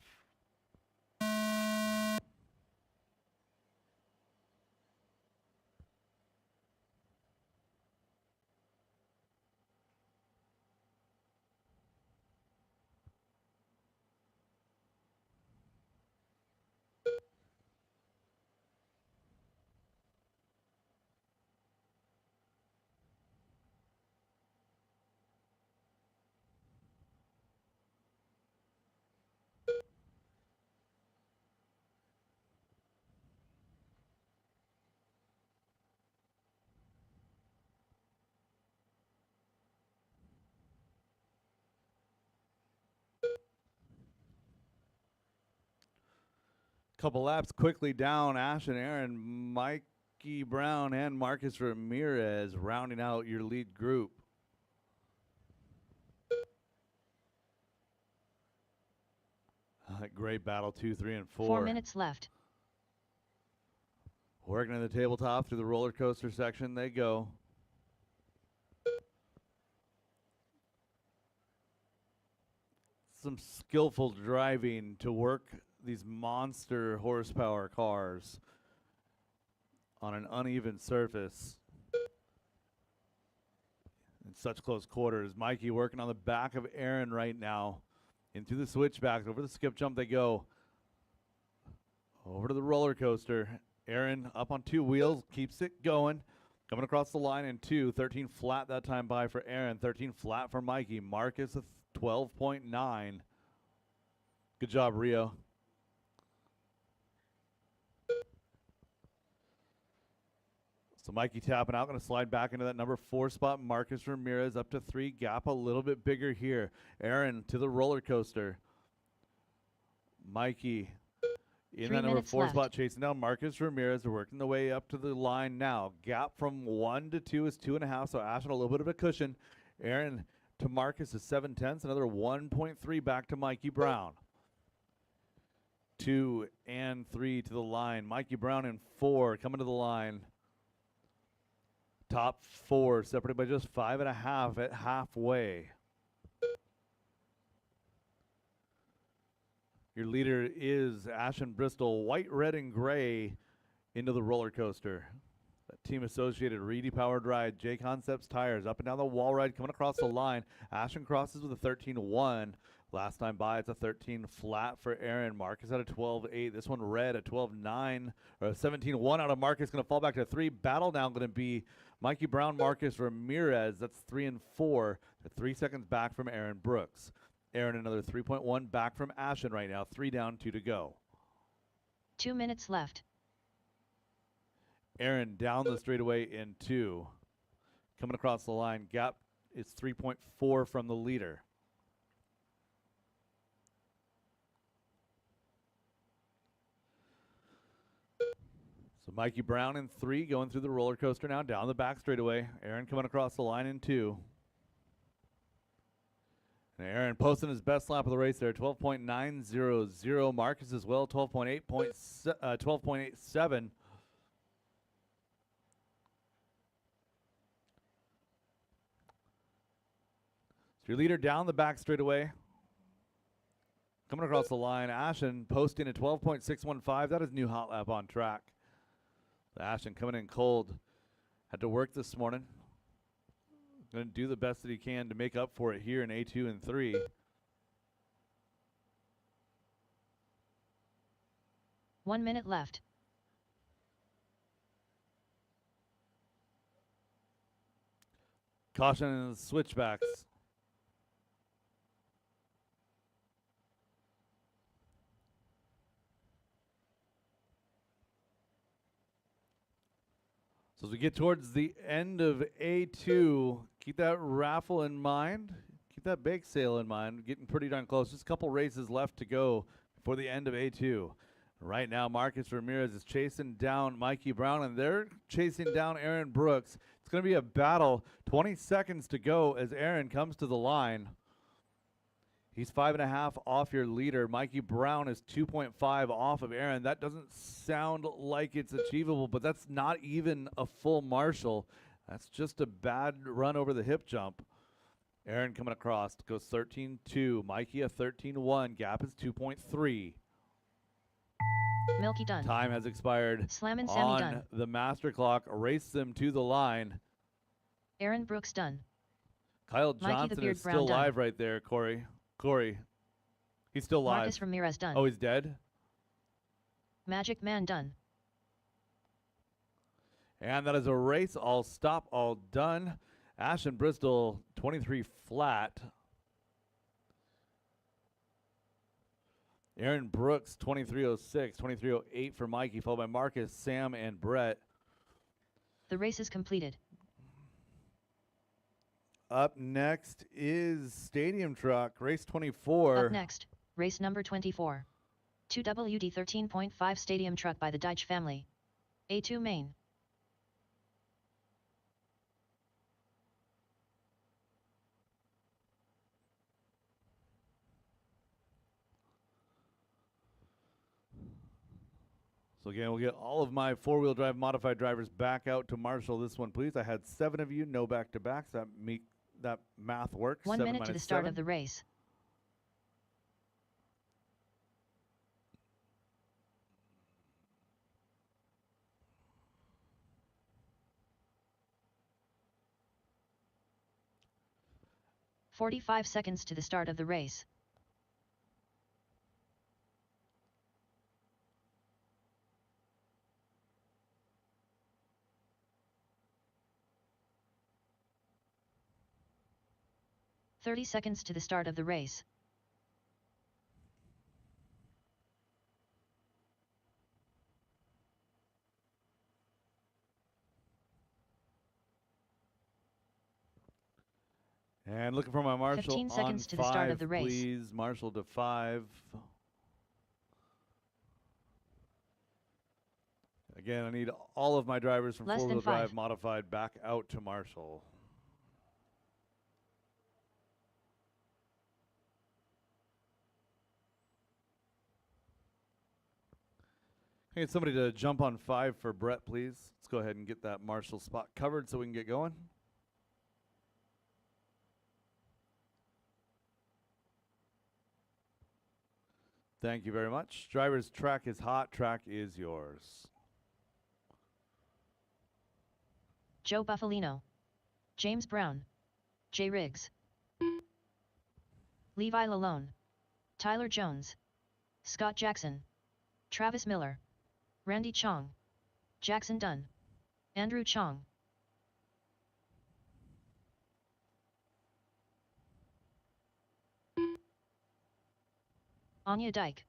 Couple laps quickly down. Ash and Aaron, Mikey Brown, and Marcus Ramirez rounding out your lead group. Great battle, 2, 3, and 4. 4 minutes left. Working in the tabletop through the roller coaster section they go. Some skillful driving to work these monster horsepower cars on an uneven surface in such close quarters. Mikey working on the back of Aaron right now. Into the switchbacks, over the skip jump they go. Over to the roller coaster. Aaron up on 2 wheels, keeps it going. Coming across the line in 2, 13 flat that time by for Aaron, 13 flat for Mikey. Marcus with 12.9. Good job, Rio. So Mikey tapping out, going to slide back into that number 4 spot. Marcus Ramirez up to 3, gap a little bit bigger here. Aaron to the roller coaster. Mikey in 3 that number minutes 4 left. spot, chasing down Marcus Ramirez. They're working the way up to the line now. Gap from 1 to 2 is 2.5, so Ashton a little bit of a cushion. Aaron to Marcus is 7/10, another 1.3 back to Mikey Brown. 2 and 3 to the line. Mikey Brown in 4 coming to the line. Top 4 separated by just 5.5 at halfway. Your leader is Ashton Bristol, white, red, and gray into the roller coaster. Team Associated Reedy powered ride. J Concepts tires up and down the wall ride coming across the line. Ashton crosses with a 13-1. Last time by, it's a 13 flat for Aaron. Marcus at a 12-8. This one red, a 12-9 or a 17-1 out of Marcus. Going to fall back to 3. Battle now going to be Mikey Brown, Marcus Ramirez. That's 3 and 4. They're 3 seconds back from Aaron Brooks. Aaron another 3.1 back from Ashton right now. 3 down, 2 to go. 2 minutes left. Aaron down the straightaway in 2. Coming across the line. Gap is 3.4 from the leader. So Mikey Brown in 3, going through the roller coaster now, down the back straightaway. Aaron coming across the line in 2. And Aaron posting his best lap of the race there, 12.900. Marcus as well, 12.87. So your leader down the back straightaway. Coming across the line, Ashton posting a 12.615. That is new hot lap on track. Ashton coming in cold. Had to work this morning. Going to do the best that he can to make up for it here in A2 and 3. One minute left. Caution in the switchbacks. So as we get towards the end of A2, keep that raffle in mind. Keep that bake sale in mind. Getting pretty darn close. Just a couple races left to go before the end of A2. Right now, Marcus Ramirez is chasing down Mikey Brown, and they're chasing down Aaron Brooks. It's going to be a battle. 20 seconds to go as Aaron comes to the line. He's 5.5 off your leader. Mikey Brown is 2.5 off of Aaron. That doesn't sound like it's achievable, but that's not even a full marshal. That's just a bad run over the hip jump. Aaron coming across goes 13-2. Mikey a 13-1. Gap is 2.3. Milky done. Time has expired. Slam and Sammy on done. the master clock. Race them to the line. Aaron Brooks done. Kyle Mikey the Johnson Beard is Brown still done. live right there, Corey. He's still live. Marcus Ramirez done. Oh, he's dead? Magic Man done. And that is a race. All stop, all done. Ashton Bristol, 23 flat. Aaron Brooks, 23.06, 23.08 for Mikey, followed by Marcus, Sam, and Brett. The race is completed. Up next is Stadium Truck, race 24. Up next, race number 24. 2WD 13.5 Stadium Truck by the Deitch family. A2 main. So again, we'll get all of my four-wheel drive modified drivers back out to marshal this one, please. I had 7 of you, no back-to-backs. That math works. 1 7 minute to the minus start 7. of the race. "45 seconds to the start of the race. "30 seconds to the start of the race. And looking for my marshal 15 seconds on to the start 5, of the race. please. Marshal to 5. Again, I need all of my drivers from Less than four-wheel 5. drive modified back out to marshal. Can I get somebody to jump on 5 for Brett, please? Let's go ahead and get that marshal spot covered so we can get going. Thank you very much. Driver's track is hot. Track is yours. Joe Buffalino, James Brown, Jay Riggs, Levi Lalone, Tyler Jones, Scott Jackson, Travis Miller, Randy Chong, Jackson Dunn, Andrew Chong, Anya Dyke.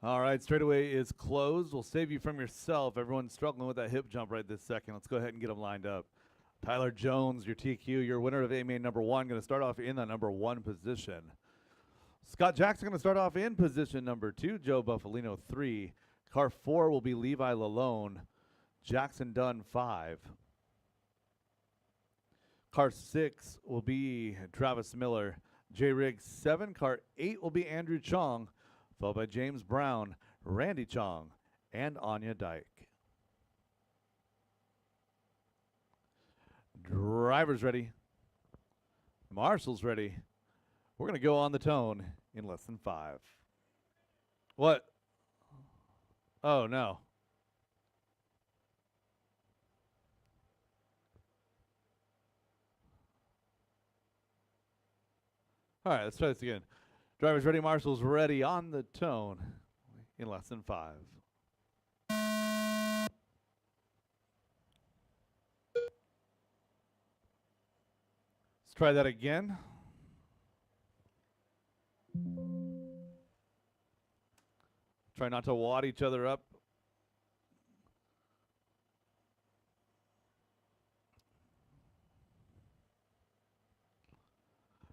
All right, straightaway is closed. We'll save you from yourself. Everyone's struggling with that hip jump right this second. Let's go ahead and get them lined up. Tyler Jones, your TQ, your winner of A main number 1, going to start off in the number 1 position. Scott Jackson going to start off in position number 2. Joe Buffalino 3. Car 4 will be Levi Lalone. Jackson Dunn 5. Car 6 will be Travis Miller. J Riggs 7. Car 8 will be Andrew Chong, followed by James Brown, Randy Chong, and Anya Dyke. Drivers ready. Marshall's ready. We're going to go on the tone in less than 5. What? Oh, no. All right, let's try this again. Drivers ready, Marshall's ready, on the tone in less than 5. Let's try that again. Try not to wad each other up.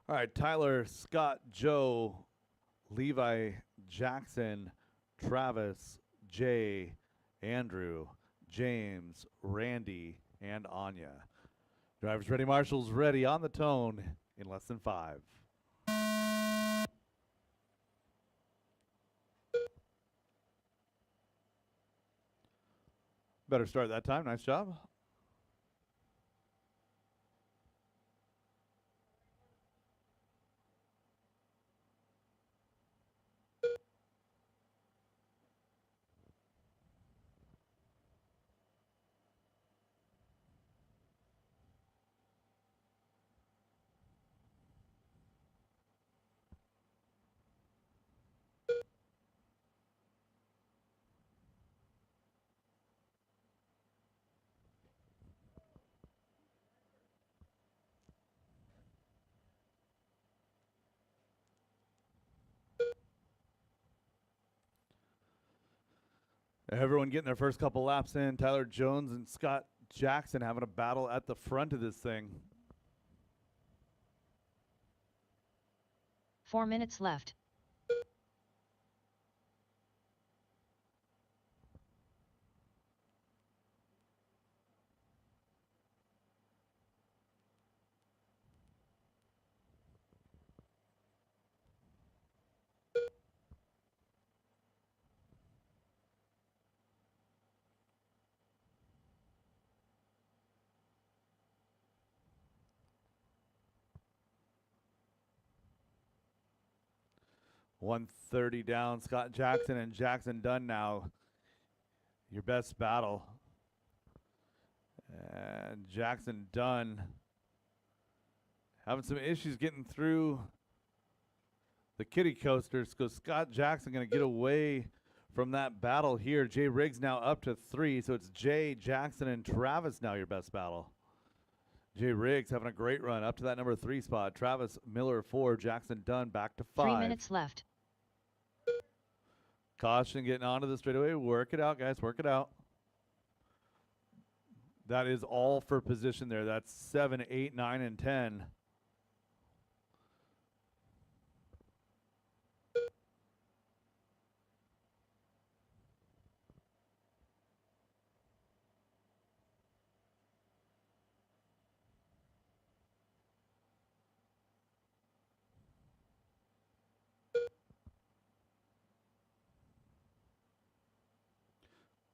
All right, Tyler, Scott, Joe, Levi, Jackson, Travis, Jay, Andrew, James, Randy, and Anya. Drivers ready, Marshall's ready, on the tone in less than 5. Better start that time. Nice job. Everyone getting their first couple laps in. Tyler Jones and Scott Jackson having a battle at the front of this thing. 4 minutes left. .130 down. Scott Jackson and Jackson Dunn now. Your best battle. And Jackson Dunn having some issues getting through the kiddie coasters. So Scott Jackson going to get away from that battle here. Jay Riggs now up to 3. So it's Jay, Jackson, and Travis now your best battle. Jay Riggs having a great run up to that number 3 spot. Travis Miller 4. Jackson Dunn back to 5. 3 minutes left. Caution getting onto the straightaway. Work it out, guys. Work it out. That is all for position there. That's 7, 8, 9, and 10.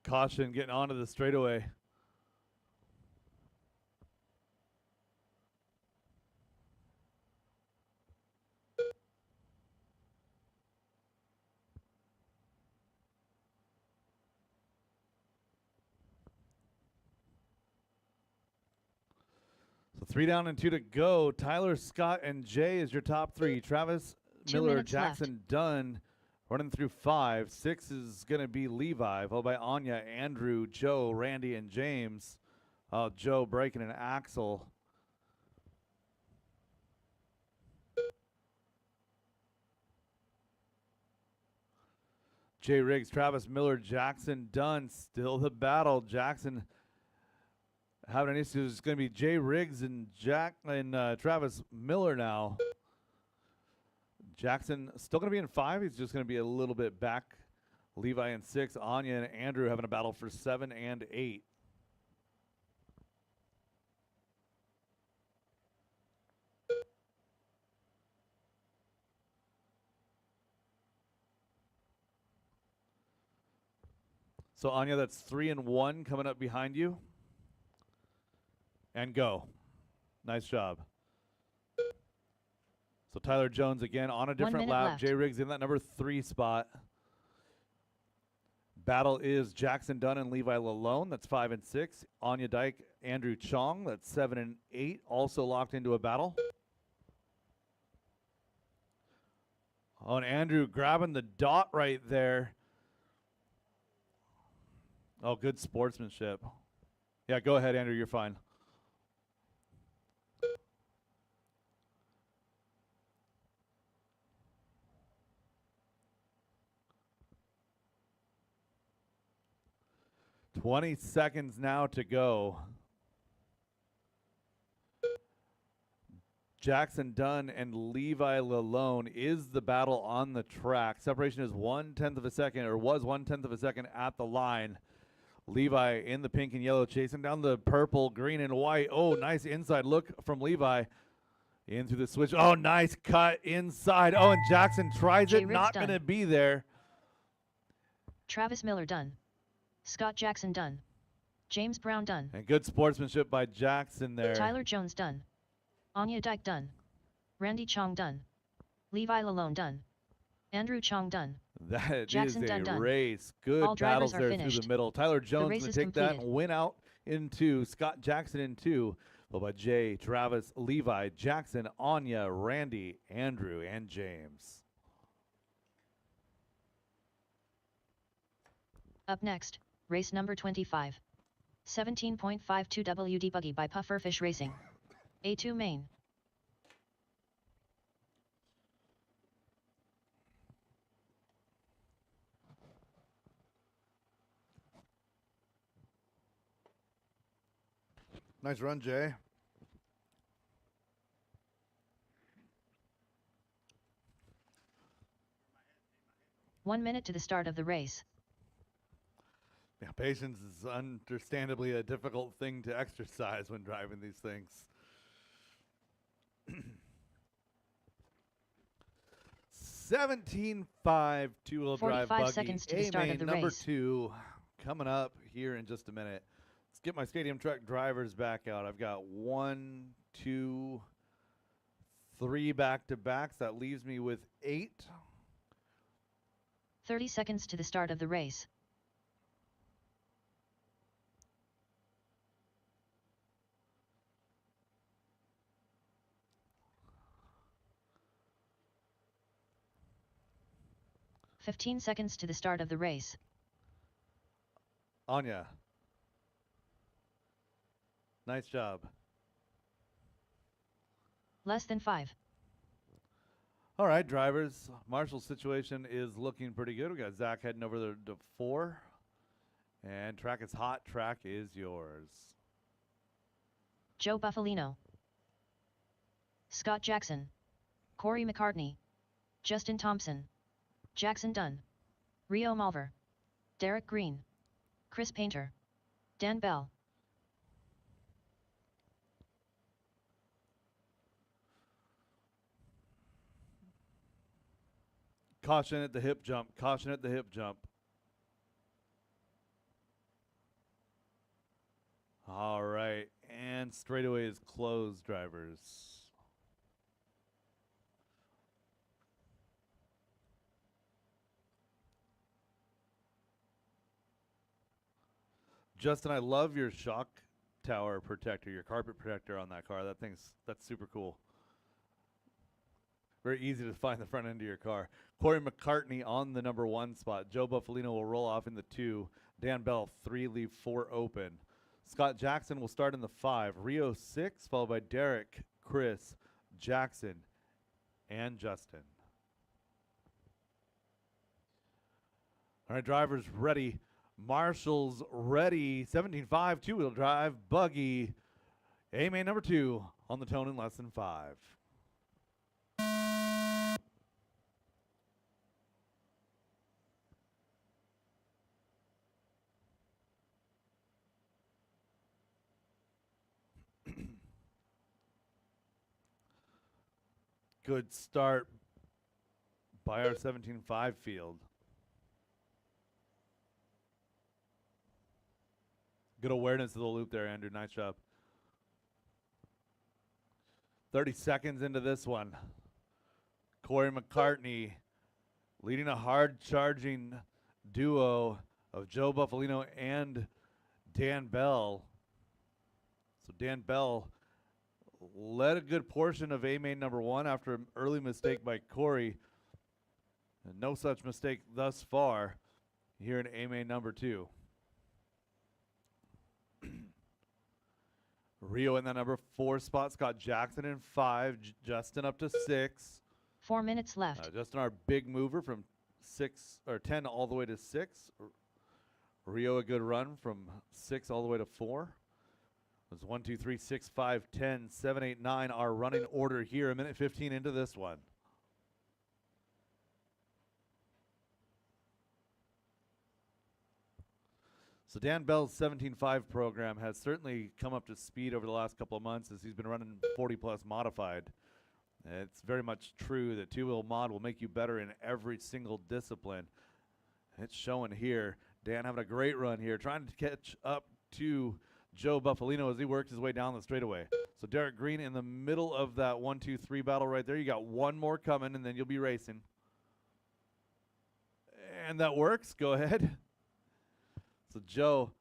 Caution getting onto the straightaway. So 3 down and 2 to go. Tyler, Scott, and Jay is your top 3. Travis, 2 Miller, minutes Jackson, Dunn running through 5. 6 is going to be Levi, followed by Anya, Andrew, Joe, Randy, and James. Joe breaking an axle. Jay Riggs, Travis Miller, Jackson Dunn, still the battle. Jackson having an issue. It's going to be Jay Riggs and Travis Miller now. Jackson still going to be in 5. He's just going to be a little bit back. Levi in 6. Anya and Andrew having a battle for 7 and 8. So Anya, that's 3 and 1 coming up behind you. And go. Nice job. So Tyler Jones again on a different lap. Left. Jay Riggs in that number 3 spot. Battle is Jackson Dunn and Levi Lalone. That's 5 and 6. Anya Dyke, Andrew Chong. That's 7 and 8. Also locked into a battle. Oh, and Andrew grabbing the dot right there. Oh, good sportsmanship. Yeah, go ahead, Andrew. You're fine. $20 seconds now to go. Jackson Dunn and Levi Lalone is the battle on the track. Separation is 1/10 of a second, or was 1/10 of a second at the line. Levi in the pink and yellow, chasing down the purple, green, and white. Oh, nice inside look from Levi. In through the switch. Oh, nice cut inside. Oh, and Jackson tries Jay it. Riggs Not done. going to be there. Travis Miller done. Scott Jackson done. James Brown done. And good sportsmanship by Jackson there. Tyler Jones done. Anya Dyke done. Randy Chong done. Levi Lalone done. Andrew Chong done. That Jackson is a done. race. Good All battles drivers are there through finished. the middle. Tyler Jones race going is to take that completed. and win out in 2. Scott Jackson in 2. Followed by Jay, Travis, Levi, Jackson, Anya, Randy, Andrew, and James. Up next, race number 25. 17.52 WD Buggy by Pufferfish Racing. A2 main. Nice run, Jay. One minute to the start of the race. Yeah, patience is understandably a difficult thing to exercise when driving these things. 17.5 two-wheel drive 45 buggy. seconds to the start of A-main the number race. 2 coming up here in just a minute. Let's get my stadium truck drivers back out. I've got 1, 2, 3 back-to-backs. That leaves me with 8. 30 seconds to the start of the race. "15 seconds to the start of the race. Anya. Nice job. Less than 5. All right, drivers. Marshall's situation is looking pretty good. We got Zach heading over there to 4. And track is hot. Track is yours. Joe Buffalino. Scott Jackson. Corey McCartney. Justin Thompson. Jackson Dunn. Rio Malver. Derek Green. Chris Painter. Dan Bell. Caution at the hip jump. Caution at the hip jump. All right. And straightaway is closed, drivers. Justin, I love your shock tower protector, your carpet protector on that car. That's super cool. Very easy to find the front end of your car. Corey McCartney on the number 1 spot. Joe Buffalino will roll off in the 2. Dan Bell 3, leave 4 open. Scott Jackson will start in the 5. Rio 6, followed by Derek, Chris, Jackson, and Justin. All right, drivers ready. Marshall's ready. 17.5, two-wheel drive, buggy. A-main number 2 on the tone in less than 5. Good start by our 17.5 field. Good awareness of the loop there, Andrew. Nice job. 30 seconds into this one. Corey McCartney leading a hard-charging duo of Joe Buffalino and Dan Bell. So Dan Bell led a good portion of A-main number 1 after an early mistake by Corey. And no such mistake thus far here in A-main number 2. Rio in that number 4 spot. Scott Jackson in 5. Justin up to 6. 4 minutes left. Justin, our big mover from 6 or 10 all the way to 6. Rio a good run from 6 all the way to 4. It was 1, 2, 3, 6, 5, 10, 7, 8, 9. Our running order here. A minute 15 into this one. So Dan Bell's 17.5 program has certainly come up to speed over the last couple of months as he's been running 40-plus modified. It's very much true that two-wheel mod will make you better in every single discipline. It's showing here. Dan having a great run here, trying to catch up to Joe Buffalino as he works his way down the straightaway. So Derek Green in the middle of that 1, 2, 3 battle right there. You got one more coming, and then you'll be racing. And that works. Go ahead. So Joe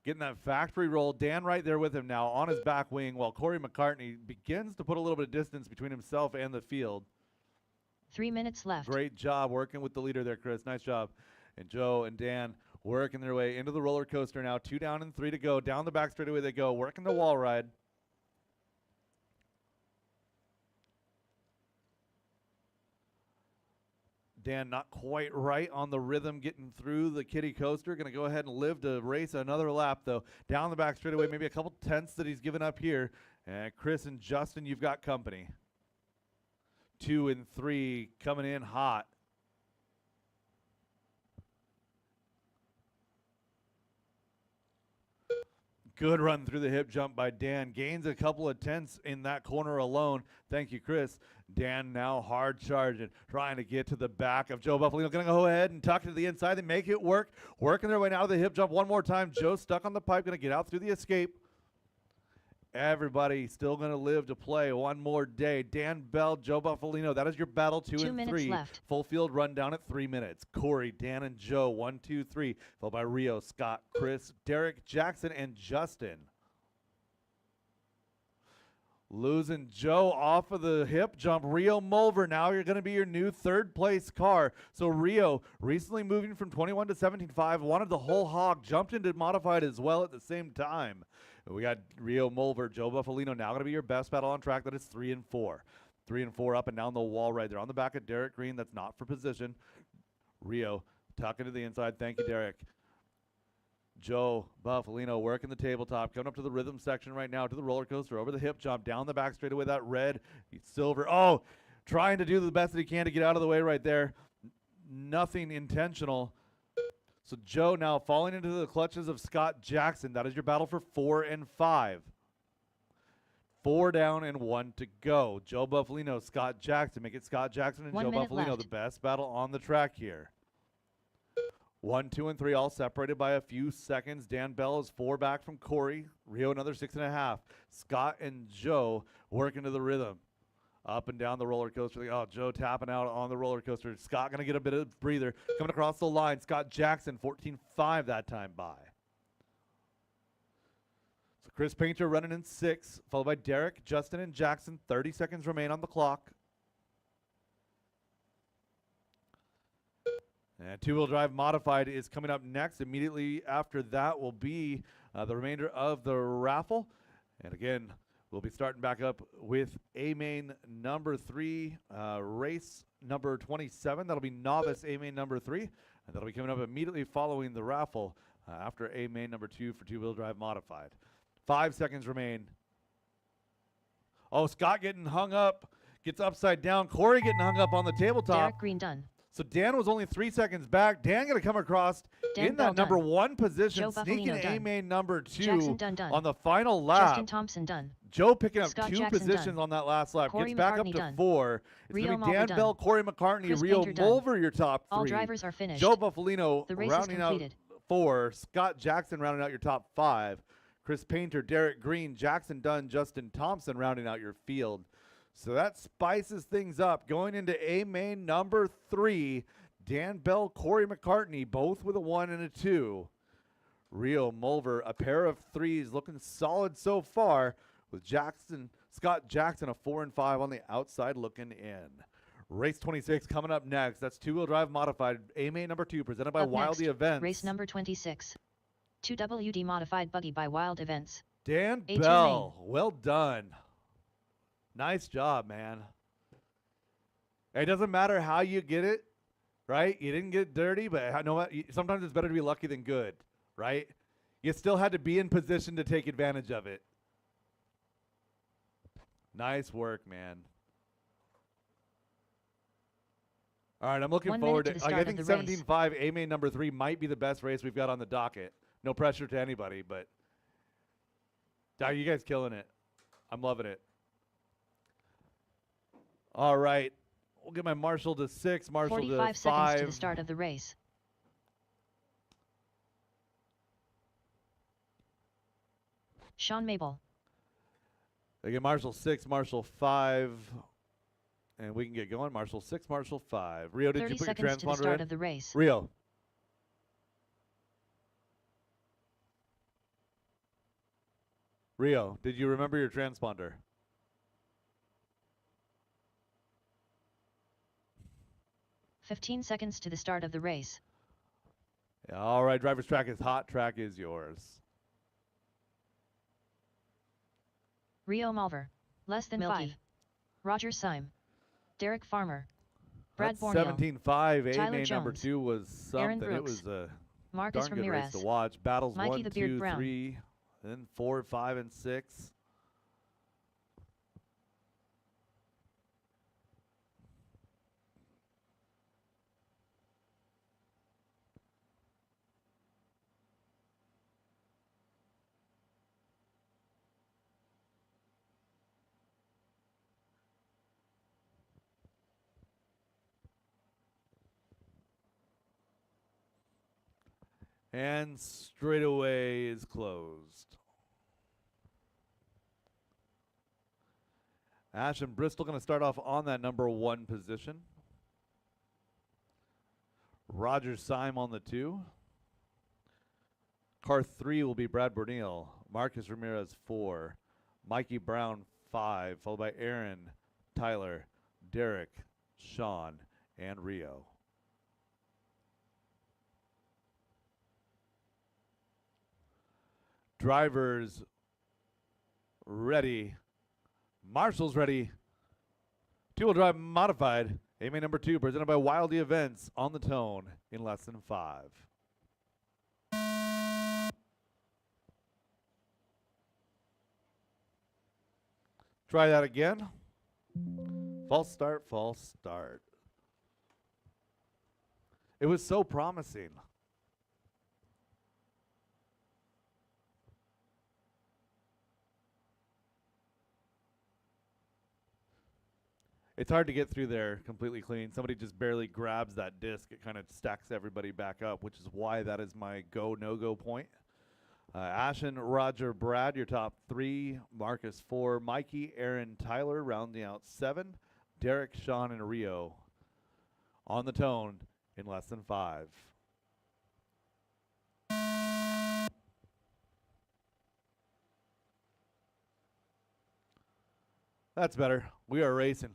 getting that factory roll. Dan right there with him now on his back wing while Corey McCartney begins to put a little bit of distance between himself and the field. 3 minutes left. Great job working with the leader there, Chris. Nice job. And Joe and Dan working their way into the roller coaster now. 2 down and 3 to go. Down the back straightaway they go. Working the wall ride. Dan not quite right on the rhythm getting through the kiddie coaster. Going to go ahead and live to race another lap, though. Down the back straightaway, maybe a couple tenths that he's given up here. And Chris and Justin, you've got company. 2 and 3 coming in hot. Good run through the hip jump by Dan. Gains a couple of tenths in that corner alone. Thank you, Chris. Dan now hard charging, trying to get to the back of Joe Buffalino. Going to go ahead and tuck it to the inside. They make it work. Working their way now to the hip jump one more time. Joe stuck on the pipe. Going to get out through the escape. Everybody still going to live to play one more day. Dan Bell, Joe Buffalino. That is your battle. 2 and 3. Left. Full field run down at 3 minutes. Corey, Dan, and Joe. 1, 2, 3. Followed by Rio, Scott, Chris, Derek, Jackson, and Justin. Losing Joe off of the hip jump. Rio Mulver, now you're going to be your new third place car. So Rio, recently moving from 21 to 17.5, wanted the whole hog, jumped into modified as well at the same time. We got Rio Mulver, Joe Buffalino, now going to be your best battle on track. That is 3 and 4. 3 and 4 up and down the wall right there on the back of Derek Green. That's not for position. Rio tucking to the inside. Thank you, Derek. Joe Buffalino working the tabletop, coming up to the rhythm section right now, to the roller coaster, over the hip jump, down the back straightaway, that red, silver. Oh, trying to do the best that he can to get out of the way right there. Nothing intentional. So Joe now falling into the clutches of Scott Jackson. That is your battle for 4 and 5. 4 down and 1 to go. Joe Buffalino, Scott Jackson. Make it Scott Jackson and 1 Joe minute Buffalino, left. the best battle on the track here. 1, 2, and 3 all separated by a few seconds. Dan Bell is 4 back from Corey. Rio another 6.5. Scott and Joe working to the rhythm. Up and down the roller coaster. Oh, Joe tapping out on the roller coaster. Scott going to get a bit of breather. Coming across the line. Scott Jackson, 14.5 that time by. So Chris Painter running in 6, followed by Derek, Justin, and Jackson. 30 seconds remain on the clock. And two-wheel drive modified is coming up next. Immediately after that will be the remainder of the raffle. And again, we'll be starting back up with A-Main number 3, race number 27. That'll be Novice A-Main number 3. And that'll be coming up immediately following the raffle after A-Main number 2 for two-wheel drive modified. 5 seconds remain. Oh, Scott getting hung up. Gets upside down. Corey getting hung up on the tabletop. Derek Green done. So Dan was only 3 seconds back. Dan going to come across Dan in that Bell number done. 1 position, Joe sneaking Buffalino done. A-Main number 2 Jackson done. on the final lap. Justin Thompson done. Joe picking up Scott 2 Jackson positions done. on that last lap. Corey Gets back up McCartney to done. 4. It's Rio going to be Mulver Dan done. Bell, Corey McCartney, Chris Rio Painter done. Mulver, your top 3. All drivers are finished. Joe Buffalino The race is rounding out completed. 4. Scott Jackson rounding out your top 5. Chris Painter, Derek Green, Jackson Dunn, Justin Thompson rounding out your field. So that spices things up. Going into A-Main number 3, Dan Bell, Corey McCartney, both with a 1 and a 2. Rio Mulver, a pair of 3s looking solid so far, with Scott Jackson, a 4 and 5 on the outside looking in. Race 26 coming up next. That's two-wheel drive modified. A-Main number 2 presented by Up Wildy next, Events. Race number 26. 2WD modified buggy by Wild Events. Dan A2 Bell, well done. Nice job, man. It doesn't matter how you get it, right? You didn't get dirty, but sometimes it's better to be lucky than good, right? You still had to be in position to take advantage of it. Nice work, man. All right, I'm looking 1 forward minute to to the I start think of the race. 17.5 A-Main number 3 might be the best race we've got on the docket. No pressure to anybody, but you guys killing it. I'm loving it. All right. We'll get my Marshall to 6, Marshall to 45 5. seconds to the start of the race. Sean Mabel. Again, Marshall 6, Marshall 5. And we can get going. Marshall 6, Marshall 5. Rio, did 30 you put your seconds to the transponder start in? of the race. Rio. Rio, did you remember your transponder? Fifteen seconds to the start of the race. All right, driver's track is hot. Track is yours. Rio Mulver. Less than Milky. 5. Roger Syme. Derek Farmer. Brad That Borneo. 17.5 Tyler A-Main number Jones. 2 was Aaron something. It Brooks. was a Marcus darn good race Ramirez. to watch. Battles Mikey 1, the Beard 2, Brown. 3, then 4, 5, and 6. And straightaway is closed. Ash and Bristol going to start off on that number 1 position. Roger Syme on the 2. Car 3 will be Brad Bernil. Marcus Ramirez 4. Mikey Brown 5. Followed by Aaron, Tyler, Derek, Sean, and Rio. Drivers ready. Marshall's ready. Two-wheel drive modified. A-Main number 2 presented by Wildy Events on the tone in less than 5. Try that again. False start, false start. It was so promising. It's hard to get through there completely clean. Somebody just barely grabs that disc. It kind of stacks everybody back up, which is why that is my go, no-go point. Ashen, Roger, Brad, your top 3. Marcus 4. Mikey, Aaron, Tyler, rounding out 7. Derek, Sean, and Rio on the tone in less than 5. That's better. We are racing.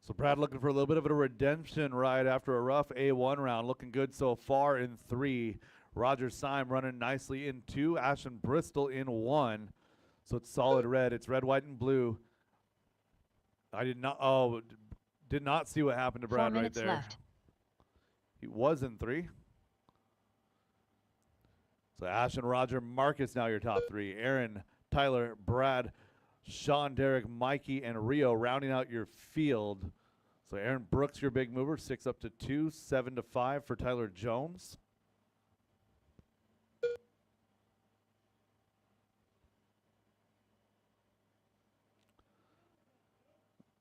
So Brad looking for a little bit of a redemption ride after a rough A1 round. Looking good so far in 3. Roger Syme running nicely in 2. Ashton Bristol in 1. So it's solid red. It's red, white, and blue. I did not see what happened to 4 Brad right minutes there. left. He was in 3. So Ashton, Roger, Marcus now your top 3. Aaron, Tyler, Brad, Sean, Derek, Mikey, and Rio rounding out your field. So Aaron Brooks, your big mover, 6 up to 2, 7 to 5 for Tyler Jones.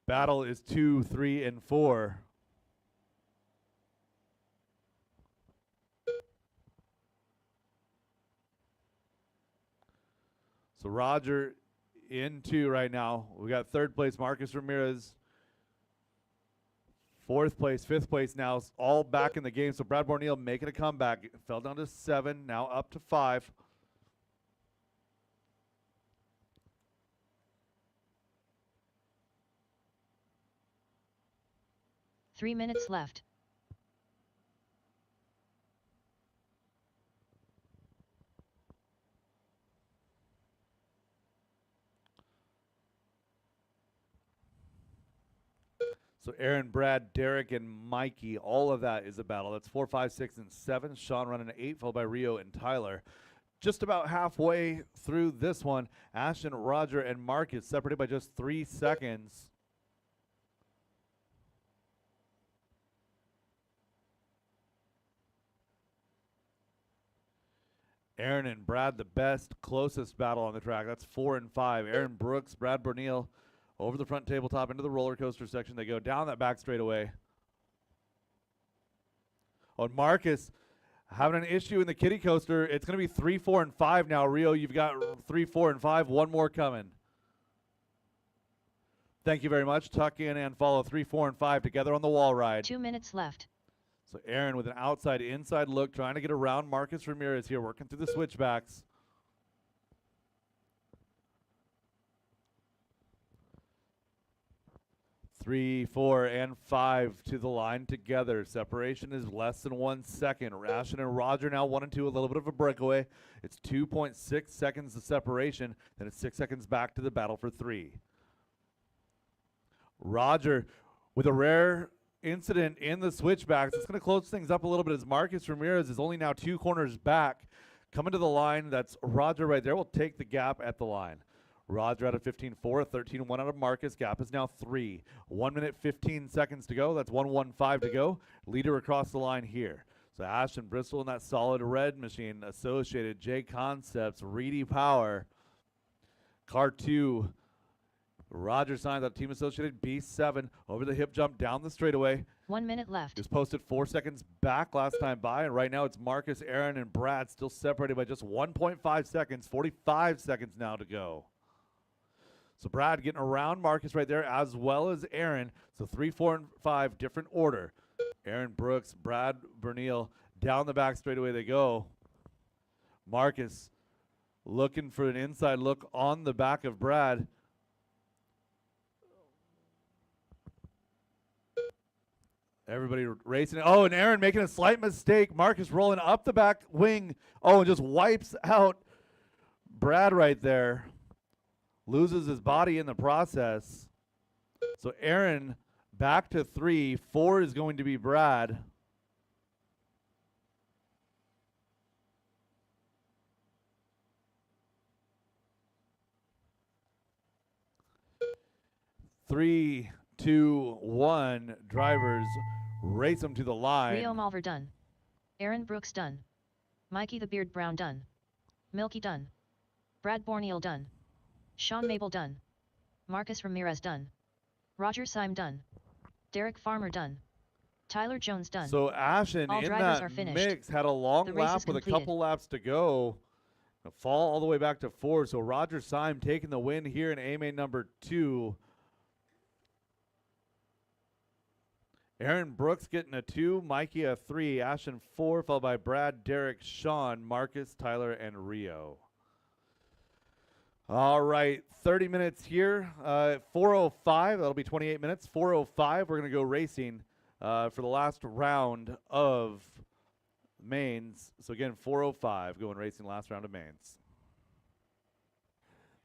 Battle is 2, 3, and 4. So Roger in 2 right now. We got 3rd place Marcus Ramirez. 4th place, 5th place now, all back in the game. So Brad Borneal making a comeback. Fell down to 7, now up to 5. Three minutes left. So Aaron, Brad, Derek, and Mikey, all of that is a battle. That's 4, 5, 6, and 7. Sean running an 8, followed by Rio and Tyler. Just about halfway through this one, Ashton, Roger, and Marcus separated by just 3 seconds. Aaron and Brad, the best, closest battle on the track. That's 4 and 5. Aaron Brooks, Brad Borneal over the front tabletop into the roller coaster section. They go down that back straightaway. Oh, and Marcus having an issue in the kiddie coaster. It's going to be 3, 4, and 5 now. Rio, you've got 3, 4, and 5. One more coming. Thank you very much. Tuck in and follow 3, 4, and 5 together on the wall ride. 2 minutes left. So Aaron with an outside-inside look, trying to get around Marcus Ramirez here, working through the switchbacks. Three, 4, and 5 to the line together. Separation is less than 1 second. Ration and Roger now 1 and 2, a little bit of a breakaway. It's 2.6 seconds of separation. Then it's 6 seconds back to the battle for 3. Roger with a rare incident in the switchbacks. It's going to close things up a little bit as Marcus Ramirez is only now 2 corners back. Coming to the line, that's Roger right there. Will take the gap at the line. Roger out of 15-4, 13-1 out of Marcus. Gap is now 3. 1 minute, 15 seconds to go. That's 1:15 to go. Leader across the line here. So Ashton Bristol in that solid red machine. Associated, J Concepts, Reedy Power. Car 2, Roger signs out Team Associated, B7 over the hip jump down the straightaway. 1 minute left. Just posted 4 seconds back last time by, and right now it's Marcus, Aaron, and Brad still separated by just 1.5 seconds. 45 seconds now to go. So Brad getting around Marcus right there, as well as Aaron. So 3, 4, and 5, different order. Aaron Brooks, Brad Borneal, down the back straightaway they go. Marcus looking for an inside look on the back of Brad. Everybody racing. Oh, and Aaron making a slight mistake. Marcus rolling up the back wing. Oh, and just wipes out Brad right there. Loses his body in the process. So Aaron back to 3. 4 is going to be Brad. Three, 2, 1. Drivers race them to the line. Rio Malver done. Aaron Brooks done. Mikey the Beard Brown done. Milky done. Brad Borneal done. Sean Mabel done. Marcus Ramirez done. Roger Syme done. Derek Farmer done. Tyler Jones done. So Ashen All in drivers that are finished. mix had a long The race lap is with a completed. couple laps to go. A fall all the way back to 4. So Roger Syme taking the win here in A-Main number 2. Aaron Brooks getting a 2, Mikey a 3, Ashen 4, followed by Brad, Derek, Sean, Marcus, Tyler, and Rio. All right, 30 minutes here. 4:05, that'll be 28 minutes. 4:05, we're going to go racing for the last round of mains. So again, 4:05, going racing last round of mains.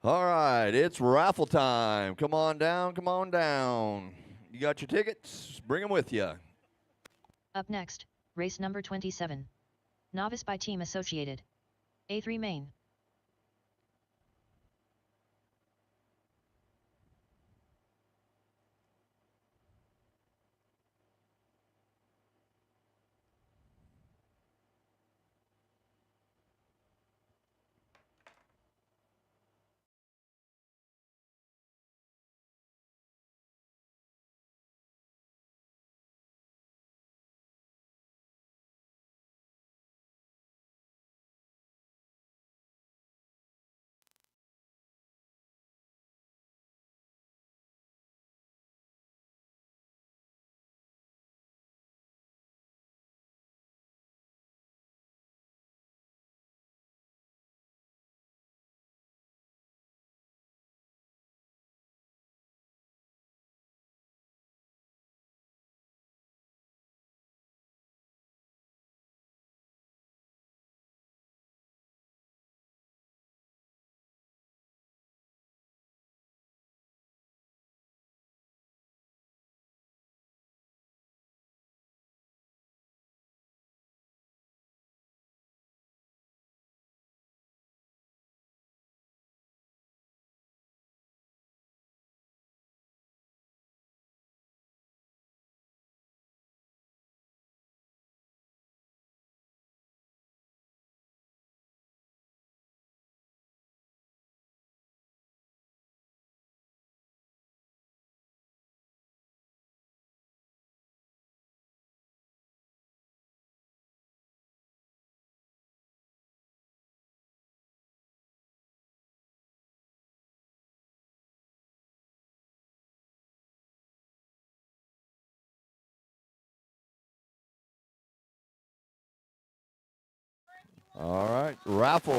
All right, it's raffle time. Come on down, come on down. You got your tickets? Bring them with you. Up next, race number 27. Novice by Team Associated. A3 main. All right, raffle.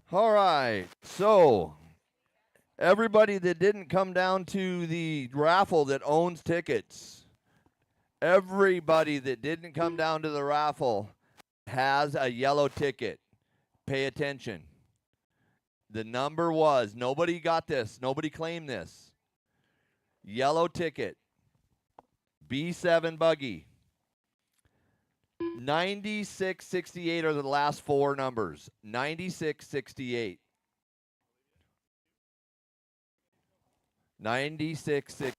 All right. So, everybody that didn't come down to the raffle that owns tickets, everybody that didn't come down to the raffle has a yellow ticket. Pay attention. The number was, nobody got this, nobody claimed this. Yellow ticket, B7 buggy. 9668 are the last four numbers. 9668. 9668.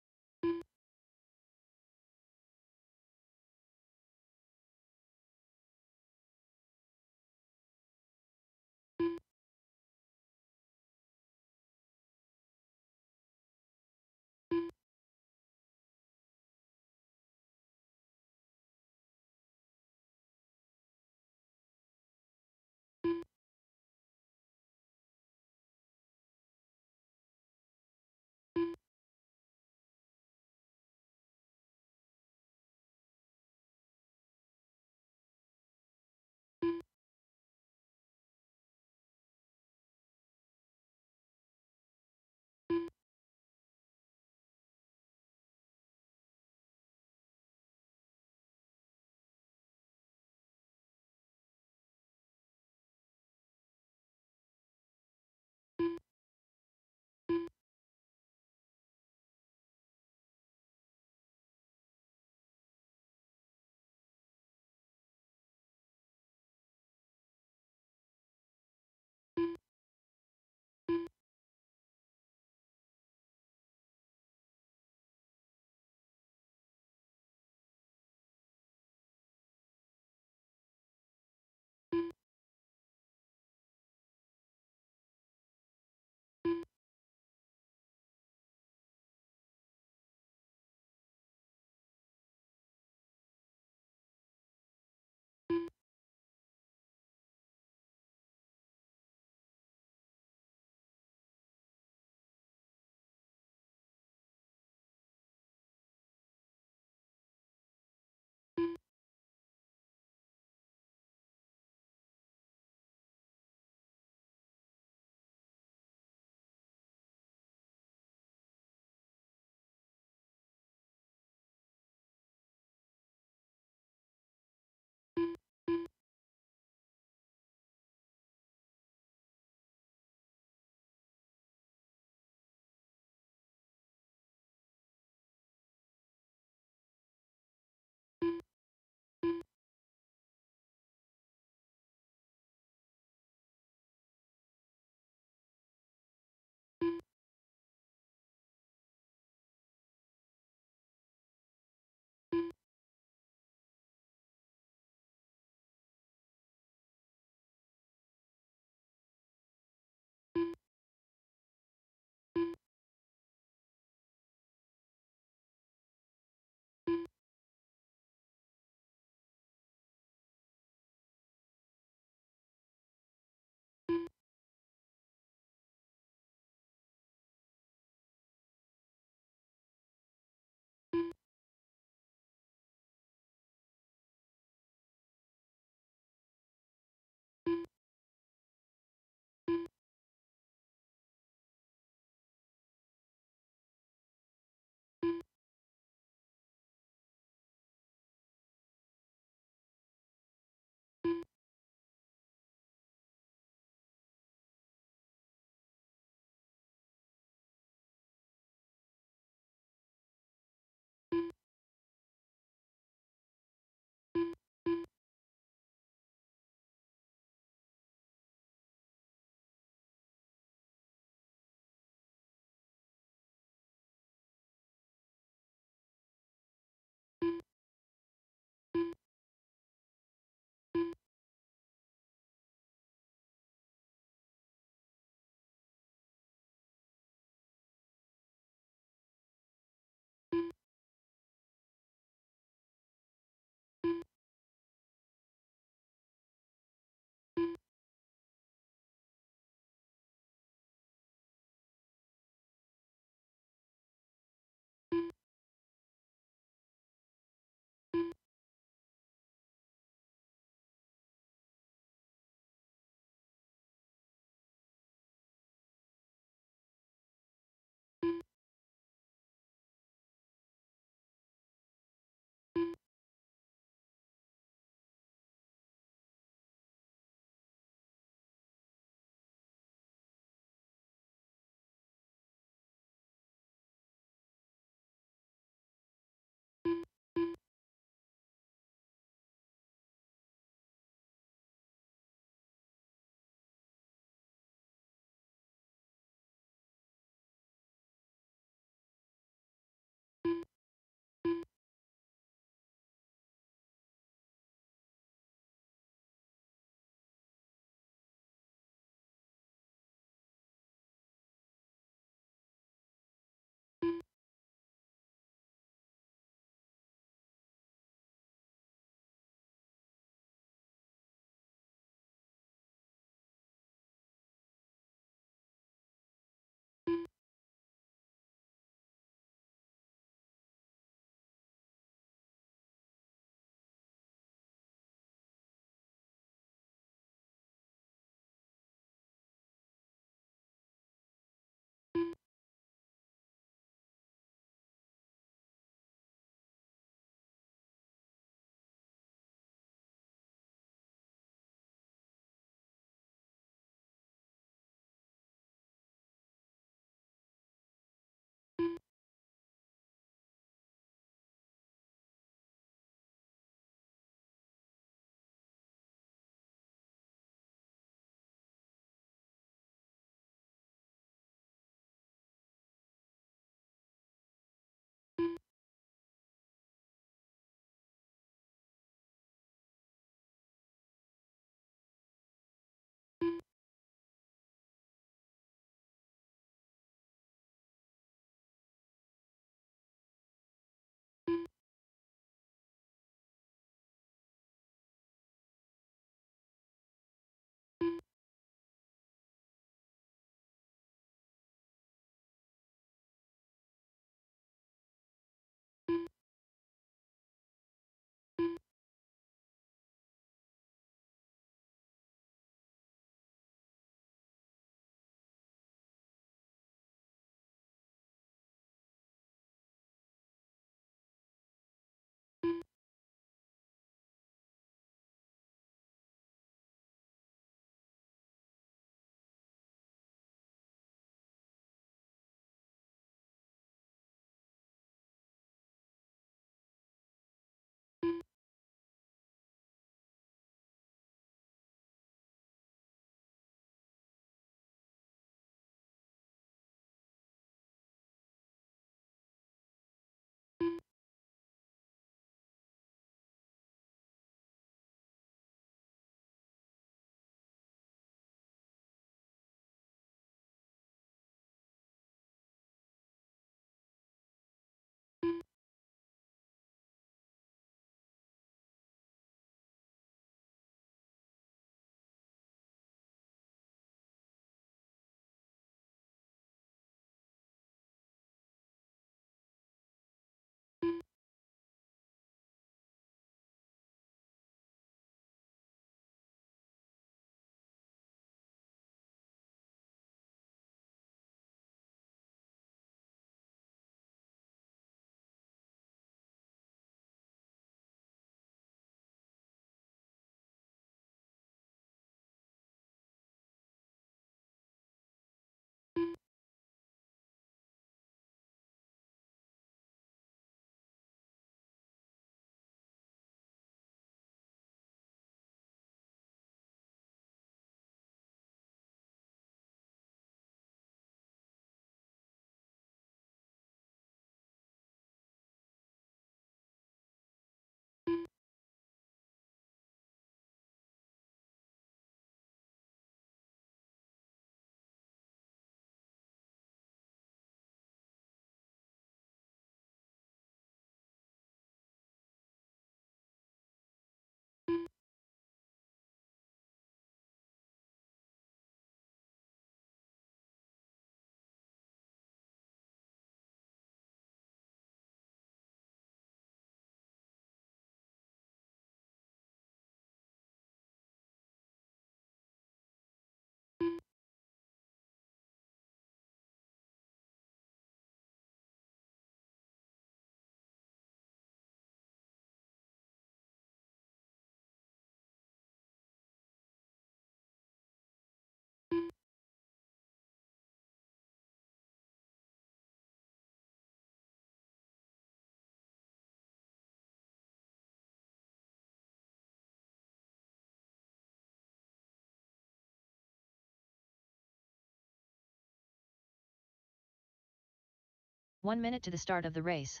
1 minute to the start of the race.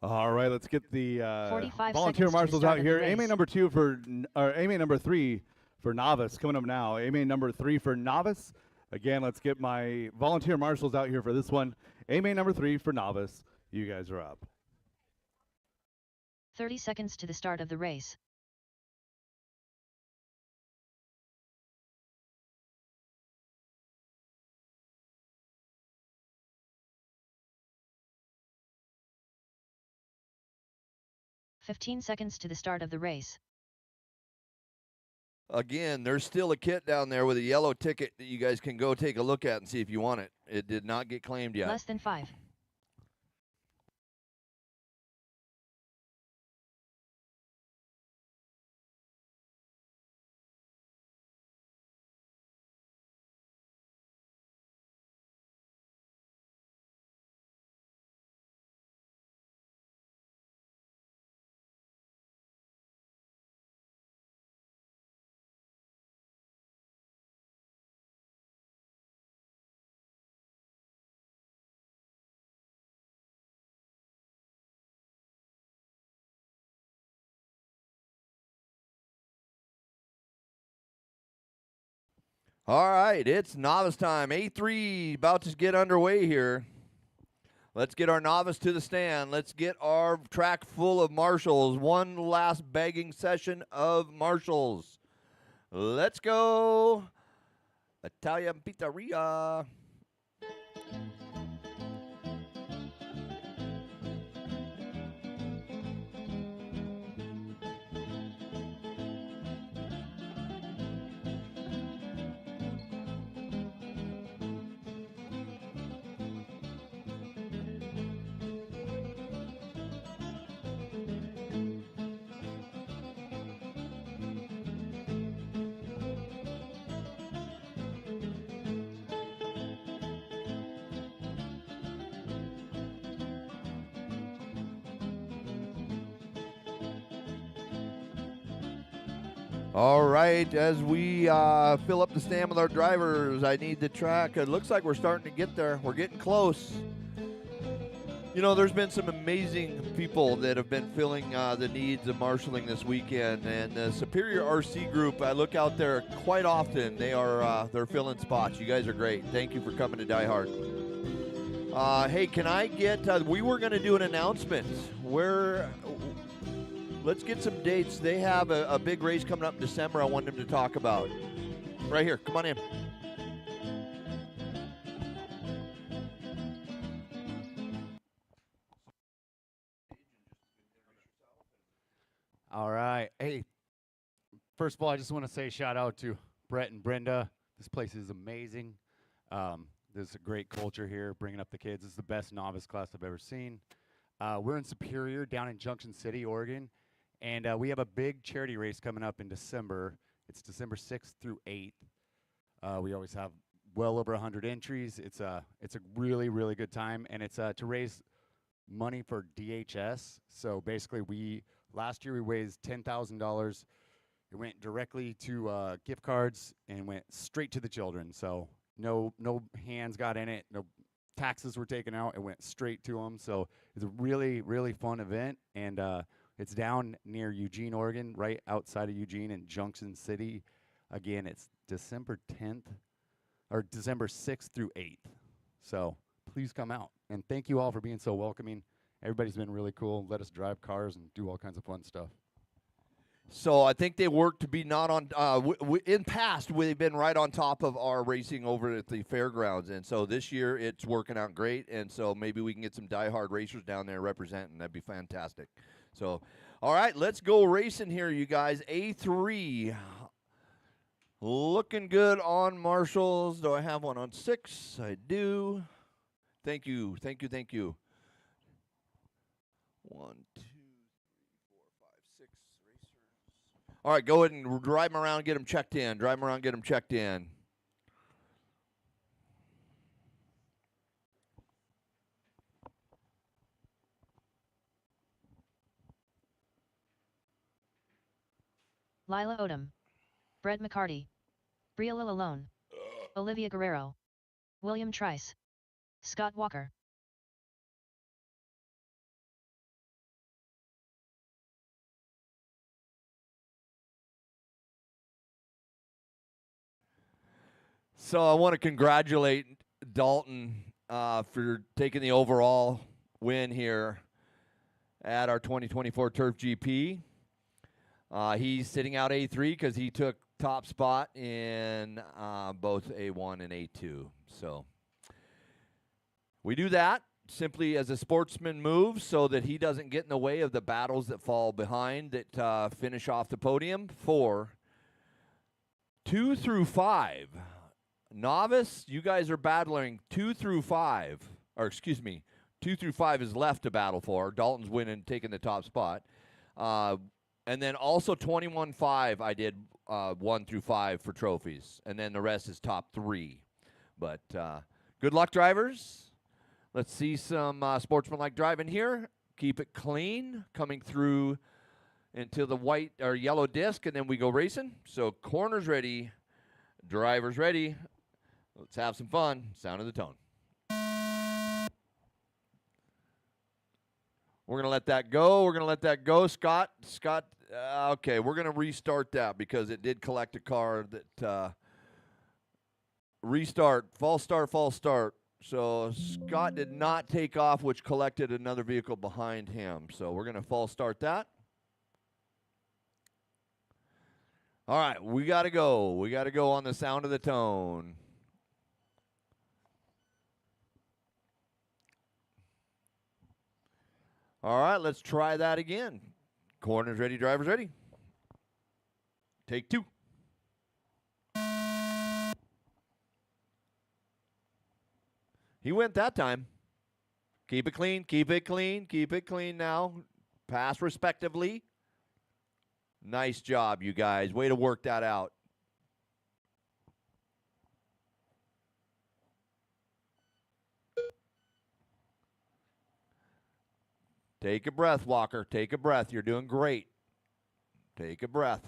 All right, let's get the 45 volunteer seconds to the marshals start out of the here. AMA race. number 2 for, or AMA number 3 for Novice coming up now. AMA number 3 for Novice. Again, let's get my volunteer marshals out here for this one. AMA number 3 for Novice. You guys are up. 30 seconds to the start of the race. "15 seconds to the start of the race. Again, there's still a kit down there with a yellow ticket that you guys can go take a look at and see if you want it. It did not get claimed yet. Less than 5. All right, it's novice time. A3 about to get underway here. Let's get our novice to the stand. Let's get our track full of marshals. One last bagging session of marshals. Let's go. Italian Pizzeria. All right, as we fill up the stand with our drivers, I need the track. It looks like we're starting to get there. We're getting close. You know, there's been some amazing people that have been filling the needs of marshaling this weekend, and the Superior RC Group, I look out there quite often. They're filling spots. You guys are great. Thank you for coming to DieHard. Hey, can I get? We were going to do an announcement. Let's get some dates. They have a big race coming up in December I want them to talk about. Right here. Come on in. All right. Hey, first of all, I just want to say shout out to Brett and Brenda. This place is amazing. There's a great culture here, bringing up the kids. This is the best novice class I've ever seen. We're in Superior, down in Junction City, Oregon. And we have a big charity race coming up in December. It's December 6th through 8th. We always have well over 100 entries. It's a really, really good time. And it's to raise money for DHS. So basically, last year we raised $10,000. It went directly to gift cards and went straight to the children. So no hands got in it. No taxes were taken out. It went straight to them. So it's a really, really fun event. And it's down near Eugene, Oregon, right outside of Eugene in Junction City. Again, it's December 10th or December 6th through 8th. So please come out. And thank you all for being so welcoming. Everybody's been really cool. Let us drive cars and do all kinds of fun stuff. So I think they work to be not on. In past, we've been right on top of our racing over at the fairgrounds, and so this year it's working out great. And so maybe we can get some DieHard racers down there representing. That'd be fantastic. So, all right, let's go racing here, you guys. A3 looking good on marshals. Do I have one on 6? I do. Thank you, thank you, thank you. 1, 2, 3, 4, 5, 6 racers. All right, go ahead and drive them around, get them checked in. Drive them around, get them checked in. Lila Odom, Brett McCarty, Bria Lalone, Olivia Guerrero, William Trice, Scott Walker. So I want to congratulate Dalton for taking the overall win here at our 2024 Turf GP. He's sitting out A3 because he took top spot in both A1 and A2. So we do that simply as a sportsman move so that he doesn't get in the way of the battles that fall behind that finish off the podium for 2 through 5. Novice, you guys are battling 2 through 5. Or excuse me, 2 through 5 is left to battle for. Dalton's winning, taking the top spot. And then also 21-5, I did 1 through 5 for trophies. And then the rest is top 3. But good luck, drivers. Let's see some sportsmanlike driving here. Keep it clean, coming through into the white or yellow disc, and then we go racing. So corners ready, drivers ready. Let's have some fun. Sound of the tone. We're going to let that go. We're going to let that go. Scott, okay, we're going to restart that because it did collect a car that restart, false start. So Scott did not take off, which collected another vehicle behind him. So we're going to false start that. All right, we got to go. We got to go on the sound of the tone. All right, let's try that again. Corners ready, drivers ready. Take 2. He went that time. Keep it clean, keep it clean, keep it clean now. Pass respectively. Nice job, you guys. Way to work that out. Take a breath, Walker. Take a breath. You're doing great. Take a breath.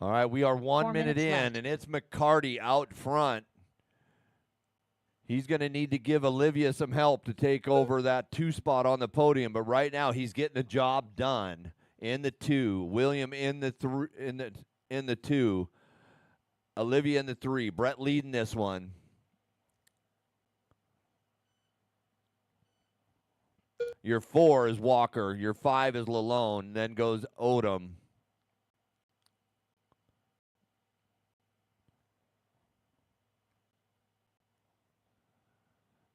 All right, we are 1 minute in, left. and it's McCarty out front. He's going to need to give Olivia some help to take over that 2 spot on the podium, but right now he's getting the job done in the 2. William in the 2. Olivia in the 3. Brett leading this one. Your 4 is Walker. Your 5 is Lalone. Then goes Odom.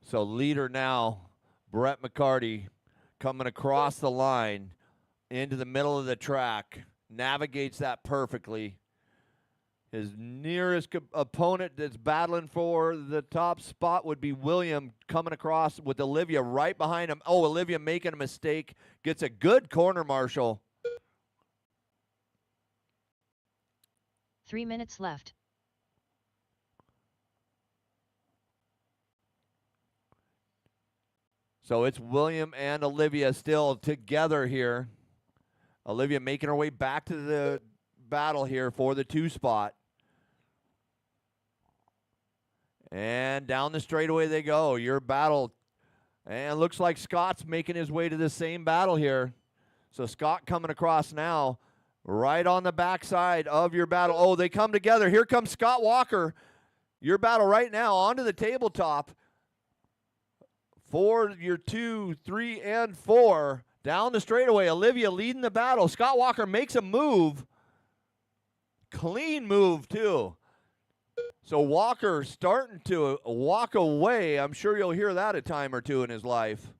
So leader now, Brett McCarty, coming across the line into the middle of the track, navigates that perfectly. His nearest opponent that's battling for the top spot would be William, coming across with Olivia right behind him. Oh, Olivia making a mistake, gets a good corner marshal. 3 minutes left. So it's William and Olivia still together here. Olivia making her way back to the battle here for the 2 spot. And down the straightaway they go. Your battle. And looks like Scott's making his way to the same battle here. So Scott coming across now, right on the backside of your battle. Oh, they come together. Here comes Scott Walker. Your battle right now onto the tabletop. For your 2, 3, and 4. Down the straightaway, Olivia leading the battle. Scott Walker makes a move. Clean move, too. So Walker starting to walk away. I'm sure you'll hear that a time or two in his life.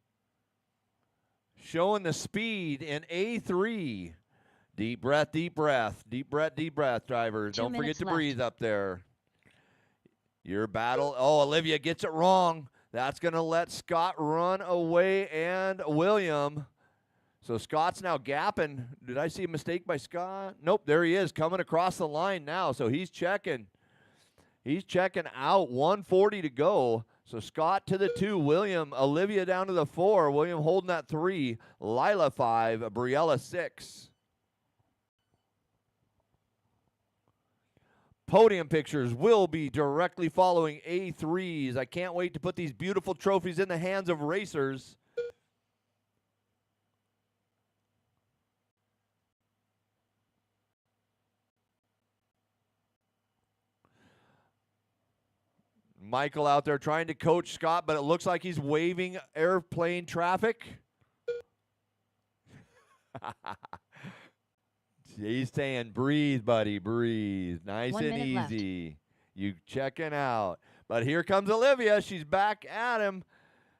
Showing the speed in A3. Deep breath, deep breath. Deep breath, drivers. 2 Don't forget minutes to left. breathe up there. Your battle. Oh, Olivia gets it wrong. That's going to let Scott run away and William. So Scott's now gapping. Did I see a mistake by Scott? Nope, there he is coming across the line now. So he's checking. He's checking out. 140 to go. So Scott to the 2, William, Olivia down to the 4, William holding that 3, Lila 5, Briella 6. Podium pictures will be directly following A3s. I can't wait to put these beautiful trophies in the hands of racers. Michael out there trying to coach Scott, but it looks like he's waving airplane traffic. He's saying, breathe, buddy, breathe. Nice 1 and minute easy. left. You checking out. But here comes Olivia. She's back at him.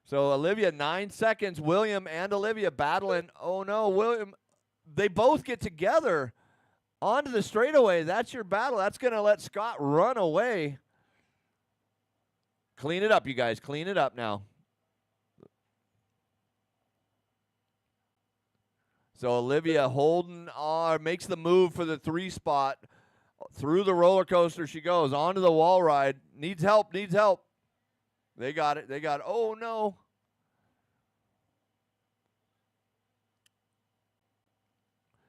So Olivia, 9 seconds. William and Olivia battling. Oh, no, William. They both get together onto the straightaway. That's your battle. That's going to let Scott run away. Clean it up, you guys. Clean it up now. So Olivia holding on, makes the move for the 3 spot. Through the roller coaster she goes. Onto the wall ride. Needs help, needs help. They got it, they got it. Oh, no.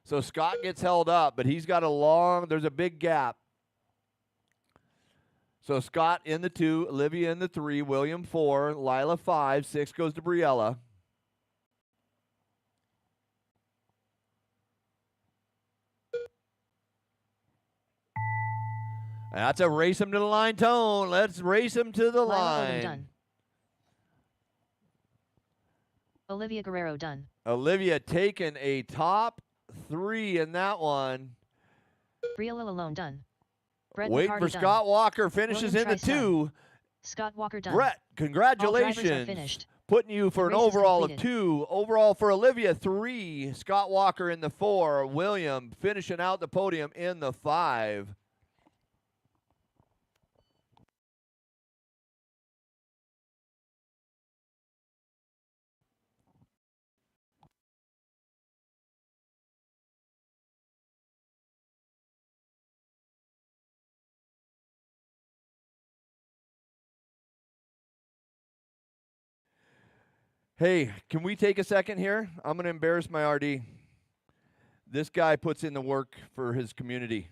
So Scott gets held up, but he's got a long, there's a big gap. So Scott in the 2, Olivia in the 3, William 4, Lila 5, 6 goes to Briella. That's a race him to the line tone. Let's race him to the Lila Odom line. done. Olivia Guerrero done. Olivia taking a top 3 in that one. Briella alone done. Brett Wait McCarty for done. Scott Walker. Finishes William in the Trice 2. Scott Walker done. Brett, All drivers are congratulations. finished. Putting you for an race is overall of completed. 2. Overall for Olivia, 3. Scott Walker in the 4. William finishing out the podium in the 5. Hey, can we take a second here? I'm going to embarrass my RD. This guy puts in the work for his community,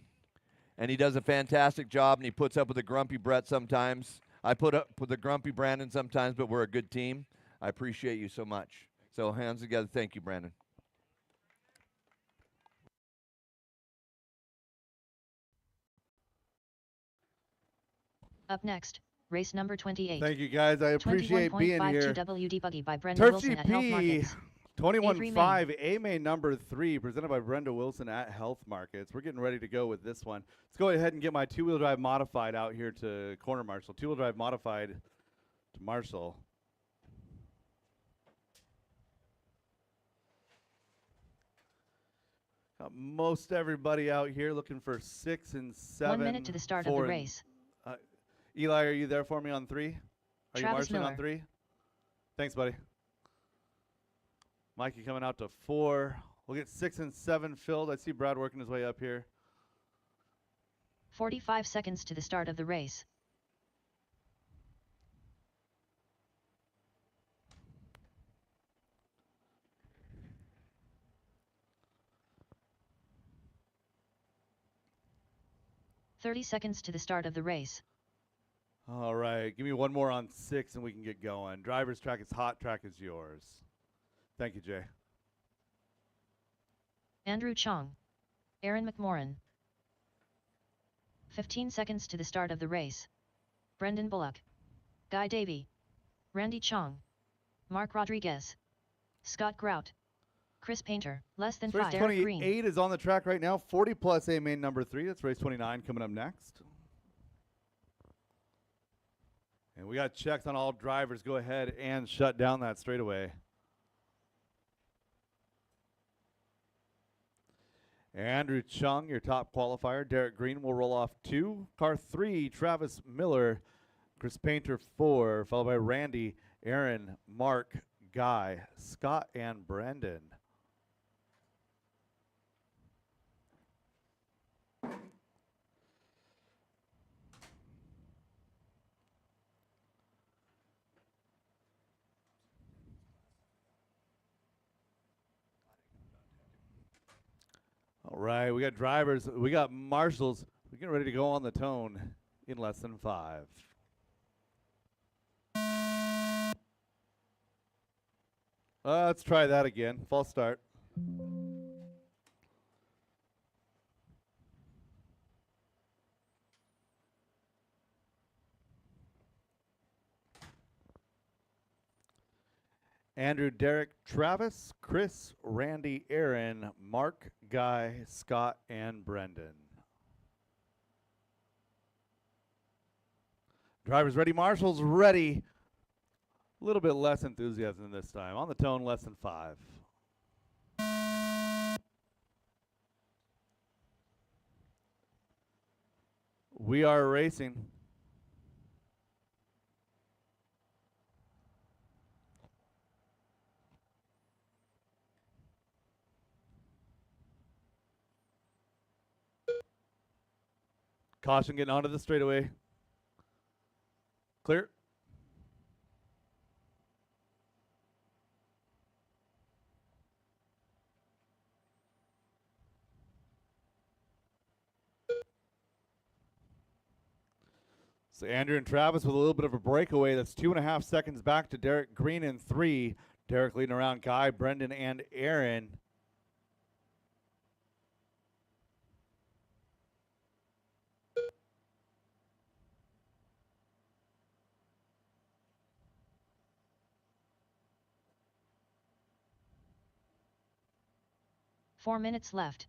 and he does a fantastic job, and he puts up with a grumpy Brett sometimes. I put up with a grumpy Brandon sometimes, but we're a good team. I appreciate you so much. So hands together. Thank you, Brandon. Up next, race number 28. Thank you, guys. I appreciate being here. 21.52 WD Buggy by Brendan Turf Wilson at Health GP Markets. 21.5 A-Main number 3, presented by Brenda Wilson at Health Markets. We're getting ready to go with this one. Let's go ahead and get my 2-wheel drive modified out here to corner Marshall. 2-wheel drive modified to Marshall. Got most everybody out here looking for 6 and 7. 1 minute to the start of the 4 and- race. Eli, are you there for me on 3? Are you Travis marshalling on Miller. 3? Thanks, buddy. Mikey coming out to 4. We'll get 6 and 7 filled. I see Brad working his way up here. 45 seconds to the start of the race. "30 seconds to the start of the race. All right, give me one more on 6 and we can get going. Driver's track is hot, track is yours. Thank you, Jay. Andrew Chong. Aaron McMorrin. 15 seconds to the start of the race. Brendan Bullock. Guy Davey. Randy Chong. Mark Rodriguez. Scott Grout. Chris Painter. Less than Race 5. Derek Green. 28 is on the track right now. 40 plus A-Main number 3. That's race 29 coming up next. And we got checks on all drivers. Go ahead and shut down that straightaway. Andrew Chung, your top qualifier. Derek Green will roll off 2. Car 3, Travis Miller. Chris Painter 4, followed by Randy, Aaron, Mark, Guy, Scott, and Brendan. All right, we got drivers, we got marshals. We're getting ready to go on the tone in less than 5. Let's try that again. False start. Andrew, Derek, Travis, Chris, Randy, Aaron, Mark, Guy, Scott, and Brendan. Drivers ready, marshals ready. A little bit less enthusiasm this time. On the tone, less than 5. We are racing. Caution getting onto the straightaway. Clear. So Andrew and Travis with a little bit of a breakaway. That's 2.5 seconds back to Derek Green in 3. Derek leading around Guy, Brendan, and Aaron. Four minutes left.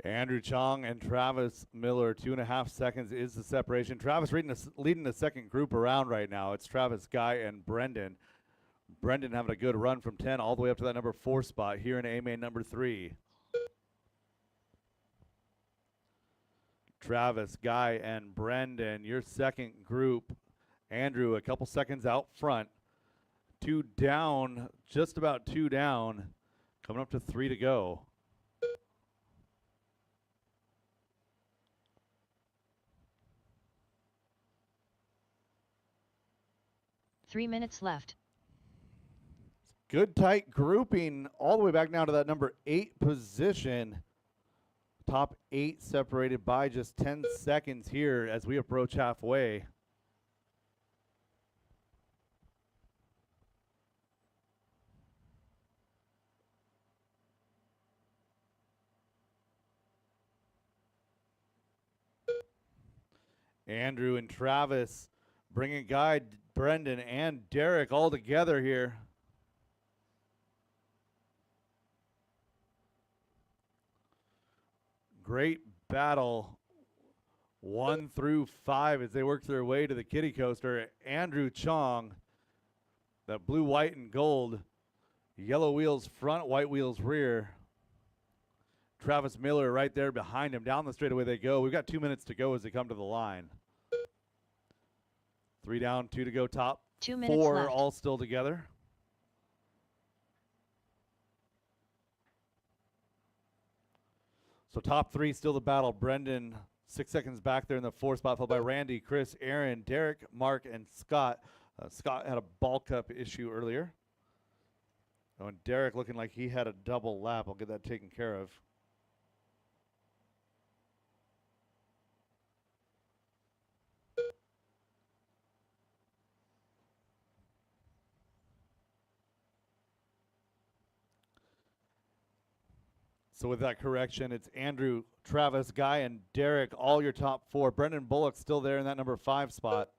Andrew Chong and Travis Miller, 2.5 seconds is the separation. Travis leading the second group around right now. It's Travis, Guy, and Brendan. Brendan having a good run from 10 all the way up to that number 4 spot here in A-Main number 3. Travis, Guy, and Brendan, your second group. Andrew a couple seconds out front. 2 down, just about 2 down. Coming up to 3 to go. Three minutes left. Good tight grouping all the way back now to that number 8 position. Top 8 separated by just 10 seconds here as we approach halfway. Andrew and Travis bringing Guy, Brendan, and Derek all together here. Great battle 1 through 5 as they work their way to the kiddie coaster. Andrew Chong, that blue, white, and gold. Yellow wheels front, white wheels rear. Travis Miller right there behind him. Down the straightaway they go. We've got 2 minutes to go as they come to the line. 3 down, 2 to go top. 2 minutes 4 left. all still together. So top 3 still the battle. Brendan 6 seconds back there in the 4 spot, followed by Randy, Chris, Aaron, Derek, Mark, and Scott. Scott had a ball cup issue earlier. Oh, and Derek looking like he had a double lap. I'll get that taken care of. So with that correction, it's Andrew, Travis, Guy, and Derek, all your top 4. Brendan Bullock still there in that number 5 spot.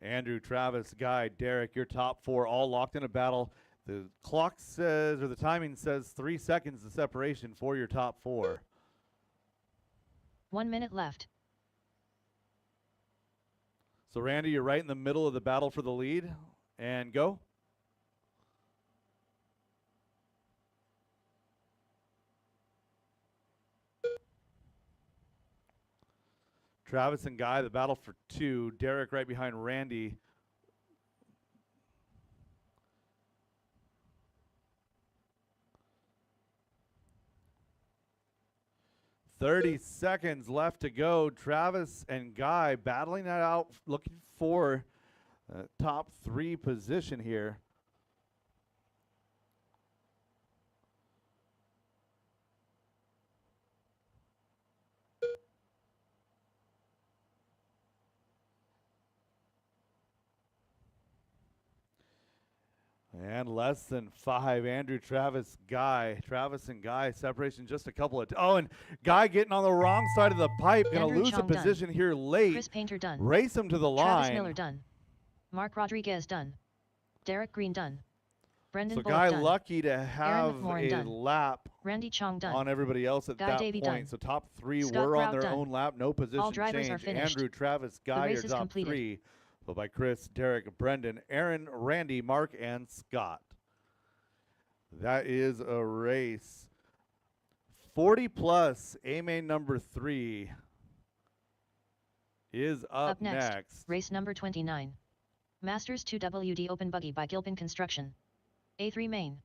Andrew, Travis, Guy, Derek, your top 4 all locked in a battle. The clock says, or the timing says 3 seconds of separation for your top 4. 1 minute left. So Randy, you're right in the middle of the battle for the lead. And go. Travis and Guy, the battle for 2. Derek right behind Randy. "30 seconds left to go." Travis and Guy battling that out, looking for top 3 position here. And less than 5, Andrew, Travis, Guy. Travis and Guy, separation just a couple of, and Guy getting on the wrong side of the pipe, going to Andrew lose a Chong done. position here late. Chris Painter done. Race him to the Travis line. Miller done. Mark Rodriguez done. Derek Green done. Brendan So Bullock Guy done. lucky to have McMorrin a done. lap Randy Chong done. on everybody else at Guy that Davey point. done. So top 3 Scott were on Prout their done. own lap, no position drivers change. are finished. Andrew, Travis, The Guy race are is top completed. 3. Followed by Chris, Derek, Brendan, Aaron, Randy, Mark, and Scott. That is a race. 40 plus, A-main number 3 is up next. Race number 29. Masters 2 WD Open Buggy by Gilpin Construction. A3 main.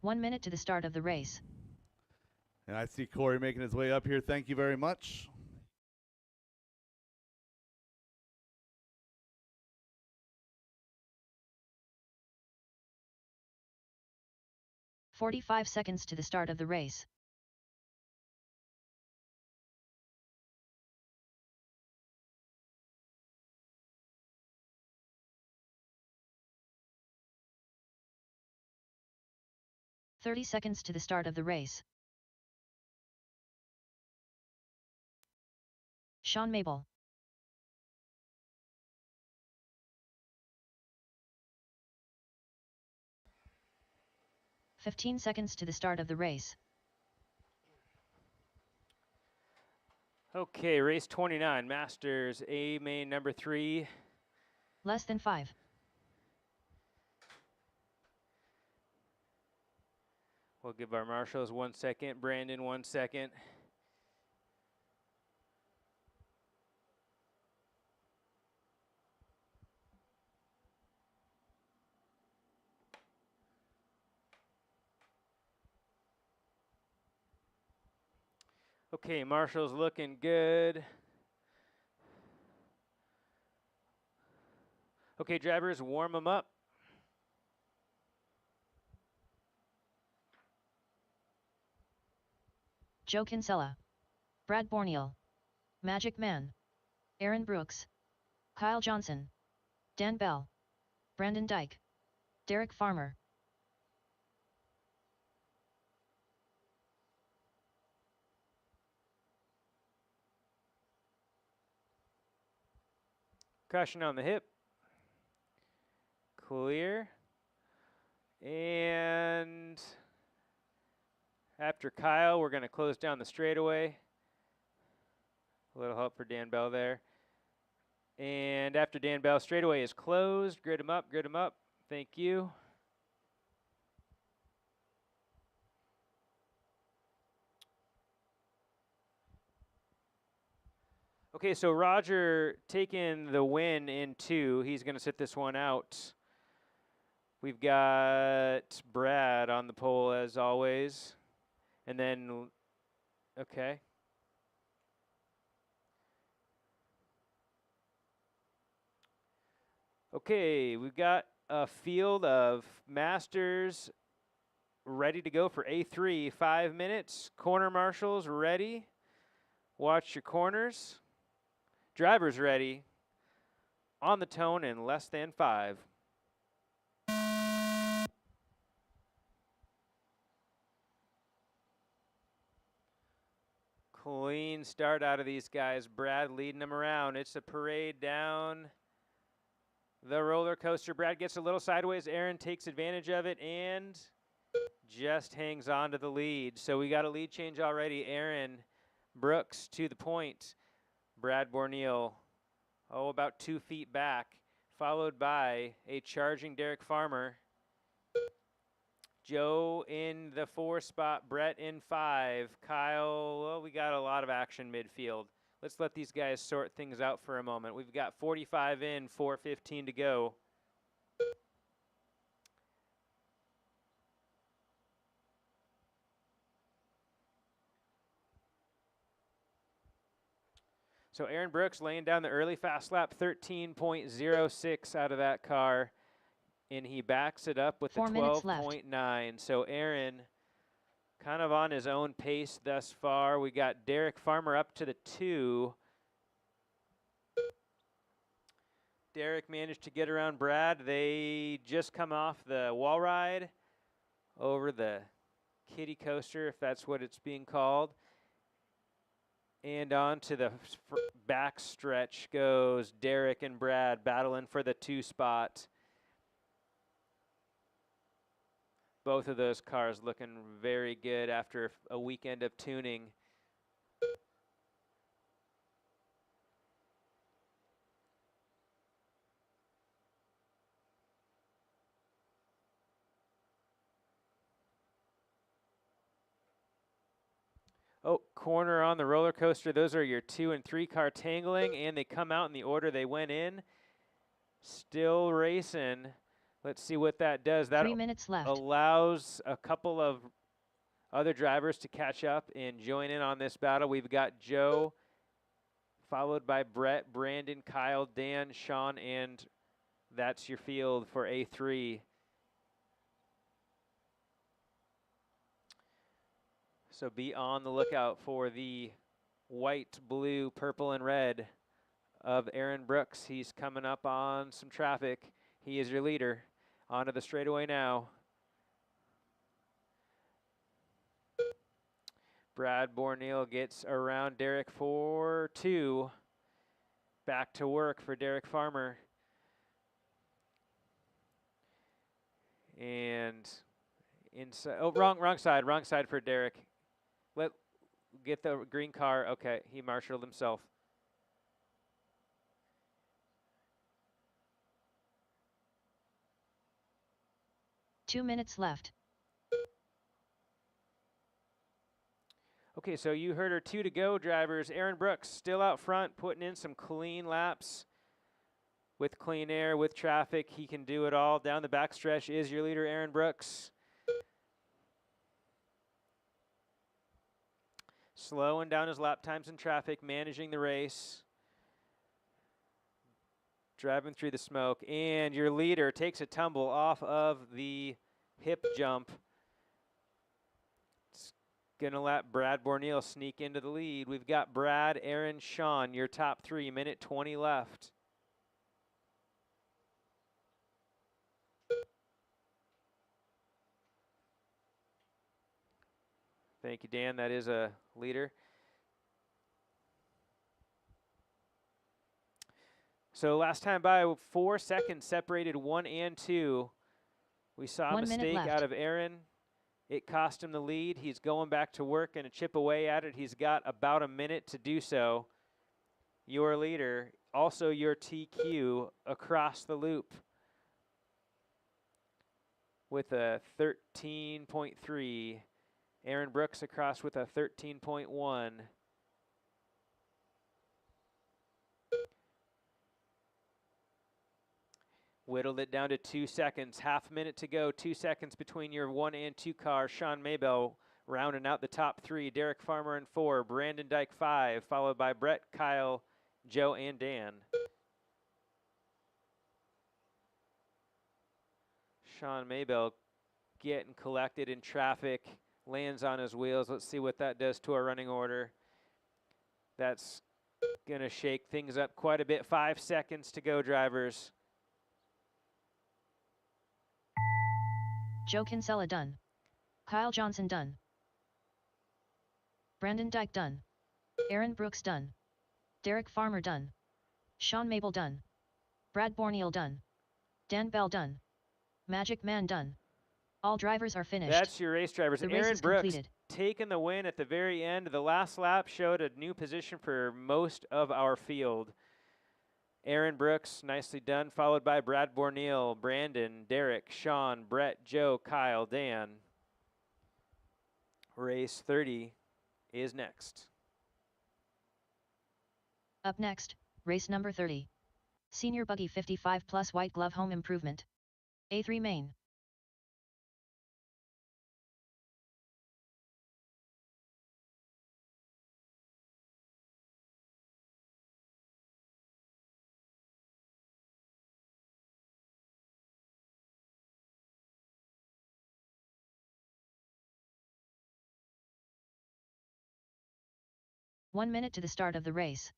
One minute to the start of the race. And I see Corey making his way up here. Thank you very much. "45 seconds to the start of the race. "30 seconds to the start of the race. Sean Mabel. "15 seconds to the start of the race. Okay, race 29, Masters A main number 3. Less than 5. We'll give our marshals 1 second, Brandon 1 second. Okay, marshals looking good. Okay, drivers, warm them up. Joe Kinsella. Brad Borneal. Magic Man. Aaron Brooks. Kyle Johnson. Dan Bell. Brandon Dyke. Derek Farmer. Caution on the hip. Clear. And after Kyle, we're going to close down the straightaway. A little help for Dan Bell there. And after Dan Bell, straightaway is closed. Grid him up, grid him up. Thank you. Okay, so Roger taking the win in 2. He's going to sit this one out. We've got Brad on the pole as always. And then, okay. Okay, we've got a field of Masters ready to go for A3. 5 minutes. Corner marshals ready. Watch your corners. Driver's ready. On the tone in less than 5. Clean start out of these guys. Brad leading them around. It's a parade down the roller coaster. Brad gets a little sideways. Aaron takes advantage of it and just hangs on to the lead. So we got a lead change already. Aaron Brooks to the point. Brad Borneal, about 2 feet back, followed by a charging Derek Farmer. Joe in the 4 spot, Brett in 5, Kyle, well, we got a lot of action midfield. Let's let these guys sort things out for a moment. We've got 45 in, 4:15 to go. So Aaron Brooks laying down the early fast lap, 13.06 out of that car. And he backs it up with the 12.9. So Aaron kind of on his own pace thus far. We got Derek Farmer up to the 2. Derek managed to get around Brad. They just come off the wall ride over the kiddie coaster, if that's what it's being called. And on to the back stretch goes Derek and Brad battling for the 2 spot. Both of those cars looking very good after a weekend of tuning. Oh, corner on the roller coaster. Those are your 2 and 3 car tangling, and they come out in the order they went in. Still racing. Let's see what that does. That 3 minutes left. Allows a couple of other drivers to catch up and join in on this battle. We've got Joe, followed by Brett, Brandon, Kyle, Dan, Sean, and that's your field for A3. So be on the lookout for the white, blue, purple, and red of Aaron Brooks. He's coming up on some traffic. He is your leader. Onto the straightaway now. Brad Borneal gets around Derek for 2. Back to work for Derek Farmer. And inside, wrong side for Derek. Get the green car. Okay, he marshaled himself. Two minutes left. Okay, so you heard our 2 to go drivers. Aaron Brooks still out front, putting in some clean laps with clean air, with traffic. He can do it all. Down the backstretch is your leader, Aaron Brooks. Slowing down his lap times in traffic, managing the race. Driving through the smoke. And your leader takes a tumble off of the hip jump. It's going to let Brad Borneal sneak into the lead. We've got Brad, Aaron, Sean, your top 3, minute 20 left. Thank you, Dan. That is a leader. So last time by, 4 seconds separated 1 and 2. We saw a 1 minute mistake left. out of Aaron. It cost him the lead. He's going back to work and a chip away at it. He's got about a minute to do so. Your leader, also your TQ across the loop with a 13.3. Aaron Brooks across with a 13.1. Whittled it down to 2 seconds. Half minute to go. 2 seconds between your 1 and 2 cars. Sean Maybell rounding out the top 3. Derek Farmer in 4. Brandon Dyke 5. Followed by Brett, Kyle, Joe, and Dan. Sean Maybell getting collected in traffic. Lands on his wheels. Let's see what that does to our running order. That's going to shake things up quite a bit. 5 seconds to go, drivers. Joe Kinsella done. Kyle Johnson done. Brandon Dyke done. Aaron Brooks done. Derek Farmer done. Sean Mabel done. Brad Borneal done. Dan Bell done. Magic Man done. All drivers are finished. That's your race drivers. The race Aaron is Brooks completed. taking the win at the very end. The last lap showed a new position for most of our field. Aaron Brooks, nicely done, followed by Brad Borneal, Brandon, Derek, Sean, Brett, Joe, Kyle, Dan. Race 30 is next. Up next, race number 30. Senior Buggy 55 plus White Glove Home Improvement. A3 Main. One minute to the start of the race.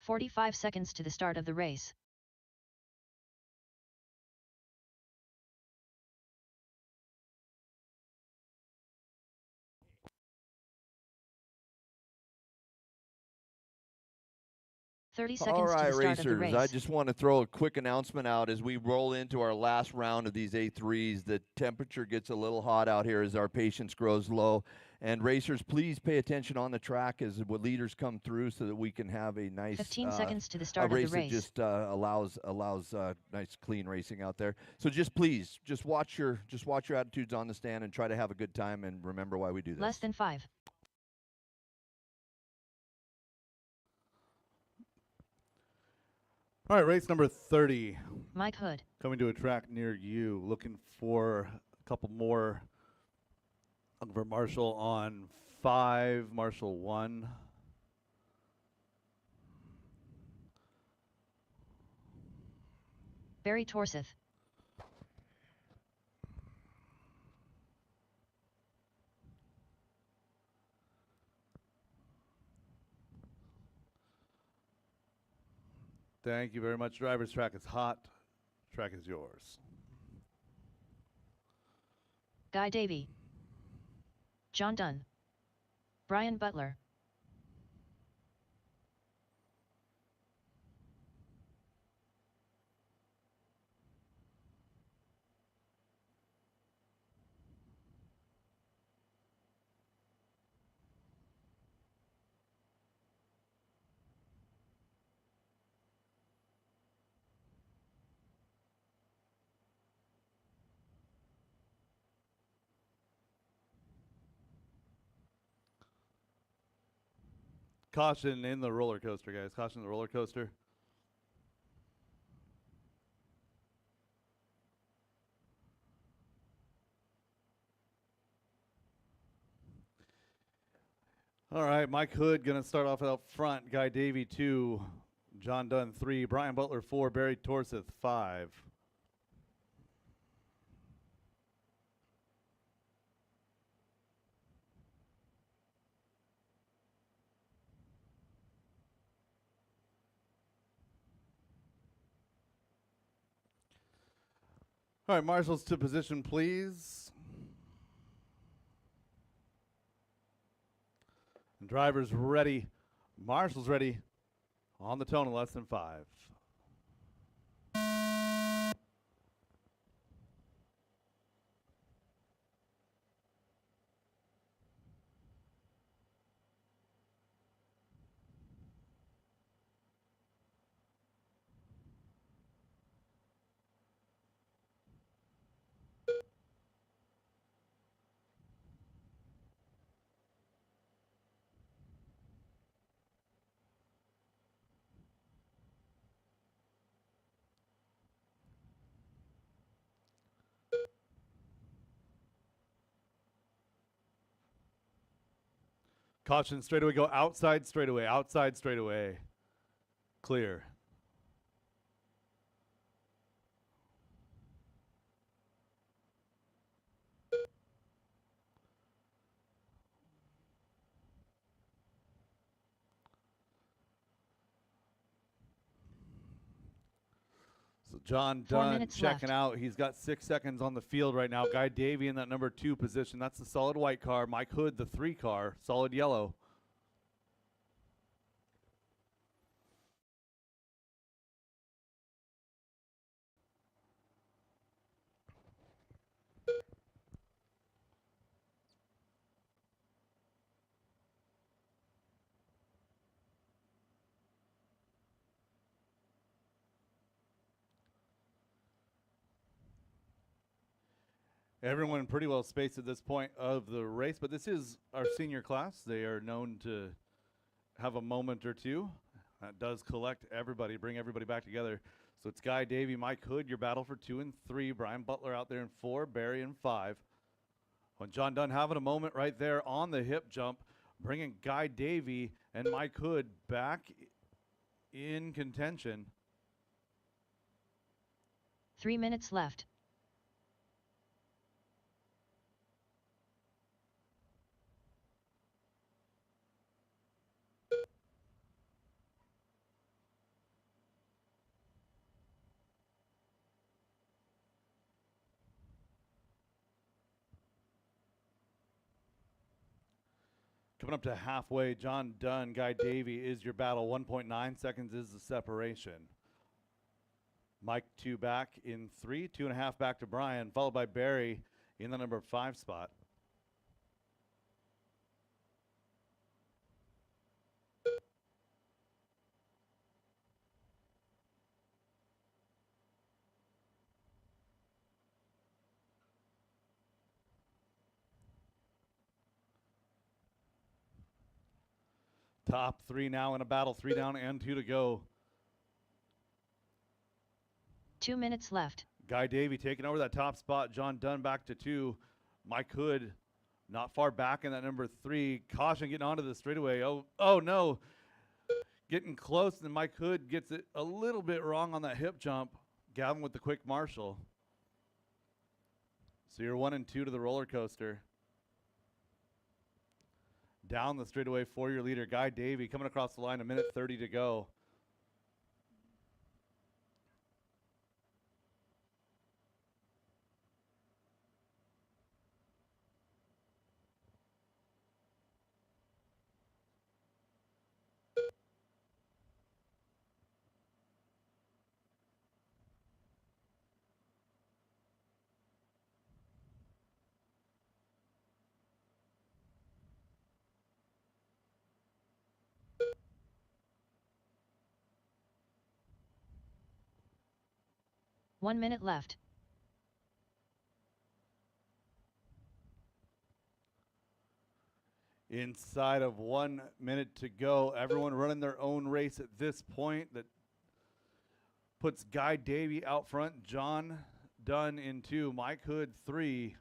"45 seconds to the start of the race. "30 seconds All to right, the start of the racers, race. I just want to throw a quick announcement out as we roll into our last round of these A3s. The temperature gets a little hot out here as our patience grows low. And racers, please pay attention on the track as the leaders come through so that we can have a nice 15 seconds to the a start of race the race. that just allows nice clean racing out there. So just please, just watch your attitudes on the stand and try to have a good time and remember why we do this. Less than 5. All right, race number 30. Mike Hood. Coming to a track near you. Looking for a couple more. Looking for Marshall on 5, Marshall 1. Barry Torseth. Thank you very much, drivers. Track is hot. Track is yours. Guy Davey. John Dunn. Brian Butler. Caution in the roller coaster, guys. Caution in the roller coaster. All right, Mike Hood going to start off out front. Guy Davey 2, John Dunn 3, Brian Butler 4, Barry Torseth 5. All right, marshals to position, please. And drivers ready. Marshals ready. On the tone in less than 5. Caution, straightaway, go outside straightaway, outside straightaway. Clear. So John 4 Dunn minutes checking left. out. He's got 6 seconds on the field right now. Guy Davey in that number 2 position. That's the solid white car. Mike Hood, the 3 car, solid yellow. Everyone pretty well spaced at this point of the race, but this is our senior class. They are known to have a moment or two. That does collect everybody, bring everybody back together. So it's Guy Davey, Mike Hood, your battle for 2 and 3. Brian Butler out there in 4, Barry in 5. When John Dunn having a moment right there on the hip jump, bringing Guy Davey and Mike Hood back in contention. 3 minutes left. Coming up to halfway, John Dunn, Guy Davey is your battle. 1.9 seconds is the separation. Mike 2 back in 3, 2.5 back to Brian, followed by Barry in the number 5 spot. Top 3 now in a battle, 3 down and 2 to go. 2 minutes left. Guy Davey taking over that top spot. John Dunn back to 2. Mike Hood not far back in that number 3. Caution getting onto the straightaway. Oh no. Getting close, and Mike Hood gets it a little bit wrong on that hip jump. Gavin with the quick marshal. So you're 1 and 2 to the roller coaster. Down the straightaway for your leader, Guy Davey, coming across the line, 1:30 to go. One minute left. Inside of 1 minute to go. Everyone running their own race at this point. That puts Guy Davey out front. John Dunn in 2. Mike Hood 3.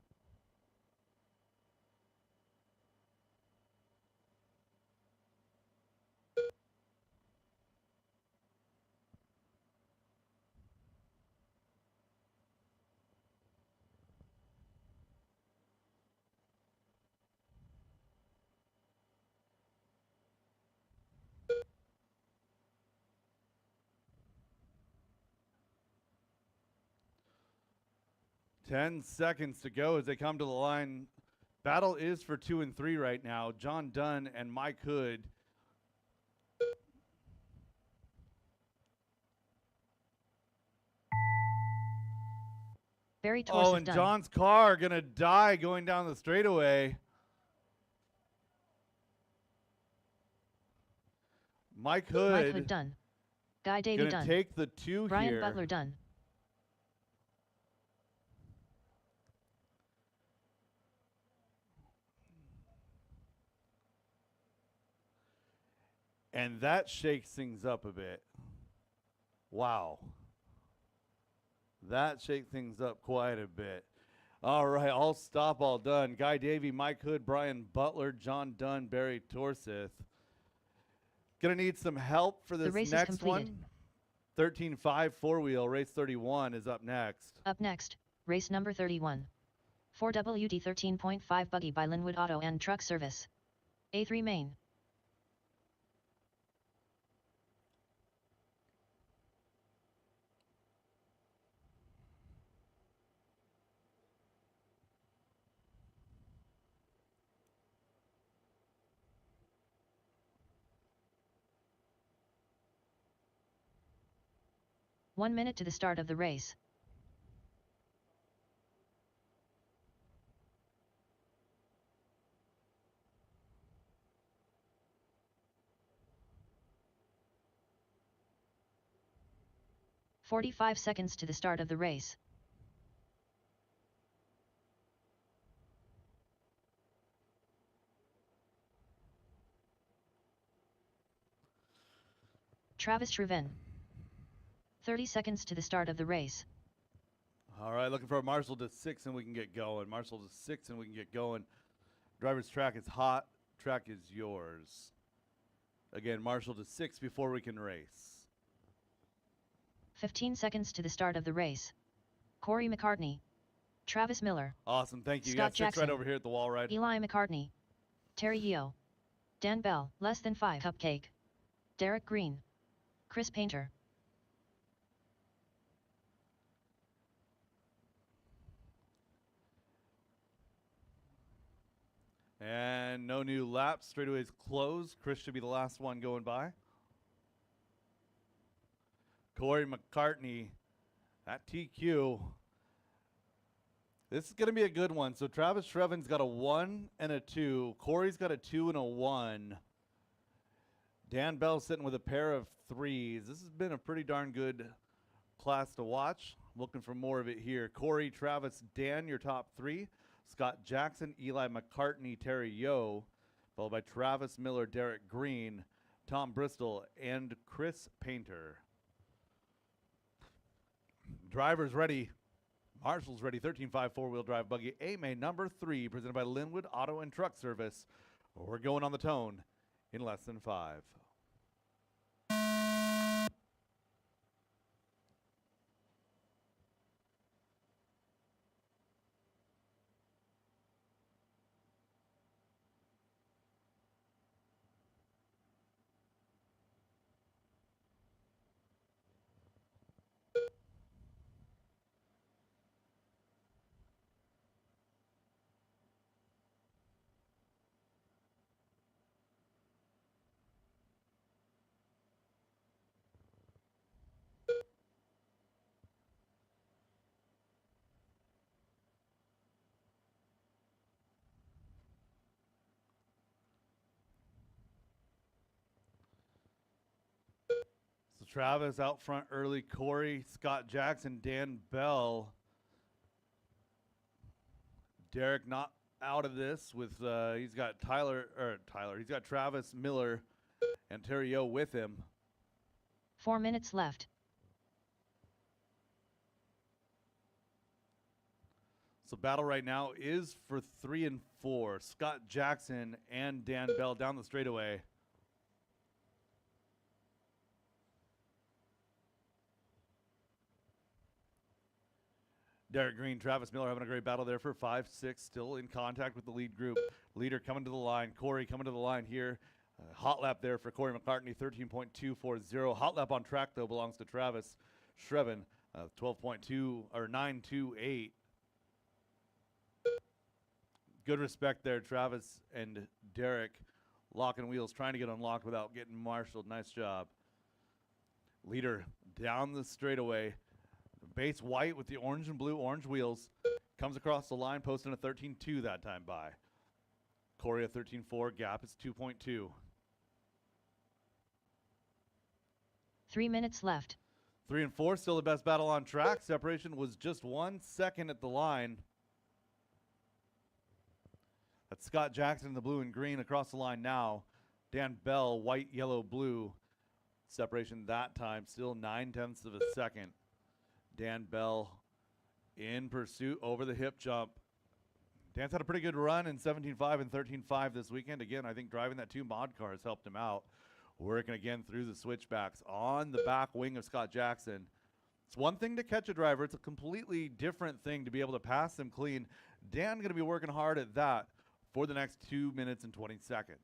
Ten seconds to go as they come to the line. Battle is for 2 and 3 right now. John Dunn and Mike Hood. Barry Oh, Torres and done. John's car gonna die going down the straightaway. Mike Hood, Mike Hood done. Guy Davey gonna done. take the 2 Brian here. Butler done. And that shakes things up a bit. Wow. That shakes things up quite a bit. All right, all stop, all done. Guy Davey, Mike Hood, Brian Butler, John Dunn, Barry Torseth. Gonna need some help for The this race is next completed. one. 13.5 four-wheel, race 31 is up next. Up next, race number 31. 4WD 13.5 buggy by Linwood Auto and Truck Service. A3 main. One minute to the start of the race. "45 seconds to the start of the race. Travis Shriven. 30 seconds to the start of the race. All right, looking for a Marshall to 6 and we can get going. Marshall to 6 and we can get going. Driver's track is hot. Track is yours. Again, Marshall to 6 before we can race. 15 seconds to the start of the race. Corey McCartney. Travis Miller. Awesome, thank you. Scott Got 6 right Jackson. over here at the wall ride. Eli McCartney. Terry Yeo. Dan Bell. Less than 5 Cupcake. Derek Green. Chris Painter. And no new laps. Straightaways closed. Chris should be the last one going by. Corey McCartney at TQ. This is going to be a good one. So Travis Shreven's got a 1 and a 2. Corey's got a 2 and a 1. Dan Bell sitting with a pair of 3s. This has been a pretty darn good class to watch. Looking for more of it here. Corey, Travis, Dan, your top 3. Scott Jackson, Eli McCartney, Terry Yeo, followed by Travis Miller, Derek Green, Tom Bristol, and Chris Painter. Drivers ready. Marshall's ready. 13.5 four-wheel drive buggy A-Main number 3, presented by Linwood Auto and Truck Service. We're going on the tone in less than 5. So Travis out front early. Corey, Scott Jackson, Dan Bell. Derek not out of this with he's got he's got Travis Miller and Terry Yeo with him. 4 minutes left. So battle right now is for 3 and 4. Scott Jackson and Dan Bell down the straightaway. Derek Green, Travis Miller having a great battle there for 5, 6, still in contact with the lead group. Leader coming to the line. Corey coming to the line here. Hot lap there for Corey McCartney, 13.240. Hot lap on track, though, belongs to Travis Shreven, 12.2 or 928. Good respect there, Travis and Derek locking wheels, trying to get unlocked without getting marshaled. Nice job. Leader down the straightaway. Base white with the orange and blue orange wheels. Comes across the line, posting a 13.2 that time by. Corey a 13.4, gap is 2.2. 3 minutes left. 3 and 4, still the best battle on track. Separation was just 1 second at the line. That's Scott Jackson in the blue and green across the line now. Dan Bell, white, yellow, blue. Separation that time, still 0.9 of a second. Dan Bell in pursuit over the hip jump. Dan's had a pretty good run in 17.5 and 13.5 this weekend. Again, I think driving that 2 mod car has helped him out. Working again through the switchbacks on the back wing of Scott Jackson. It's one thing to catch a driver. It's a completely different thing to be able to pass them clean. Dan going to be working hard at that for the next 2 minutes and 20 seconds.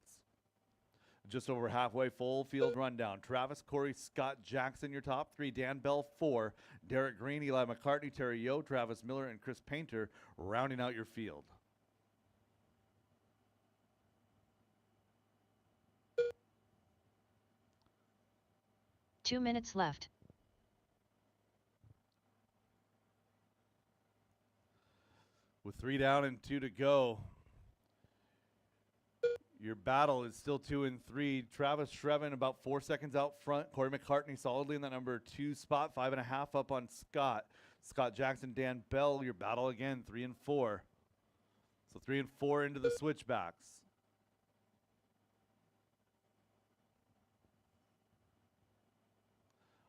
Just over halfway, full field rundown. Travis, Corey, Scott Jackson, your top three. Dan Bell, 4. Derek Green, Eli McCartney, Terry Yo, Travis Miller, and Chris Painter rounding out your field. Two minutes left. With 3 down and 2 to go, your battle is still 2 and 3. Travis Shrevin about 4 seconds out front. Corey McCartney solidly in that number 2 spot, 5.5 up on Scott. Scott Jackson, Dan Bell, your battle again, 3 and 4. So 3 and 4 into the switchbacks.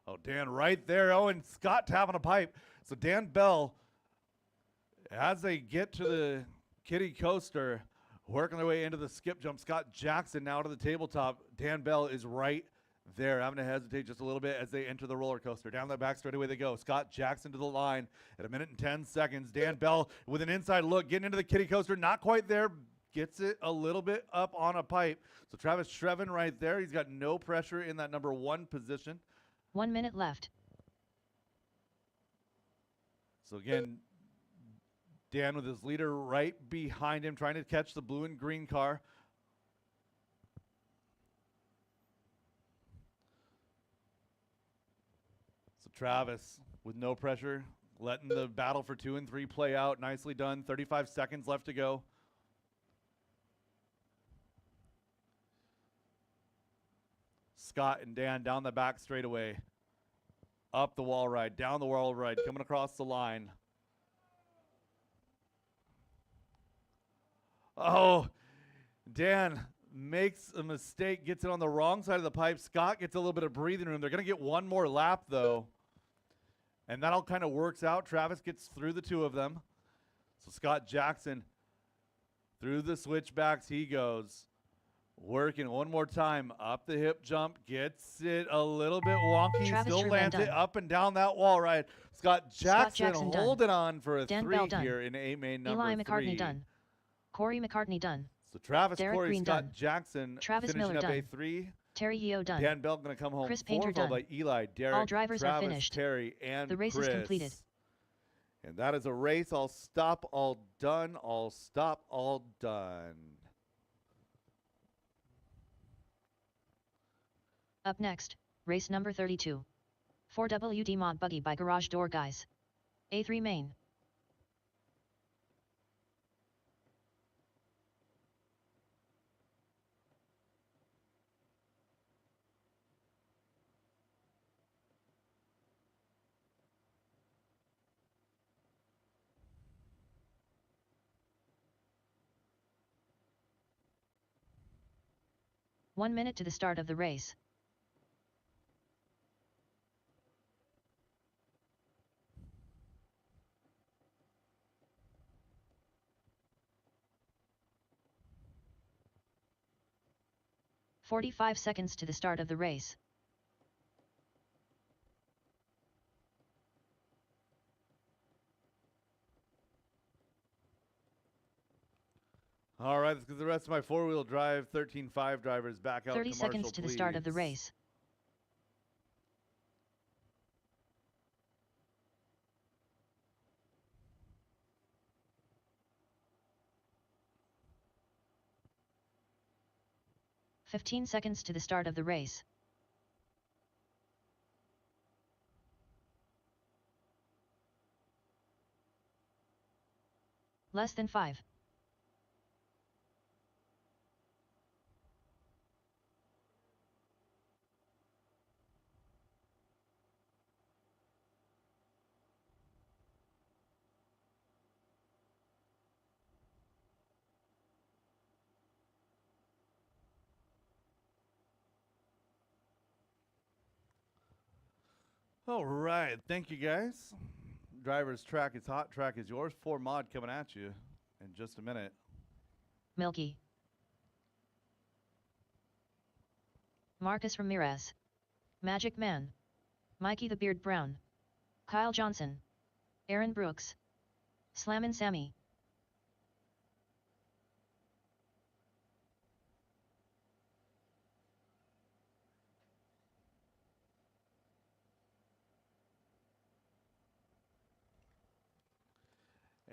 Oh, Dan right there. Oh, and Scott tapping a pipe. So Dan Bell, as they get to the kiddie coaster, working their way into the skip jump. Scott Jackson now to the tabletop. Dan Bell is right there, having to hesitate just a little bit as they enter the roller coaster. Down the back straightaway they go. Scott Jackson to the line at 1 minute and 10 seconds. Dan Bell with an inside look, getting into the kiddie coaster. Not quite there. Gets it a little bit up on a pipe. So Travis Shrevin right there. He's got no pressure in that number 1 position. 1 minute left. So again, Dan with his leader right behind him, trying to catch the blue and green car. So Travis with no pressure, letting the battle for 2 and 3 play out. Nicely done. 35 seconds left to go. Scott and Dan down the back straightaway. Up the wall ride, down the wall ride, coming across the line. Oh, Dan makes a mistake, gets it on the wrong side of the pipe. Scott gets a little bit of breathing room. They're going to get one more lap, though. And that all kind of works out. Travis gets through the 2 of them. So Scott Jackson through the switchbacks he goes. Working one more time. Up the hip jump. Gets it a little bit wonky. Travis Still Shrevin lands it done. up and down that wall ride. Scott Jackson Jackson done. holding on for a Dan 3 Bell done. here in A main number Eli 3. McCartney done. Corey McCartney done. So Travis, Derek Corey, Green Scott done. Jackson Travis finishing Miller up done. A3. Terry Yeo done. Dan Bell going to come home Chris 4, Painter followed done. by Eli, Derek, All drivers are Travis, finished. Terry, and The race Chris. is completed. And that is a race. All stop, all done. All stop, all done. Up next, race number 32. 4WD Mod Buggy by Garage Door Guys. A3 main. One minute to the start of the race. "45 seconds to the start of the race. All right, let's get the rest of my 4-wheel drive 13.5 drivers back out 30 to seconds Marshall, to the start of the please. race. "15 seconds to the start of the race. Less than 5. All right, thank you guys. Driver's track is hot, track is yours. 4 mod coming at you in just a minute. Milky. Marcus Ramirez, Magic Man, Mikey the Beard Brown, Kyle Johnson, Aaron Brooks, Slammin' Sammy.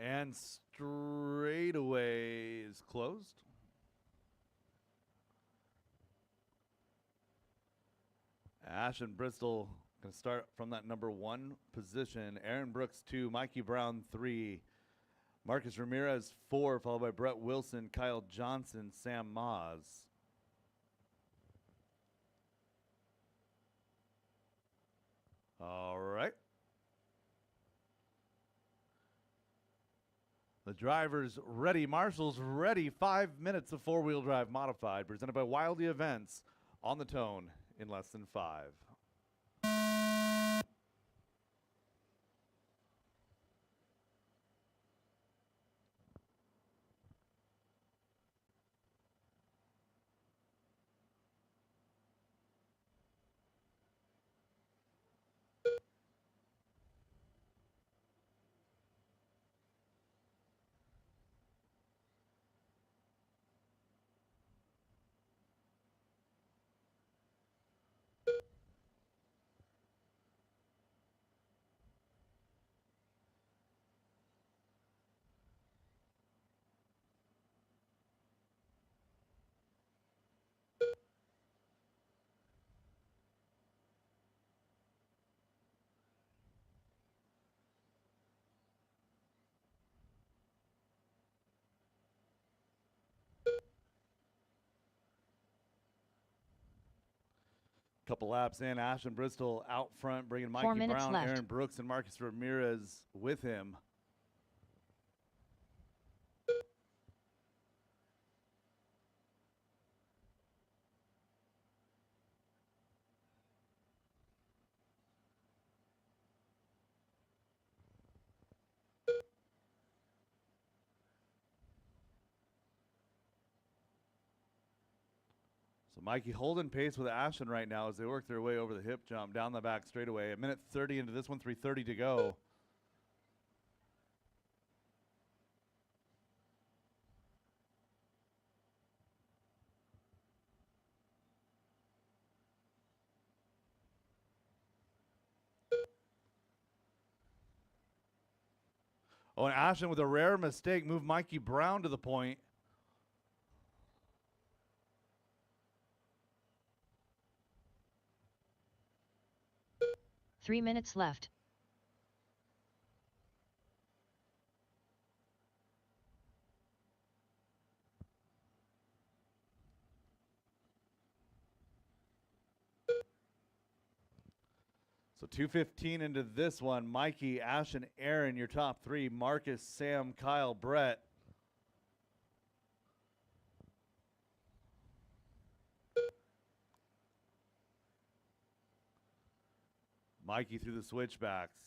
And straightaway is closed. Ash and Bristol going to start from that number 1 position. Aaron Brooks 2, Mikey Brown 3, Marcus Ramirez 4, followed by Brett Wilson, Kyle Johnson, Sam Moz. All right. The driver's ready. Marshall's ready. 5 minutes of four-wheel drive modified, presented by Wildy Events, on the tone in less than 5. Couple laps in, Ash and Bristol out front, bringing 4 Mikey minutes Brown, left. Aaron Brooks, and Marcus Ramirez with him. So Mikey holding pace with Ashton right now as they work their way over the hip jump down the back straightaway. 1:30 into this one, 3:30 to go. Oh, and Ashton with a rare mistake moved Mikey Brown to the point. Three minutes left. So 2:15 into this one. Mikey, Ash, and Aaron, your top three. Marcus, Sam, Kyle, Brett. Mikey through the switchbacks.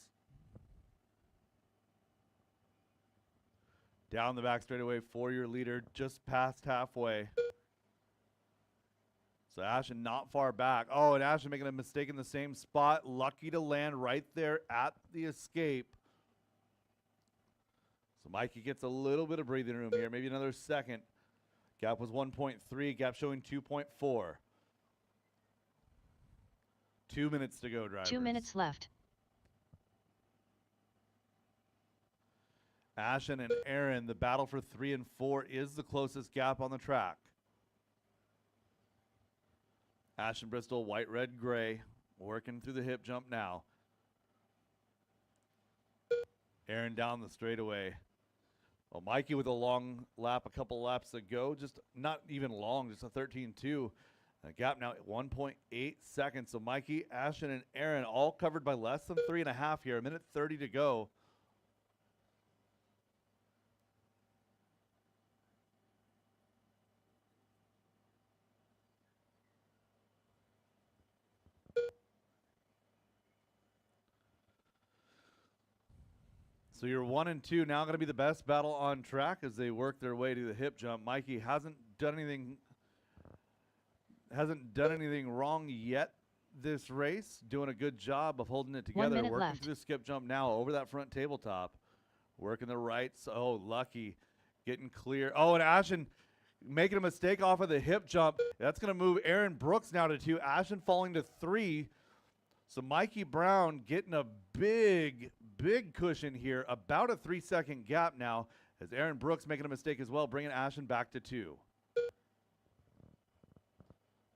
Down the back straightaway for your leader, just past halfway. So Ashton not far back. Oh, and Ashton making a mistake in the same spot. Lucky to land right there at the escape. So Mikey gets a little bit of breathing room here, maybe another second. Gap was 1.3, gap showing 2.4. 2 minutes to go, drivers. 2 minutes left. Ashton and Aaron, the battle for 3 and 4 is the closest gap on the track. Ashton Bristol, white, red, gray, working through the hip jump now. Aaron down the straightaway. Well, Mikey with a long lap, a couple laps ago, just not even long, just a 13.2. The gap now at 1.8 seconds. So Mikey, Ashton, and Aaron all covered by less than 3.5 here. 1:30 to go. So your 1 and 2 now going to be the best battle on track as they work their way to the hip jump. Mikey hasn't done anything hasn't done anything wrong yet this race. Doing a good job of holding it together. 1 minute Working left. through the skip jump now over that front tabletop. Working the rights. Oh, Lucky getting clear. Oh, and Ashton making a mistake off of the hip jump. That's going to move Aaron Brooks now to 2. Ashton falling to 3. So Mikey Brown getting a big cushion here. About a 3-second gap now as Aaron Brooks making a mistake as well, bringing Ashton back to 2.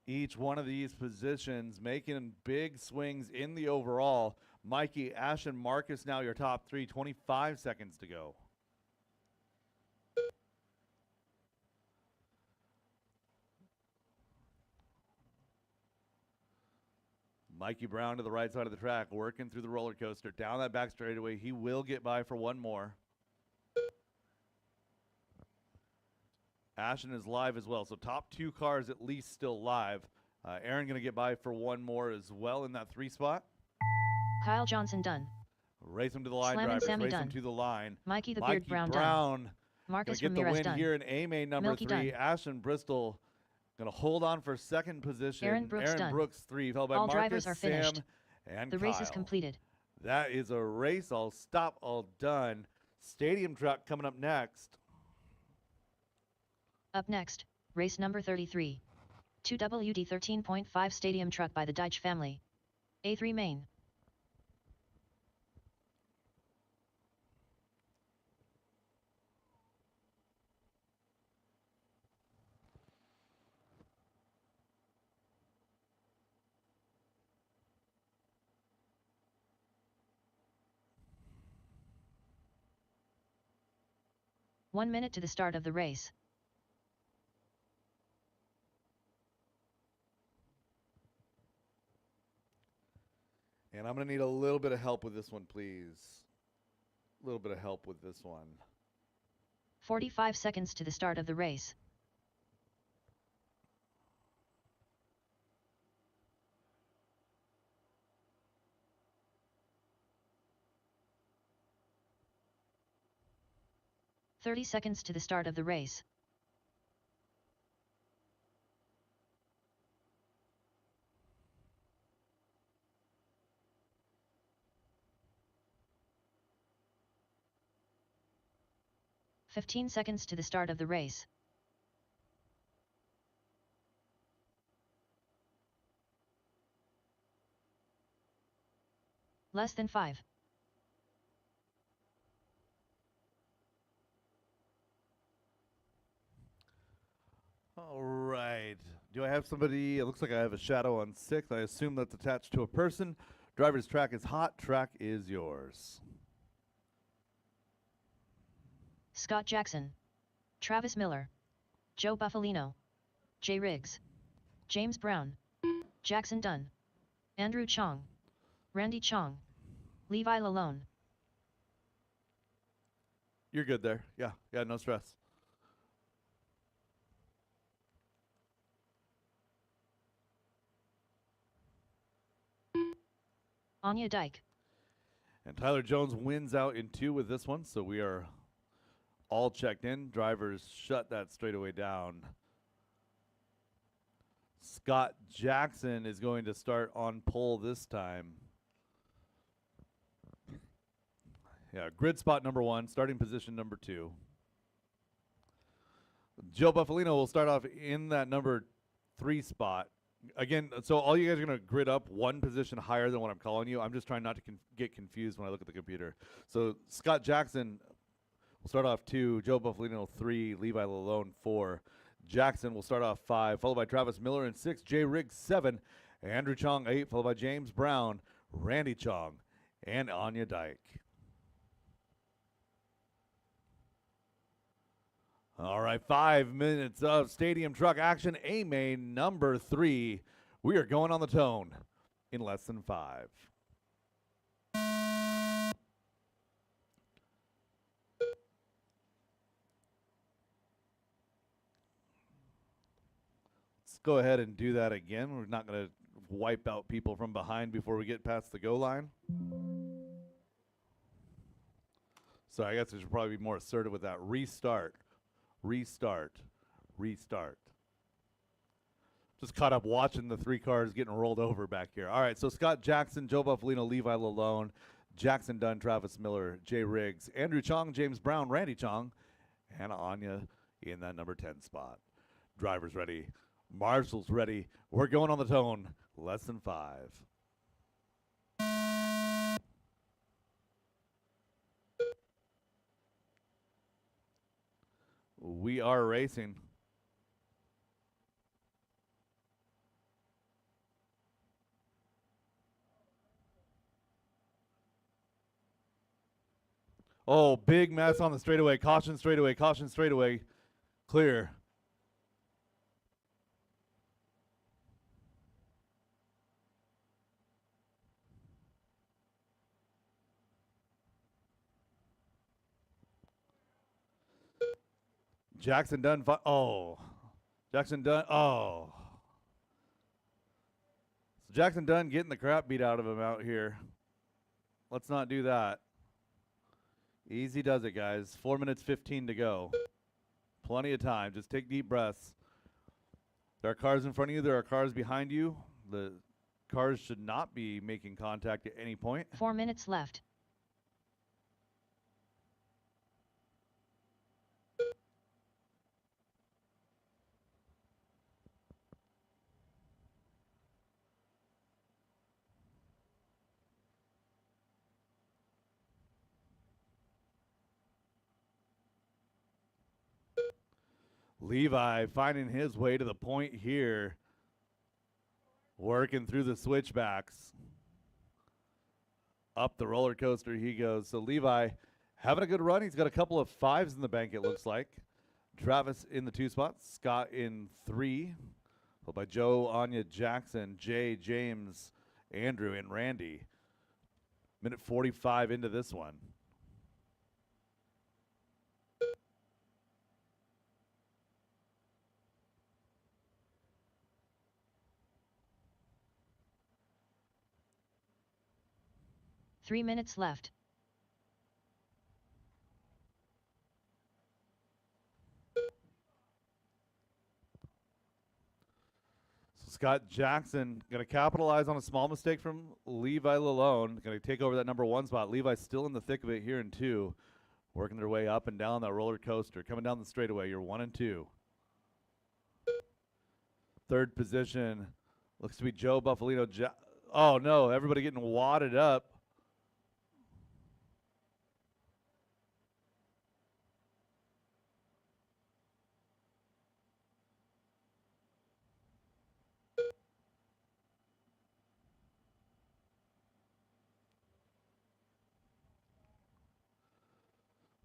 Each one of these positions making big swings in the overall. Mikey, Ashton, Marcus now your top 3. 25 seconds to go. Mikey Brown to the right side of the track, working through the roller coaster, down that back straightaway. He will get by for one more. Ashton is live as well, so top 2 cars at least still live. Aaron going to get by for one more as well in that 3 spot. Kyle Johnson done. Race him to the line, Slam and drivers. Sammy Race him done. to the line. Mikey the Mikey Beard Brown done. Brown Marcus gonna get the Ramirez win done. here in A-Main number Milky 3. done. Ashton Bristol going to hold on for second position. Aaron Brooks done. Brooks 3, followed by All Marcus, drivers are Sam, finished. and The race is Kyle. completed. That is a race all stop, all done. Stadium truck coming up next. Up next, race number 33. 2WD 13.5 stadium truck by the Deitch family. A3 main. One minute to the start of the race. And I'm going to need a little bit of help with this one, please. A little bit of help with this one. 45 seconds to the start of the race. "30 seconds to the start of the race. "15 seconds to the start of the race. Less than 5. All right. Do I have somebody? It looks like I have a shadow on 6. I assume that's attached to a person. Driver's track is hot. Track is yours. Scott Jackson, Travis Miller, Joe Buffalino, Jay Riggs, James Brown, Jackson Dunn, Andrew Chong, Randy Chong, Levi Lalone. You're good there. Yeah, no stress. Anya Dyke. And Tyler Jones wins out in 2 with this one, so we are all checked in. Drivers shut that straightaway down. Scott Jackson is going to start on pole this time. Yeah, grid spot number 1, starting position number 2. Joe Buffalino will start off in that number 3 spot. Again, so all you guys are going to grid up one position higher than what I'm calling you. I'm just trying not to get confused when I look at the computer. So Scott Jackson will start off 2, Joe Buffalino 3, Levi Lalone 4. Jackson will start off 5, followed by Travis Miller in 6, Jay Riggs 7, Andrew Chong 8, followed by James Brown, Randy Chong, and Anya Dyke. All right, 5 minutes of stadium truck action. A-Main number 3. We are going on the tone in less than 5. Let's go ahead and do that again. We're not going to wipe out people from behind before we get past the go line. So I guess I should probably be more assertive with that. Restart. Restart. Restart. Just caught up watching the 3 cars getting rolled over back here. All right, so Scott Jackson, Joe Buffalino, Levi Lalone, Jackson Dunn, Travis Miller, Jay Riggs, Andrew Chong, James Brown, Randy Chong, Hannah Anya in that number 10 spot. Drivers ready. Marshall's ready. We're going on the tone. Less than 5. We are racing. Oh, big mess on the straightaway. Caution straightaway. Caution straightaway. Clear. Jackson Dunn. Oh. Jackson Dunn. Oh. So Jackson Dunn getting the crap beat out of him out here. Let's not do that. Easy does it, guys. 4 minutes 15 to go. Plenty of time. Just take deep breaths. There are cars in front of you. There are cars behind you. The cars should not be making contact at any point. 4 minutes left. Levi finding his way to the point here. Working through the switchbacks. Up the roller coaster he goes. So Levi having a good run. He's got a couple of 5s in the bank, it looks like. Travis in the 2 spots. Scott in 3. Followed by Joe, Anya, Jackson, Jay, James, Andrew, and Randy. Minute 45 into this one. Three minutes left. So Scott Jackson going to capitalize on a small mistake from Levi Lalone. Going to take over that number 1 spot. Levi's still in the thick of it here in 2. Working their way up and down that roller coaster. Coming down the straightaway. You're 1 and 2. Third position looks to be Joe Buffalino. Oh, no. Everybody getting wadded up.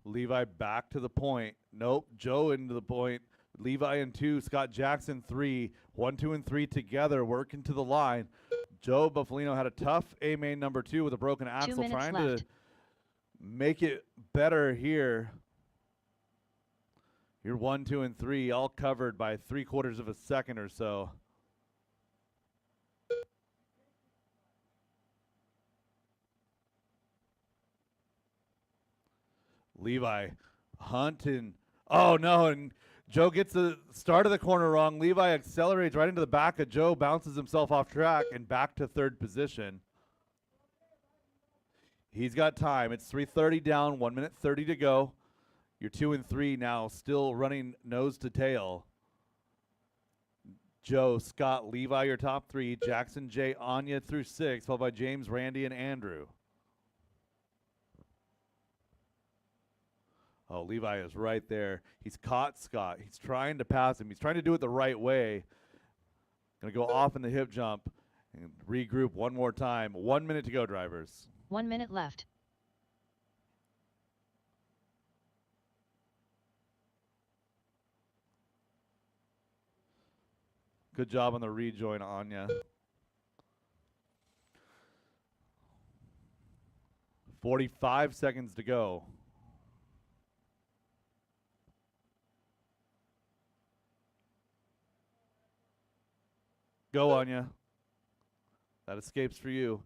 Levi back to the point. Nope. Joe into the point. Levi in 2. Scott Jackson 3. 1, 2, and 3 together working to the line. Joe Buffalino had a tough A-main number 2 with a broken axle. Trying left. to make it better here. You're 1, 2, and 3 all covered by 3/4 of a second or so. Levi hunting. Oh, no, and Joe gets the start of the corner wrong. Levi accelerates right into the back of Joe, bounces himself off track, and back to 3rd position. He's got time. It's 3:30 down, 1 minute 30 to go. You're 2 and 3 now, still running nose to tail. Joe, Scott, Levi, your top 3. Jackson, Jay, Anya through 6, followed by James, Randy, and Andrew. Oh, Levi is right there. He's caught Scott. He's trying to pass him. He's trying to do it the right way. Going to go off in the hip jump and regroup one more time. 1 minute to go, drivers. 1 minute left. Good job on the rejoin, Anya. 45 seconds to go. Go, Anya. That escapes for you.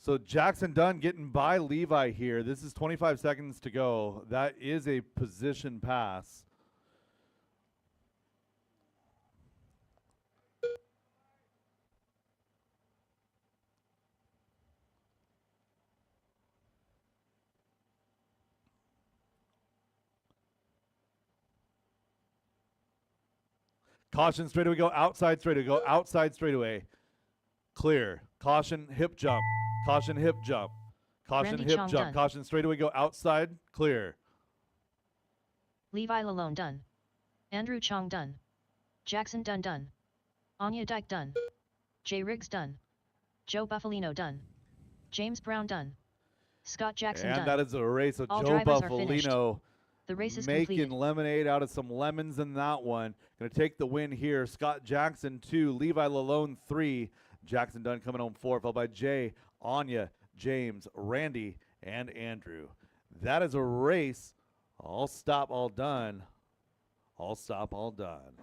So Jackson Dunn getting by Levi here. This is 25 seconds to go. That is a position pass. Caution straightaway, go outside straightaway, go outside straightaway. Clear. Caution hip jump. Caution hip jump. Caution Randy hip Chong jump. done. Caution straightaway, go outside. Clear. Levi Lalone done. Andrew Chong done. Jackson Dunn done. Anya Dyke done. Jay Riggs done. Joe Buffalino done. James Brown done. Scott Jackson And done. that is a race of All Joe drivers are finished. Buffalino The race is making completed. lemonade out of some lemons in that one. Going to take the win here. Scott Jackson 2, Levi Lalone 3, Jackson Dunn coming home 4, followed by Jay, Anya, James, Randy, and Andrew. That is a race. All stop, all done. All stop, all done.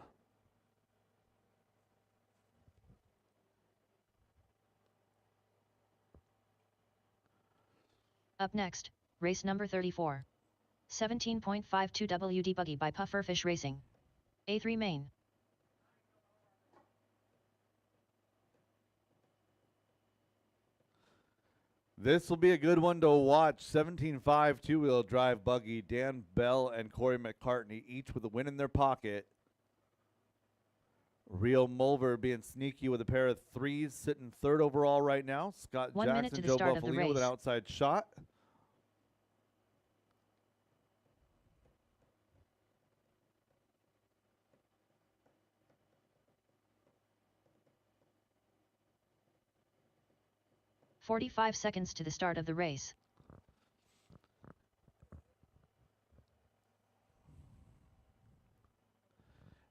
Up next, race number 34. 17.52 WD Buggy by Pufferfish Racing. A3 main. This will be a good one to watch. 17.5 two-wheel drive buggy. Dan Bell and Corey McCartney, each with a win in their pocket. Rio Mulver being sneaky with a pair of threes, sitting third overall right now. Scott 1 minute Jackson, to the Joe start of the Buffalino with an race. outside shot. $45 to the start of the race.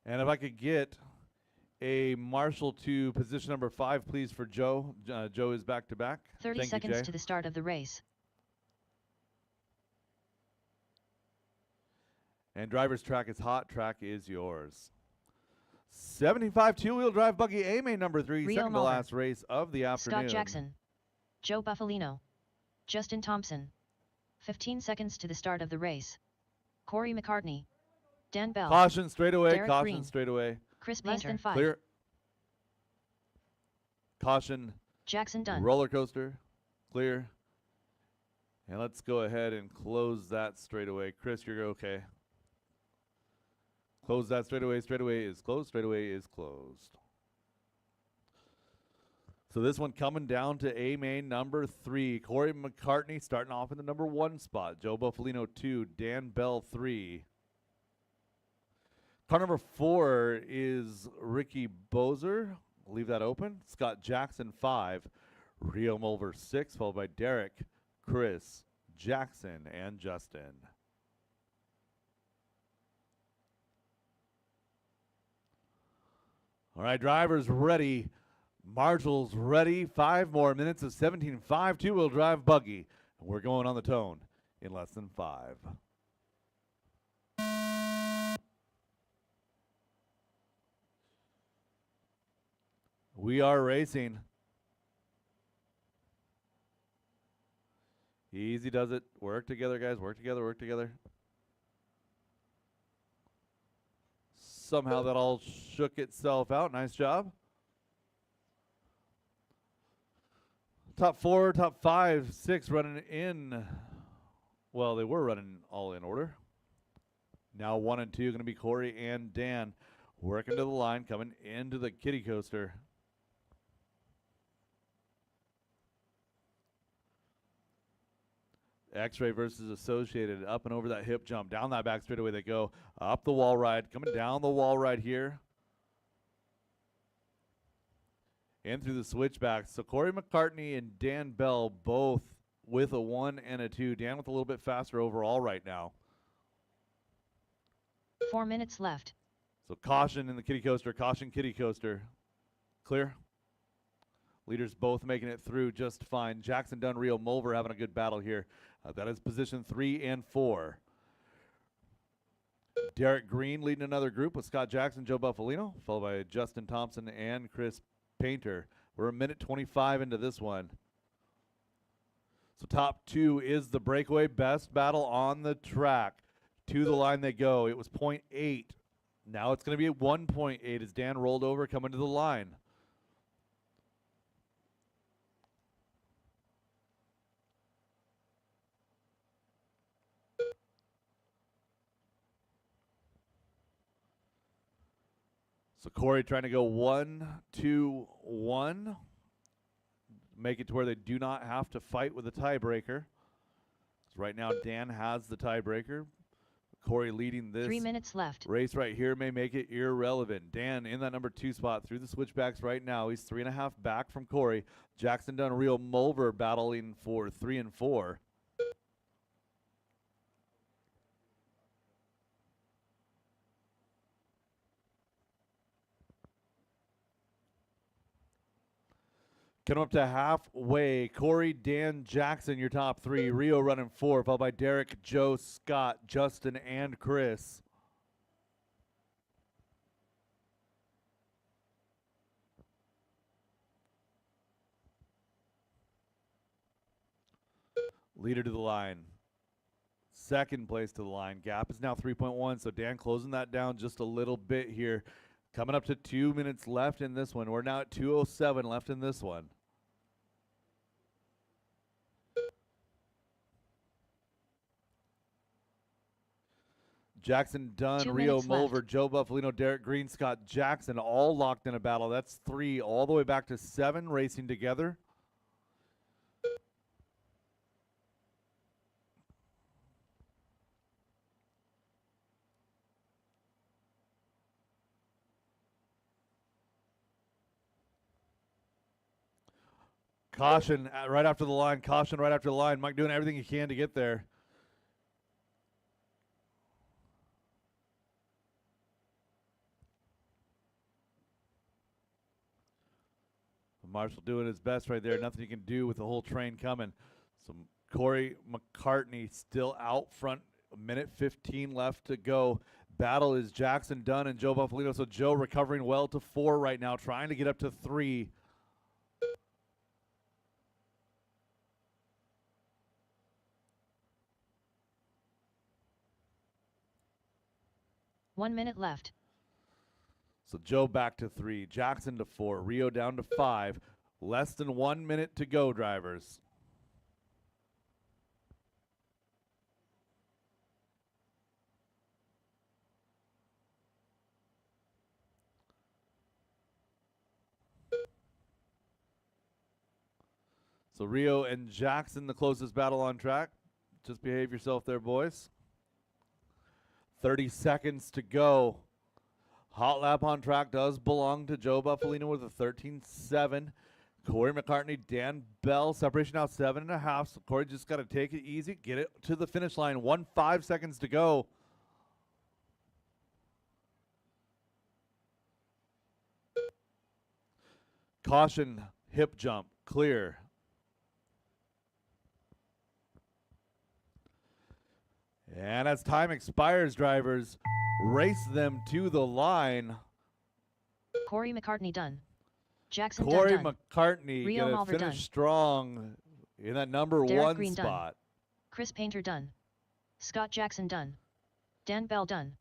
And if I could get a marshal to position number 5, please, for Joe. Joe is back to back. 30 Thank seconds you, Jay. to the start of the race. And driver's track is hot. Track is yours. 75 two-wheel drive buggy A-main number 3, Rio second to Mulver. last race of the afternoon. Scott Jackson. Joe Buffalino. Justin Thompson. 15 seconds to the start of the race. Corey McCartney. Dan Bell. Caution straightaway. Derek Caution Green. straightaway. Chris Less Painter. than 5. Clear. Caution. Jackson Dunn. Roller coaster. Clear. And let's go ahead and close that straightaway. Chris, you're okay. Close that straightaway. Straightaway is closed. Straightaway is closed. So this one coming down to A-main number 3. Corey McCartney starting off in the number 1 spot. Joe Buffalino 2. Dan Bell 3. Car number 4 is Ricky Bozer. Leave that open. Scott Jackson 5. Rio Mulver 6, followed by Derek, Chris, Jackson, and Justin. All right, drivers ready. Marshall's ready. 5 more minutes of 17.5 two-wheel drive buggy. And we're going on the tone in less than 5. We are racing. Easy does it. Work together, guys. Work together, work together. Somehow that all shook itself out. Nice job. Top 4, top 5, 6 running in. Well, they were running all in order. Now 1 and 2 going to be Corey and Dan. Working to the line, coming into the kiddie coaster. X-Ray versus Associated, up and over that hip jump. Down that back straightaway they go. Up the wall ride, coming down the wall ride here. And through the switchbacks. So Corey McCartney and Dan Bell both with a 1 and a 2. Dan with a little bit faster overall right now. 4 minutes left. So caution in the kiddie coaster, caution kiddie coaster. Clear. Leaders both making it through just fine. Jackson Dunn, Rio Mulver having a good battle here. That is position 3 and 4. Derek Green leading another group with Scott Jackson, Joe Buffalino, followed by Justin Thompson and Chris Painter. We're a minute 25 into this one. So top 2 is the breakaway best battle on the track. To the line they go. It was 0.8. Now it's going to be at 1.8 as Dan rolled over coming to the line. So Corey trying to go 1, 2, 1. Make it to where they do not have to fight with a tiebreaker. So right now, Dan has the tiebreaker. Corey leading this 3 minutes left. race right here may make it irrelevant. Dan in that number 2 spot through the switchbacks right now. He's 3.5 back from Corey. Jackson Dunn, Rio Mulver battling for 3 and 4. Coming up to halfway, Corey, Dan, Jackson, your top 3. Rio running 4, followed by Derek, Joe, Scott, Justin, and Chris. Leader to the line. Second place to the line. Gap is now 3.1, so Dan closing that down just a little bit here. Coming up to 2 minutes left in this one. We're now at 2:07 left in this one. Jackson Dunn, 2 Rio minutes Mulver, left. Joe Buffalino, Derek Green, Scott Jackson, all locked in a battle. That's 3 all the way back to 7 racing together. Caution right after the line. Caution right after the line. Mike doing everything he can to get there. Marshall doing his best right there. Nothing he can do with the whole train coming. So Corey McCartney still out front. A minute 15 left to go. Battle is Jackson Dunn and Joe Buffalino. So Joe recovering well to 4 right now, trying to get up to 3. One minute left. So Joe back to 3, Jackson to 4, Rio down to 5. Less than 1 minute to go, drivers. So Rio and Jackson, the closest battle on track. Just behave yourself there, boys. 30 seconds to go. Hot lap on track does belong to Joe Buffalino with a 13.7. Corey McCartney, Dan Bell, separation now 7.5. So Corey just got to take it easy, get it to the finish line. 5 seconds to go. Caution, hip jump, clear. And as time expires, drivers, race them to the line. Corey McCartney done. Jackson Corey Dunn done. McCartney Rio gonna Mulver finish done. strong in that number Derek 1 Green done. spot. Chris Painter done. Scott Jackson done. Dan Bell done.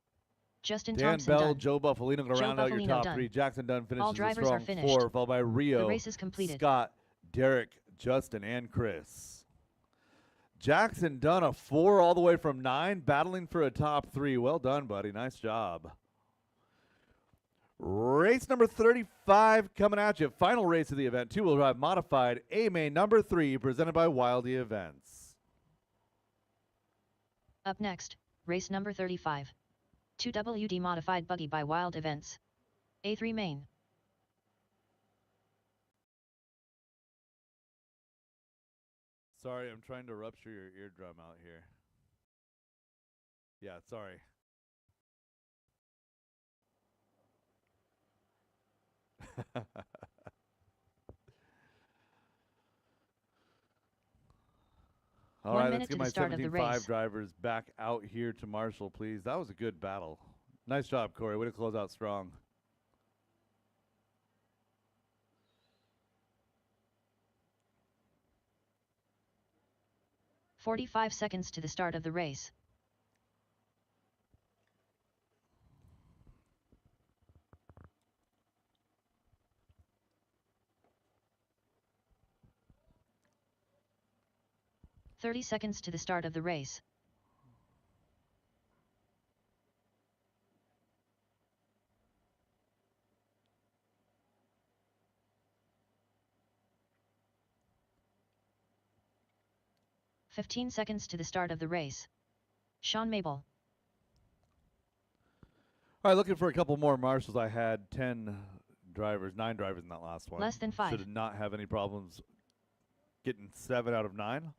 Justin Dan Thompson Bell, done. Joe Buffalino gonna Joe round out your Buffalino top done. 3. Jackson Dunn finishes All a drivers strong are finished. 4, followed by Rio, The race is completed. Scott, Derek, Justin, and Chris. Jackson Dunn a 4 all the way from 9, battling for a top 3. Well done, buddy. Nice job. Race number 35 coming at you. Final race of the event. 2-wheel drive modified A-Main number 3, presented by Wildy Events. Up next, race number 35. 2WD modified buggy by Wild Events. A3 main. Sorry, I'm trying to rupture your eardrum out here. Yeah, sorry. All 1 right, minute let's to get the my start of the 17.5 race. drivers back out here to Marshall, please. That was a good battle. Nice job, Corey. Way to close out strong. "45 seconds to the start of the race. "30 seconds to the start of the race. 15 seconds to the start of the race. Sean Mabel. All right, looking for a couple more marshals. I had 9 drivers in that last one. Less than 5. Should not have any problems getting 7 out of 9.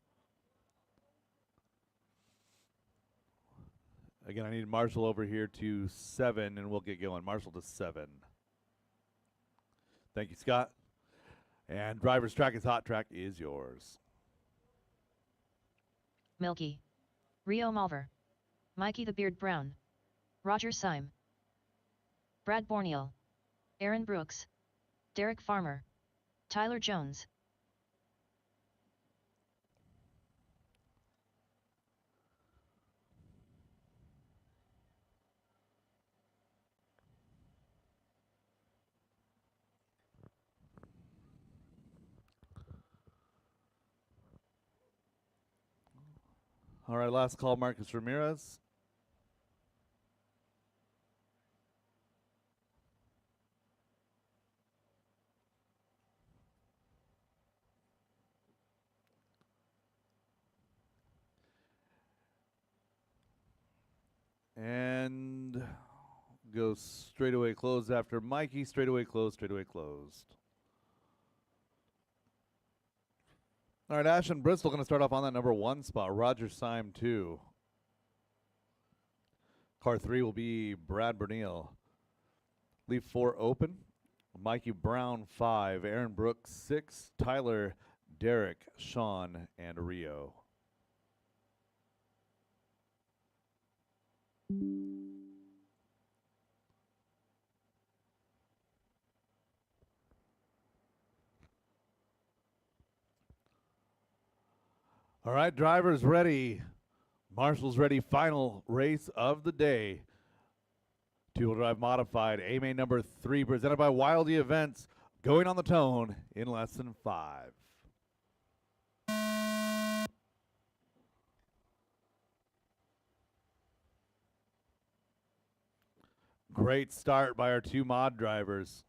Again, I need Marshall over here to 7, and we'll get going. Marshall to 7. Thank you, Scott. And driver's track is hot. Track is yours. Milky. Rio Malver. Mikey the Beard Brown. Roger Syme. Brad Borneal. Aaron Brooks. Derek Farmer. Tyler Jones. All right, last call, Marcus Ramirez. And goes straightaway closed after Mikey. Straightaway closed, straightaway closed. All right, Ashton Bristol going to start off on that number 1 spot. Roger Syme 2. Car 3 will be Brad Bernil. Leave 4 open. Mikey Brown 5. Aaron Brooks 6. Tyler, Derek, Sean, and Rio. All right, drivers ready. Marshall's ready. Final race of the day. Two-wheel drive modified. A-Main number 3 presented by Wildy Events. Going on the tone in less than 5. Great start by our 2 mod drivers.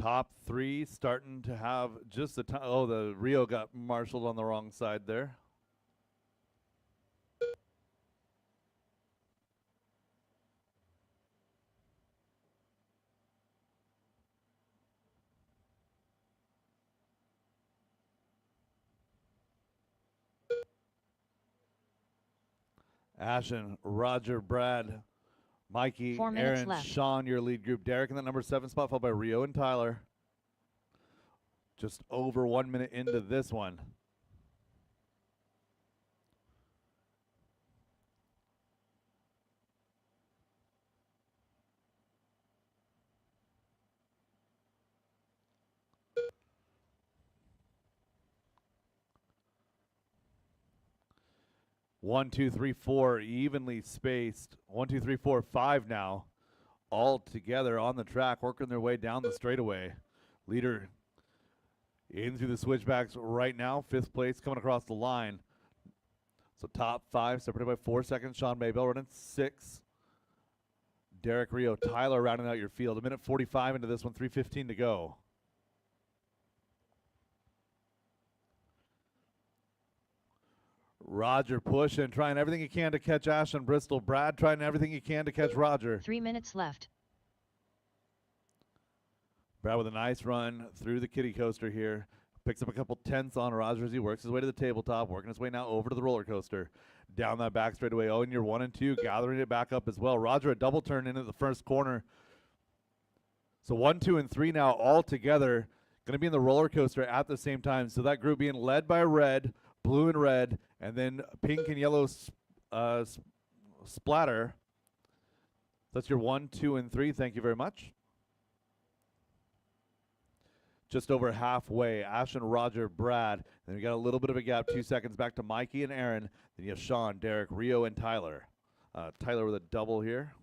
Top 3 starting to have just the time. Oh, the Rio got marshaled on the wrong side there. Ashton, Roger, Brad, Mikey, 4 minutes Aaron, left. Sean, your lead group. Derek in that number 7 spot, followed by Rio and Tyler. Just over 1 minute into this one. One, two, three, 4, evenly spaced. 1, 2, 3, 4, 5 now. All together on the track, working their way down the straightaway. Leader in through the switchbacks right now. 5th place coming across the line. So top 5 separated by 4 seconds. Sean Maybell running 6. Derek, Rio, Tyler rounding out your field. 1:45 into this one, 3:15 to go. Roger pushing, trying everything he can to catch Ashton Bristol. Brad trying everything he can to catch Roger. 3 minutes left. Brad with a nice run through the kiddie coaster here. Picks up a couple tenths on Roger as he works his way to the tabletop, working his way now over to the roller coaster. Down that back straightaway. Oh, and you're 1 and 2, gathering it back up as well. Roger a double turn into the first corner. So 1, 2, and 3 now all together. Going to be in the roller coaster at the same time. So that group being led by red, blue and red, and then pink and yellow splatter. That's your 1, 2, and 3. Thank you very much. Just over halfway. Ashton, Roger, Brad. Then we got a little bit of a gap. 2 seconds back to Mikey and Aaron. Then you have Sean, Derek, Rio, and Tyler. Tyler with a double here.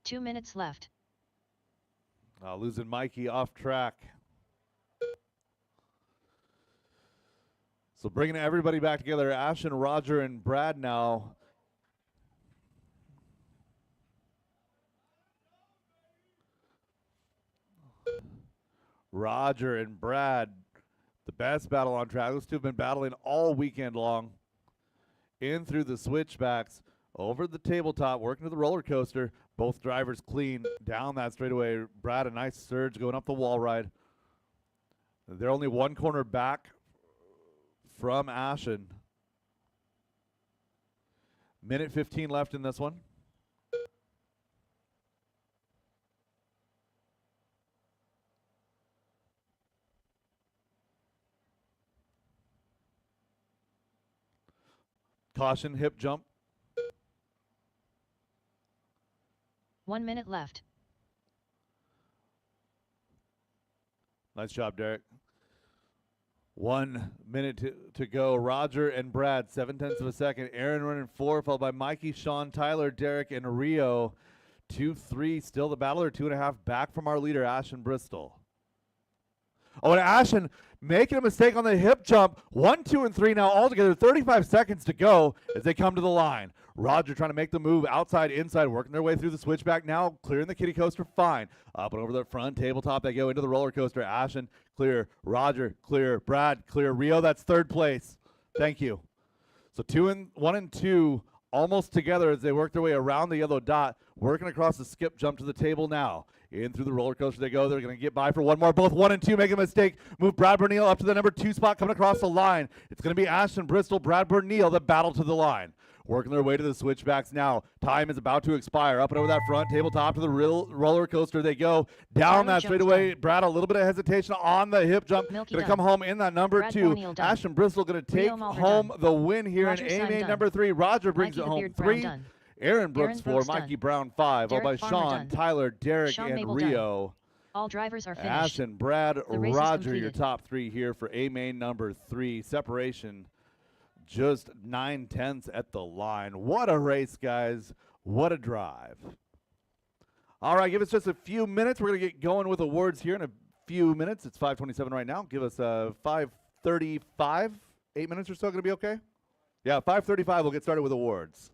2 minutes left. Losing Mikey off track. So bringing everybody back together, Ashton, Roger, and Brad now. Roger and Brad, the best battle on track. Those two have been battling all weekend long. In through the switchbacks, over the tabletop, working to the roller coaster. Both drivers clean down that straightaway. Brad, a nice surge going up the wall ride. They're only one corner back from Ashen. Minute 15 left in this one. Caution, hip jump. 1 minute left. Nice job, Derek. 1 minute to go. Roger and Brad, 7/10 of a second. Aaron running 4, followed by Mikey, Sean, Tyler, Derek, and Rio. 2-3, still the battler. 2.5 back from our leader, Ashton Bristol. Oh, and Ashton making a mistake on the hip jump. 1, 2, and 3 now altogether. 35 seconds to go as they come to the line. Roger trying to make the move outside, inside, working their way through the switchback now, clearing the kiddie coaster, fine. Up and over the front tabletop, they go into the roller coaster. Ashton, clear. Roger, clear. Brad, clear. Rio, that's third place. Thank you. So 1 and 2 almost together as they work their way around the yellow dot, working across the skip jump to the table now. In through the roller coaster they go. They're going to get by for one more. Both 1 and 2 make a mistake. Move Brad Bernil up to the number 2 spot, coming across the line. It's going to be Ashton Bristol, Brad Bernil, the battle to the line. Working their way to the switchbacks now. Time is about to expire. Up and over that front tabletop to the roller coaster they go. Down that straightaway. Brad, a little bit of hesitation on the hip jump. Going to come home in that number Brad 2. Ashton Bristol going to take home the win here Roger in A-main done. number 3. Roger brings Mikey it the home Beard 3. Brown done. Aaron Brooks 4. Brooks Mikey done. Brown 5. Followed by Derek Farmer Sean, done. Tyler, Derek, Sean and Mabel done. Rio. All drivers are finished. Ashton, Brad, race is Roger, your completed. top 3 here for A-main number 3. Separation just 9/10 at the line. What a race, guys. What a drive. All right, give us just a few minutes. We're going to get going with awards here in a few minutes. It's 5:27 right now. Give us 5:35. 8 minutes or so going to be okay? Yeah, 5:35 we'll get started with awards.